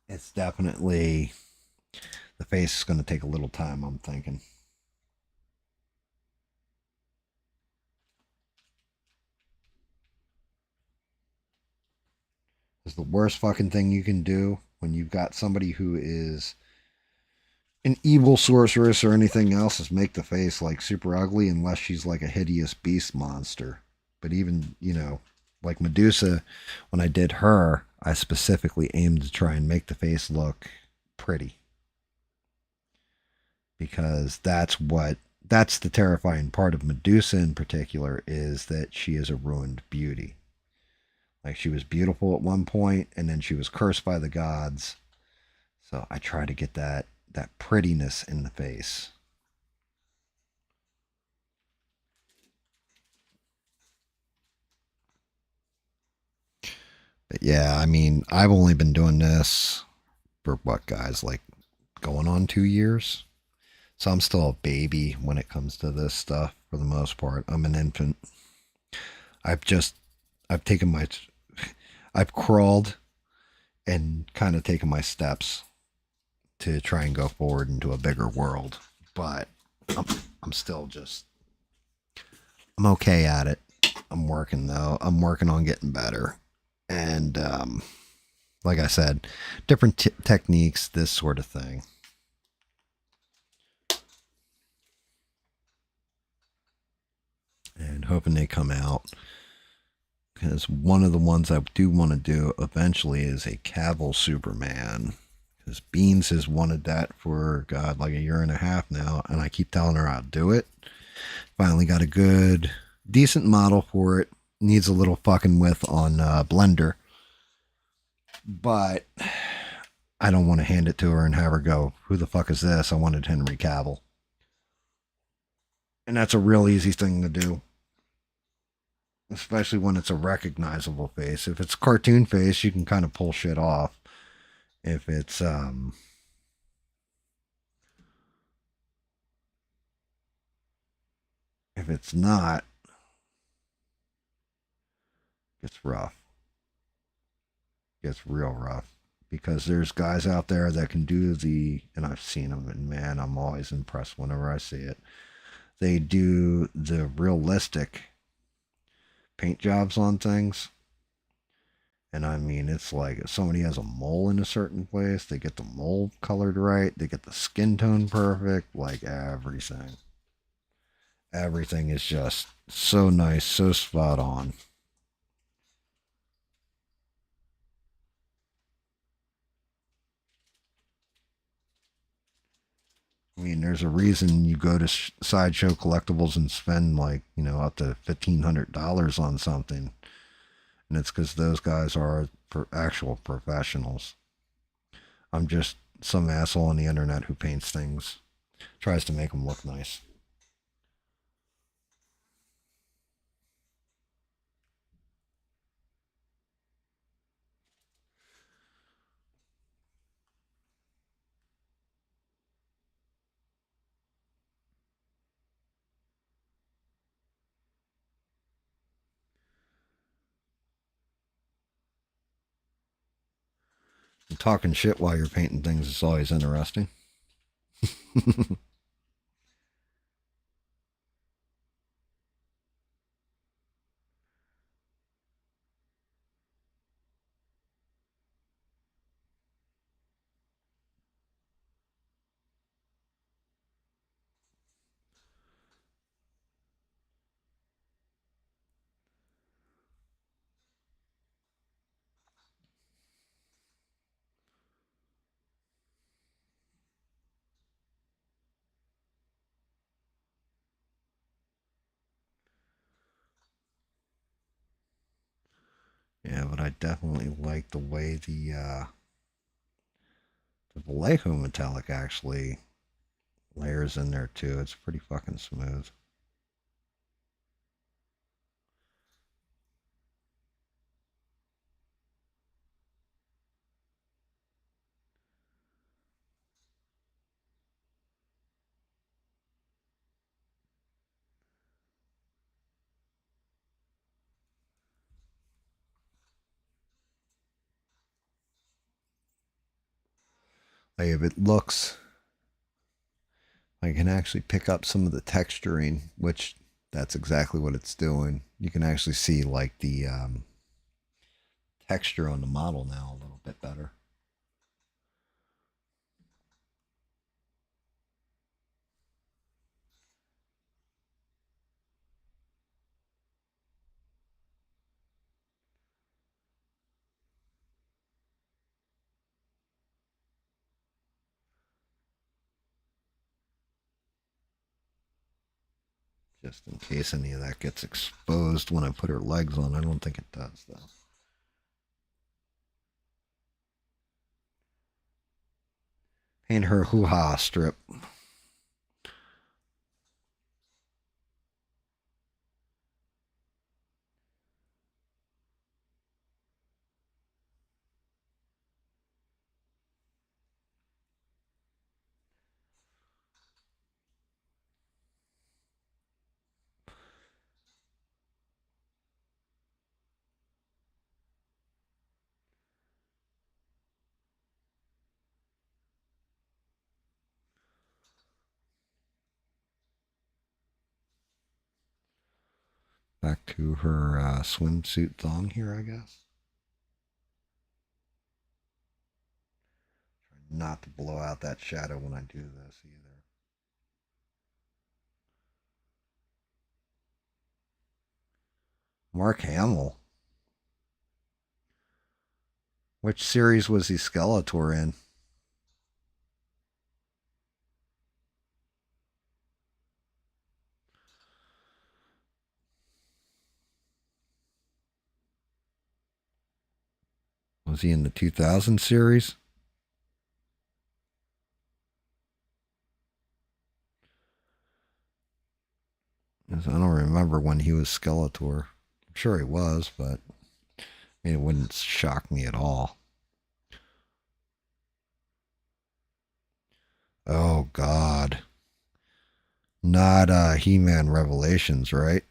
it's definitely, the face is going to take a little time, I'm thinking. It's the worst fucking thing you can do when you've got somebody who is an evil sorceress or anything else, is make the face like super ugly unless she's like a hideous beast monster. But even, you know, like Medusa, when I did her, I specifically aimed to try and make the face look pretty. Because that's the terrifying part of Medusa in particular, is that she is a ruined beauty. Like, she was beautiful at one point, and then she was cursed by the gods. So I try to get that prettiness in the face. But yeah, I mean, I've only been doing this for what, guys, like going on 2 years? So I'm still a baby when it comes to this stuff for the most part. I'm an infant. I've taken my, I've crawled and kind of taken my steps to try and go forward into a bigger world. But I'm still just, I'm okay at it. I'm working though. I'm working on getting better. And like I said, different techniques, this sort of thing. And hoping they come out. Because one of the ones I do want to do eventually is a Cavill Superman. Because Beans has wanted that for, God, like a year and a half now. And I keep telling her I'll do it. Finally got a good, decent model for it. Needs a little fucking with on Blender. But I don't want to hand it to her and have her go, who the fuck is this? I wanted Henry Cavill. And that's a real easy thing to do. Especially when it's a recognizable face. If it's a cartoon face, you can kind of pull shit off. If it's not, it's rough. Gets real rough, because there's guys out there that can do and I've seen them, and man, I'm always impressed whenever I see it. They do the realistic paint jobs on things. And I mean, it's like if somebody has a mole in a certain place, they get the mole colored right, they get the skin tone perfect, like everything. Everything is just so nice, so spot on. I mean, there's a reason you go to Sideshow Collectibles and spend like, you know, up to $1,500 on something. And it's because those guys are actual professionals. I'm just some asshole on the internet who paints things, tries to make them look nice. And talking shit while you're painting things is always interesting. Yeah, but I definitely like the way the Vallejo metallic actually layers in there too. It's pretty fucking smooth. Like if it looks, I can actually pick up some of the texturing, which that's exactly what it's doing. You can actually see like the texture on the model now a little bit better. Just in case any of that gets exposed when I put her legs on. I don't think it does, though. Paint her hoo-ha strip. Back to her swimsuit thong here, I guess. Try not to blow out that shadow when I do this either. Mark Hamill. Which series was he Skeletor in? Was he in the 2000 series? I don't remember when he was Skeletor. I'm sure he was, but I mean, it wouldn't shock me at all. Oh, God. Not He-Man Revelations, right?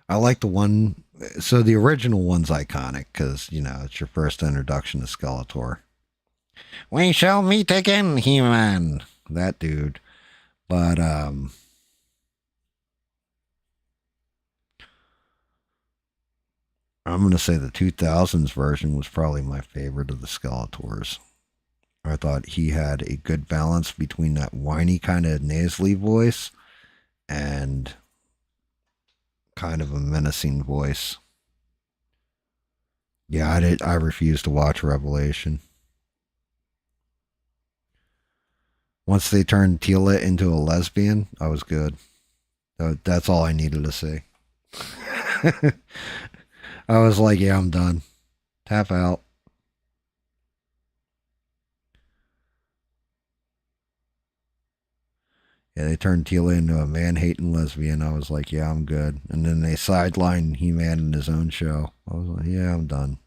I like the one. So the original one's iconic because, you know, it's your first introduction to Skeletor. We shall meet again, He-Man. That dude. But, I'm going to say the 2000s version was probably my favorite of the Skeletors. I thought he had a good balance between that whiny kind of nasally voice and kind of a menacing voice. Yeah, I refused to watch Revelation. Once they turned Tila into a lesbian, I was good. That's all I needed to see. I was like, yeah, I'm done. Tap out. Yeah, they turned Tila into a man-hating lesbian. I was like, yeah, I'm good. And then they sidelined He-Man in his own show. I was like, yeah, I'm done.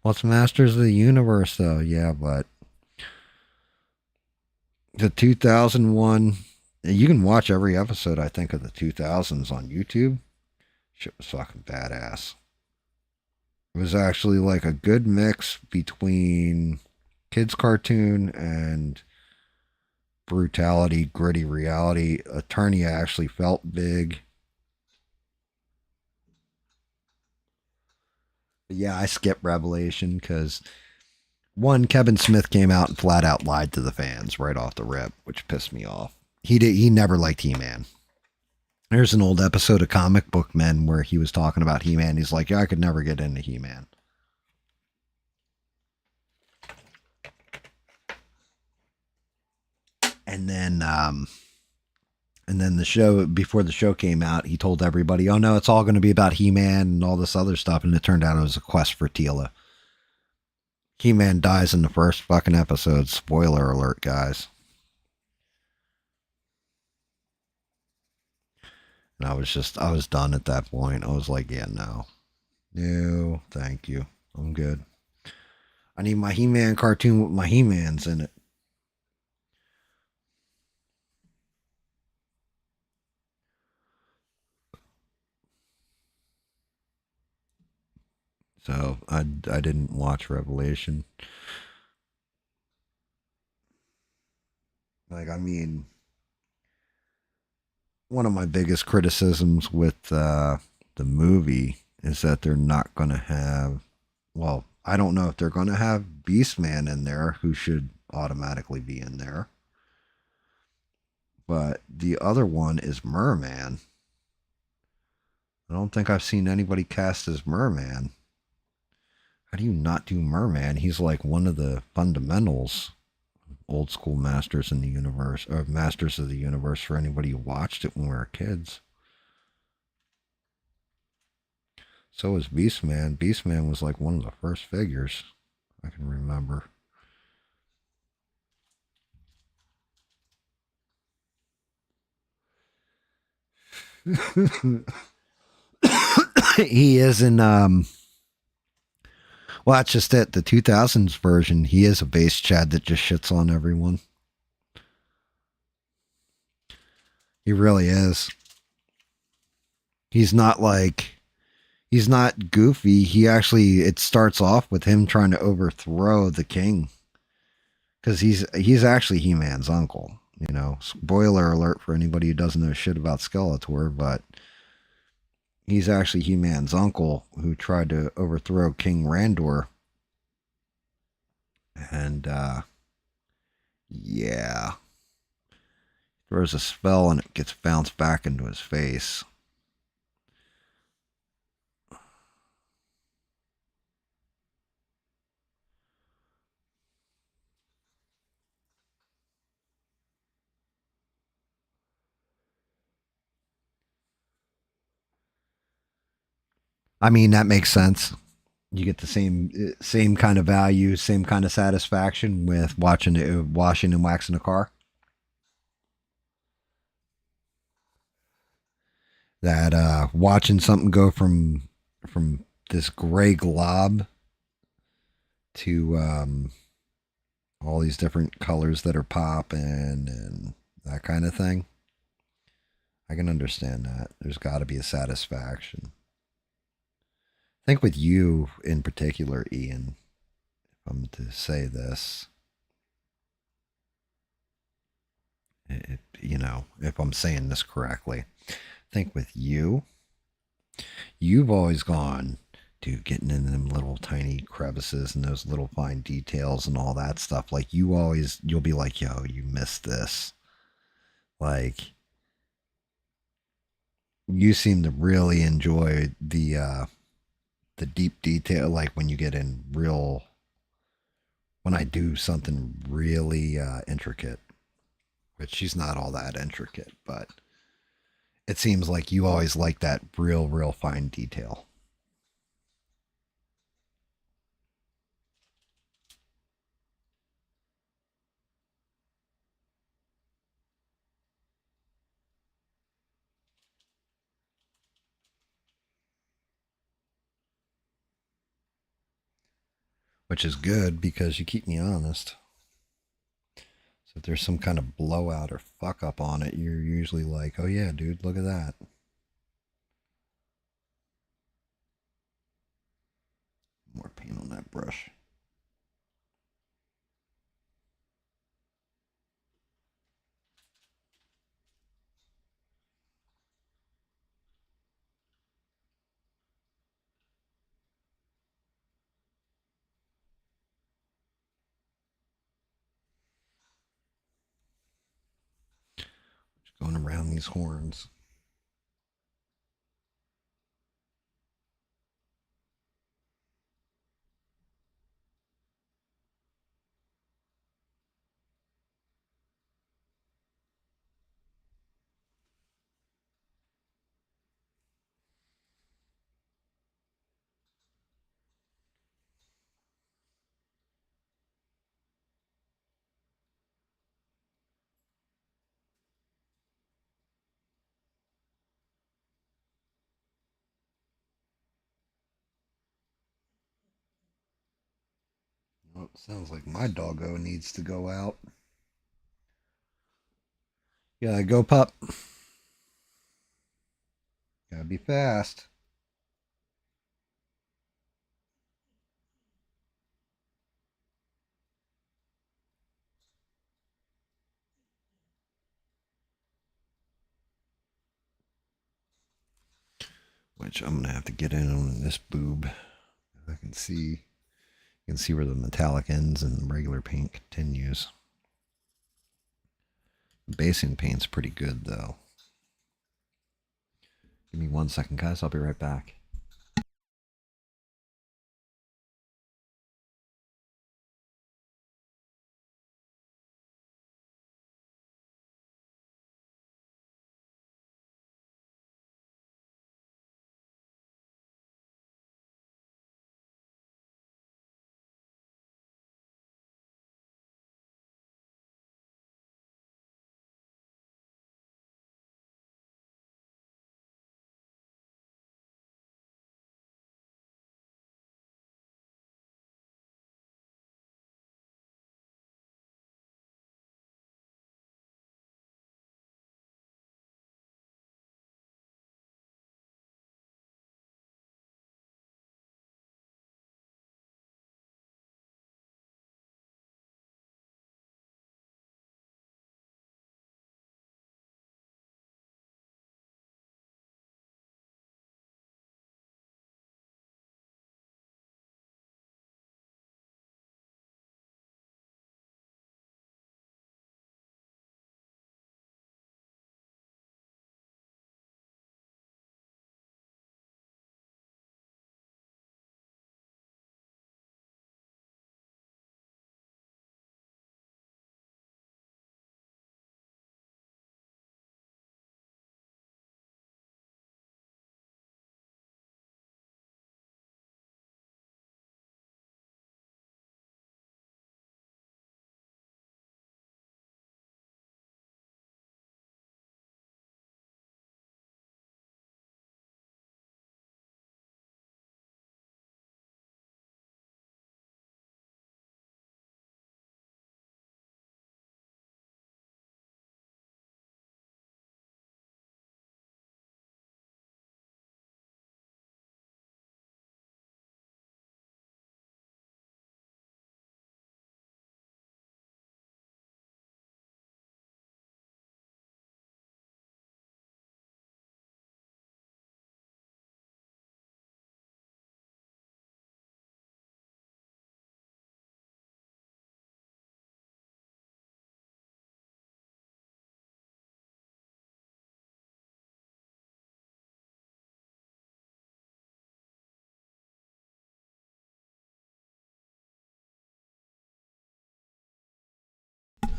What's Masters of the Universe, though? Yeah, but the 2001, you can watch every episode, I think, of the 2000s on YouTube. Shit was fucking badass. It was actually like a good mix between kids' cartoon and brutality, gritty reality. Attorney actually felt big. But yeah, I skipped Revelation because one, Kevin Smith came out and flat out lied to the fans right off the rip, which pissed me off. He never liked He-Man. There's an old episode of Comic Book Men where he was talking about He-Man. He's like, yeah, I could never get into He-Man. And then the show, before the show came out, he told everybody, oh no, it's all going to be about He-Man and all this other stuff. And it turned out it was a quest for Teela. He-Man dies in the first fucking episode. Spoiler alert, guys. And I was done at that point. I was like, yeah, no. No, thank you. I'm good. I need my He-Man cartoon with my He-Mans in it. So I didn't watch Revelation. Like, I mean, one of my biggest criticisms with the movie is that they're not going to have, well, I don't know if they're going to have Beastman in there, who should automatically be in there. But the other one is Merman. I don't think I've seen anybody cast as Merman. How do you not do Merman? He's like one of the fundamentals, old school masters in the universe, or masters of the universe for anybody who watched it when we were kids. So was Beastman. Beastman was like one of the first figures I can remember. He is in well, that's just it. The 2000s version, he is a base Chad that just shits on everyone. He really is. He's not like, he's not goofy. He actually, it starts off with him trying to overthrow the king. Because he's actually He-Man's uncle. You know, spoiler alert for anybody who doesn't know shit about Skeletor, but he's actually He-Man's uncle who tried to overthrow King Randor. And, yeah. Throws a spell and it gets bounced back into his face. I mean, that makes sense. You get the same kind of value, same kind of satisfaction with watching it, washing and waxing a car. That watching something go from this gray glob to all these different colors that are popping and that kind of thing. I can understand that. There's got to be a satisfaction. I think with you in particular, Ian, if I'm to say this, if I'm saying this correctly, I think with you, you've always gone to getting in them little tiny crevices and those little fine details and all that stuff. Like you'll be like, yo, you missed this. Like, you seem to really enjoy the deep detail, like when you get in real, when I do something really intricate, which she's not all that intricate, but it seems like you always like that real fine detail. Which is good because you keep me honest. So if there's some kind of blowout or fuck up on it, you're usually like, oh yeah, dude, look at that. More paint on that brush. Just going around these horns. Oh, sounds like my doggo needs to go out. Yeah, go pup. Gotta be fast. Which I'm gonna have to get in on this boob. I can see, you can see where the metallic ends and the regular paint continues. The basing paint's pretty good though. Give me 1 second, guys. I'll be right back.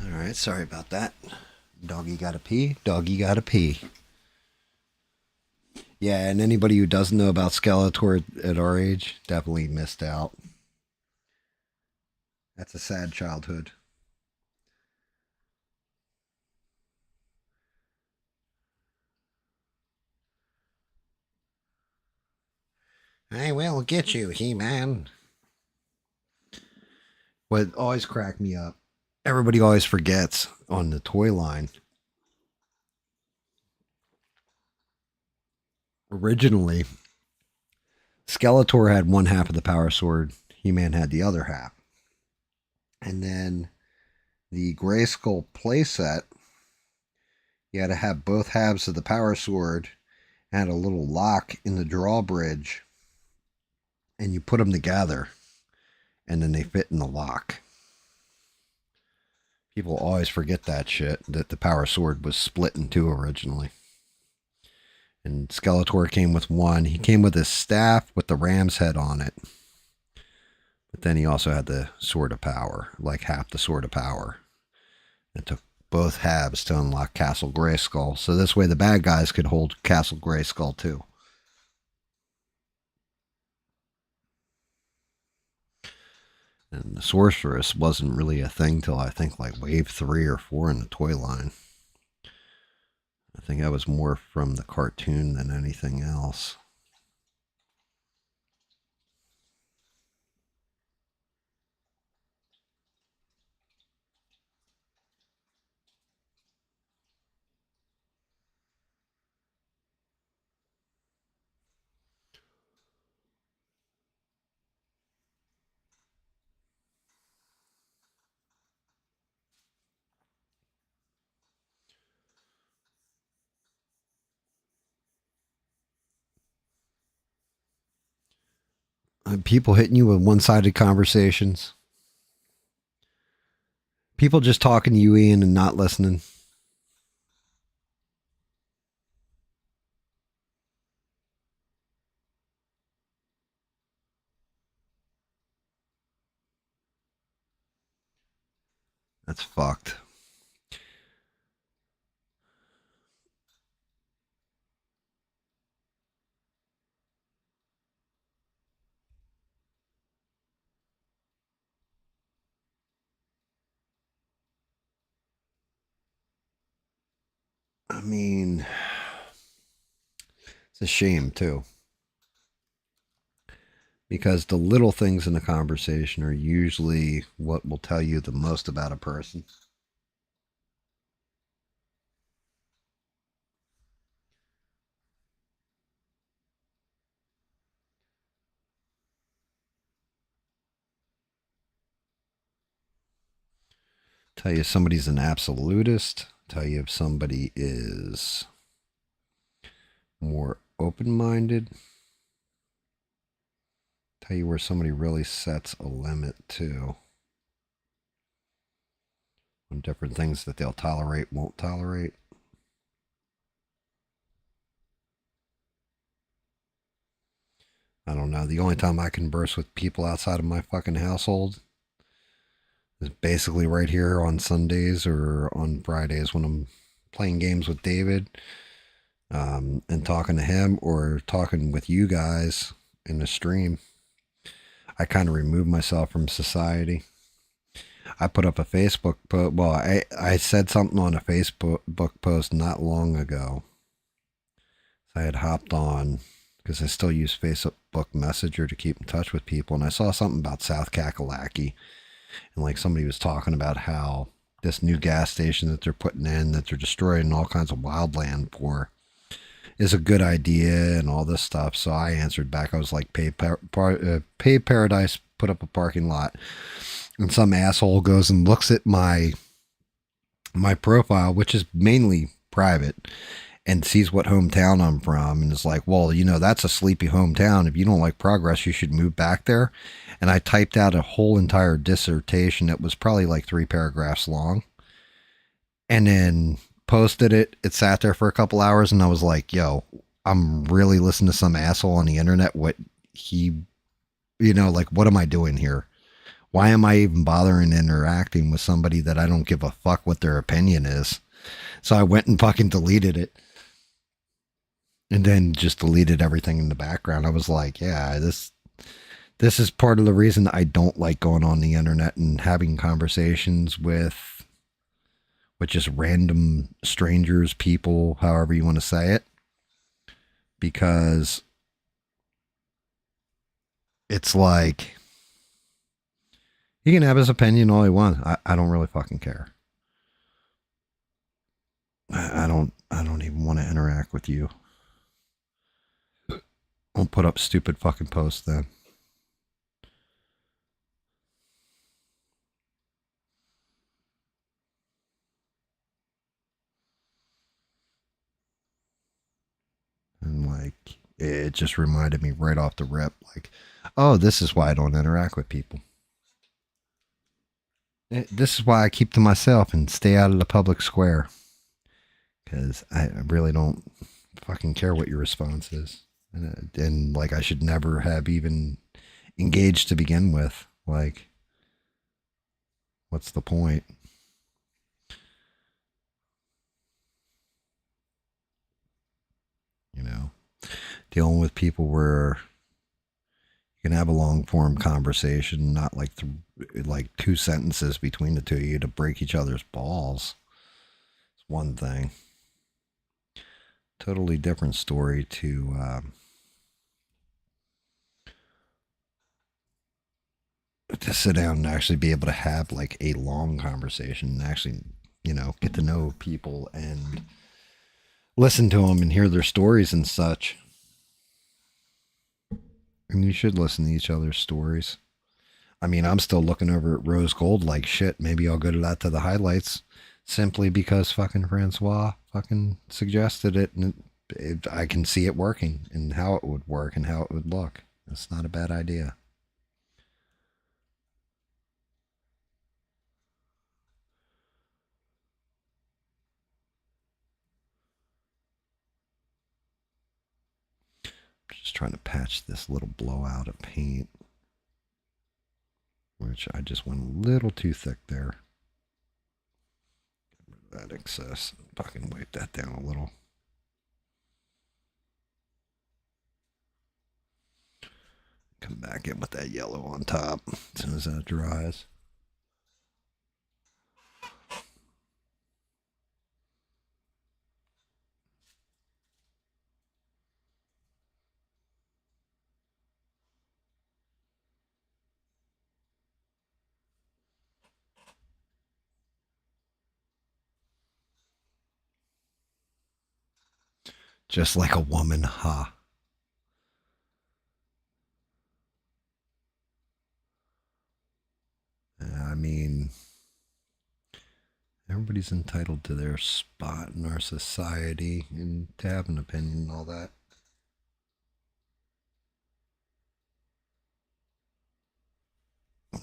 Alright, sorry about that. Doggy gotta pee. Doggy gotta pee. Yeah, and anybody who doesn't know about Skeletor at our age definitely missed out. That's a sad childhood. I will get you, He-Man. What always cracked me up, everybody always forgets on the toy line. Originally, Skeletor had one half of the power sword, He-Man had the other half. And then the Grayskull playset, you had to have both halves of the power sword, had a little lock in the drawbridge, and you put them together, and then they fit in the lock. People always forget that shit, that the power sword was split in two originally. And Skeletor came with one. He came with his staff with the ram's head on it. But then he also had the Sword of Power, like half the Sword of Power. It took both halves to unlock Castle Grayskull. So this way the bad guys could hold Castle Grayskull too. And the Sorceress wasn't really a thing till I think like wave 3 or 4 in the toy line. I think that was more from the cartoon than anything else. People hitting you with one-sided conversations. People just talking to you, Ian, and not listening. That's fucked. I mean, it's a shame too. Because the little things in a conversation are usually what will tell you the most about a person. Tell you if somebody's an absolutist. Tell you if somebody is more open-minded. Tell you where somebody really sets a limit too. On different things that they'll tolerate, won't tolerate. I don't know. The only time I converse with people outside of my fucking household is basically right here on Sundays or on Fridays when I'm playing games with David and talking to him or talking with you guys in the stream. I kind of remove myself from society. I put up a Facebook post. Well, I said something on a Facebook post not long ago. I had hopped on because I still use Facebook Messenger to keep in touch with people. And I saw something about South Kakalaki. And like somebody was talking about how this new gas station that they're putting in, that they're destroying all kinds of wildland for, is a good idea and all this stuff. So I answered back. I was like, Pay Paradise put up a parking lot. And some asshole goes and looks at my profile, which is mainly private, and sees what hometown I'm from and is like, well, you know, that's a sleepy hometown. If you don't like progress, you should move back there. And I typed out a whole entire dissertation that was probably like 3 paragraphs long and then posted it. It sat there for a couple hours and I was like, yo, I'm really listening to some asshole on the internet. What he, you know, like, what am I doing here? Why am I even bothering interacting with somebody that I don't give a fuck what their opinion is? So I went and fucking deleted it. And then just deleted everything in the background. I was like, yeah, this is part of the reason I don't like going on the internet and having conversations with just random strangers, people, however you want to say it. Because it's like, he can have his opinion all he wants. I don't really fucking care. I don't even want to interact with you. I'll put up stupid fucking posts then. And like, it just reminded me right off the rip, like, oh, this is why I don't interact with people. This is why I keep to myself and stay out of the public square. Because I really don't fucking care what your response is. And like, I should never have even engaged to begin with. Like, what's the point? You know, dealing with people where you can have a long form conversation, not like like 2 sentences between the two of you to break each other's balls. It's one thing. Totally different story to sit down and actually be able to have like a long conversation and actually, you know, get to know people and listen to them and hear their stories and such. And you should listen to each other's stories. I mean, I'm still looking over at Rose Gold like shit. Maybe I'll go to that to the highlights simply because fucking Francois fucking suggested it. And I can see it working and how it would work and how it would look. It's not a bad idea. just trying to patch this little blowout of paint, which I just went a little too thick there. That excess. Fucking wipe that down a little. Come back in with that yellow on top as soon as that dries. Just like a woman, huh? I mean, everybody's entitled to their spot in our society and to have an opinion and all that.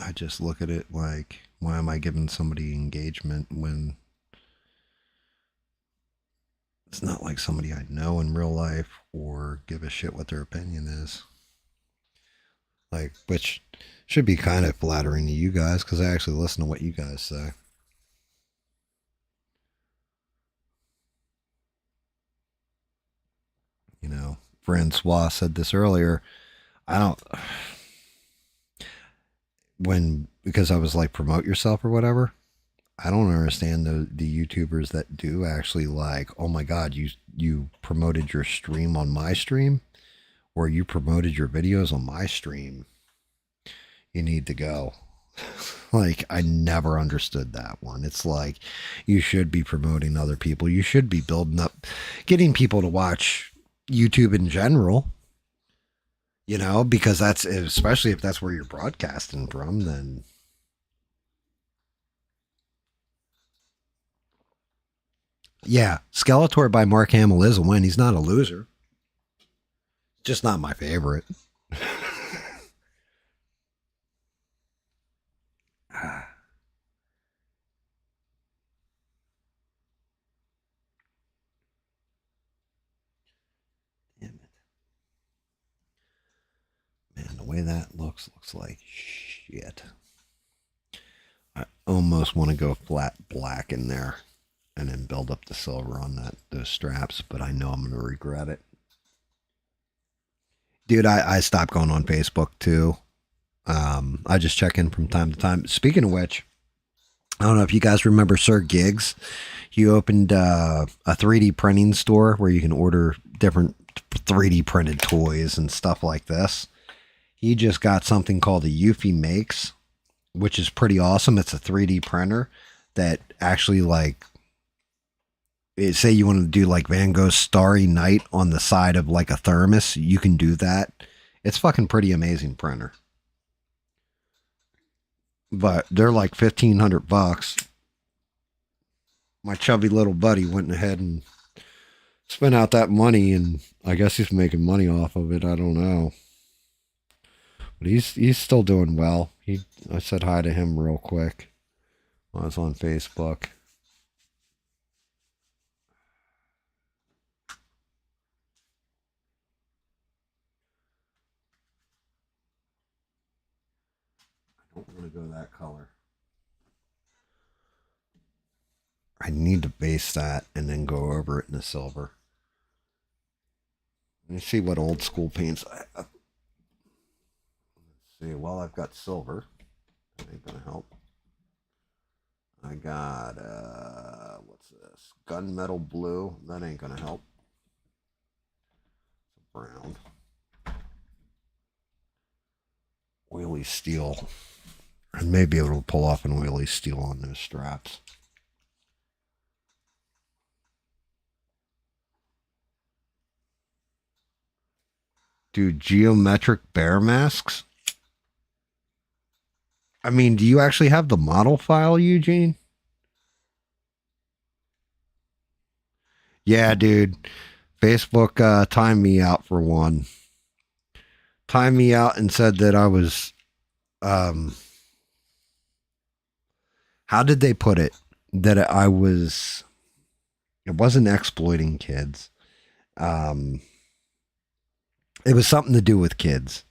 I just look at it like, why am I giving somebody engagement when it's not like somebody I know in real life or give a shit what their opinion is? Like, which should be kind of flattering to you guys because I actually listen to what you guys say. You know, Francois said this earlier. I don't, because I was like, promote yourself or whatever. I don't understand the YouTubers that do actually like, oh my God, you promoted your stream on my stream, or you promoted your videos on my stream. You need to go. Like, I never understood that one. It's like, you should be promoting other people. You should be building up, getting people to watch YouTube in general. You know, because that's, especially if that's where you're broadcasting from, then. Yeah, Skeletor by Mark Hamill is a win. He's not a loser. Just not my favorite. Damn it. Man, the way that looks like shit. I almost want to go flat black in there and then build up the silver on those straps, but I know I'm going to regret it. Dude, I stopped going on Facebook too. I just check in from time to time. Speaking of which, I don't know if you guys remember Sir Giggs. He opened a 3D printing store where you can order different 3D printed toys and stuff like this. He just got something called a Eufy Makes, which is pretty awesome. It's a 3D printer that actually, like, say you want to do like Van Gogh's Starry Night on the side of like a thermos, you can do that. It's fucking pretty amazing printer. But they're like $1,500. My chubby little buddy went ahead and spent out that money, and I guess he's making money off of it. I don't know. But he's still doing well. I said hi to him real quick when I was on Facebook. I don't want to go that color. I need to base that and then go over it in the silver. Let me see what old school paints I have. Let's see. Well, I've got silver. That ain't gonna help. I got what's this? Gunmetal blue. That ain't gonna help. It's a brown. Oily steel. I may be able to pull off an oily steel on those straps. Dude, geometric bear masks? I mean, do you actually have the model file, Eugene? Yeah, dude. Facebook timed me out for one. Timed me out and said that I was... how did they put it? That I was... It wasn't exploiting kids. It was something to do with kids,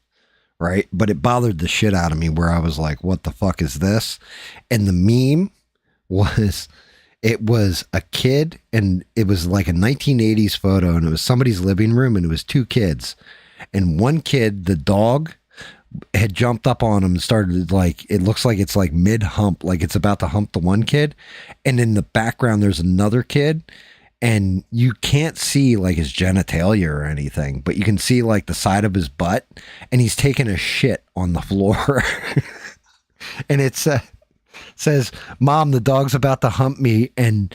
right? But it bothered the shit out of me where I was like, what the fuck is this? And the meme was it was a kid and it was like a 1980s photo and it was somebody's living room and it was two kids. And one kid, the dog, had jumped up on him and started like it looks like it's like mid hump, like it's about to hump the one kid. And in the background there's another kid and you can't see like his genitalia or anything, but you can see like the side of his butt and he's taking a shit on the floor. And it's says, "Mom, the dog's about to hump me and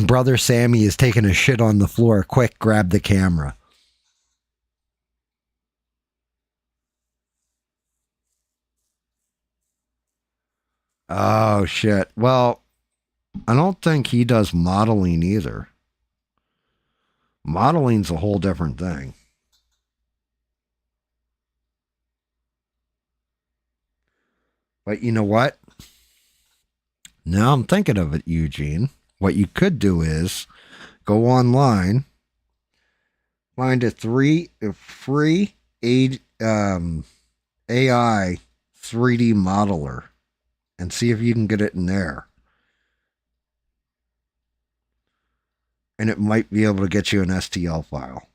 brother Sammy is taking a shit on the floor. Quick, grab the camera." Oh shit. Well, I don't think he does modeling either. Modeling's a whole different thing. But you know what? Now I'm thinking of it, Eugene. What you could do is go online, find a free AI 3D modeler, and see if you can get it in there. And it might be able to get you an STL file.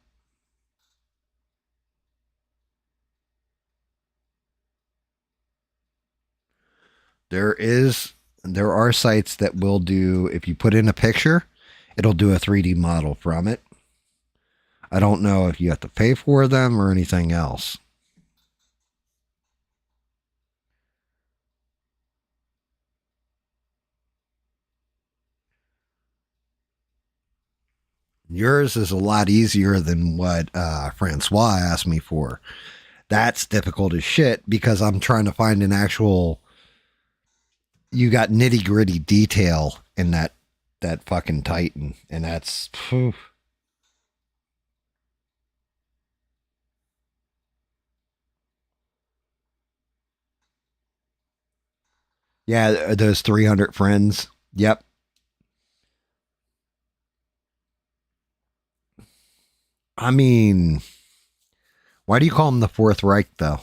There are sites that will do, if you put in a picture, it'll do a 3D model from it. I don't know if you have to pay for them or anything else. Yours is a lot easier than what Francois asked me for. That's difficult as shit because I'm trying to find an actual. You got nitty gritty detail in that fucking Titan, and that's. Phew. Yeah, those 300 friends. Yep. I mean, why do you call them the Fourth Reich though?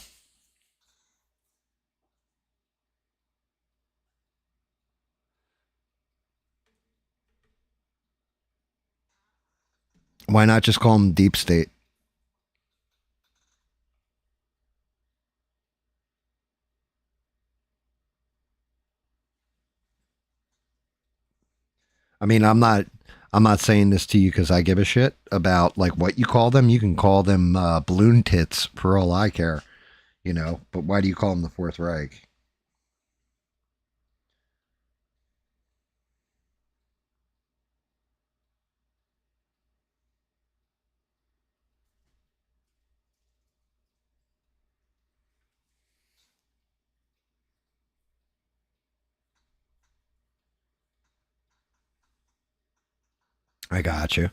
Why not just call them Deep State? I mean, I'm not saying this to you because I give a shit about like what you call them. You can call them balloon tits for all I care, you know. But why do you call them the Fourth Reich? I got you.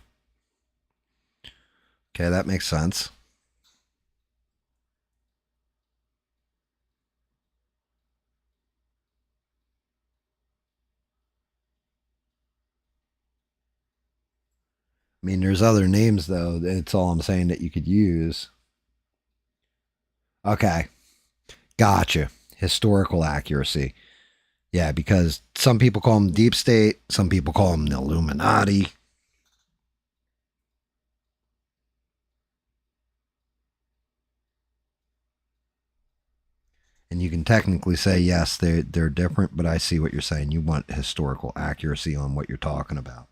Okay, that makes sense. I mean, there's other names though. That's all I'm saying that you could use. Okay, gotcha. Historical accuracy. Yeah, because some people call them deep state, some people call them the Illuminati. And you can technically say yes, they're different, but I see what you're saying. You want historical accuracy on what you're talking about.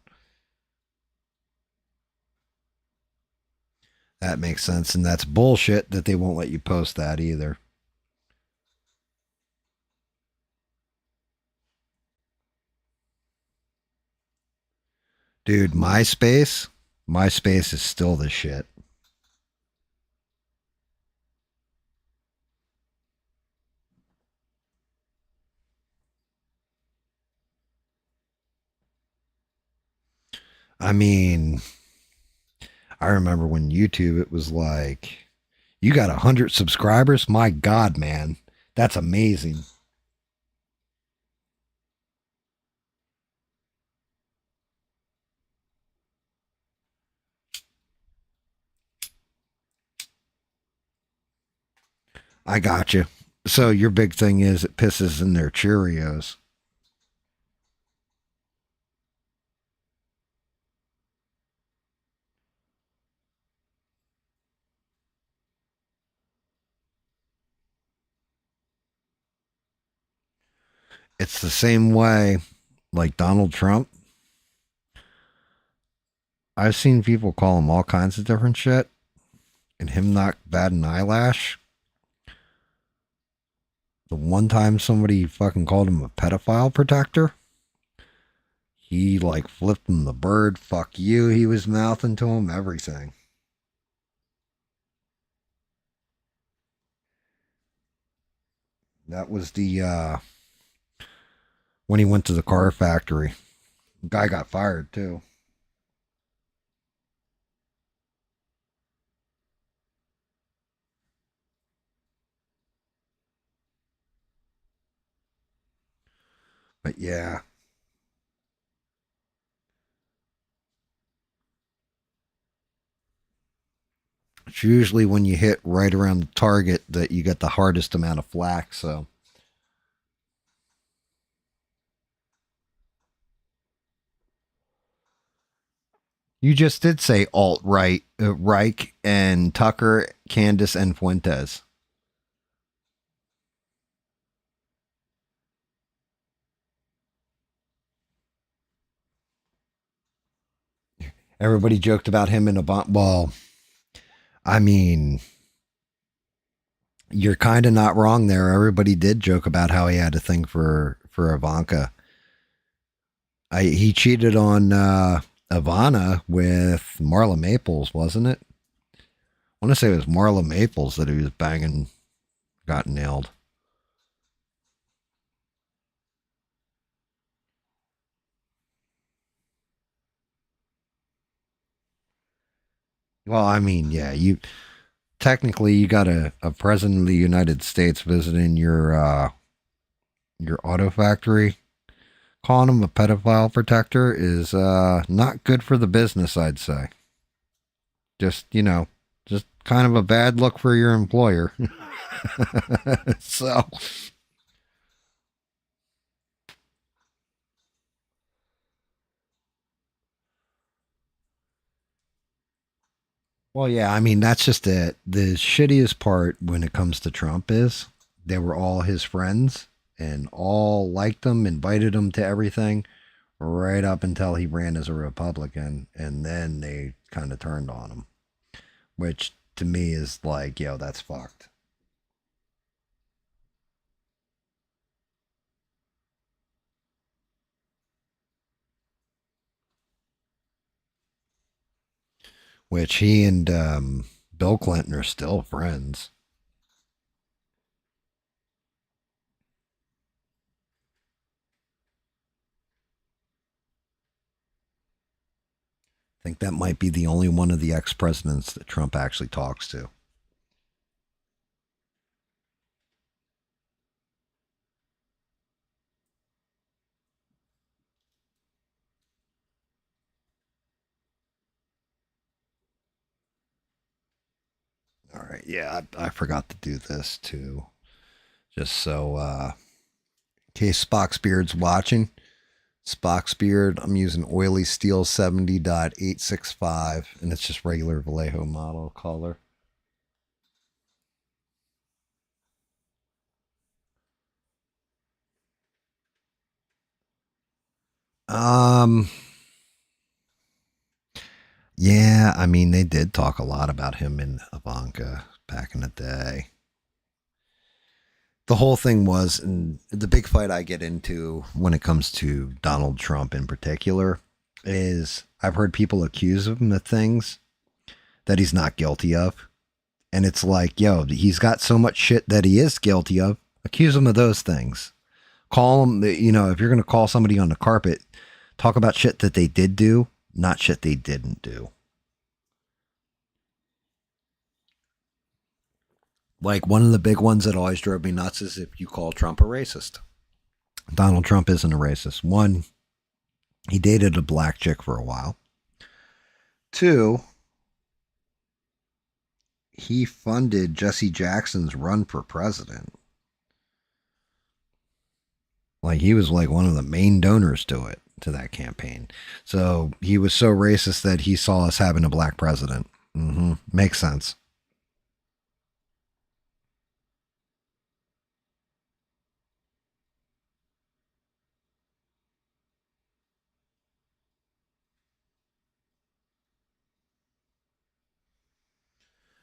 That makes sense, and that's bullshit that they won't let you post that either. Dude, MySpace is still the shit. I mean, I remember when YouTube, it was like, you got 100 subscribers? My God, man. That's amazing. I got you. So your big thing is it pisses in their Cheerios. It's the same way like Donald Trump. I've seen people call him all kinds of different shit and him not bat an eyelash. The one time somebody fucking called him a pedophile protector, he like flipped him the bird. Fuck you. He was mouthing to him everything. That was the when he went to the car factory. The guy got fired too. But yeah, it's usually when you hit right around the target that you get the hardest amount of flack. So you just did say alt right, Reich and Tucker, Candace, and Fuentes. Everybody joked about him in a bomb. Well, I mean, you're kind of not wrong there. Everybody did joke about how he had a thing for Ivanka. He cheated on Ivana with Marla Maples, wasn't it? I want to say it was Marla Maples that he was banging, got nailed. Well, I mean, yeah, you technically you got a president of the United States visiting your auto factory. Calling him a pedophile protector is not good for the business, I'd say. Just, just kind of a bad look for your employer. So, well, yeah, I mean, that's just it. The shittiest part when it comes to Trump is they were all his friends and all liked him, invited him to everything right up until he ran as a Republican. And then they kind of turned on him, which to me is like, yo, that's fucked. Which he and Bill Clinton are still friends. I think that might be the only one of the ex presidents that Trump actually talks to. All right. Yeah, I forgot to do this too. Just so, in case Spock's Beard's watching, Spock's Beard, I'm using Oily Steel 70.865, and it's just regular Vallejo model color. Um, yeah, I mean, they did talk a lot about him and Ivanka back in the day. The whole thing was, and the big fight I get into when it comes to Donald Trump in particular is I've heard people accuse him of things that he's not guilty of. And it's like, yo, he's got so much shit that he is guilty of. Accuse him of those things. Call him, if you're going to call somebody on the carpet, talk about shit that they did do, not shit they didn't do. Like one of the big ones that always drove me nuts is if you call Trump a racist. Donald Trump isn't a racist. One, he dated a black chick for a while. Two, he funded Jesse Jackson's run for president. Like, he was like one of the main donors to that campaign. So he was so racist that he saw us having a black president. Makes sense.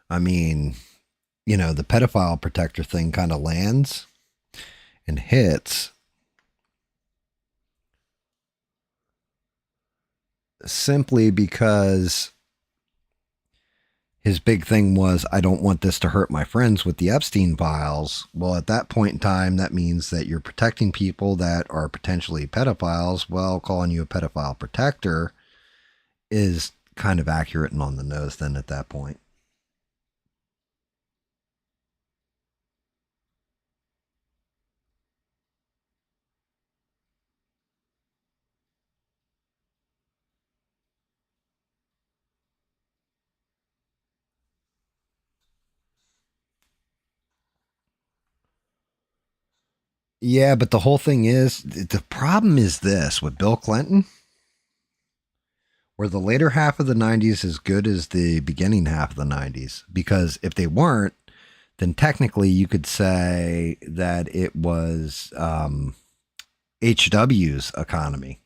I mean, the pedophile protector thing kind of lands and hits simply because his big thing was, I don't want this to hurt my friends with the Epstein files. Well, at that point in time, that means that you're protecting people that are potentially pedophiles. Well, calling you a pedophile protector is kind of accurate and on the nose then at that point. Yeah, but the whole thing is, the problem is this with Bill Clinton, where the later half of the 90s is good as the beginning half of the 90s. Because if they weren't, then technically you could say that it was HW's economy.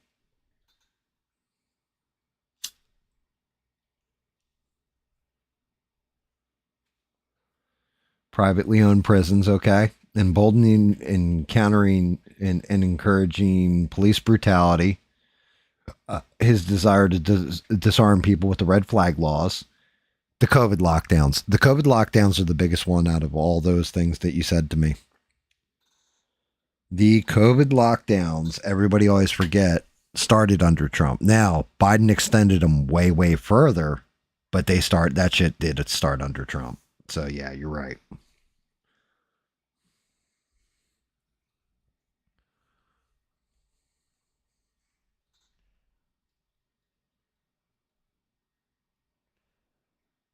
Privately owned prisons, okay? Emboldening and countering and encouraging police brutality. His desire to disarm people with the red flag laws. The COVID lockdowns. The COVID lockdowns are the biggest one out of all those things that you said to me. The COVID lockdowns, everybody always forget, started under Trump. Now, Biden extended them way, way further, but that shit did start under Trump. So yeah, you're right.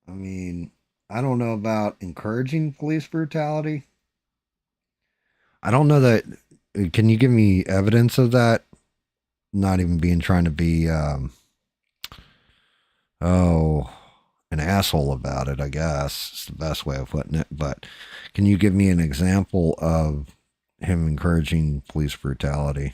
I mean, I don't know about encouraging police brutality. I don't know that. Can you give me evidence of that? Not even being trying to be, an asshole about it, I guess. It's the best way of putting it. But can you give me an example of him encouraging police brutality?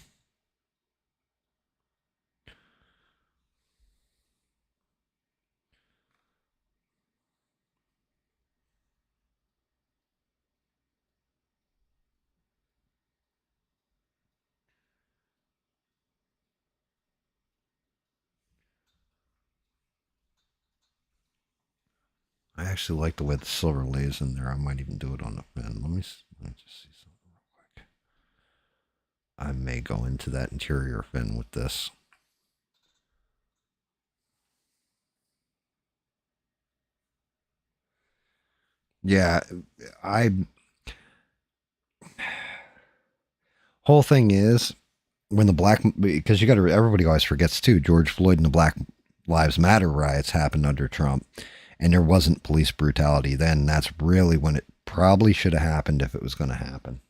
I actually like the way the silver lays in there. I might even do it on the fin. Let me just see something real quick. I may go into that interior fin with this. Yeah, I. Whole thing is when the black, because everybody always forgets too, George Floyd and the Black Lives Matter riots happened under Trump, and there wasn't police brutality then. That's really when it probably should have happened if it was going to happen.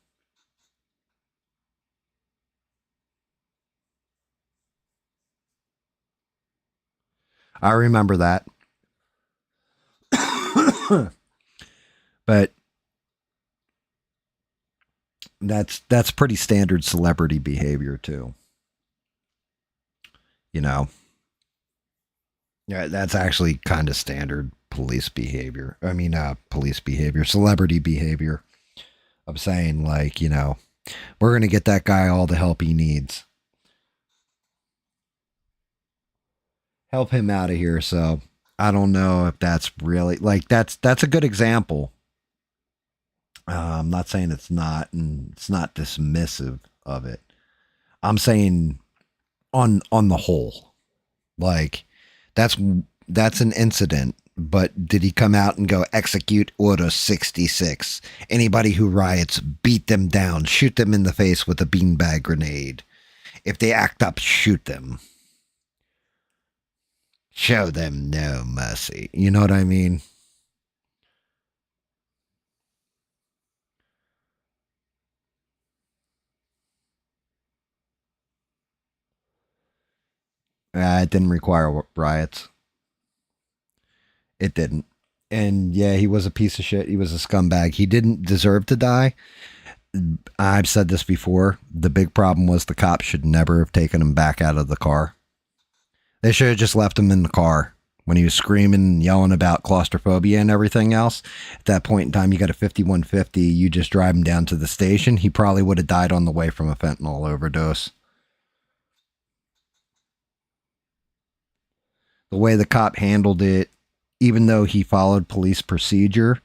I remember that. But that's pretty standard celebrity behavior too. You know. Yeah, that's actually kind of standard police behavior. I mean, police behavior, celebrity behavior of saying like, we're going to get that guy all the help he needs. Help him out of here. So I don't know if that's really like that's a good example. I'm not saying it's not, and it's not dismissive of it. I'm saying on the whole, like that's an incident. But did he come out and go execute Order 66? Anybody who riots, beat them down, shoot them in the face with a beanbag grenade. If they act up, shoot them. Show them no mercy. You know what I mean? It didn't require riots. It didn't. And yeah, he was a piece of shit. He was a scumbag. He didn't deserve to die. I've said this before. The big problem was the cops should never have taken him back out of the car. They should have just left him in the car when he was screaming and yelling about claustrophobia and everything else. At that point in time, you got a 5150. You just drive him down to the station. He probably would have died on the way from a fentanyl overdose. The way the cop handled it, even though he followed police procedure,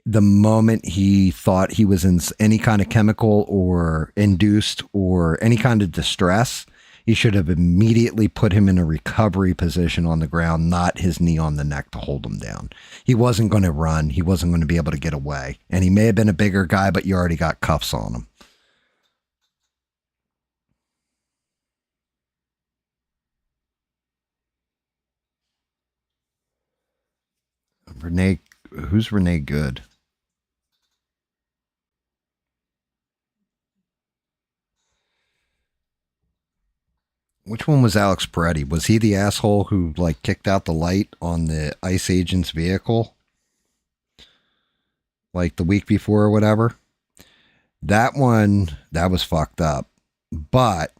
the moment he thought he was in any kind of chemical or induced or any kind of distress, he should have immediately put him in a recovery position on the ground, not his knee on the neck to hold him down. He wasn't going to run. He wasn't going to be able to get away. And he may have been a bigger guy, but you already got cuffs on him. Renee, who's Renee Good? Which one was Alex Peretti? Was he the asshole who like kicked out the light on the ICE agent's vehicle? Like the week before or whatever? That one, that was fucked up. But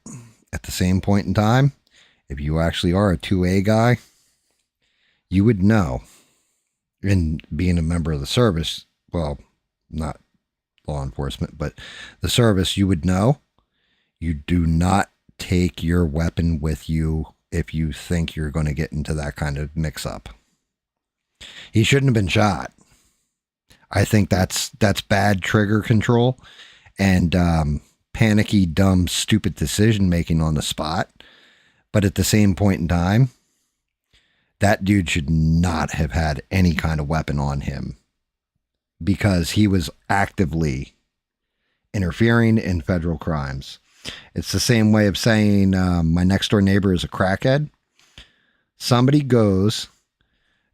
at the same point in time, if you actually are a 2A guy, you would know. And being a member of the service, well, not law enforcement, but the service, you would know you do not take your weapon with you if you think you're going to get into that kind of mix-up. He shouldn't have been shot. I think that's bad trigger control and panicky, dumb, stupid decision-making on the spot. But at the same point in time, that dude should not have had any kind of weapon on him because he was actively interfering in federal crimes. It's the same way of saying my next door neighbor is a crackhead. Somebody goes,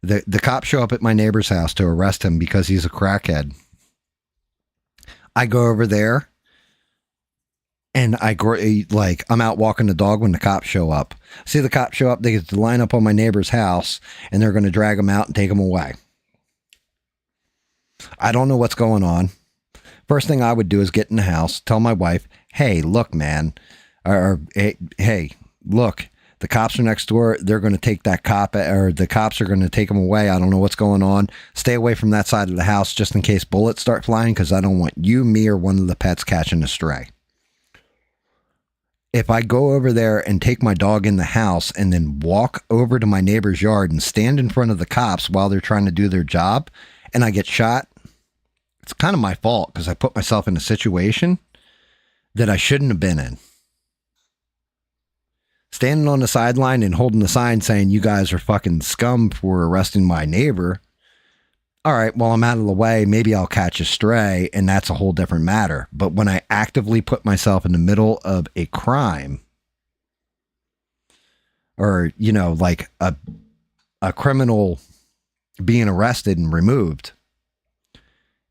the cops show up at my neighbor's house to arrest him because he's a crackhead. I go over there and I'm out walking the dog when the cops show up. See the cops show up, they get to line up on my neighbor's house and they're going to drag him out and take him away. I don't know what's going on. First thing I would do is get in the house, tell my wife, hey, look, man, or hey, look, the cops are next door. They're going to take that cop, or the cops are going to take him away. I don't know what's going on. Stay away from that side of the house just in case bullets start flying because I don't want you, me, or one of the pets catching a stray. If I go over there and take my dog in the house and then walk over to my neighbor's yard and stand in front of the cops while they're trying to do their job and I get shot, it's kind of my fault because I put myself in a situation that I shouldn't have been in. Standing on the sideline and holding the sign saying you guys are fucking scum for arresting my neighbor. All right, well, I'm out of the way. Maybe I'll catch a stray, and that's a whole different matter. But when I actively put myself in the middle of a crime, or, you know, like a criminal being arrested and removed,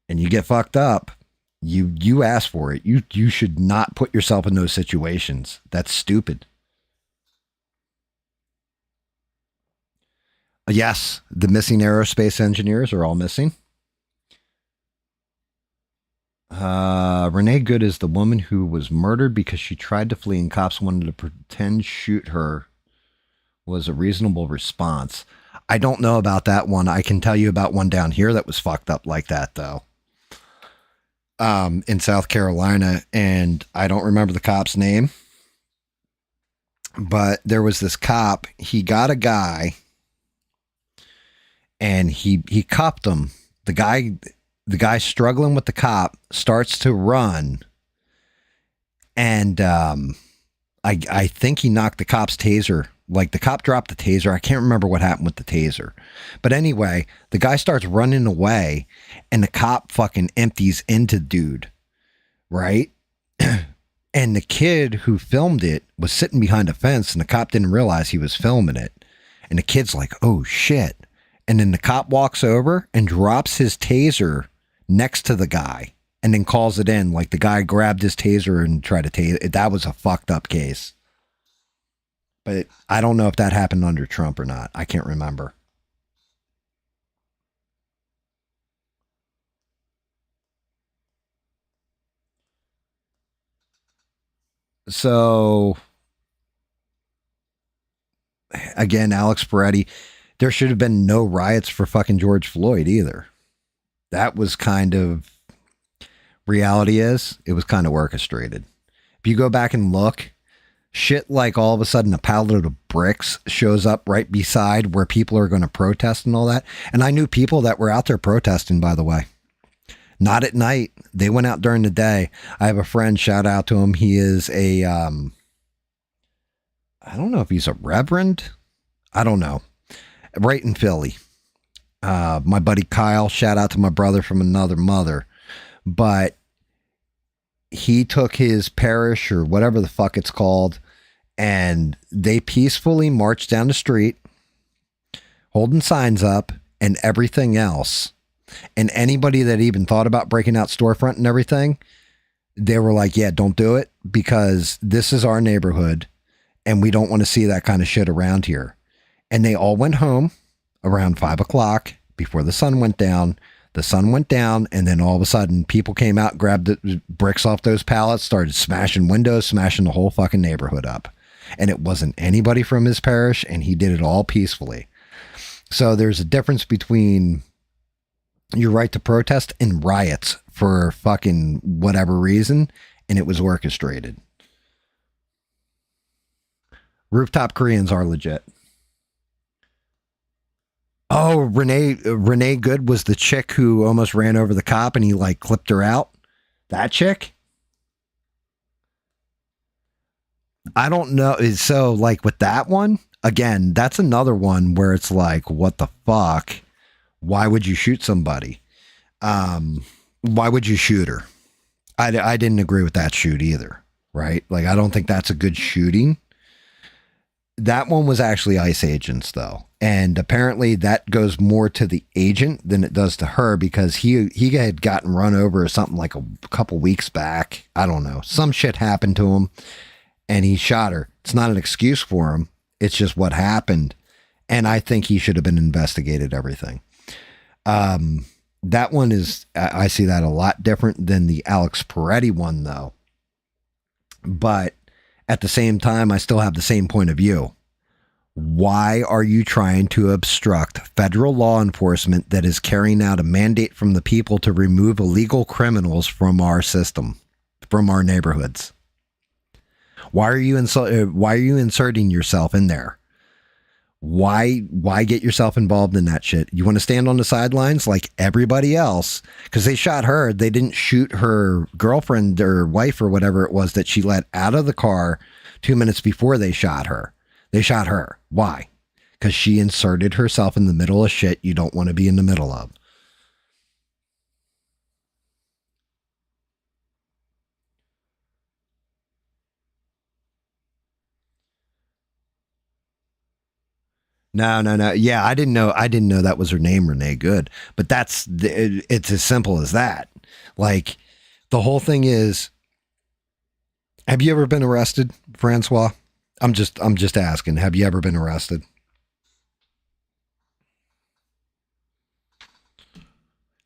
and you get fucked up, you ask for it. You should not put yourself in those situations. That's stupid. Yes, the missing aerospace engineers are all missing. Renee Good is the woman who was murdered because she tried to flee and cops wanted to pretend shoot her was a reasonable response. I don't know about that one. I can tell you about one down here that was fucked up like that, though. In South Carolina, and I don't remember the cop's name, but there was this cop. He got a guy and he cuffed him. The guy struggling with the cop starts to run. And, I think he knocked the cop's taser. Like the cop dropped the taser. I can't remember what happened with the taser, but anyway, the guy starts running away and the cop fucking empties into dude. Right. And the kid who filmed it was sitting behind a fence and the cop didn't realize he was filming it. And the kid's like, oh shit. And then the cop walks over and drops his taser next to the guy and then calls it in. Like the guy grabbed his taser and tried to tase it. That was a fucked up case. But I don't know if that happened under Trump or not. I can't remember. So, again, Alex Peretti, there should have been no riots for fucking George Floyd either. That was kind of, reality is, it was kind of orchestrated. If you go back and look, shit like all of a sudden a pallet of bricks shows up right beside where people are going to protest and all that. And I knew people that were out there protesting, by the way. Not at night. They went out during the day. I have a friend, shout out to him. He is a, I don't know if he's a reverend. I don't know. Right in Philly. My buddy Kyle, shout out to my brother from another mother. But he took his parish or whatever the fuck it's called, and they peacefully marched down the street, holding signs up and everything else. And anybody that even thought about breaking out storefront and everything, they were like, yeah, don't do it, because this is our neighborhood and we don't want to see that kind of shit around here. And they all went home around 5 o'clock before the sun went down. The sun went down, and then all of a sudden people came out, grabbed the bricks off those pallets, started smashing windows, smashing the whole fucking neighborhood up. And it wasn't anybody from his parish, and he did it all peacefully. So there's a difference between your right to protest and riots for fucking whatever reason, and it was orchestrated. Rooftop Koreans are legit. Oh, Renee Good was the chick who almost ran over the cop and he like clipped her out. That chick? I don't know. So like with that one, again, that's another one where it's like, what the fuck? Why would you shoot somebody? Why would you shoot her? I didn't agree with that shoot either, right? Like, I don't think that's a good shooting. That one was actually ICE agents though. And apparently that goes more to the agent than it does to her, because he had gotten run over or something like a couple weeks back. I don't know. Some shit happened to him and he shot her. It's not an excuse for him. It's just what happened. And I think he should have been investigated everything. That one is, I see that a lot different than the Alex Peretti one though. But at the same time, I still have the same point of view. Why are you trying to obstruct federal law enforcement that is carrying out a mandate from the people to remove illegal criminals from our system, from our neighborhoods? Why are you inserting yourself in there? Why get yourself involved in that shit? You want to stand on the sidelines like everybody else? Because they shot her. They didn't shoot her girlfriend or wife or whatever it was that she let out of the car 2 minutes before they shot her. They shot her. Why? Because she inserted herself in the middle of shit you don't want to be in the middle of. No. Yeah, I didn't know that was her name, Renee Good. But it's as simple as that. Like, the whole thing is, have you ever been arrested, Francois? I'm just asking, have you ever been arrested?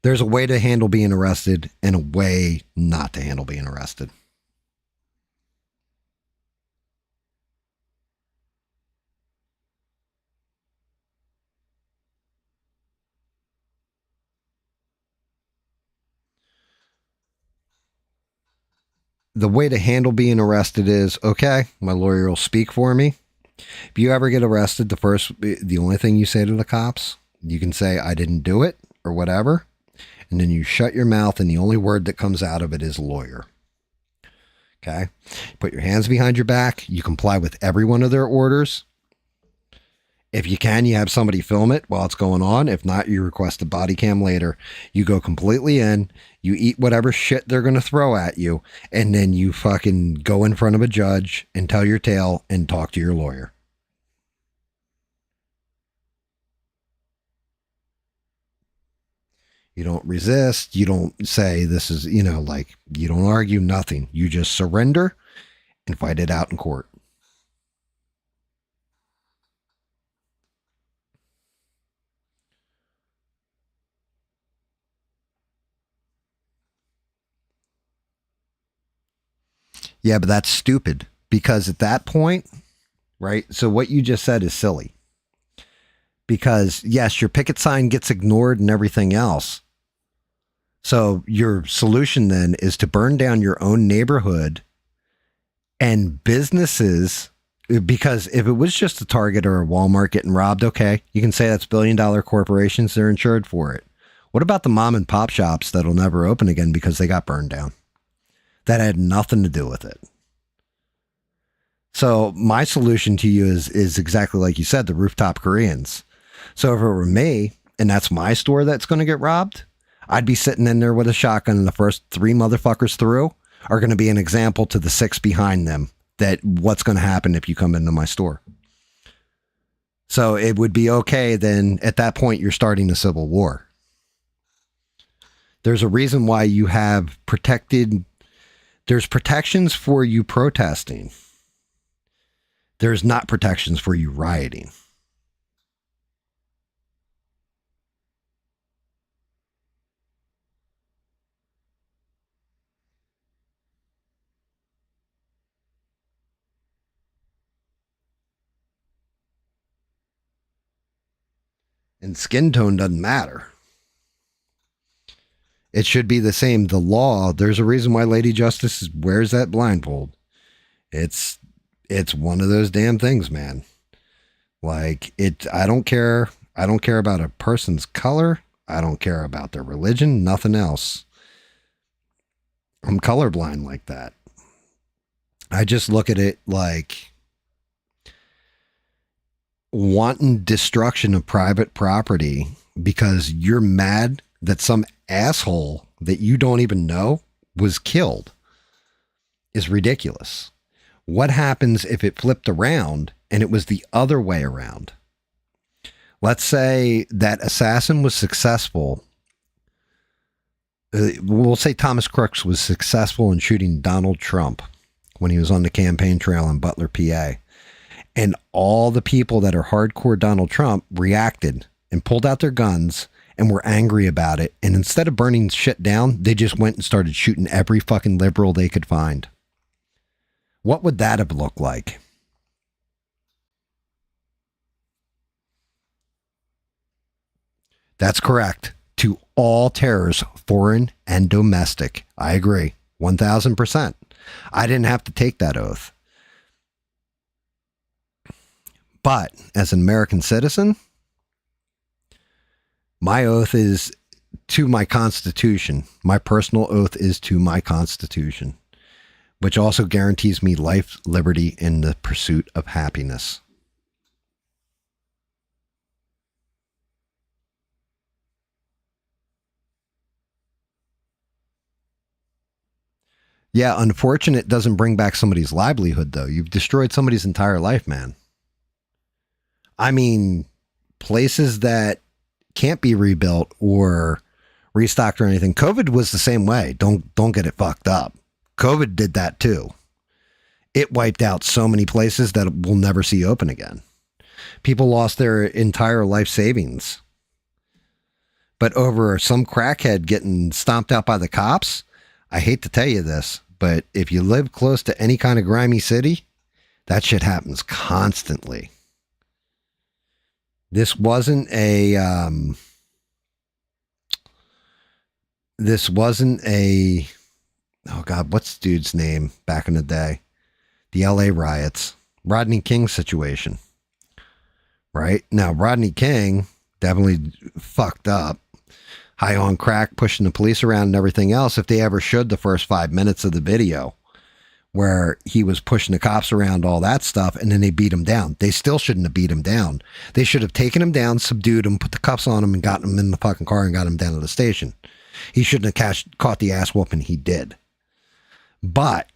There's a way to handle being arrested and a way not to handle being arrested. The way to handle being arrested is, okay, my lawyer will speak for me. If you ever get arrested, the only thing you say to the cops, you can say, I didn't do it or whatever. And then you shut your mouth and the only word that comes out of it is lawyer. Okay. Put your hands behind your back. You comply with every one of their orders. If you can, you have somebody film it while it's going on. If not, you request a body cam later. You go completely in, you eat whatever shit they're going to throw at you, and then you fucking go in front of a judge and tell your tale and talk to your lawyer. You don't resist. You don't say this is, you don't argue, nothing. You just surrender and fight it out in court. Yeah, but that's stupid because at that point, right? So what you just said is silly. Because yes, your picket sign gets ignored and everything else. So your solution then is to burn down your own neighborhood and businesses. Because if it was just a Target or a Walmart getting robbed, okay, you can say that's billion-dollar corporations, they're insured for it. What about the mom and pop shops that'll never open again because they got burned down? That had nothing to do with it. So my solution to you is exactly like you said, the rooftop Koreans. So if it were me and that's my store that's going to get robbed, I'd be sitting in there with a shotgun and the first 3 motherfuckers through are going to be an example to the 6 behind them that what's going to happen if you come into my store. So it would be okay then at that point you're starting a civil war. There's a reason why you have there's protections for you protesting. There's not protections for you rioting. And skin tone doesn't matter. It should be the same. The law, there's a reason why Lady Justice wears that blindfold. It's one of those damn things, man. Like I don't care about a person's color. I don't care about their religion, nothing else. I'm colorblind like that. I just look at it like wanton destruction of private property because you're mad that some asshole that you don't even know was killed is ridiculous. What happens if it flipped around and it was the other way around? Let's say that assassin was successful. We'll say Thomas Crooks was successful in shooting Donald Trump when he was on the campaign trail in Butler, PA. And all the people that are hardcore Donald Trump reacted and pulled out their guns and were angry about it. And instead of burning shit down, they just went and started shooting every fucking liberal they could find. What would that have looked like? That's correct. To all terrors, foreign and domestic. I agree. 1000%. I didn't have to take that oath. But as an American citizen, my oath is to my Constitution. My personal oath is to my Constitution, which also guarantees me life, liberty, and the pursuit of happiness. Yeah, unfortunate doesn't bring back somebody's livelihood, though. You've destroyed somebody's entire life, man. I mean, places that can't be rebuilt or restocked or anything. COVID was the same way. Don't get it fucked up. COVID did that too. It wiped out so many places that we'll never see open again. People lost their entire life savings. But over some crackhead getting stomped out by the cops, I hate to tell you this, but if you live close to any kind of grimy city, that shit happens constantly. This wasn't a, oh God, what's the dude's name back in the day? The LA riots, Rodney King situation, right? Now, Rodney King definitely fucked up, high on crack, pushing the police around and everything else. If they ever showed the first 5 minutes of the video where he was pushing the cops around, all that stuff, and then they beat him down. They still shouldn't have beat him down. They should have taken him down, subdued him, put the cuffs on him, and gotten him in the fucking car and got him down to the station. He shouldn't have caught the ass whooping he did. But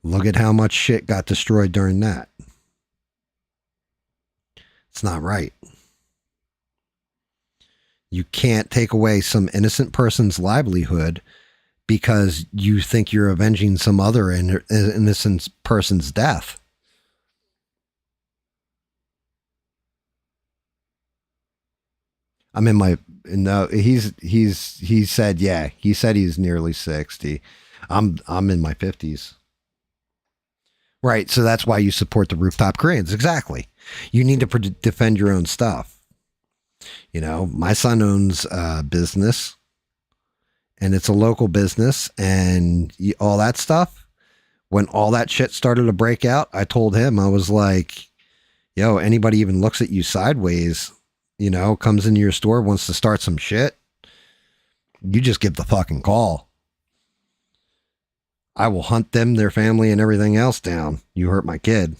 look at how much shit got destroyed during that. It's not right. You can't take away some innocent person's livelihood because you think you're avenging some other innocent person's death. I'm in my, no, he said, yeah, he said he's nearly 60. I'm in my 50s. Right, so that's why you support the rooftop Koreans. Exactly. You need to defend your own stuff. You know, my son owns a business, and it's a local business, and all that stuff. When all that shit started to break out, I told him, I was like, yo, anybody even looks at you sideways, you know, comes into your store, wants to start some shit, you just give the fucking call. I will hunt them, their family, and everything else down. You hurt my kid.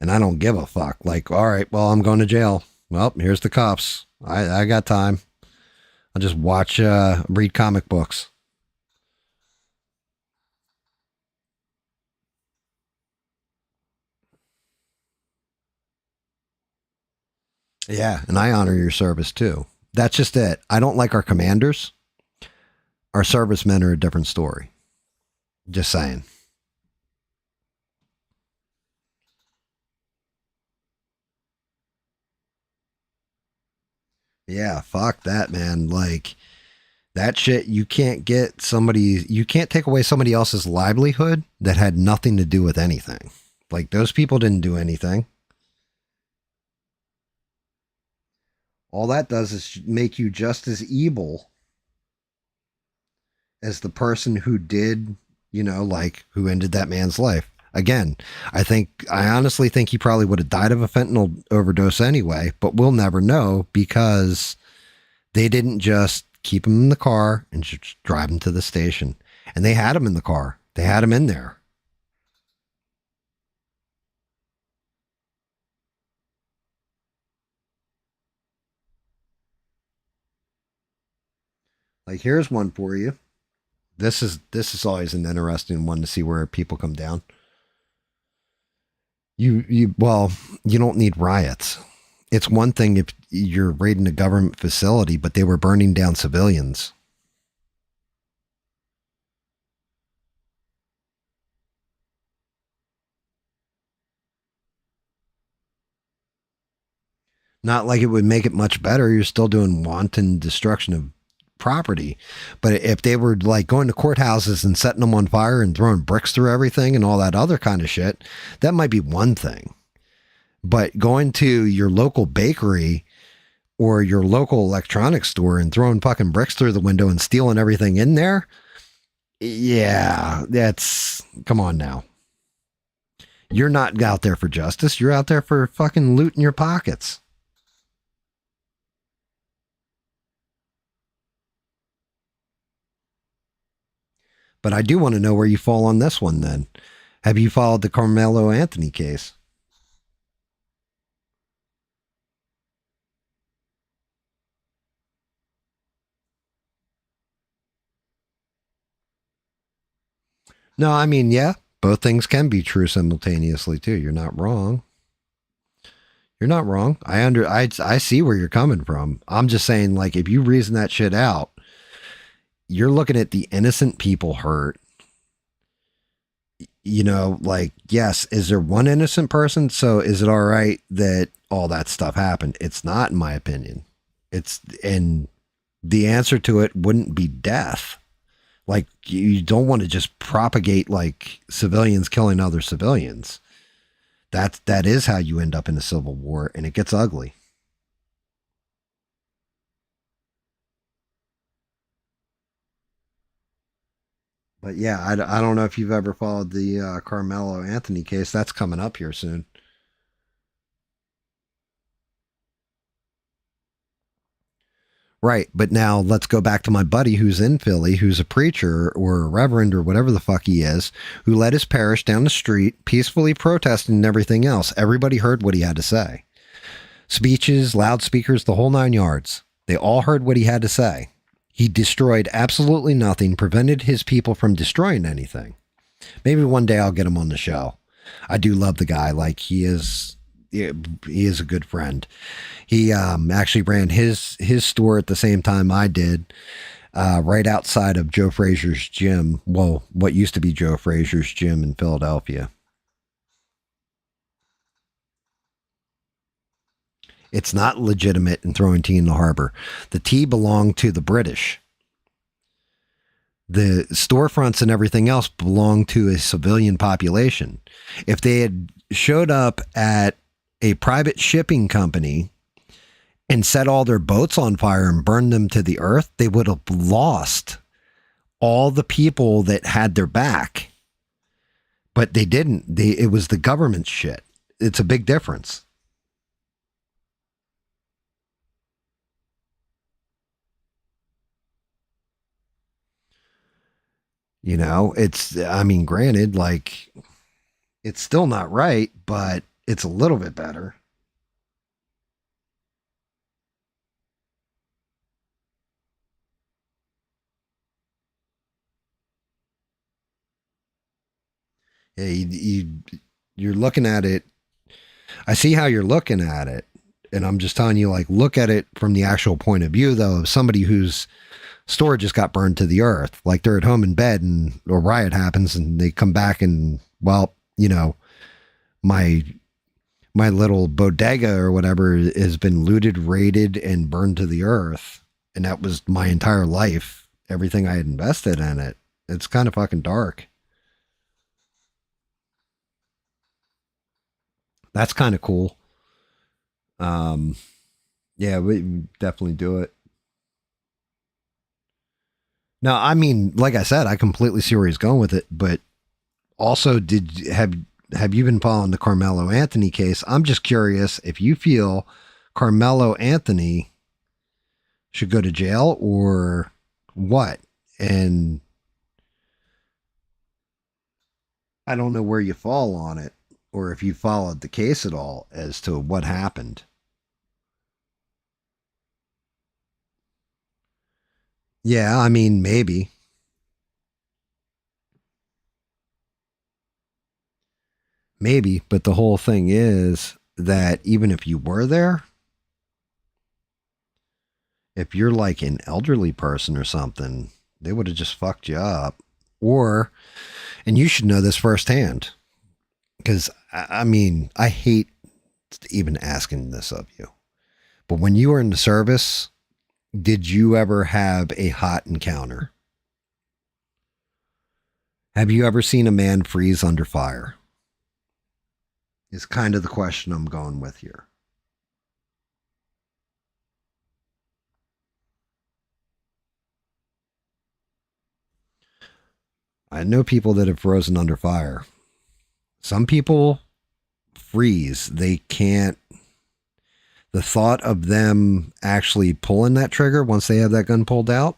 And I don't give a fuck. Like, all right, well, I'm going to jail. Well, here's the cops. I got time. I'll just watch, read comic books. Yeah, and I honor your service too. That's just it. I don't like our commanders. Our servicemen are a different story. Just saying. Yeah, fuck that, man. Like, that shit, you can't you can't take away somebody else's livelihood that had nothing to do with anything. Like, those people didn't do anything. All that does is make you just as evil as the person who did, you know, like, who ended that man's life. Again, I honestly think he probably would have died of a fentanyl overdose anyway, but we'll never know because they didn't just keep him in the car and just drive him to the station. And they had him in the car. They had him in there. Like, here's one for you. This is always an interesting one to see where people come down. Well, you don't need riots. It's one thing if you're raiding a government facility, but they were burning down civilians. Not like it would make it much better. You're still doing wanton destruction of property. But if they were like going to courthouses and setting them on fire and throwing bricks through everything and all that other kind of shit, that might be one thing. But going to your local bakery or your local electronics store and throwing fucking bricks through the window and stealing everything in there, yeah, come on now. You're not out there for justice. You're out there for fucking looting your pockets. But I do want to know where you fall on this one then. Have you followed the Carmelo Anthony case? No, I mean, yeah, both things can be true simultaneously too. You're not wrong. You're not wrong. I see where you're coming from. I'm just saying, like, if you reason that shit out, you're looking at the innocent people hurt. You know, like, yes, is there one innocent person? So is it all right that all that stuff happened? It's not, in my opinion. And the answer to it wouldn't be death. Like, you don't want to just propagate like civilians killing other civilians. That is how you end up in a civil war, and it gets ugly. But yeah, I don't know if you've ever followed the Carmelo Anthony case. That's coming up here soon. Right. But now let's go back to my buddy who's in Philly, who's a preacher or a reverend or whatever the fuck he is, who led his parish down the street, peacefully protesting and everything else. Everybody heard what he had to say. Speeches, loudspeakers, the whole 9 yards. They all heard what he had to say. He destroyed absolutely nothing, prevented his people from destroying anything. Maybe one day I'll get him on the show. I do love the guy. Like, he is a good friend. He actually ran his store at the same time I did, right outside of Joe Frazier's gym. Well, what used to be Joe Frazier's gym in Philadelphia. It's not legitimate in throwing tea in the harbor. The tea belonged to the British. The storefronts and everything else belong to a civilian population. If they had showed up at a private shipping company and set all their boats on fire and burned them to the earth, they would have lost all the people that had their back. But they didn't. It was the government's shit. It's a big difference. You know, I mean, granted, like, it's still not right, but it's a little bit better. Yeah, you're looking at it. I see how you're looking at it. And I'm just telling you, like, look at it from the actual point of view, though, of somebody whose store just got burned to the earth. Like, they're at home in bed and a riot happens and they come back and, well, you know, my little bodega or whatever has been looted, raided, and burned to the earth. And that was my entire life. Everything I had invested in it. It's kind of fucking dark. That's kind of cool. Um, yeah, we definitely do it. Now, I mean, like I said, I completely see where he's going with it, but also, have you been following the Carmelo Anthony case? I'm just curious if you feel Carmelo Anthony should go to jail or what. And I don't know where you fall on it, or if you followed the case at all as to what happened. Yeah, I mean, maybe. Maybe, but the whole thing is that even if you were there, if you're like an elderly person or something, they would have just fucked you up. Or, and you should know this firsthand, because I mean, I hate even asking this of you, but when you were in the service, did you ever have a hot encounter? Have you ever seen a man freeze under fire? Is kind of the question I'm going with here. I know people that have frozen under fire. Some people freeze. They can't. The thought of them actually pulling that trigger once they have that gun pulled out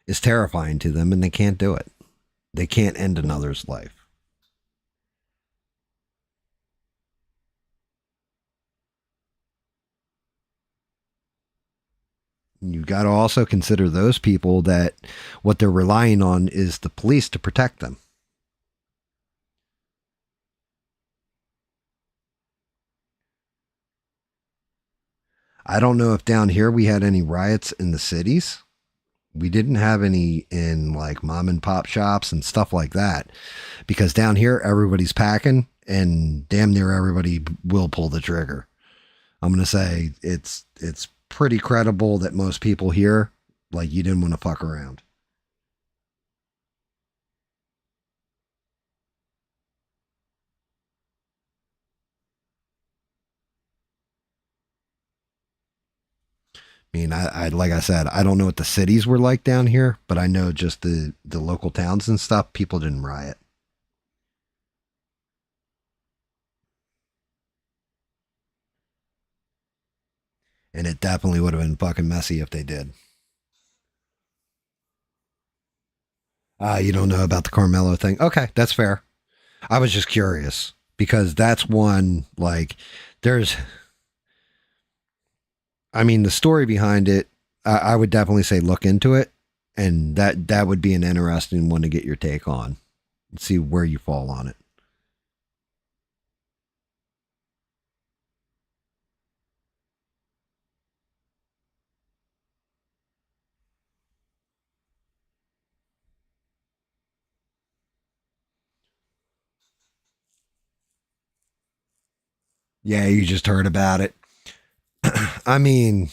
is terrifying to them, and they can't do it. They can't end another's life. You got to also consider those people that what they're relying on is the police to protect them. I don't know if down here we had any riots in the cities. We didn't have any in like mom and pop shops and stuff like that, because down here everybody's packing and damn near everybody will pull the trigger. I'm going to say it's pretty credible that most people here, like, you didn't want to fuck around. I mean, I like I said, I don't know what the cities were like down here, but I know just the local towns and stuff, people didn't riot. And it definitely would have been fucking messy if they did. You don't know about the Carmelo thing. Okay, that's fair. I was just curious because that's one, like, there's, I mean, the story behind it, I would definitely say look into it. And that would be an interesting one to get your take on. See where you fall on it. Yeah, you just heard about it. I mean,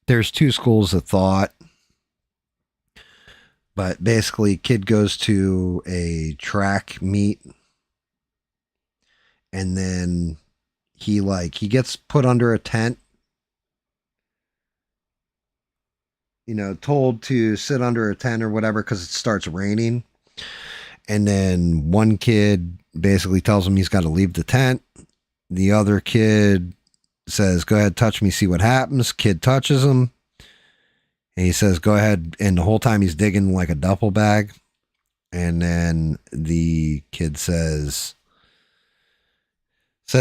there's two schools of thought. But basically, kid goes to a track meet, and then he gets put under a tent, told to sit under a tent or whatever because it starts raining. And then one kid basically tells him he's got to leave the tent. The other kid says, "Go ahead, touch me, see what happens." Kid touches him, and he says, "Go ahead." And the whole time he's digging like a duffel bag. And then the kid says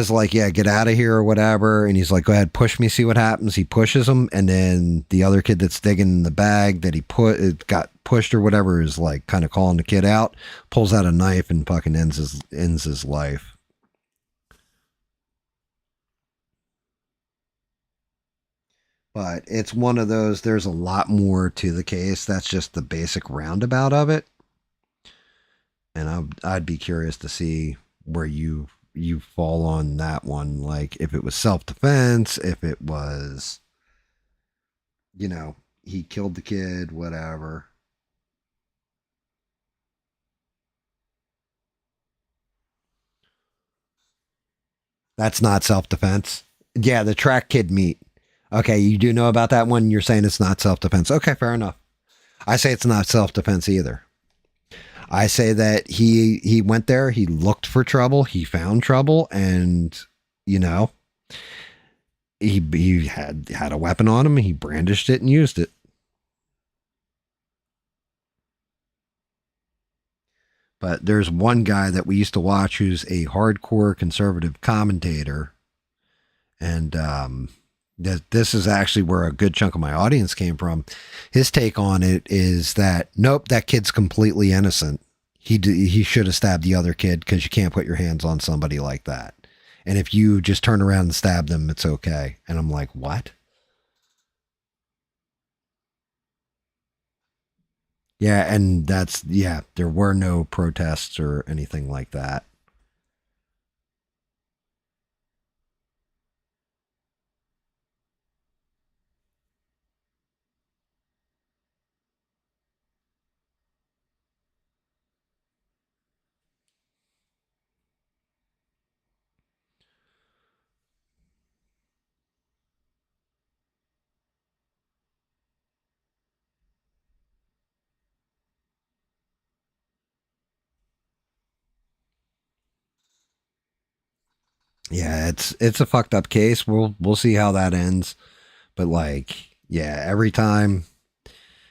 like, "Yeah, get out of here," or whatever. And he's like, "Go ahead, push me, see what happens." He pushes him, and then the other kid that's digging in the bag that it got pushed or whatever is like kind of calling the kid out, pulls out a knife and fucking ends his life. But it's one of those. There's a lot more to the case. That's just the basic roundabout of it, and I'd be curious to see where you fall on that one. Like if it was self defense, if it was, he killed the kid, whatever. That's not self defense. Yeah, the track kid meet. Okay, you do know about that one. You're saying it's not self defense. Okay, fair enough. I say it's not self defense either. I say that he went there, he looked for trouble, he found trouble, and you know he had a weapon on him. He brandished it and used it. But there's one guy that we used to watch who's a hardcore conservative commentator, and this is actually where a good chunk of my audience came from. His take on it is that nope, that kid's completely innocent. He should have stabbed the other kid because you can't put your hands on somebody like that. And if you just turn around and stab them, it's okay. And I'm like, what? Yeah, and there were no protests or anything like that. Yeah, it's a fucked up case. We'll see how that ends. But like, yeah, every time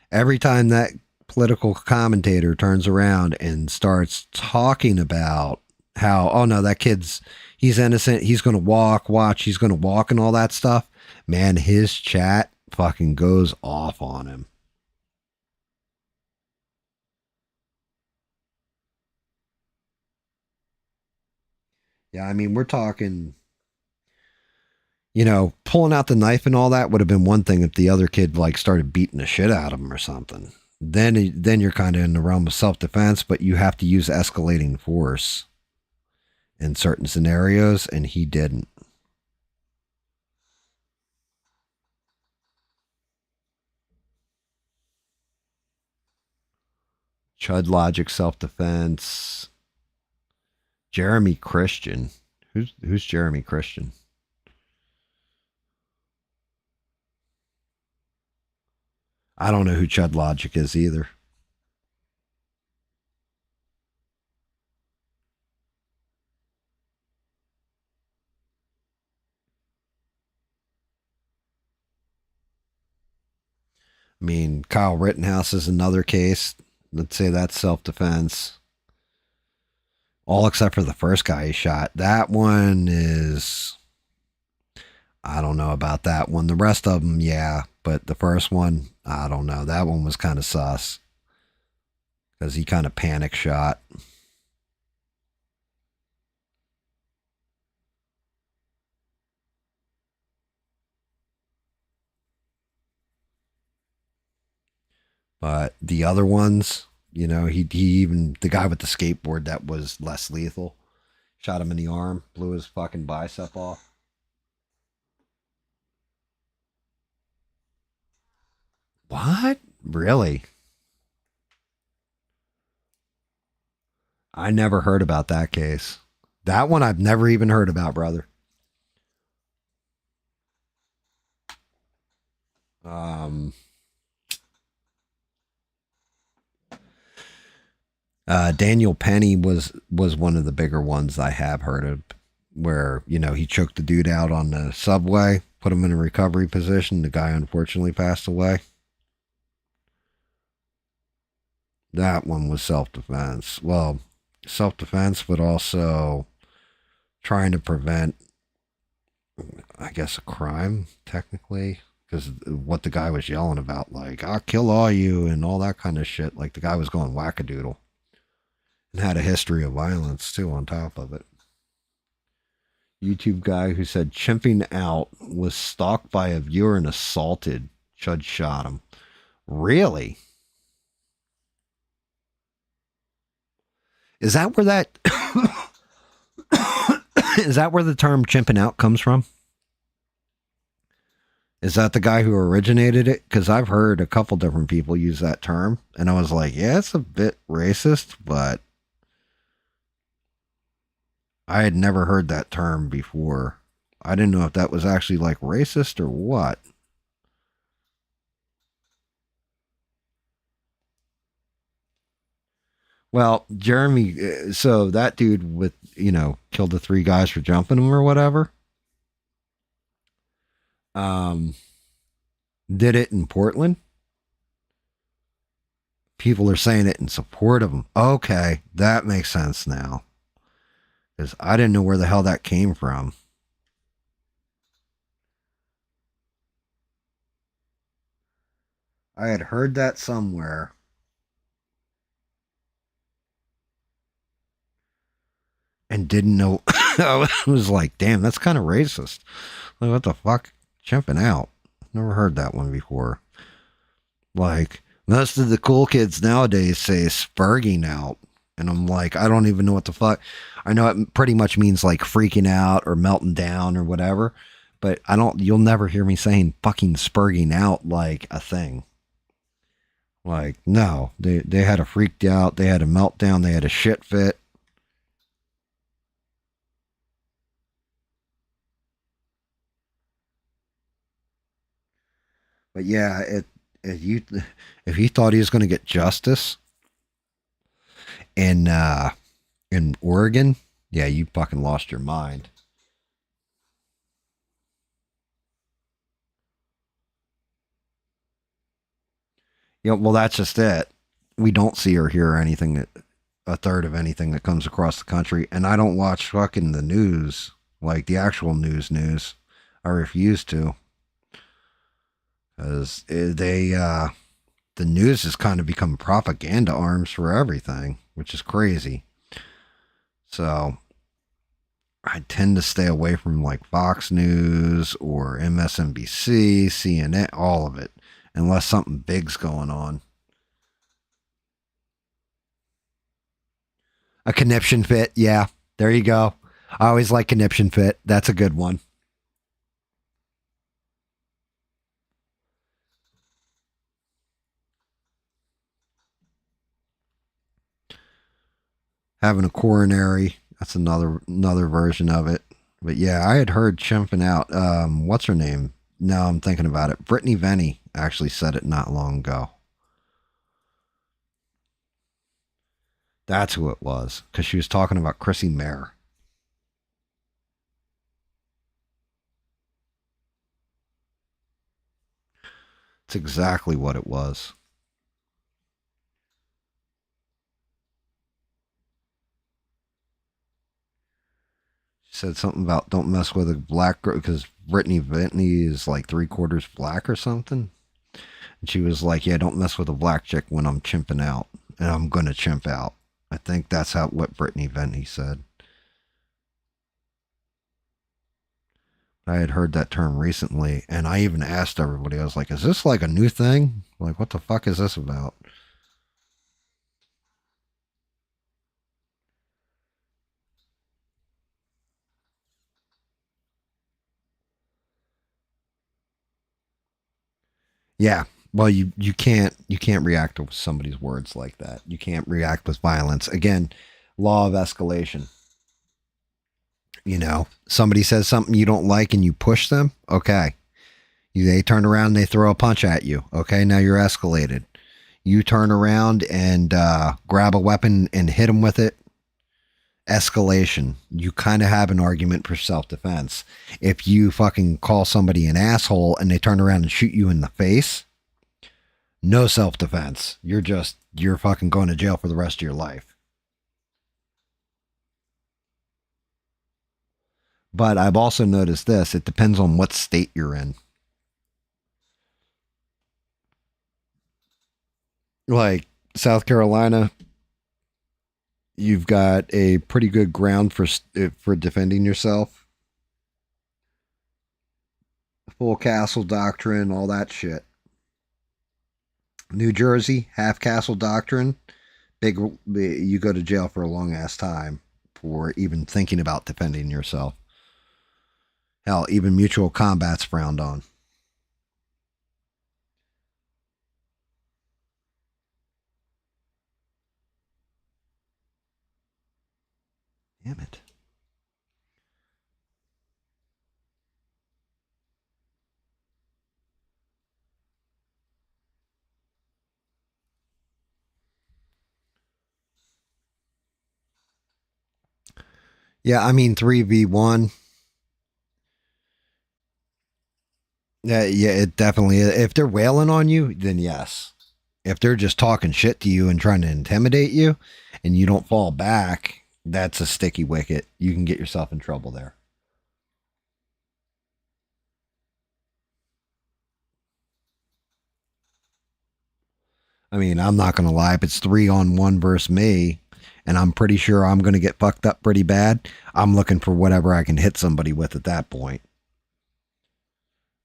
that political commentator turns around and starts talking about how, oh no, that kid's he's innocent, he's gonna watch, he's gonna walk and all that stuff, man, his chat fucking goes off on him. Yeah, I mean, we're talking, pulling out the knife and all that would have been one thing if the other kid like started beating the shit out of him or something. Then you're kind of in the realm of self defense, but you have to use escalating force in certain scenarios, and he didn't. Chud logic, self defense. Jeremy Christian. Who's Jeremy Christian? I don't know who Chud Logic is either. I mean, Kyle Rittenhouse is another case. Let's say that's self defense. All except for the first guy he shot. That one is. I don't know about that one. The rest of them, yeah. But the first one, I don't know. That one was kind of sus. Because he kind of panic shot. But the other ones, he even, the guy with the skateboard that was less lethal, shot him in the arm, blew his fucking bicep off. What? Really? I never heard about that case. That one I've never even heard about, brother. Um, Daniel Penny was one of the bigger ones I have heard of, where he choked the dude out on the subway, put him in a recovery position. The guy unfortunately passed away. That one was self-defense. Well, self-defense, but also trying to prevent, I guess, a crime, technically, because what the guy was yelling about, like, I'll kill all you and all that kind of shit. Like, the guy was going wackadoodle and had a history of violence, too, on top of it. YouTube guy who said chimping out was stalked by a viewer and assaulted. Chud shot him. Really? Is that where that is that where the term chimping out comes from? Is that the guy who originated it? Because I've heard a couple different people use that term, and I was like, yeah, it's a bit racist, but I had never heard that term before. I didn't know if that was actually like racist or what. Well, Jeremy, so that dude with, killed the 3 guys for jumping him or whatever, um, did it in Portland. People are saying it in support of him. Okay, that makes sense now. Because I didn't know where the hell that came from. I had heard that somewhere. And didn't know. I was like, damn, that's kind of racist. Like, what the fuck? Chimping out. Never heard that one before. Like, most of the cool kids nowadays say spurging out. And I'm like, I don't even know what the fuck. I know it pretty much means like freaking out or melting down or whatever. But you'll never hear me saying fucking spurging out like a thing. Like, no. They had a freaked out. They had a meltdown. They had a shit fit. But yeah, if you thought he was going to get justice in Oregon, yeah, you fucking lost your mind. Yeah, well, that's just it. We don't see or hear anything a third of anything that comes across the country, and I don't watch fucking the news, like the actual news. I refuse to, because the news has kind of become propaganda arms for everything, which is crazy. So I tend to stay away from like Fox News or MSNBC, CNN, all of it, unless something big's going on. A conniption fit, yeah, there you go. I always like conniption fit. That's a good one. Having a coronary, that's another version of it. But yeah, I had heard chimping out. What's her name? Now I'm thinking about it. Brittany Venny actually said it not long ago. That's who it was, because she was talking about Chrissy Mayer. It's exactly what it was. She said something about don't mess with a black girl because Brittany Venny is like 3/4 black or something. And she was like, yeah, don't mess with a black chick when I'm chimping out. And I'm going to chimp out. I think that's what Brittany Venny said. I had heard that term recently, and I even asked everybody, I was like, is this like a new thing? Like, what the fuck is this about? Yeah. Well, you can't react to somebody's words like that. You can't react with violence. Again, Law of escalation. You know, somebody says something you don't like and you push them. Okay. They turn around and they throw a punch at you. Okay. Now you're escalated. You turn around and grab a weapon and hit them with it. Escalation. You kind of have an argument for self-defense. If you fucking call somebody an asshole and they turn around and shoot you in the face, no self-defense. You're fucking going to jail for the rest of your life. But I've also noticed this. It depends on what state you're in. Like South Carolina, you've got a pretty good ground for defending yourself. Full castle doctrine, all that shit. New Jersey, half castle doctrine. You go to jail for a long ass time for even thinking about defending yourself. Hell, even mutual combat's frowned on. Damn it. Yeah, I mean 3v1. Yeah, it definitely is. If they're wailing on you, then yes. If they're just talking shit to you and trying to intimidate you and you don't fall back, that's a sticky wicket. You can get yourself in trouble there. I mean, I'm not going to lie. If it's 3-on-1 versus me, and I'm pretty sure I'm going to get fucked up pretty bad, I'm looking for whatever I can hit somebody with at that point.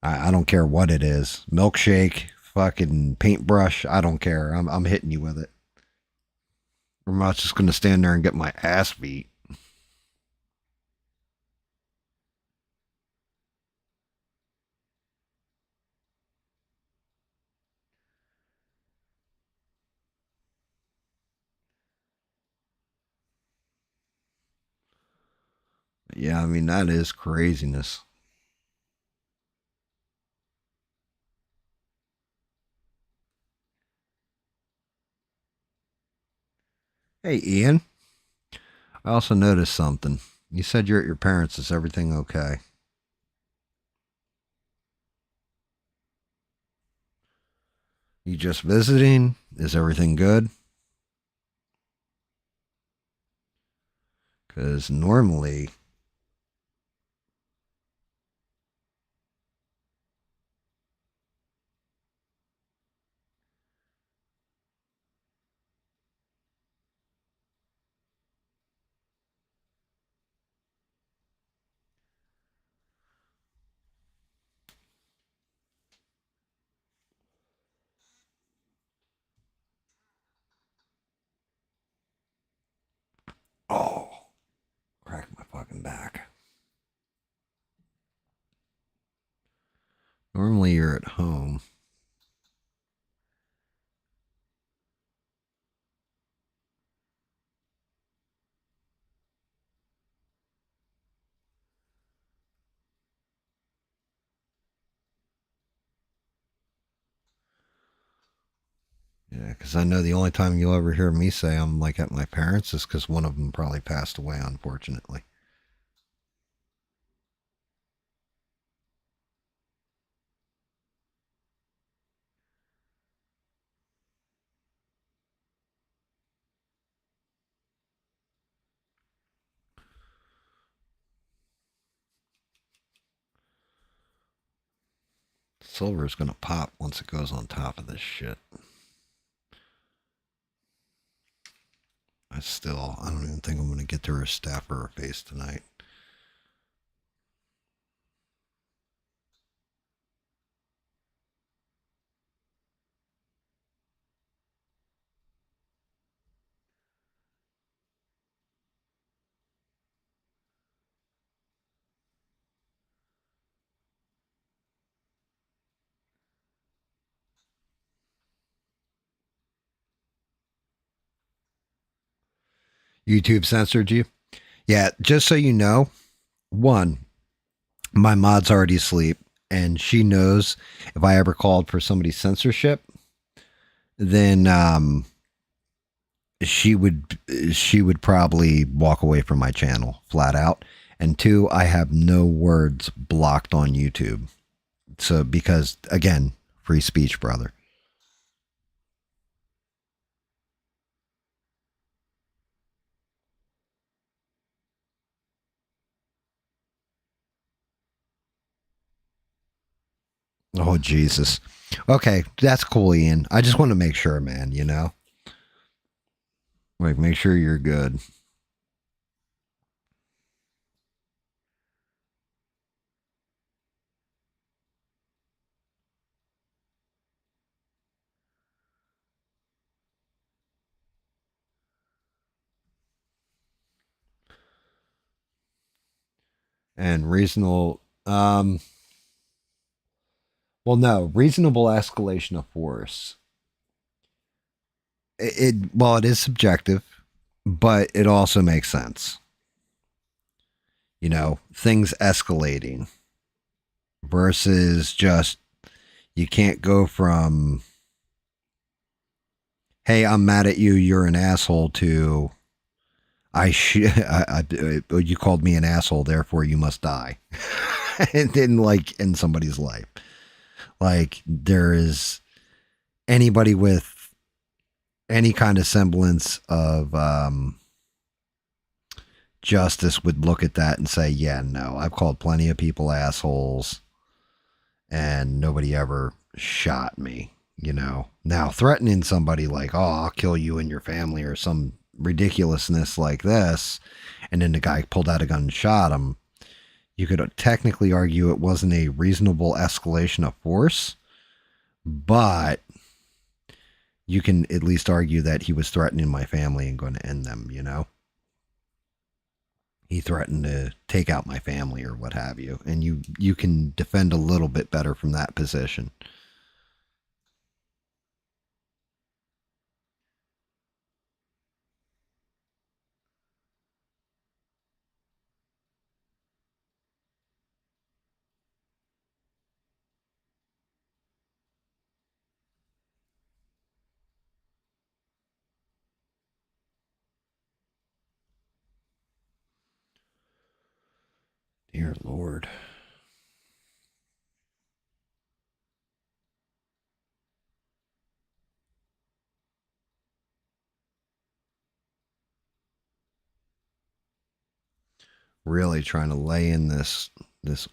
I don't care what it is. Milkshake, fucking paintbrush, I don't care. I'm hitting you with it. I'm not just going to stand there and get my ass beat. Yeah, I mean, that is craziness. Hey, Ian. I also noticed something. You said you're at your parents'. Is everything okay? You just visiting? Is everything good? Because normally, oh, crack my fucking back. Normally you're at home. Yeah, because I know the only time you'll ever hear me say I'm like at my parents' is because one of them probably passed away, unfortunately. Silver is going to pop once it goes on top of this shit. I don't even think I'm going to get to her staff or her face tonight. YouTube censored you? Yeah, just so you know, one, my mod's already asleep, and she knows if I ever called for somebody's censorship, then she would probably walk away from my channel flat out. And two, I have no words blocked on YouTube. So because again, free speech, brother. Oh Jesus. Okay, that's cool, Ian. I just want to make sure, man, you know? Like make sure you're good. And reasonable well no, reasonable escalation of force. Well, it is subjective, but it also makes sense. You know, things escalating versus just you can't go from hey, I'm mad at you, you're an asshole to you called me an asshole, therefore you must die. And then like in somebody's life. Like there is anybody with any kind of semblance of justice would look at that and say, yeah, no, I've called plenty of people assholes and nobody ever shot me, you know. Now, threatening somebody like, oh, I'll kill you and your family or some ridiculousness like this, and then the guy pulled out a gun and shot him, you could technically argue it wasn't a reasonable escalation of force, but you can at least argue that he was threatening my family and going to end them, you know? He threatened to take out my family or what have you. And you can defend a little bit better from that position. Dear Lord. Really trying to lay in this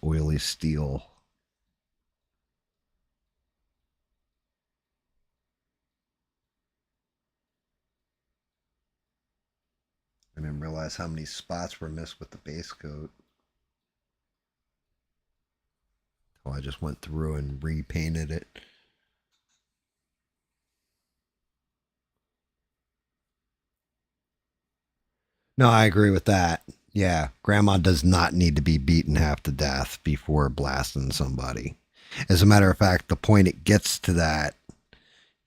oily steel. I didn't realize how many spots were missed with the base coat. Oh, I just went through and repainted it. No, I agree with that. Yeah, grandma does not need to be beaten half to death before blasting somebody. As a matter of fact, the point it gets to that,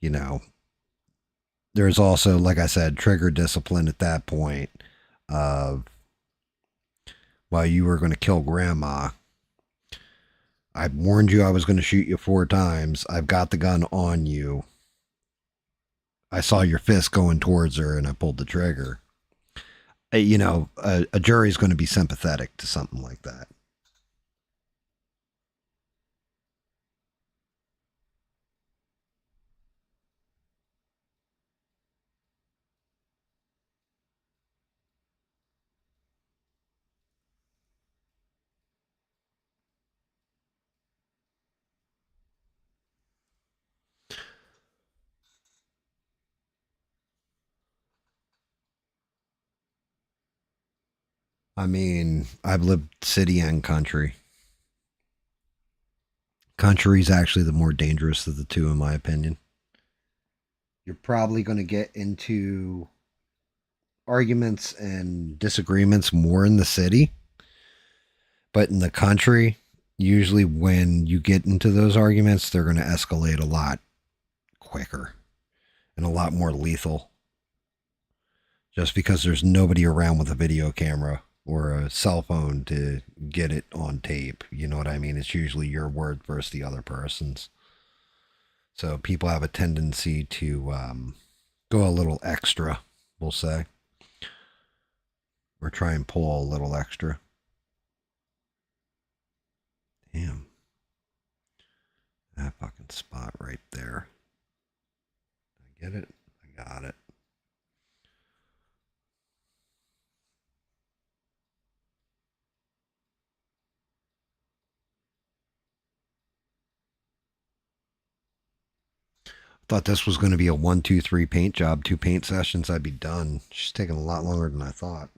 you know, there's also, like I said, trigger discipline at that point of, well, you were going to kill grandma. I warned you I was going to shoot you 4 times. I've got the gun on you. I saw your fist going towards her and I pulled the trigger. You know, a jury's going to be sympathetic to something like that. I mean, I've lived city and country. Country's actually the more dangerous of the two, in my opinion. You're probably going to get into arguments and disagreements more in the city, but in the country, usually when you get into those arguments, they're going to escalate a lot quicker and a lot more lethal. just because there's nobody around with a video camera or a cell phone to get it on tape. You know what I mean? It's usually your word versus the other person's. So people have a tendency to go a little extra, we'll say, or try and pull a little extra. Damn. That fucking spot right there. I get it? I got it. Thought this was going to be a 1, 2, 3 paint job. 2 paint sessions, I'd be done. She's taking a lot longer than I thought.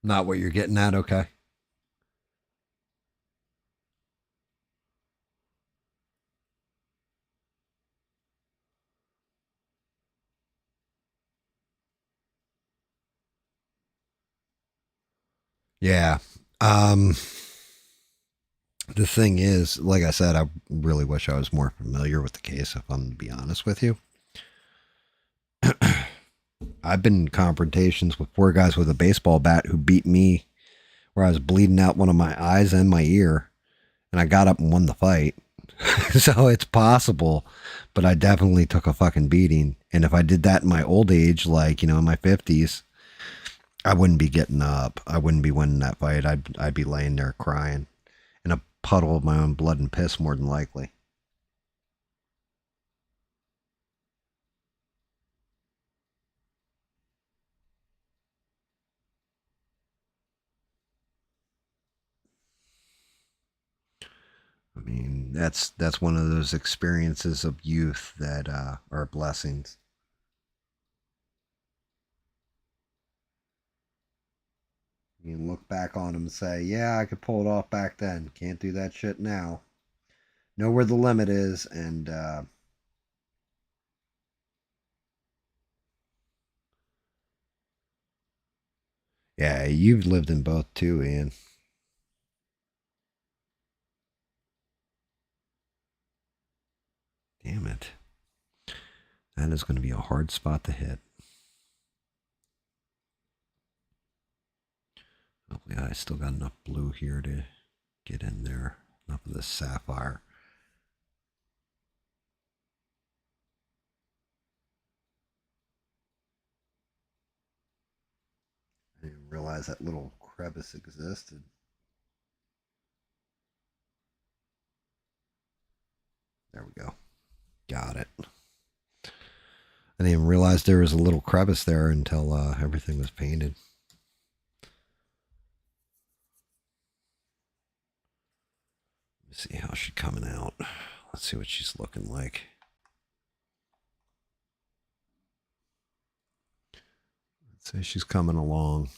Not what you're getting at, okay? Yeah. Um, the thing is, like I said, I really wish I was more familiar with the case, if I'm to be honest with you. I've been in confrontations with 4 guys with a baseball bat who beat me where I was bleeding out one of my eyes and my ear, and I got up and won the fight. So it's possible, but I definitely took a fucking beating. And if I did that in my old age, like, in my 50s, I wouldn't be getting up. I wouldn't be winning that fight. I'd be laying there crying in a puddle of my own blood and piss, more than likely. I mean, that's one of those experiences of youth that are blessings. You can look back on them and say, yeah, I could pull it off back then. Can't do that shit now. Know where the limit is, and yeah, you've lived in both too, Ian. Damn it. That is going to be a hard spot to hit. Hopefully, I still got enough blue here to get in there. Enough of this sapphire. I didn't realize that little crevice existed. There we go. Got it. I didn't even realize there was a little crevice there until everything was painted. Let's see how she's coming out. Let's see what she's looking like. Let's say she's coming along.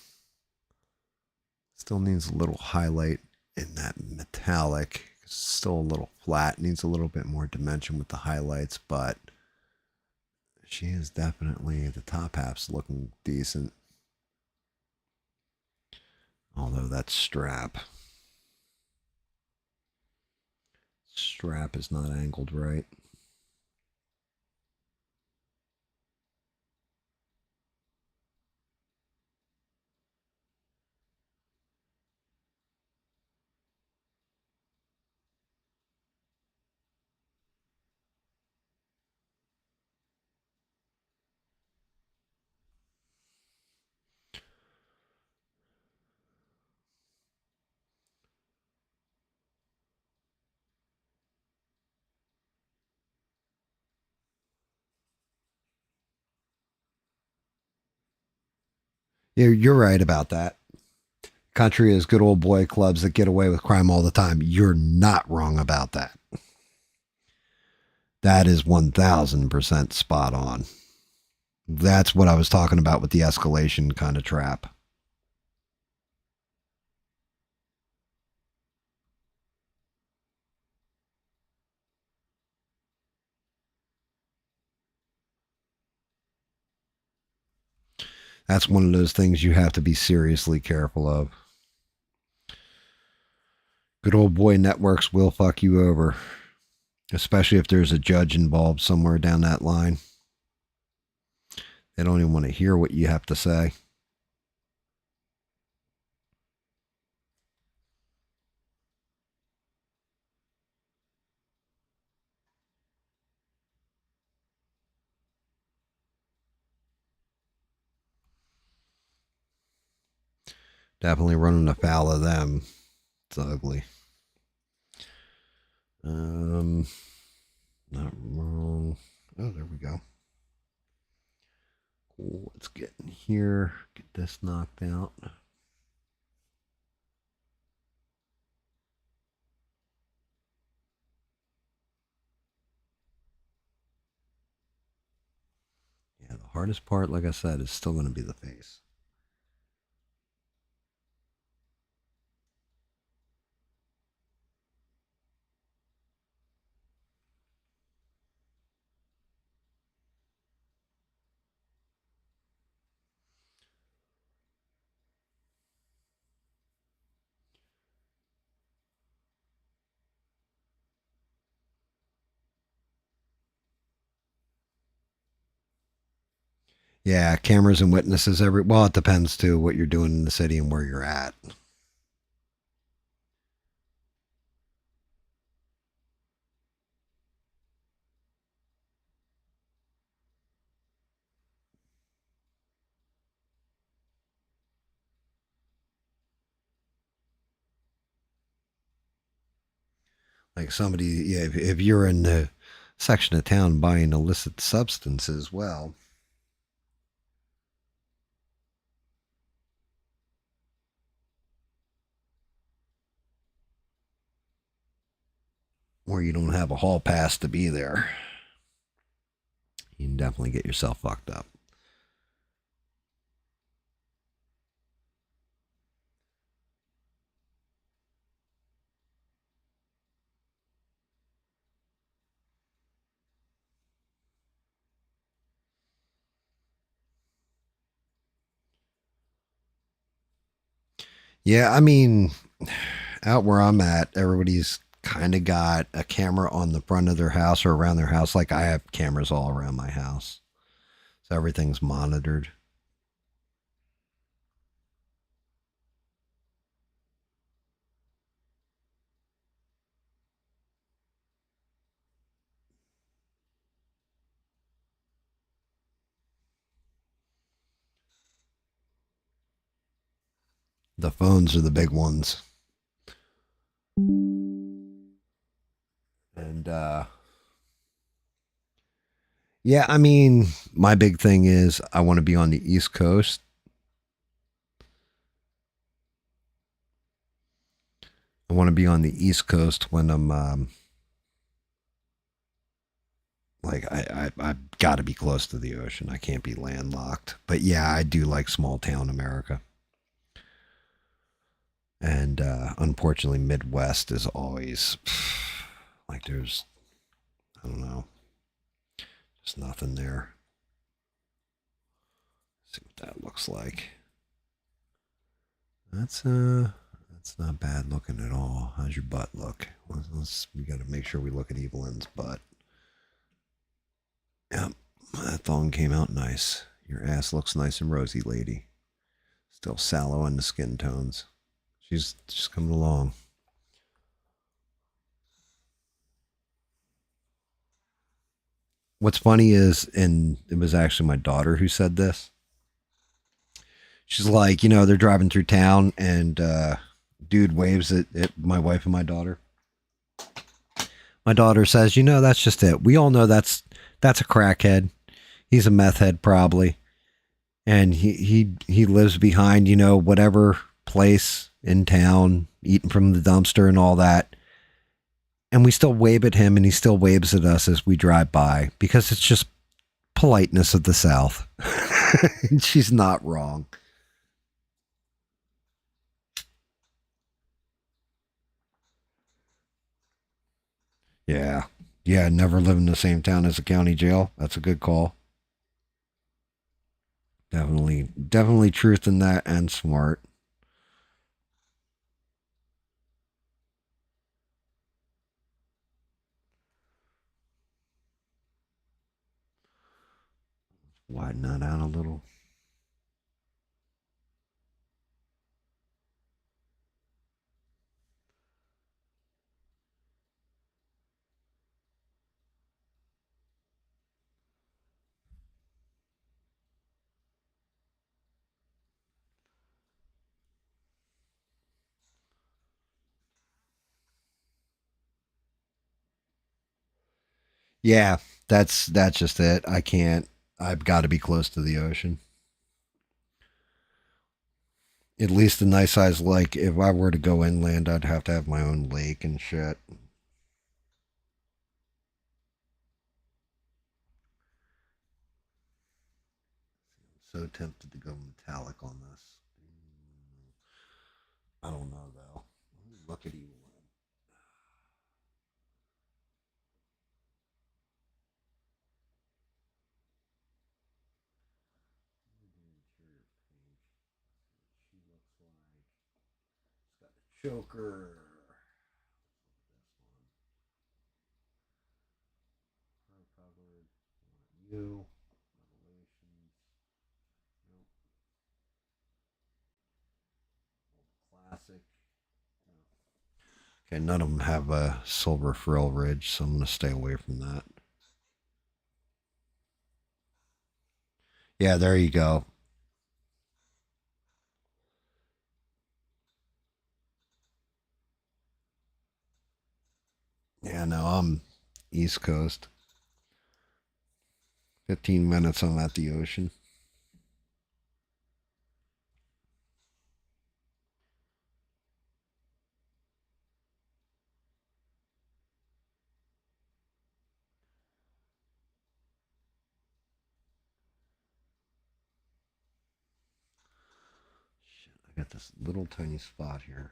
Still needs a little highlight in that metallic. It's still a little flat. Needs a little bit more dimension with the highlights, but she is definitely, the top half's looking decent. Although that strap is not angled right. You're right about that. Country is good old boy clubs that get away with crime all the time. You're not wrong about that. That is 1000% spot on. That's what I was talking about with the escalation kind of trap. That's one of those things you have to be seriously careful of. Good old boy networks will fuck you over, especially if there's a judge involved somewhere down that line. They don't even want to hear what you have to say. Definitely running afoul of them. It's ugly. Not wrong. Oh, there we go. Cool. Let's get in here. Get this knocked out. Yeah, the hardest part, like I said, is still going to be the face. Yeah, cameras and witnesses every. Well, it depends too what you're doing in the city and where you're at. Like somebody, yeah, if you're in the section of town buying illicit substances, well, or you don't have a hall pass to be there, you can definitely get yourself fucked up. Yeah, I mean, out where I'm at, everybody's kind of got a camera on the front of their house or around their house. Like I have cameras all around my house. So everything's monitored. The phones are the big ones. And yeah, I mean, my big thing is I want to be on the East Coast. I want to be on the East Coast when I'm like I've got to be close to the ocean. I can't be landlocked. But yeah, I do like small town America. And unfortunately, Midwest is always like there's, I don't know, just nothing there. Let's see what that looks like. That's not bad looking at all. How's your butt look? We got to make sure we look at Evil-Lyn's butt. Yep, that thong came out nice. Your ass looks nice and rosy, lady. Still sallow on the skin tones. She's just coming along. What's funny is, and it was actually my daughter who said this. She's like, they're driving through town and dude waves at my wife and my daughter. My daughter says, that's just it. We all know that's a crackhead. He's a meth head probably. And he lives behind, whatever place in town, eating from the dumpster and all that. And we still wave at him and he still waves at us as we drive by because it's just politeness of the South. And she's not wrong. Yeah. Yeah, never live in the same town as a county jail. That's a good call. Definitely truth in that and smart. Widen that out a little. Yeah, that's just it. I can't. I've got to be close to the ocean. At least a nice size lake. If I were to go inland, I'd have to have my own lake and shit. So tempted to go metallic on this. I don't know though. Look at Evil-Lyn. She looks like she's got the choker. Her covered. You. Revelations. Nope. Classic. Okay, none of them have a silver frill ridge, so I'm going to stay away from that. Yeah, there you go. Yeah, no, I'm East Coast. 15 minutes, I'm at the ocean. Shit, I got this little tiny spot here.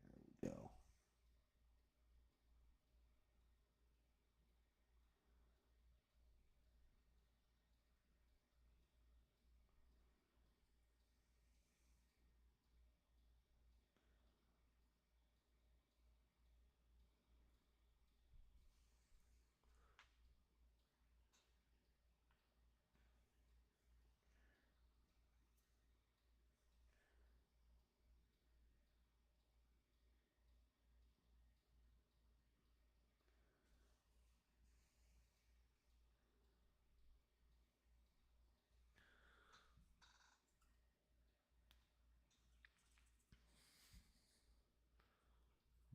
There we go.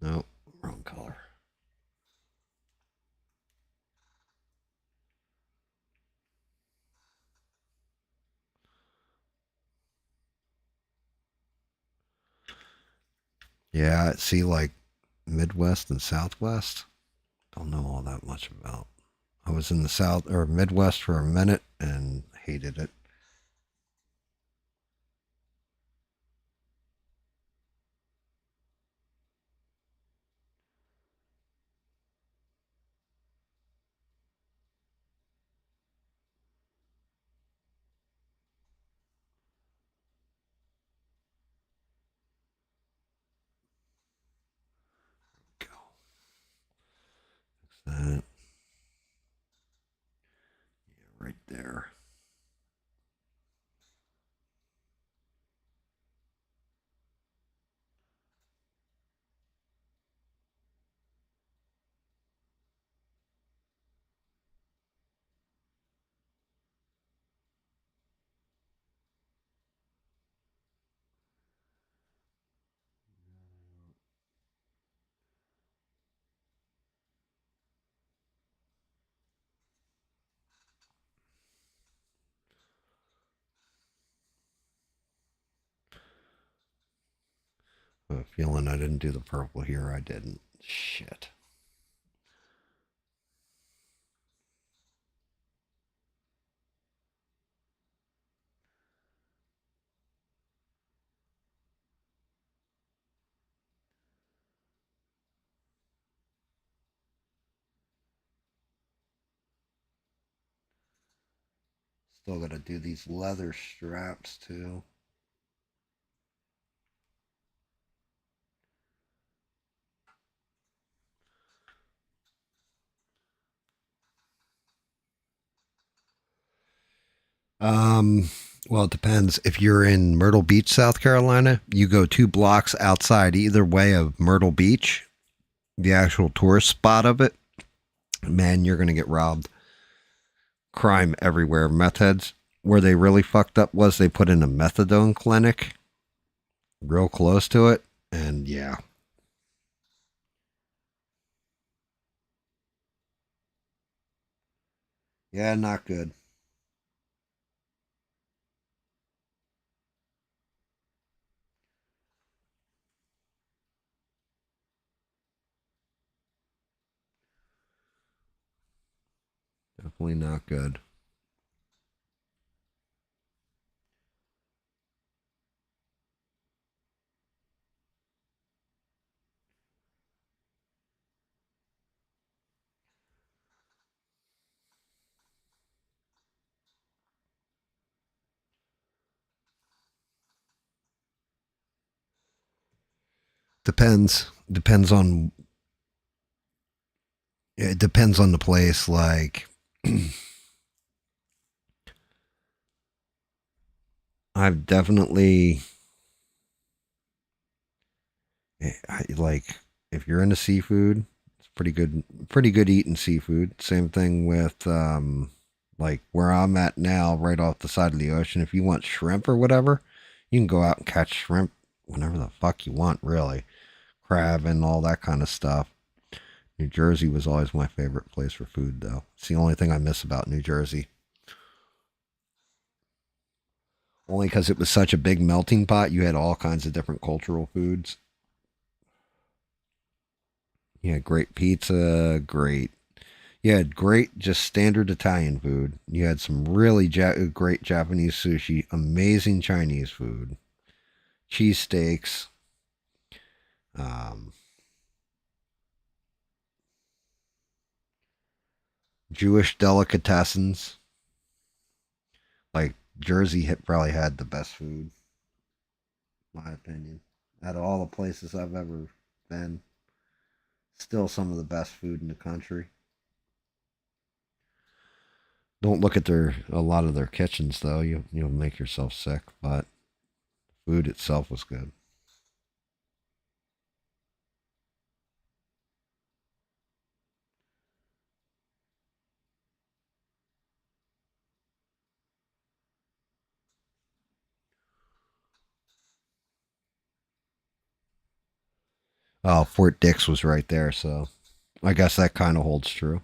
Nope, wrong color. Yeah, see, like Midwest and Southwest, don't know all that much about. I was in the South or Midwest for a minute and hated it. Go. Fix that. Yeah, right there. I have a feeling I didn't do the purple here. I didn't. Shit. Still got to do these leather straps too. Um, well, it depends. If you're in Myrtle Beach, South Carolina, you go 2 blocks outside either way of Myrtle Beach, the actual tourist spot of it. Man, you're going to get robbed. Crime everywhere. Meth heads. Where they really fucked up was they put in a methadone clinic real close to it. And yeah. Yeah, not good. Definitely not good. Depends. Depends on. It depends on the place. Like, I've definitely like if you're into seafood, it's pretty good. Pretty good eating seafood. Same thing with like where I'm at now, right off the side of the ocean. If you want shrimp or whatever, you can go out and catch shrimp whenever the fuck you want. Really, crab and all that kind of stuff. New Jersey was always my favorite place for food, though. It's the only thing I miss about New Jersey. Only because it was such a big melting pot. You had all kinds of different cultural foods. You had great pizza, great. You had great, just standard Italian food. You had some really great Japanese sushi, amazing Chinese food, cheesesteaks, um, Jewish delicatessens. Like Jersey probably had the best food, in my opinion. Out of all the places I've ever been, still some of the best food in the country. Don't look at a lot of their kitchens though. You'll make yourself sick, but food itself was good. Oh, Fort Dix was right there, so I guess that kind of holds true.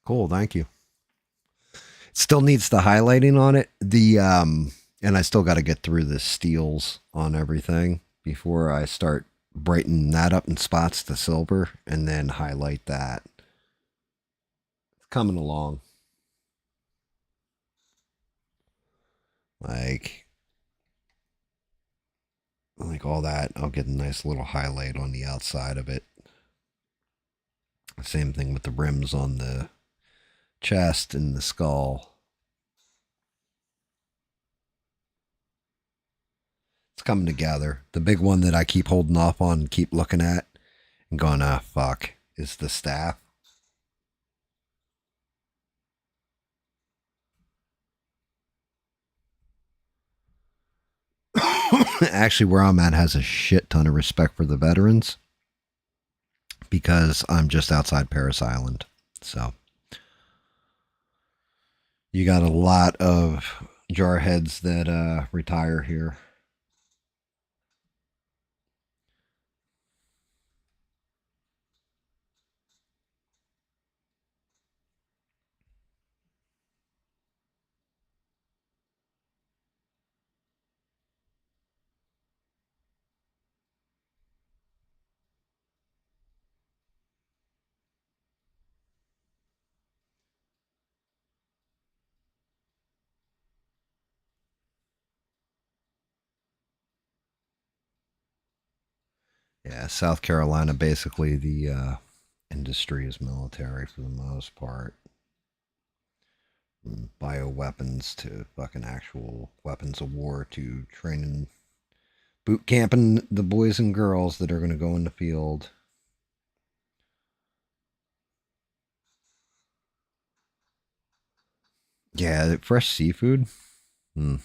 Cool, thank you. It still needs the highlighting on it. And I still got to get through the steels on everything before I start brightening that up in spots to silver and then highlight that. It's coming along. Like like all that, I'll get a nice little highlight on the outside of it. Same thing with the rims on the chest and the skull. It's coming together. The big one that I keep holding off on and keep looking at and going, ah, fuck, is the staff. Actually, where I'm at has a shit ton of respect for the veterans because I'm just outside Paris Island. So you got a lot of jarheads that retire here. Yeah, South Carolina, basically the industry is military for the most part. From bioweapons to fucking actual weapons of war to training, boot camping the boys and girls that are going to go in the field. Yeah, fresh seafood. Hmm.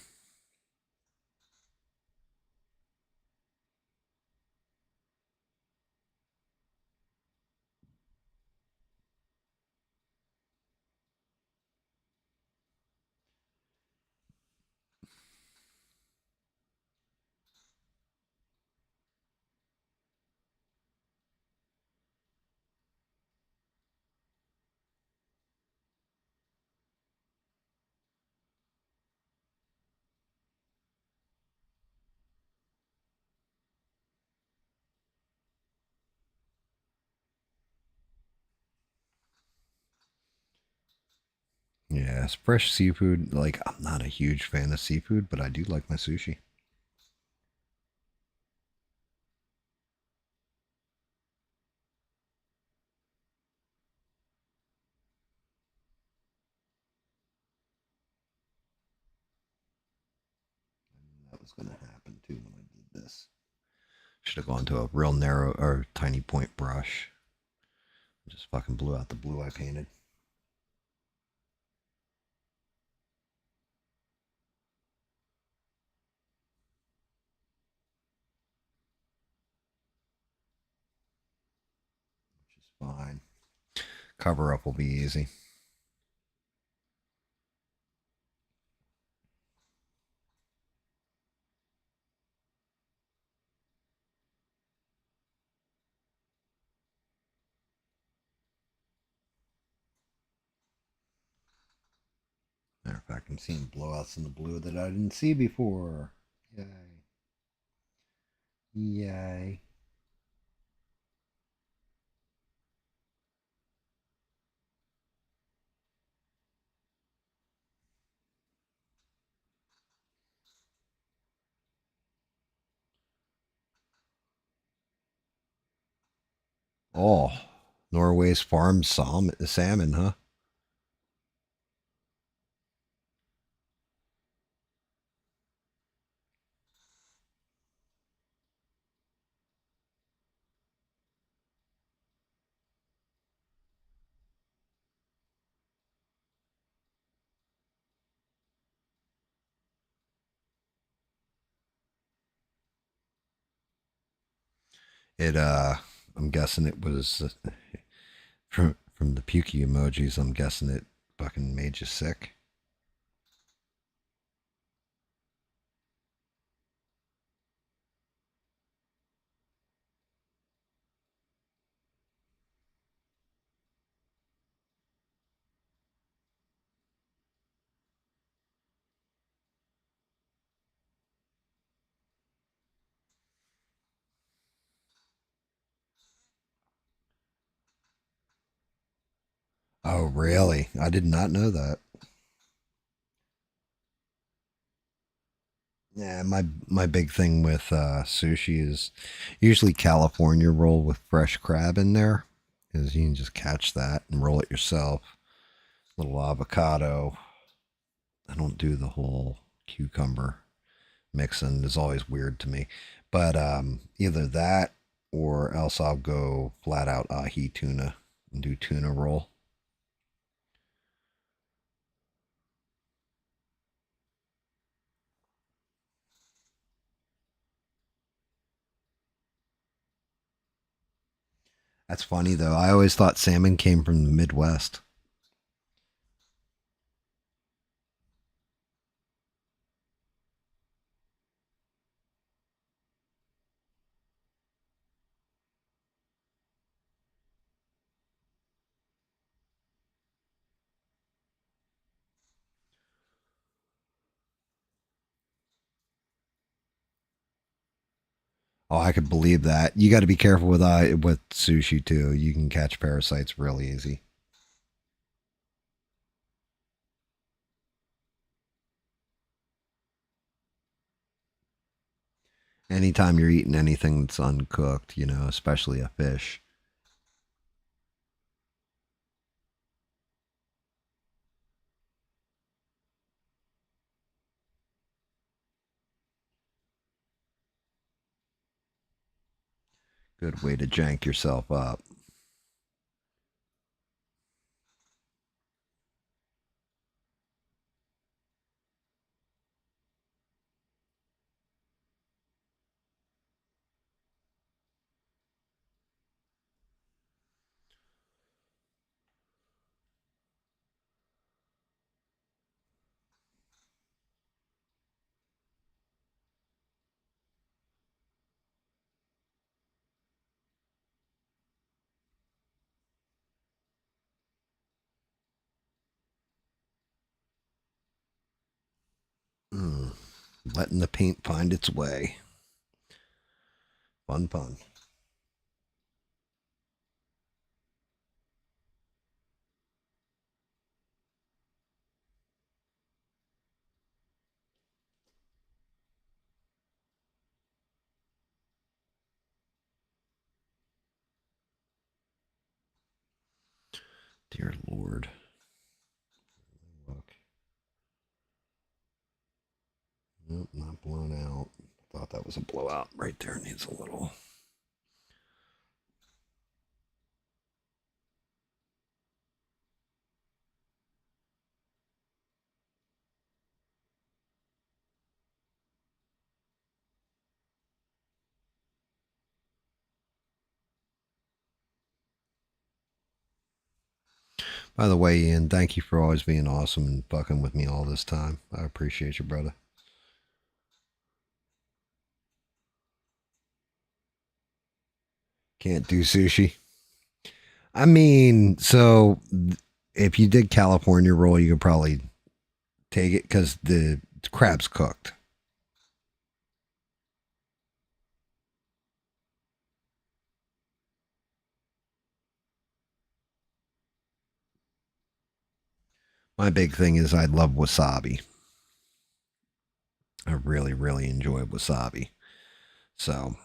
Yeah, it's fresh seafood. Like, I'm not a huge fan of seafood, but I do like my sushi. That was going to happen too when I did this. Should have gone to a real narrow or tiny point brush. Just fucking blew out the blue I painted. Which is fine. Cover up will be easy. Matter of fact, I'm seeing blowouts in the blue that I didn't see before. Yay. Yay. Oh, Norway's farmed salmon, huh? It, I'm guessing it was from the pukey emojis. I'm guessing it fucking made you sick. Oh, really? I did not know that. Yeah, my big thing with sushi is usually California roll with fresh crab in there, because you can just catch that and roll it yourself. Little avocado. I don't do the whole cucumber mixing. It's always weird to me, but either that or else I'll go flat out ahi tuna and do tuna roll. That's funny though. I always thought salmon came from the Midwest. Oh, I could believe that. You got to be careful with sushi too. You can catch parasites real easy. Anytime you're eating anything that's uncooked, especially a fish. Good way to jank yourself up. Mm, letting the paint find its way. Fun pun. Dear Lord. Look. Nope, not blown out. Thought that was a blowout. Right there needs a little. By the way, Ian, thank you for always being awesome and fucking with me all this time. I appreciate you, brother. Can't do sushi. I mean, so if you did California roll, you could probably take it because the crab's cooked. My big thing is I love wasabi. I really, really enjoy wasabi. So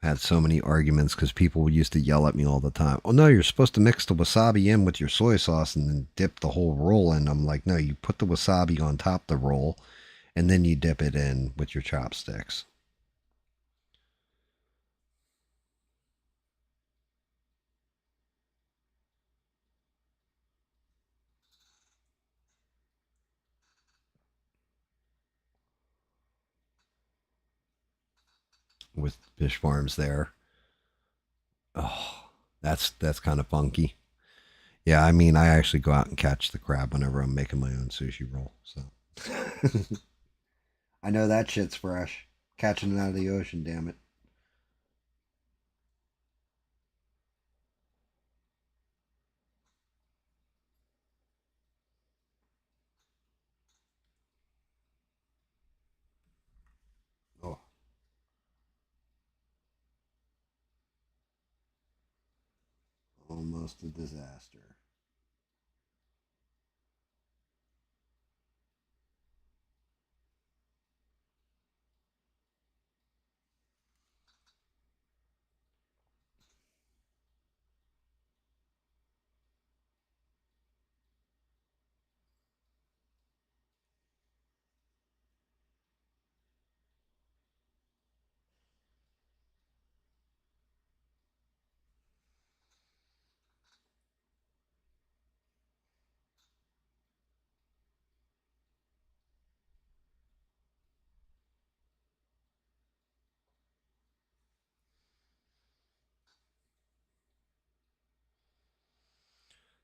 I had so many arguments because people used to yell at me all the time. Oh no, you're supposed to mix the wasabi in with your soy sauce and then dip the whole roll in. I'm like, no, you put the wasabi on top of the roll and then you dip it in with your chopsticks. With fish farms there. Oh, that's kind of funky. Yeah, I mean, I actually go out and catch the crab whenever I'm making my own sushi roll. So I know that shit's fresh. Catching it out of the ocean, damn it. Oh, almost a disaster.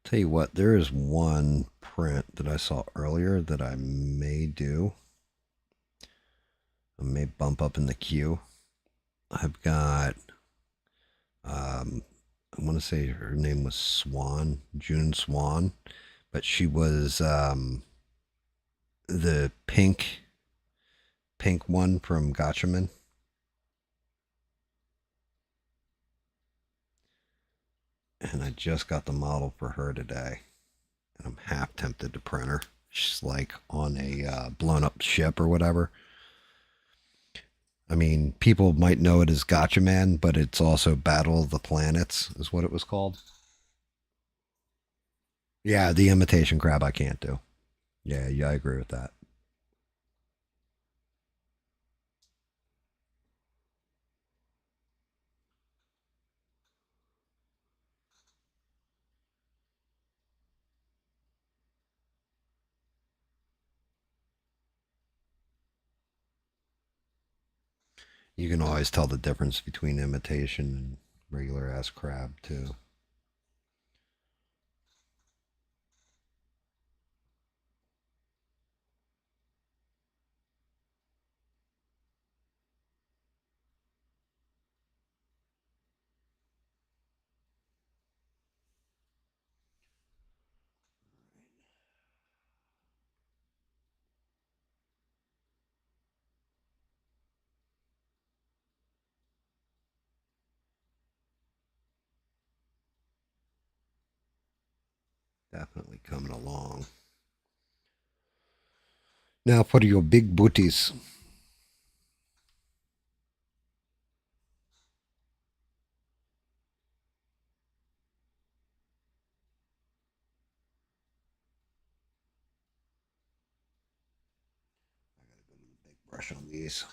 Tell you what, there is one print that I saw earlier that I may do. I may bump up in the queue. I've got, I want to say her name was Swan, June Swan, but she was the pink pink one from Gotchaman. And I just got the model for her today. And I'm half tempted to print her. She's like on a blown up ship or whatever. I mean, people might know it as Gotcha Man, but it's also Battle of the Planets, is what it was called. Yeah, the imitation crab I can't do. Yeah, I agree with that. You can always tell the difference between imitation and regular ass crab, too. Definitely coming along. Now for your big booties. Big brush on these.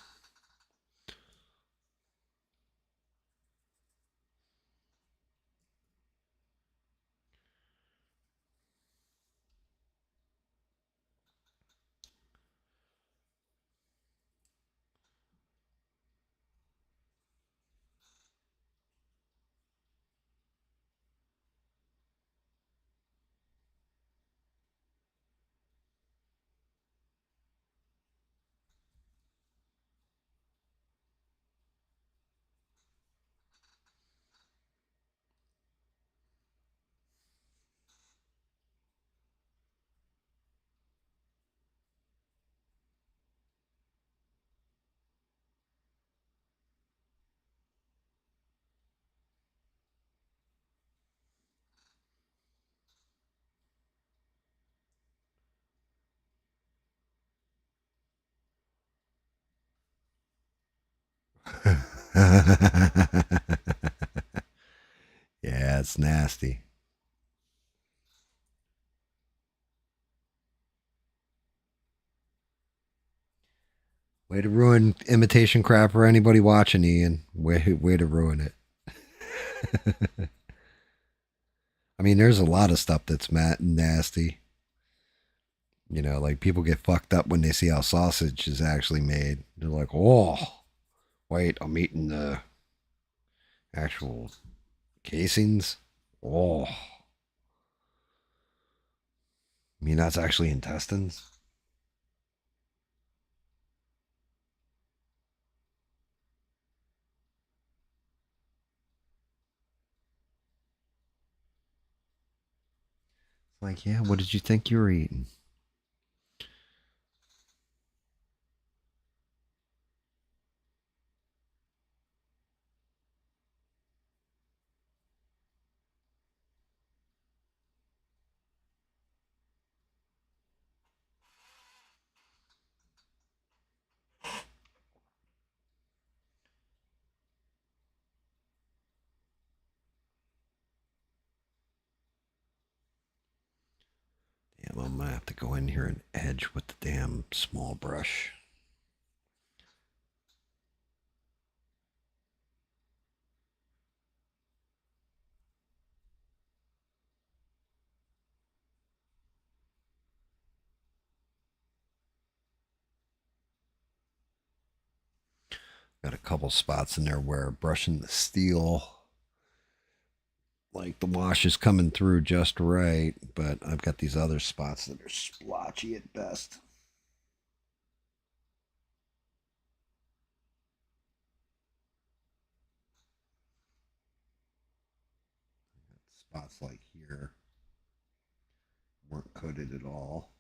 Yeah, it's nasty. Way to ruin imitation crab for anybody watching, Ian. Way to ruin it. I mean, there's a lot of stuff that's nasty. You know, like people get fucked up when they see how sausage is actually made. They're like, oh, wait, I'm eating the actual casings. Oh, I mean, that's actually intestines. Like, yeah, what did you think you were eating? Damn, I'm gonna have to go in here and edge with the damn small brush. Got a couple spots in there where brushing the steel, like the wash is coming through just right, but I've got these other spots that are splotchy at best. Spots like here weren't coated at all.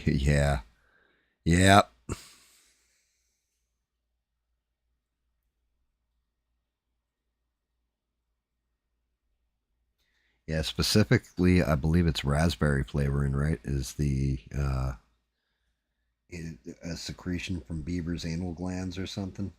Yeah. Yep. Yeah, specifically, I believe it's raspberry flavoring, right? Is the a secretion from beavers' anal glands or something?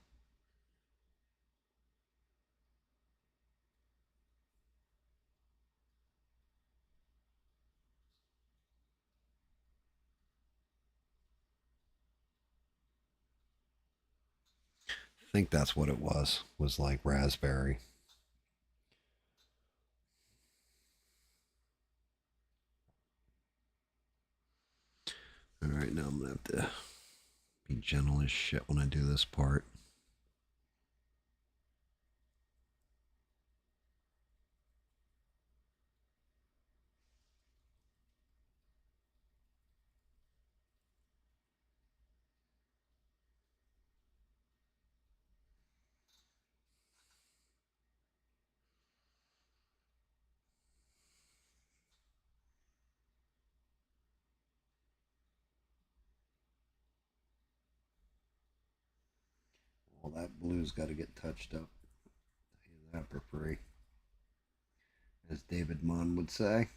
I think that's what it was. Was like raspberry. All right, now I'm gonna have to be gentle as shit when I do this part. Well, that blue's got to get touched up. That for free, as David Munn would say.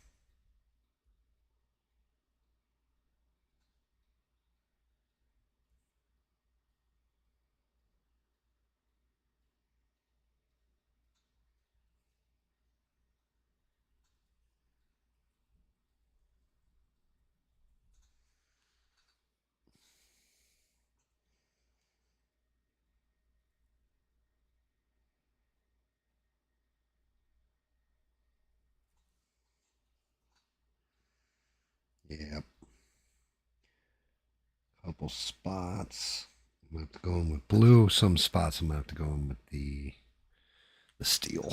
Yep. Couple spots. I'm gonna have to go in with blue. Some spots I'm gonna have to go in with the steel.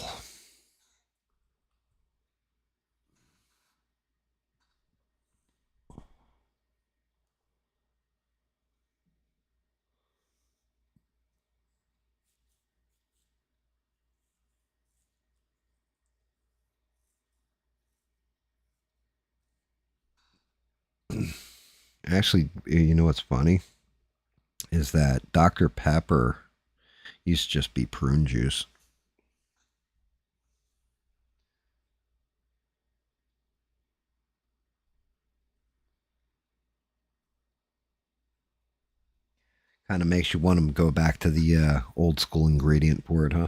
Actually, you know what's funny is that Dr. Pepper used to just be prune juice. Kind of makes you want to go back to the old school ingredient for it, huh?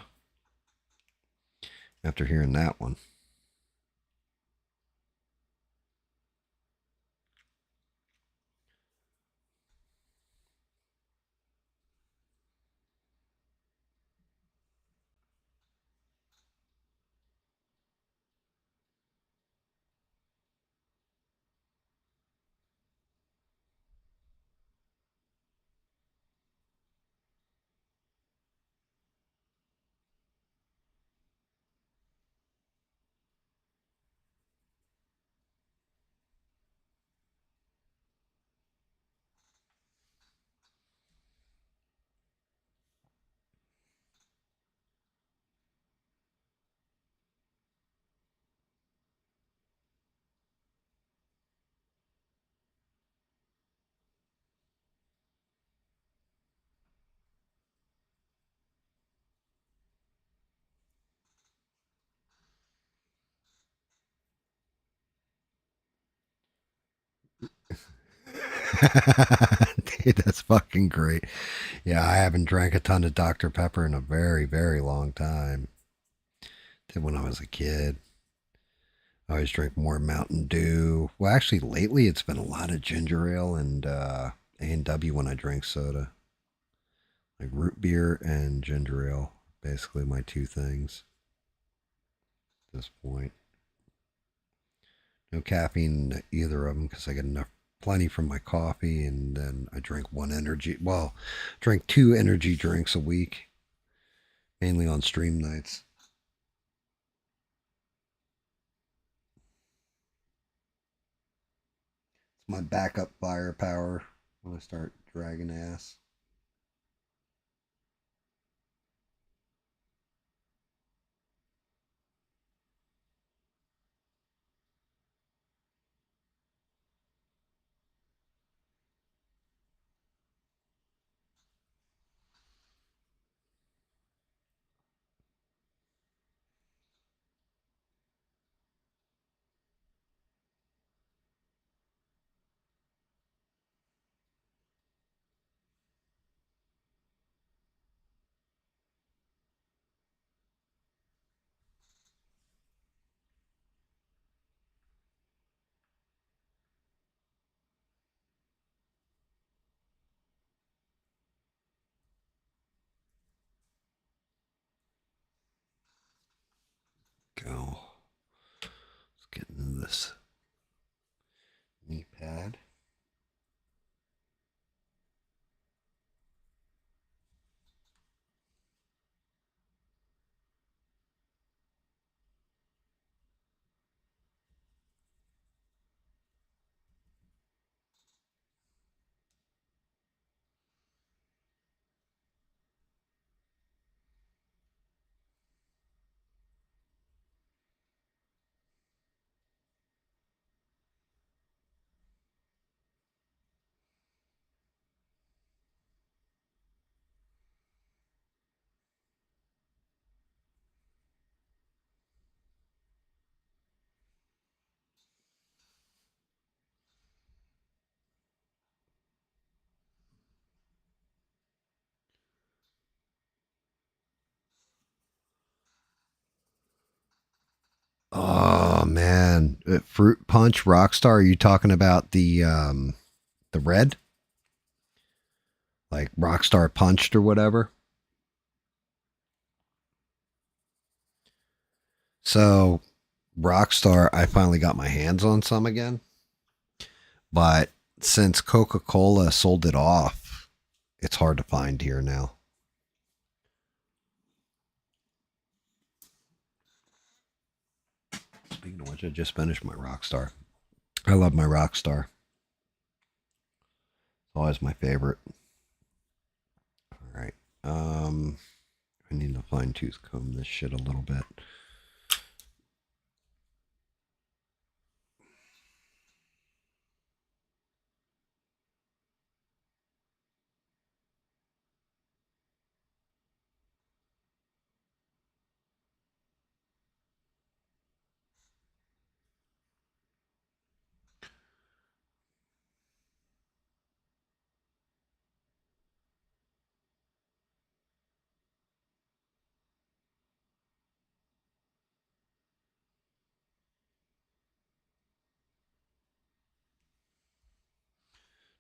After hearing that one. Dude, that's fucking great. Yeah, I haven't drank a ton of Dr. Pepper in a very, very long time. Did when I was a kid. I always drink more Mountain Dew. Well, actually, lately it's been a lot of ginger ale and A&W when I drink soda. Like root beer and ginger ale. Basically my two things at this point. No caffeine in either of them because I get enough, plenty from my coffee, and then I drink one energy. Well, drink two energy drinks a week, mainly on stream nights. It's my backup firepower when I start dragging ass. this knee pad. Oh man, fruit punch Rockstar. Are you talking about the red, like Rockstar Punched or whatever? So Rockstar, I finally got my hands on some again, but since Coca Cola sold it off, it's hard to find here now. Speaking of which, I just finished my Rockstar. I love my Rockstar. It's always my favorite. All right. I need to fine tooth comb this shit a little bit.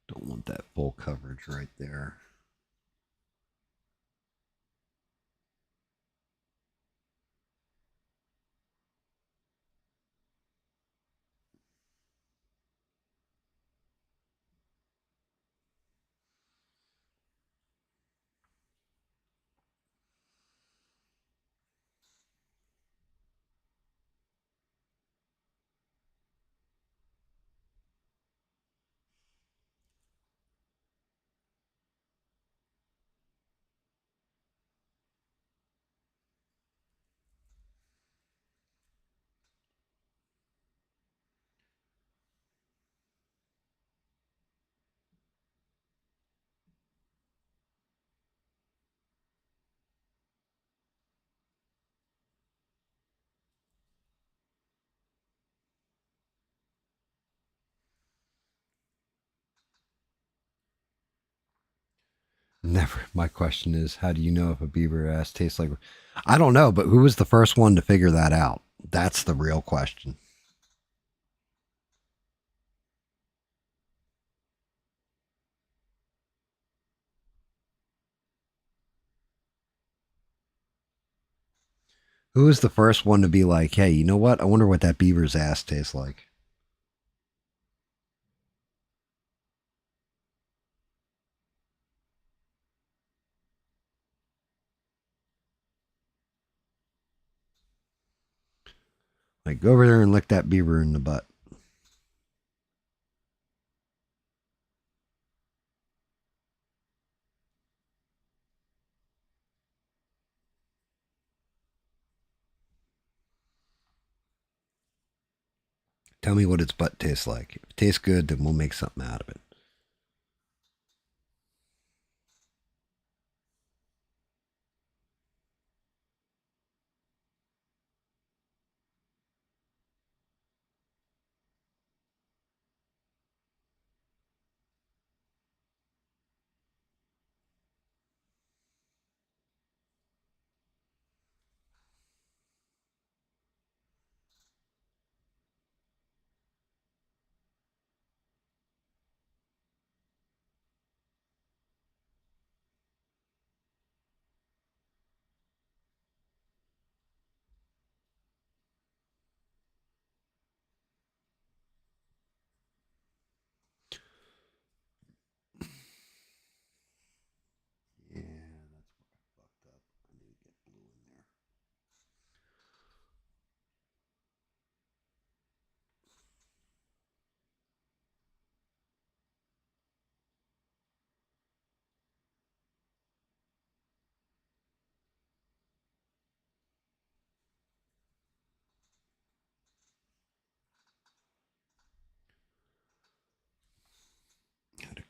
Don't want that full coverage right there. Never. My question is, how do you know if a beaver ass tastes like? I don't know, but who was the first one to figure that out? That's the real question. Who was the first one to be like, hey, you know what? I wonder what that beaver's ass tastes like? Like, go over there and lick that beaver in the butt. Tell me what its butt tastes like. If it tastes good, then we'll make something out of it.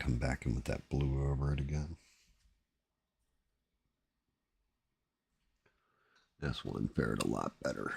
come back in with that blue over it again. This one fared a lot better.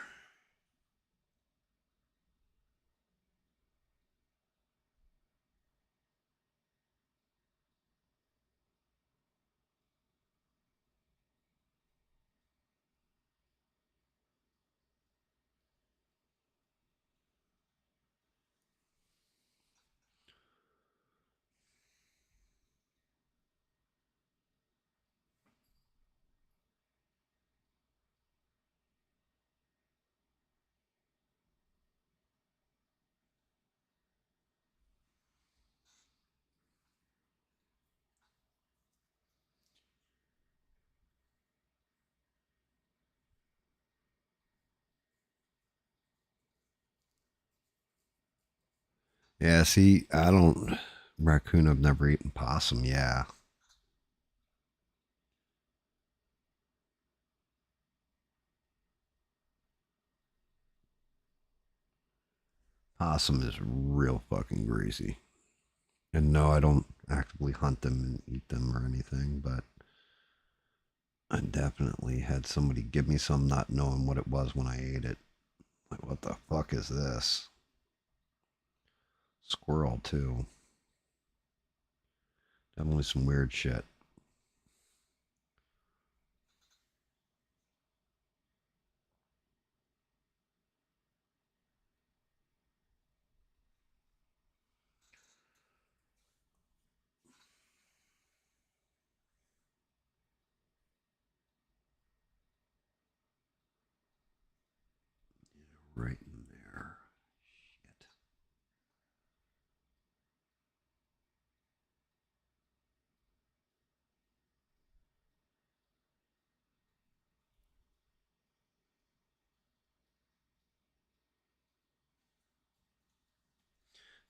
Yeah, see, I don't. Raccoon, I've never eaten possum. Yeah. Possum is real fucking greasy. And no, I don't actively hunt them and eat them or anything, but I definitely had somebody give me some not knowing what it was when I ate it. Like, what the fuck is this? Squirrel, too. Definitely some weird shit. Right in there. Shit.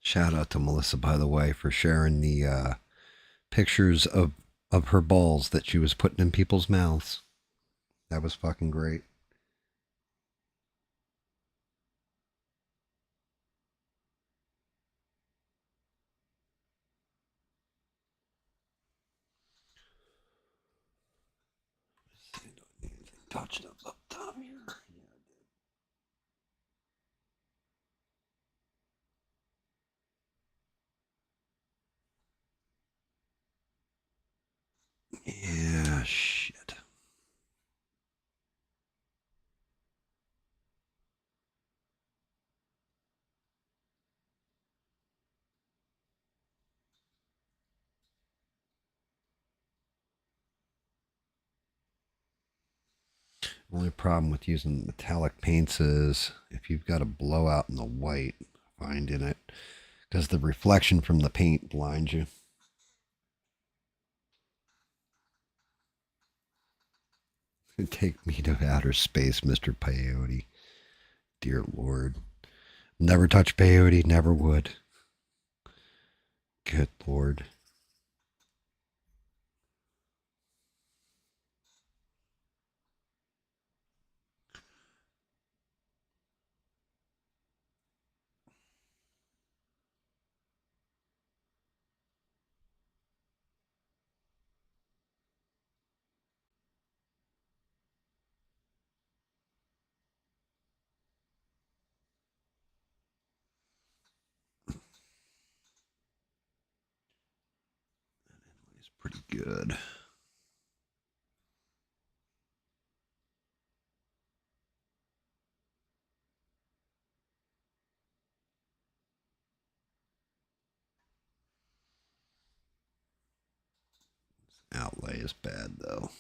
Shout out to Melissa, by the way, for sharing the pictures of her balls that she was putting in people's mouths. That was fucking great. Don't need anything touched up top here. Yeah, shit. Only problem with using metallic paints is if you've got a blowout in the white, finding it, because the reflection from the paint blinds you. Take me to outer space, Mr. Peyote. Dear Lord. Never touch peyote, never would. Good Lord. It's pretty good. Outlay is bad though.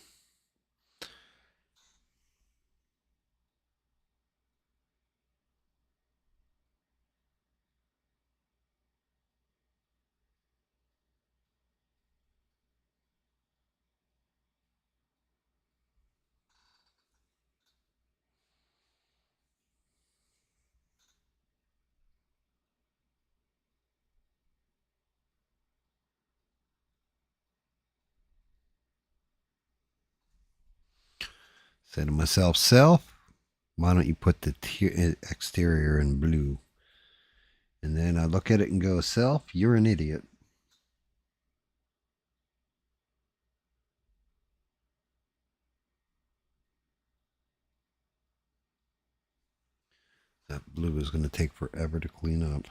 Say to myself, self, why don't you put the exterior in blue? And then I look at it and go, self, you're an idiot. blue is going to take forever to clean up.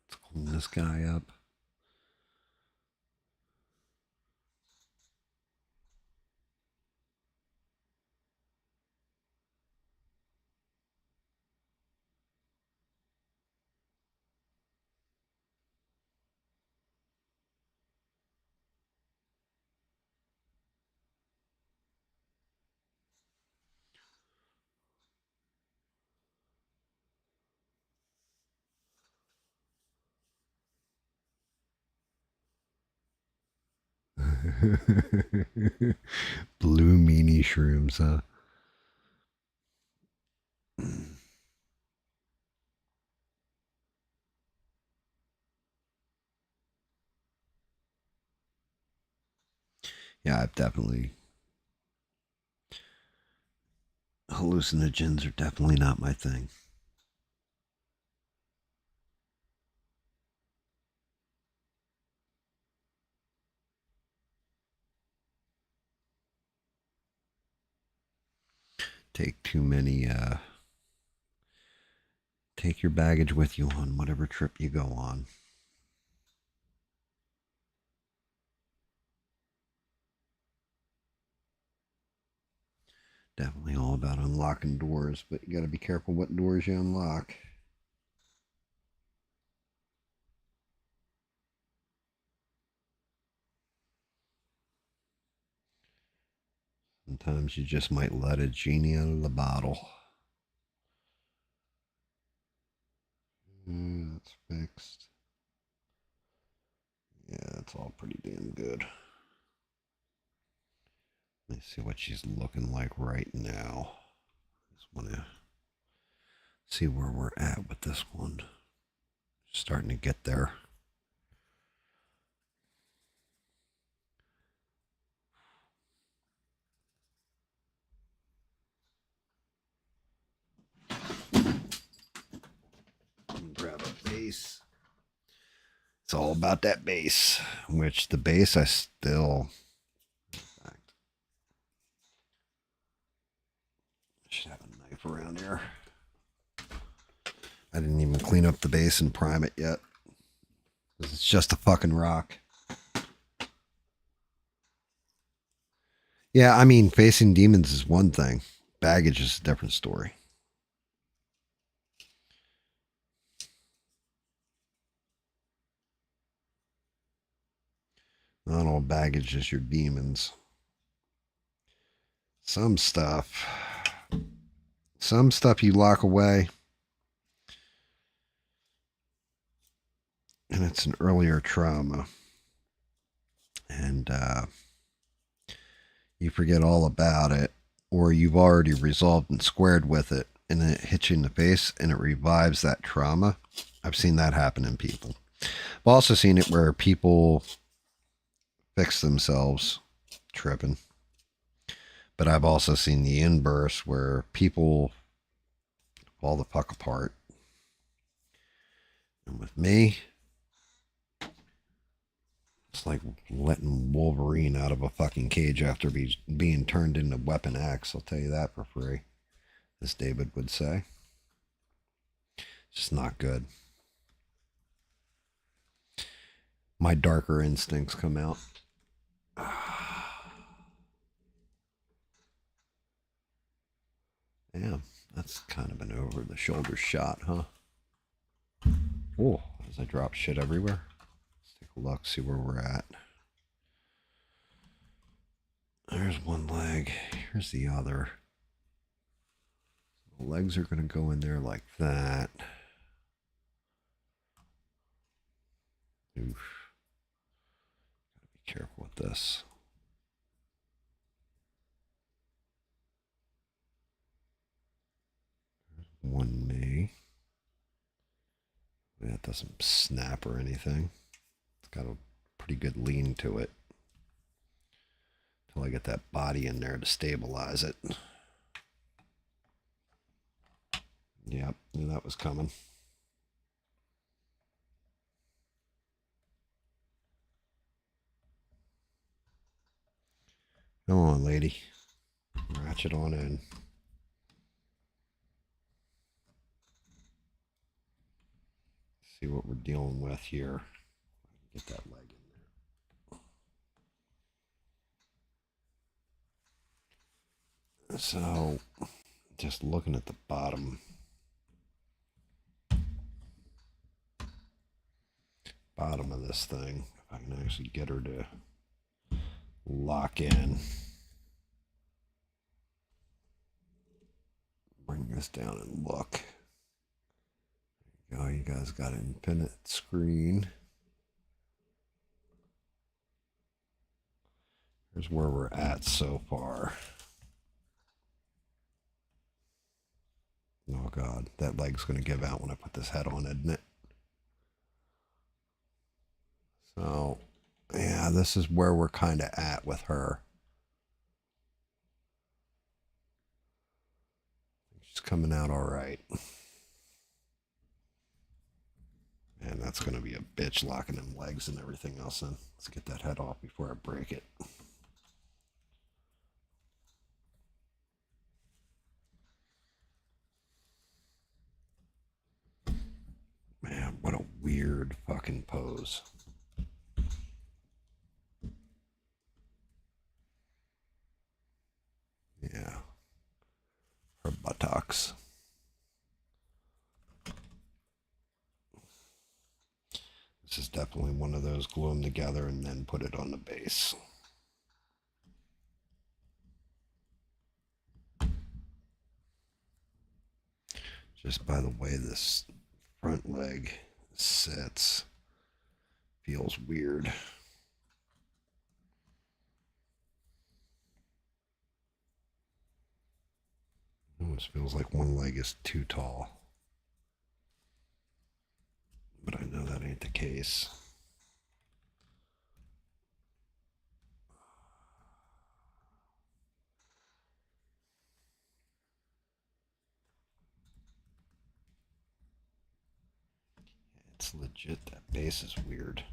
Let's clean this guy up. Blue meanie shrooms, huh? Yeah, I've definitely... hallucinogens are definitely not my thing. Take too many, take your baggage with you on whatever trip you go on. Definitely all about unlocking doors, but you got to be careful what doors you unlock. Sometimes you just might let a genie out of the bottle. That's fixed. Yeah, it's all pretty damn good. Let me see what she's looking like right now. Just want to see where we're at with this one. Starting to get there. Grab a base. It's all about that base, which the base I still... should have a knife around here. I didn't even clean up the base and prime it yet. It's just a fucking rock. Yeah, I mean, facing demons is one thing. Baggage is a different story. Not all baggage is your demons. Some stuff you lock away, and it's an earlier trauma, and you forget all about it, or you've already resolved and squared with it, and then it hits you in the face and it revives that trauma. I've seen that happen in people. I've also seen it where people fix themselves tripping. But I've also seen the inverse where people fall the fuck apart. And with me, it's like letting Wolverine out of a fucking cage after being turned into Weapon X. I'll tell you that for free, as David would say. It's just not good. My darker instincts come out. Yeah, that's kind of an over-the-shoulder shot, huh? Oh, as I drop shit everywhere. Let's take a look, see where we're at. There's one leg. Here's the other. The legs are going to go in there like that. Oof. Gotta be careful with this. One knee. That doesn't snap or anything. It's got a pretty good lean to it. Until I get that body in there to stabilize it. Yep, knew that was coming. Come on, lady. Ratchet on in. See what we're dealing with here. Get that leg in there. So, just looking at the bottom of this thing, if I can actually get her to lock in. Bring this down and look. There you go. You guys got an infinite screen. Here's where we're at so far. Oh God, that leg's going to give out when I put this head on, isn't it? So, yeah, this is where we're kind of at with her. She's coming out all right. And that's going to be a bitch locking them legs and everything else in. Let's get that head off before I break it. Man, what a weird fucking pose. Yeah. Her buttocks. This is definitely one of those glue them together and then put it on the base. Just by the way this front leg sits, feels weird. Almost feels like one leg is too tall. But I know that ain't the case. It's legit, that base is weird.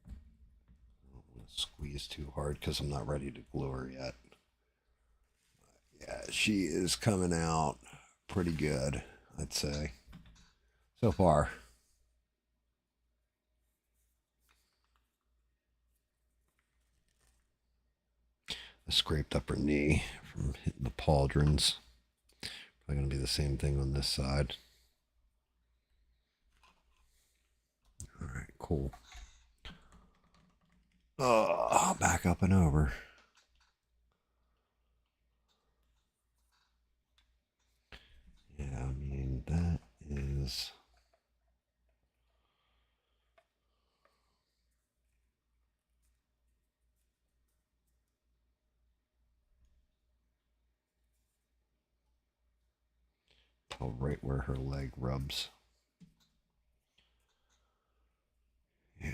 I don't want to squeeze too hard because I'm not ready to glue her yet. Yeah, she is coming out pretty good, I'd say. So far. I scraped up her knee from hitting the pauldrons. Probably going to be the same thing on this side. All right, cool. Oh, back up and over. Yeah, I mean, that is... tell right where her leg rubs. Yeah.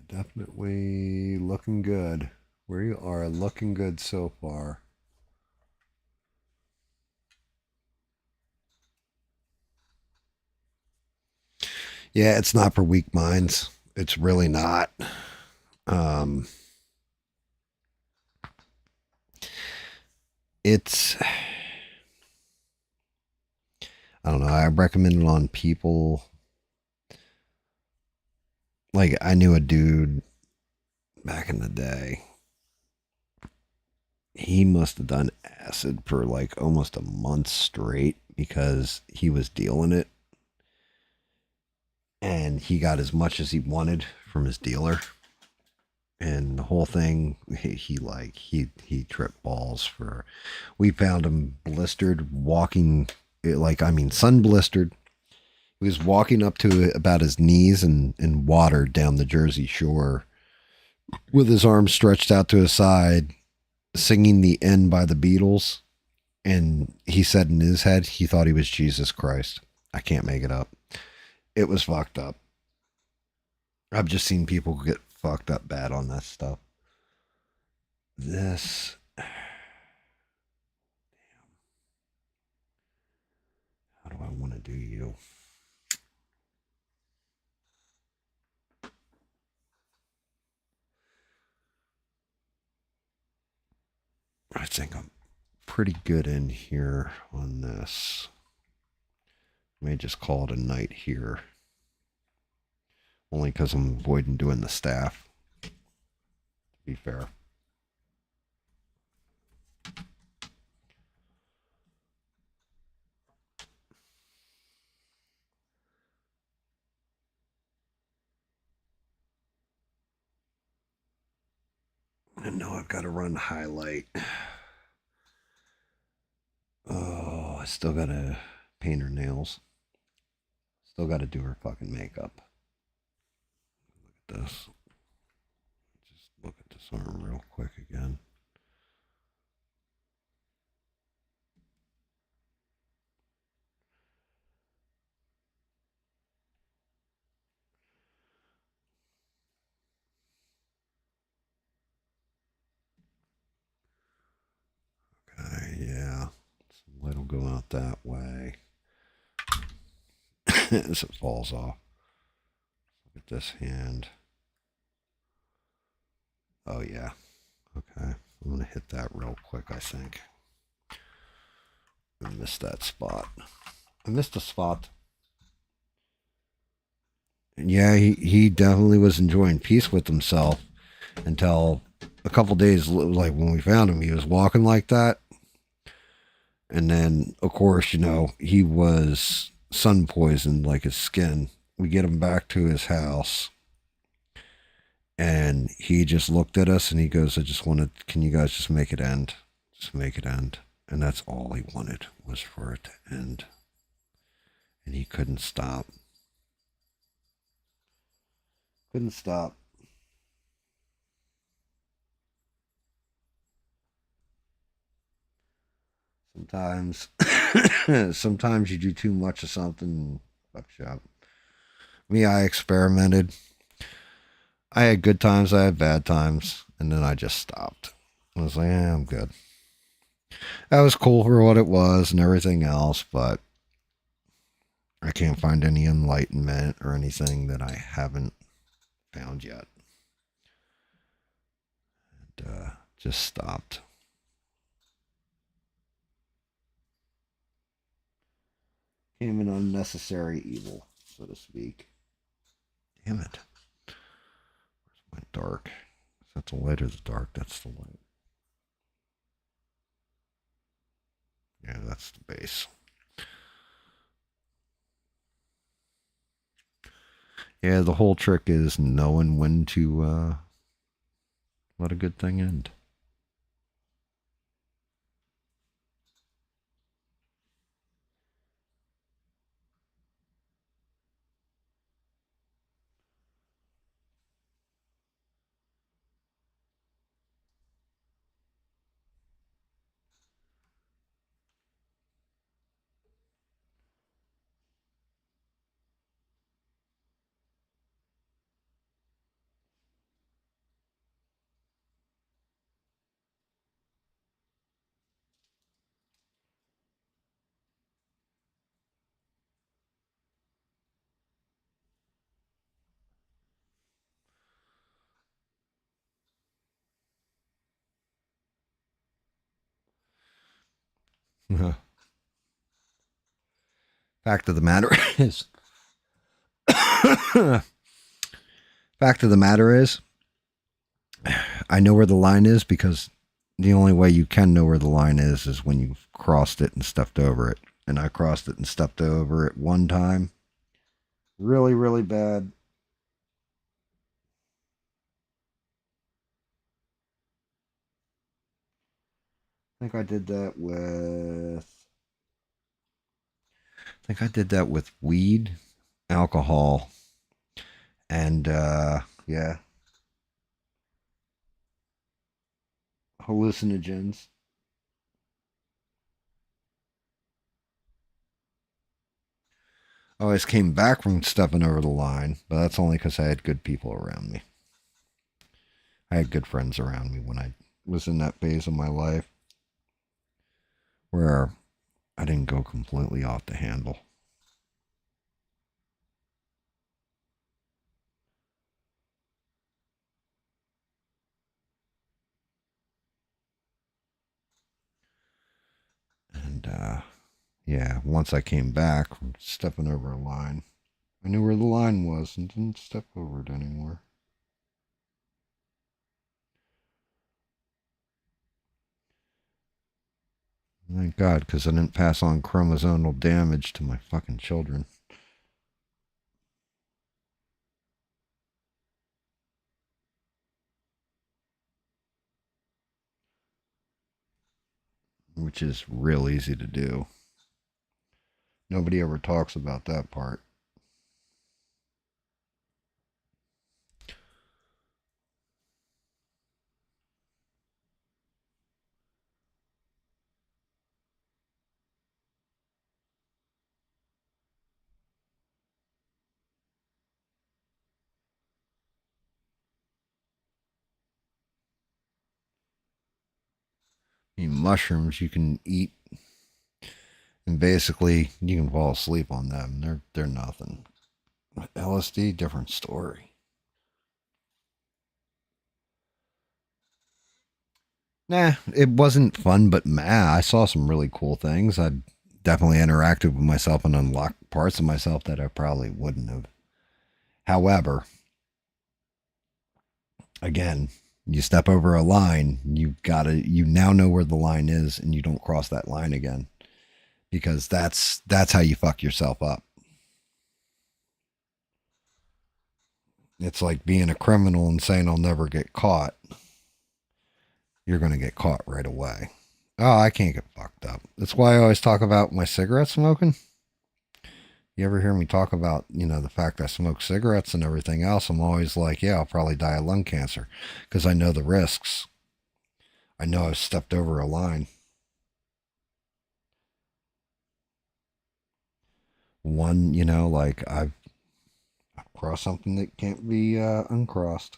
Definitely looking good. We are looking good so far. Yeah, it's not for weak minds. It's really not. It's, I don't know. I recommend it on people. Like, I knew a dude back in the day. He must have done acid for like almost a month straight because he was dealing it. And he got as much as he wanted from his dealer. And the whole thing, he tripped balls for, we found him blistered, walking, sun blistered. He was walking up to about his knees in water down the Jersey Shore, with his arms stretched out to his side, singing The End by the Beatles. And he said in his head, he thought he was Jesus Christ. I can't make it up. It was fucked up. I've just seen people get fucked up bad on that stuff. This. How do I want to do you? I think I'm pretty good in here on this. May just call it a night here. Only because I'm avoiding doing the staff. To be fair. And now I've got to run highlight. Oh, I still got to paint her nails. Still got to do her fucking makeup. Look at this. Just look at this arm real quick again. Okay, yeah. Some light will go out that way. As it falls off. Look at this hand. Oh, yeah. Okay. I'm going to hit that real quick, I think. I missed that spot. I missed a spot. And yeah, he definitely was enjoying peace with himself until a couple days, like when we found him, he was walking like that. And then, of course, you know, he was sun poisoned, like his skin. We get him back to his house. And he just looked at us and he goes, can you guys just make it end? Just make it end. And that's all he wanted, was for it to end. And he couldn't stop. Couldn't stop. Sometimes you do too much of something, fuck you up. Me, I experimented. I had good times, I had bad times, and then I just stopped. I was like, I'm good. That was cool for what it was and everything else, but I can't find any enlightenment or anything that I haven't found yet. And just stopped. Became an unnecessary evil, so to speak. Damn it. Where's my dark? Is that the light or the dark? That's the light. Yeah, that's the base. Yeah, the whole trick is knowing when to let a good thing end. Fact of the matter is, I know where the line is because the only way you can know where the line is when you've crossed it and stepped over it. And I crossed it and stepped over it one time. Really, really bad. I think I did that with weed, alcohol, and yeah. hallucinogens. I always came back from stepping over the line, but that's only because I had good people around me. I had good friends around me when I was in that phase of my life where I didn't go completely off the handle. And yeah, once I came back from stepping over a line, I knew where the line was and didn't step over it anymore. Thank God, because I didn't pass on chromosomal damage to my fucking children. Which is real easy to do. Nobody ever talks about that part. I mean, mushrooms you can eat, and basically you can fall asleep on them. They're nothing. LSD, different story. Nah, it wasn't fun, but I saw some really cool things. I definitely interacted with myself and unlocked parts of myself that I probably wouldn't have. However, again, you step over a line, you now know where the line is and you don't cross that line again. Because that's how you fuck yourself up. It's like being a criminal and saying I'll never get caught. You're going to get caught right away. Oh, I can't get fucked up. That's why I always talk about my cigarette smoking. You ever hear me talk about, the fact I smoke cigarettes and everything else? I'm always like, yeah, I'll probably die of lung cancer because I know the risks. I know I've stepped over a line. One, like I've crossed something that can't be uncrossed.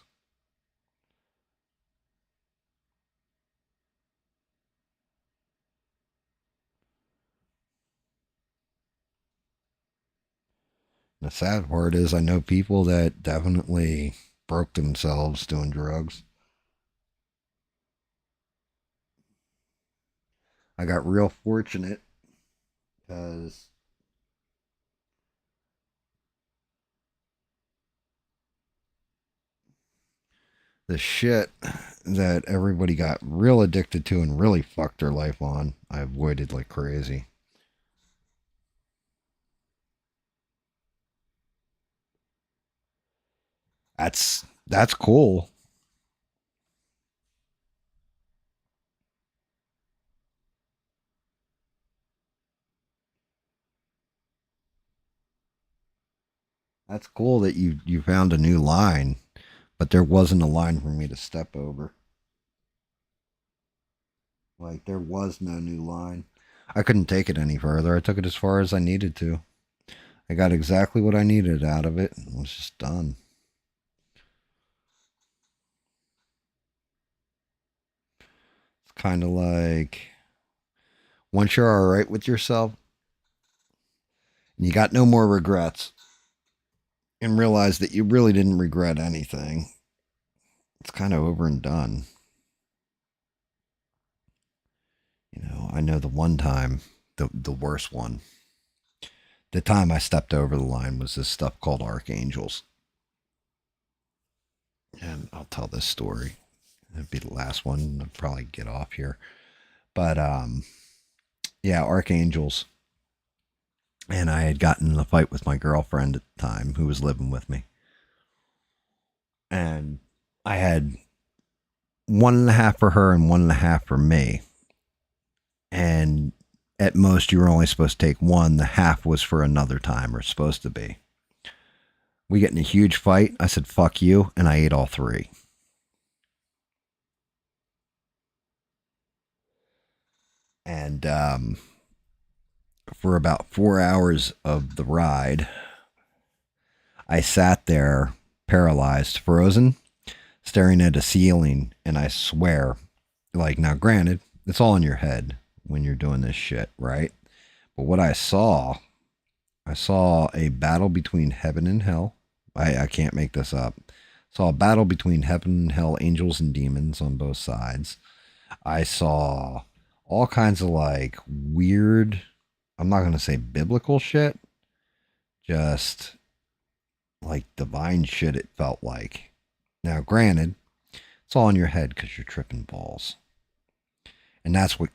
The sad part is I know people that definitely broke themselves doing drugs. I got real fortunate because the shit that everybody got real addicted to and really fucked their life on, I avoided like crazy. That's cool. That's cool that you found a new line, but there wasn't a line for me to step over. Like there was no new line. I couldn't take it any further. I took it as far as I needed to. I got exactly what I needed out of it and was just done. It's kind of like once you're all right with yourself and you got no more regrets and realize that you really didn't regret anything, it's kind of over and done. I know the one time, the worst one, the time I stepped over the line was this stuff called archangels. And I'll tell this story. It'd be the last one. I'll probably get off here. But yeah, archangels. And I had gotten in a fight with my girlfriend at the time who was living with me. And I had 1.5 for her and 1.5 for me. And at most, you were only supposed to take one. The half was for another time, or supposed to be. We get in a huge fight. I said, fuck you. And I ate all 3. And for about 4 hours of the ride, I sat there paralyzed, frozen, staring at a ceiling. And I swear, like, now granted, it's all in your head when you're doing this shit, right? But what I saw a battle between heaven and hell. I can't make this up. Saw a battle between heaven and hell, angels and demons on both sides. I saw all kinds of like weird, I'm not going to say biblical shit, just like divine shit, it felt like. Now, granted, it's all in your head because you're tripping balls. And that's what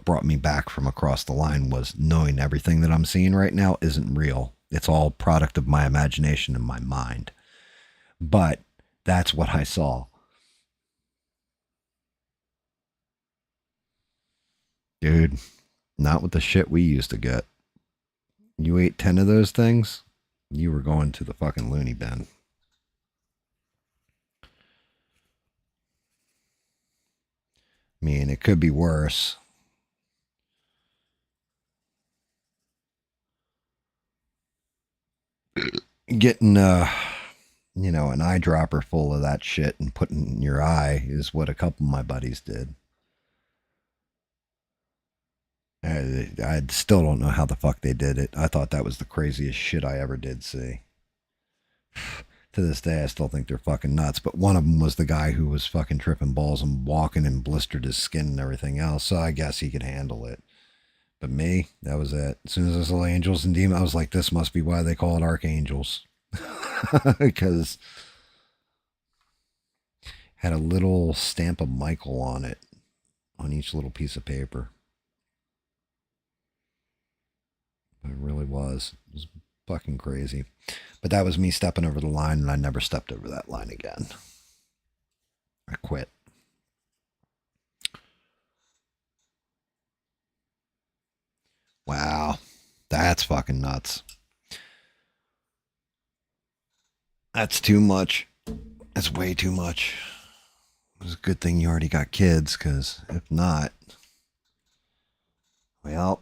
brought me back from across the line, was knowing everything that I'm seeing right now isn't real. It's all product of my imagination and my mind. But that's what I saw. Dude, not with the shit we used to get. You ate 10 of those things, you were going to the fucking loony bin. I mean, it could be worse. Getting, an eyedropper full of that shit and putting it in your eye is what a couple of my buddies did. I still don't know how the fuck they did it. I thought that was the craziest shit I ever did see. To this day, I still think they're fucking nuts. But one of them was the guy who was fucking tripping balls and walking and blistered his skin and everything else. So I guess he could handle it. But me, that was it. As soon as I saw angels and demons, I was like, this must be why they call it archangels. Because had a little stamp of Michael on it, on each little piece of paper. It really was. It was fucking crazy. But that was me stepping over the line, and I never stepped over that line again. I quit. Wow. That's fucking nuts. That's too much. That's way too much. It was a good thing you already got kids, because if not, well,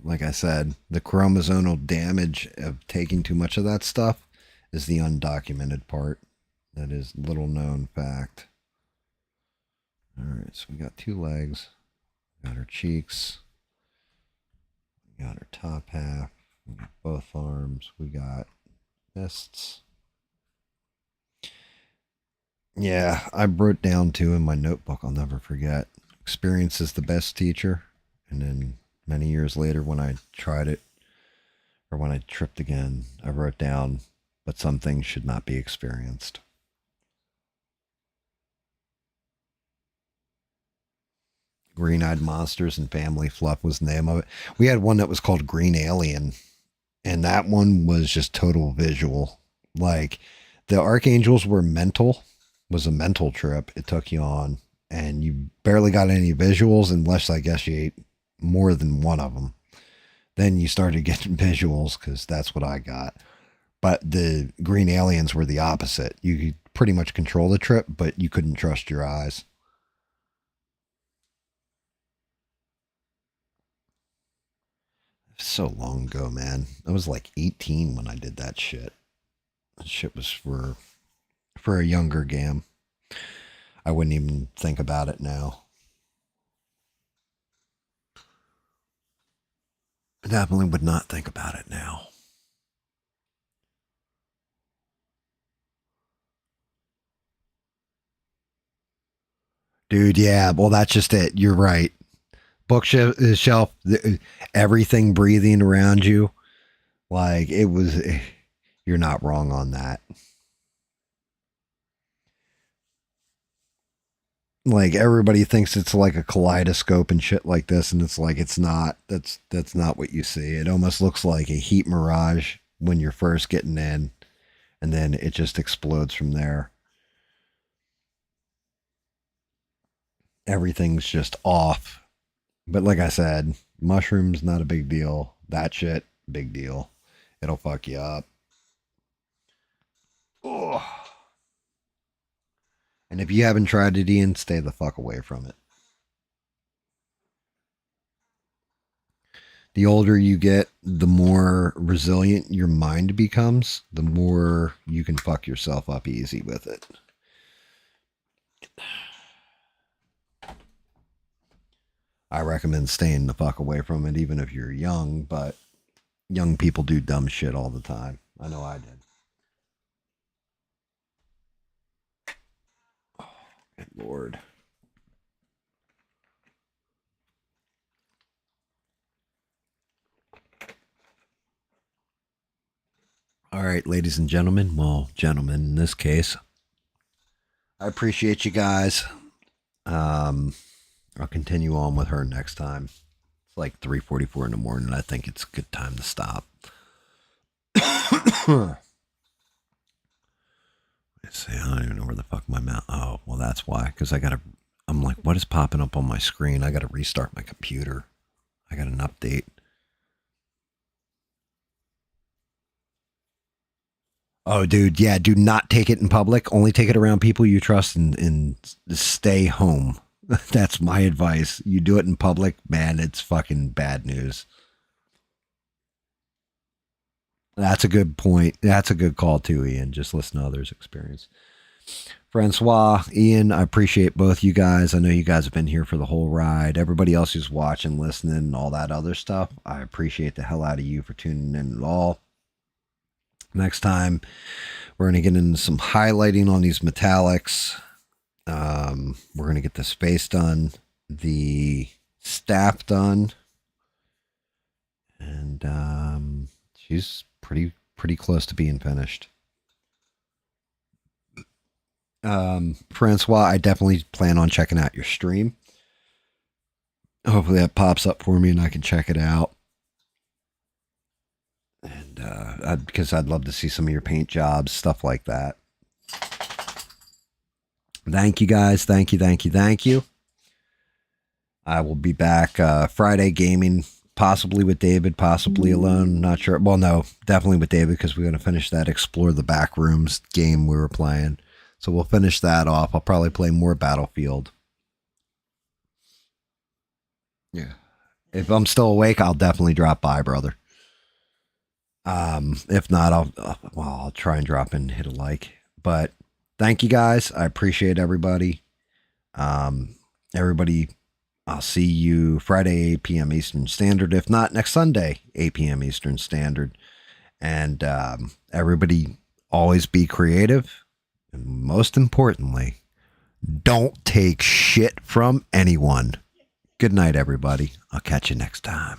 like I said, the chromosomal damage of taking too much of that stuff is the undocumented part. That is little known fact. All right, so we got 2 legs. We got her cheeks. We got her top half. We got both arms. We got fists. Yeah, I wrote down too in my notebook, I'll never forget. Experience is the best teacher. And then many years later, when I tried it, or when I tripped again, I wrote down, but some things should not be experienced. Green-Eyed Monsters and Family Fluff was the name of it. We had one that was called Green Alien, and that one was just total visual. Like, the Archangels were mental, was a mental trip it took you on, and you barely got any visuals unless I guess you ate more than one of them. Then you started getting visuals, because that's what I got. But the Green Aliens were the opposite. You could pretty much control the trip, but you couldn't trust your eyes. So long ago, man. I was like 18 when I did that shit. That shit was for a younger game. I wouldn't even think about it now. I definitely would not think about it now. Dude, yeah, well, that's just it. You're right. Bookshelf, everything breathing around you. Like, it was, you're not wrong on that. Like, everybody thinks it's like a kaleidoscope and shit like this, and it's like, it's not. That's not what you see. It almost looks like a heat mirage when you're first getting in, and then it just explodes from there. Everything's just off. But like I said, mushrooms, not a big deal. That shit, big deal. It'll fuck you up. Oh. And if you haven't tried it, Ian, stay the fuck away from it. The older you get, the more resilient your mind becomes, the more you can fuck yourself up easy with it. I recommend staying the fuck away from it, even if you're young, but young people do dumb shit all the time. I know I did. Oh, good Lord. All right, ladies and gentlemen. Well, gentlemen in this case. I appreciate you guys. I'll continue on with her next time. It's like 3:44 in the morning. I think it's a good time to stop. Let's see. I don't even know where the fuck my mouth. Oh, well, that's why. Because I'm like, what is popping up on my screen? I got to restart my computer. I got an update. Oh, dude. Yeah, do not take it in public. Only take it around people you trust and stay home. That's my advice. You do it in public, man, it's fucking bad news. That's a good point. That's a good call too, Ian. Just listen to others' experience. Francois, Ian, I appreciate both you guys. I know you guys have been here for the whole ride. Everybody else who's watching, listening, and all that other stuff, I appreciate the hell out of you for tuning in at all. Next time, we're going to get into some highlighting on these metallics. We're going to get the space done, the staff done, and she's pretty close to being finished. Francois, I definitely plan on checking out your stream. Hopefully that pops up for me and I can check it out. And because I'd love to see some of your paint jobs, stuff like that. Thank you guys. Thank you. I will be back Friday gaming, possibly with David, possibly alone. Not sure. Well, no, definitely with David because we're going to finish that Explore the Backrooms game we were playing. So we'll finish that off. I'll probably play more Battlefield. Yeah. If I'm still awake, I'll definitely drop by, brother. If not, I'll try and drop in and hit a like. But thank you guys. I appreciate everybody. Everybody, I'll see you Friday, 8 p.m. Eastern Standard. If not, next Sunday, 8 p.m. Eastern Standard. And everybody always be creative. And most importantly, don't take shit from anyone. Good night, everybody. I'll catch you next time.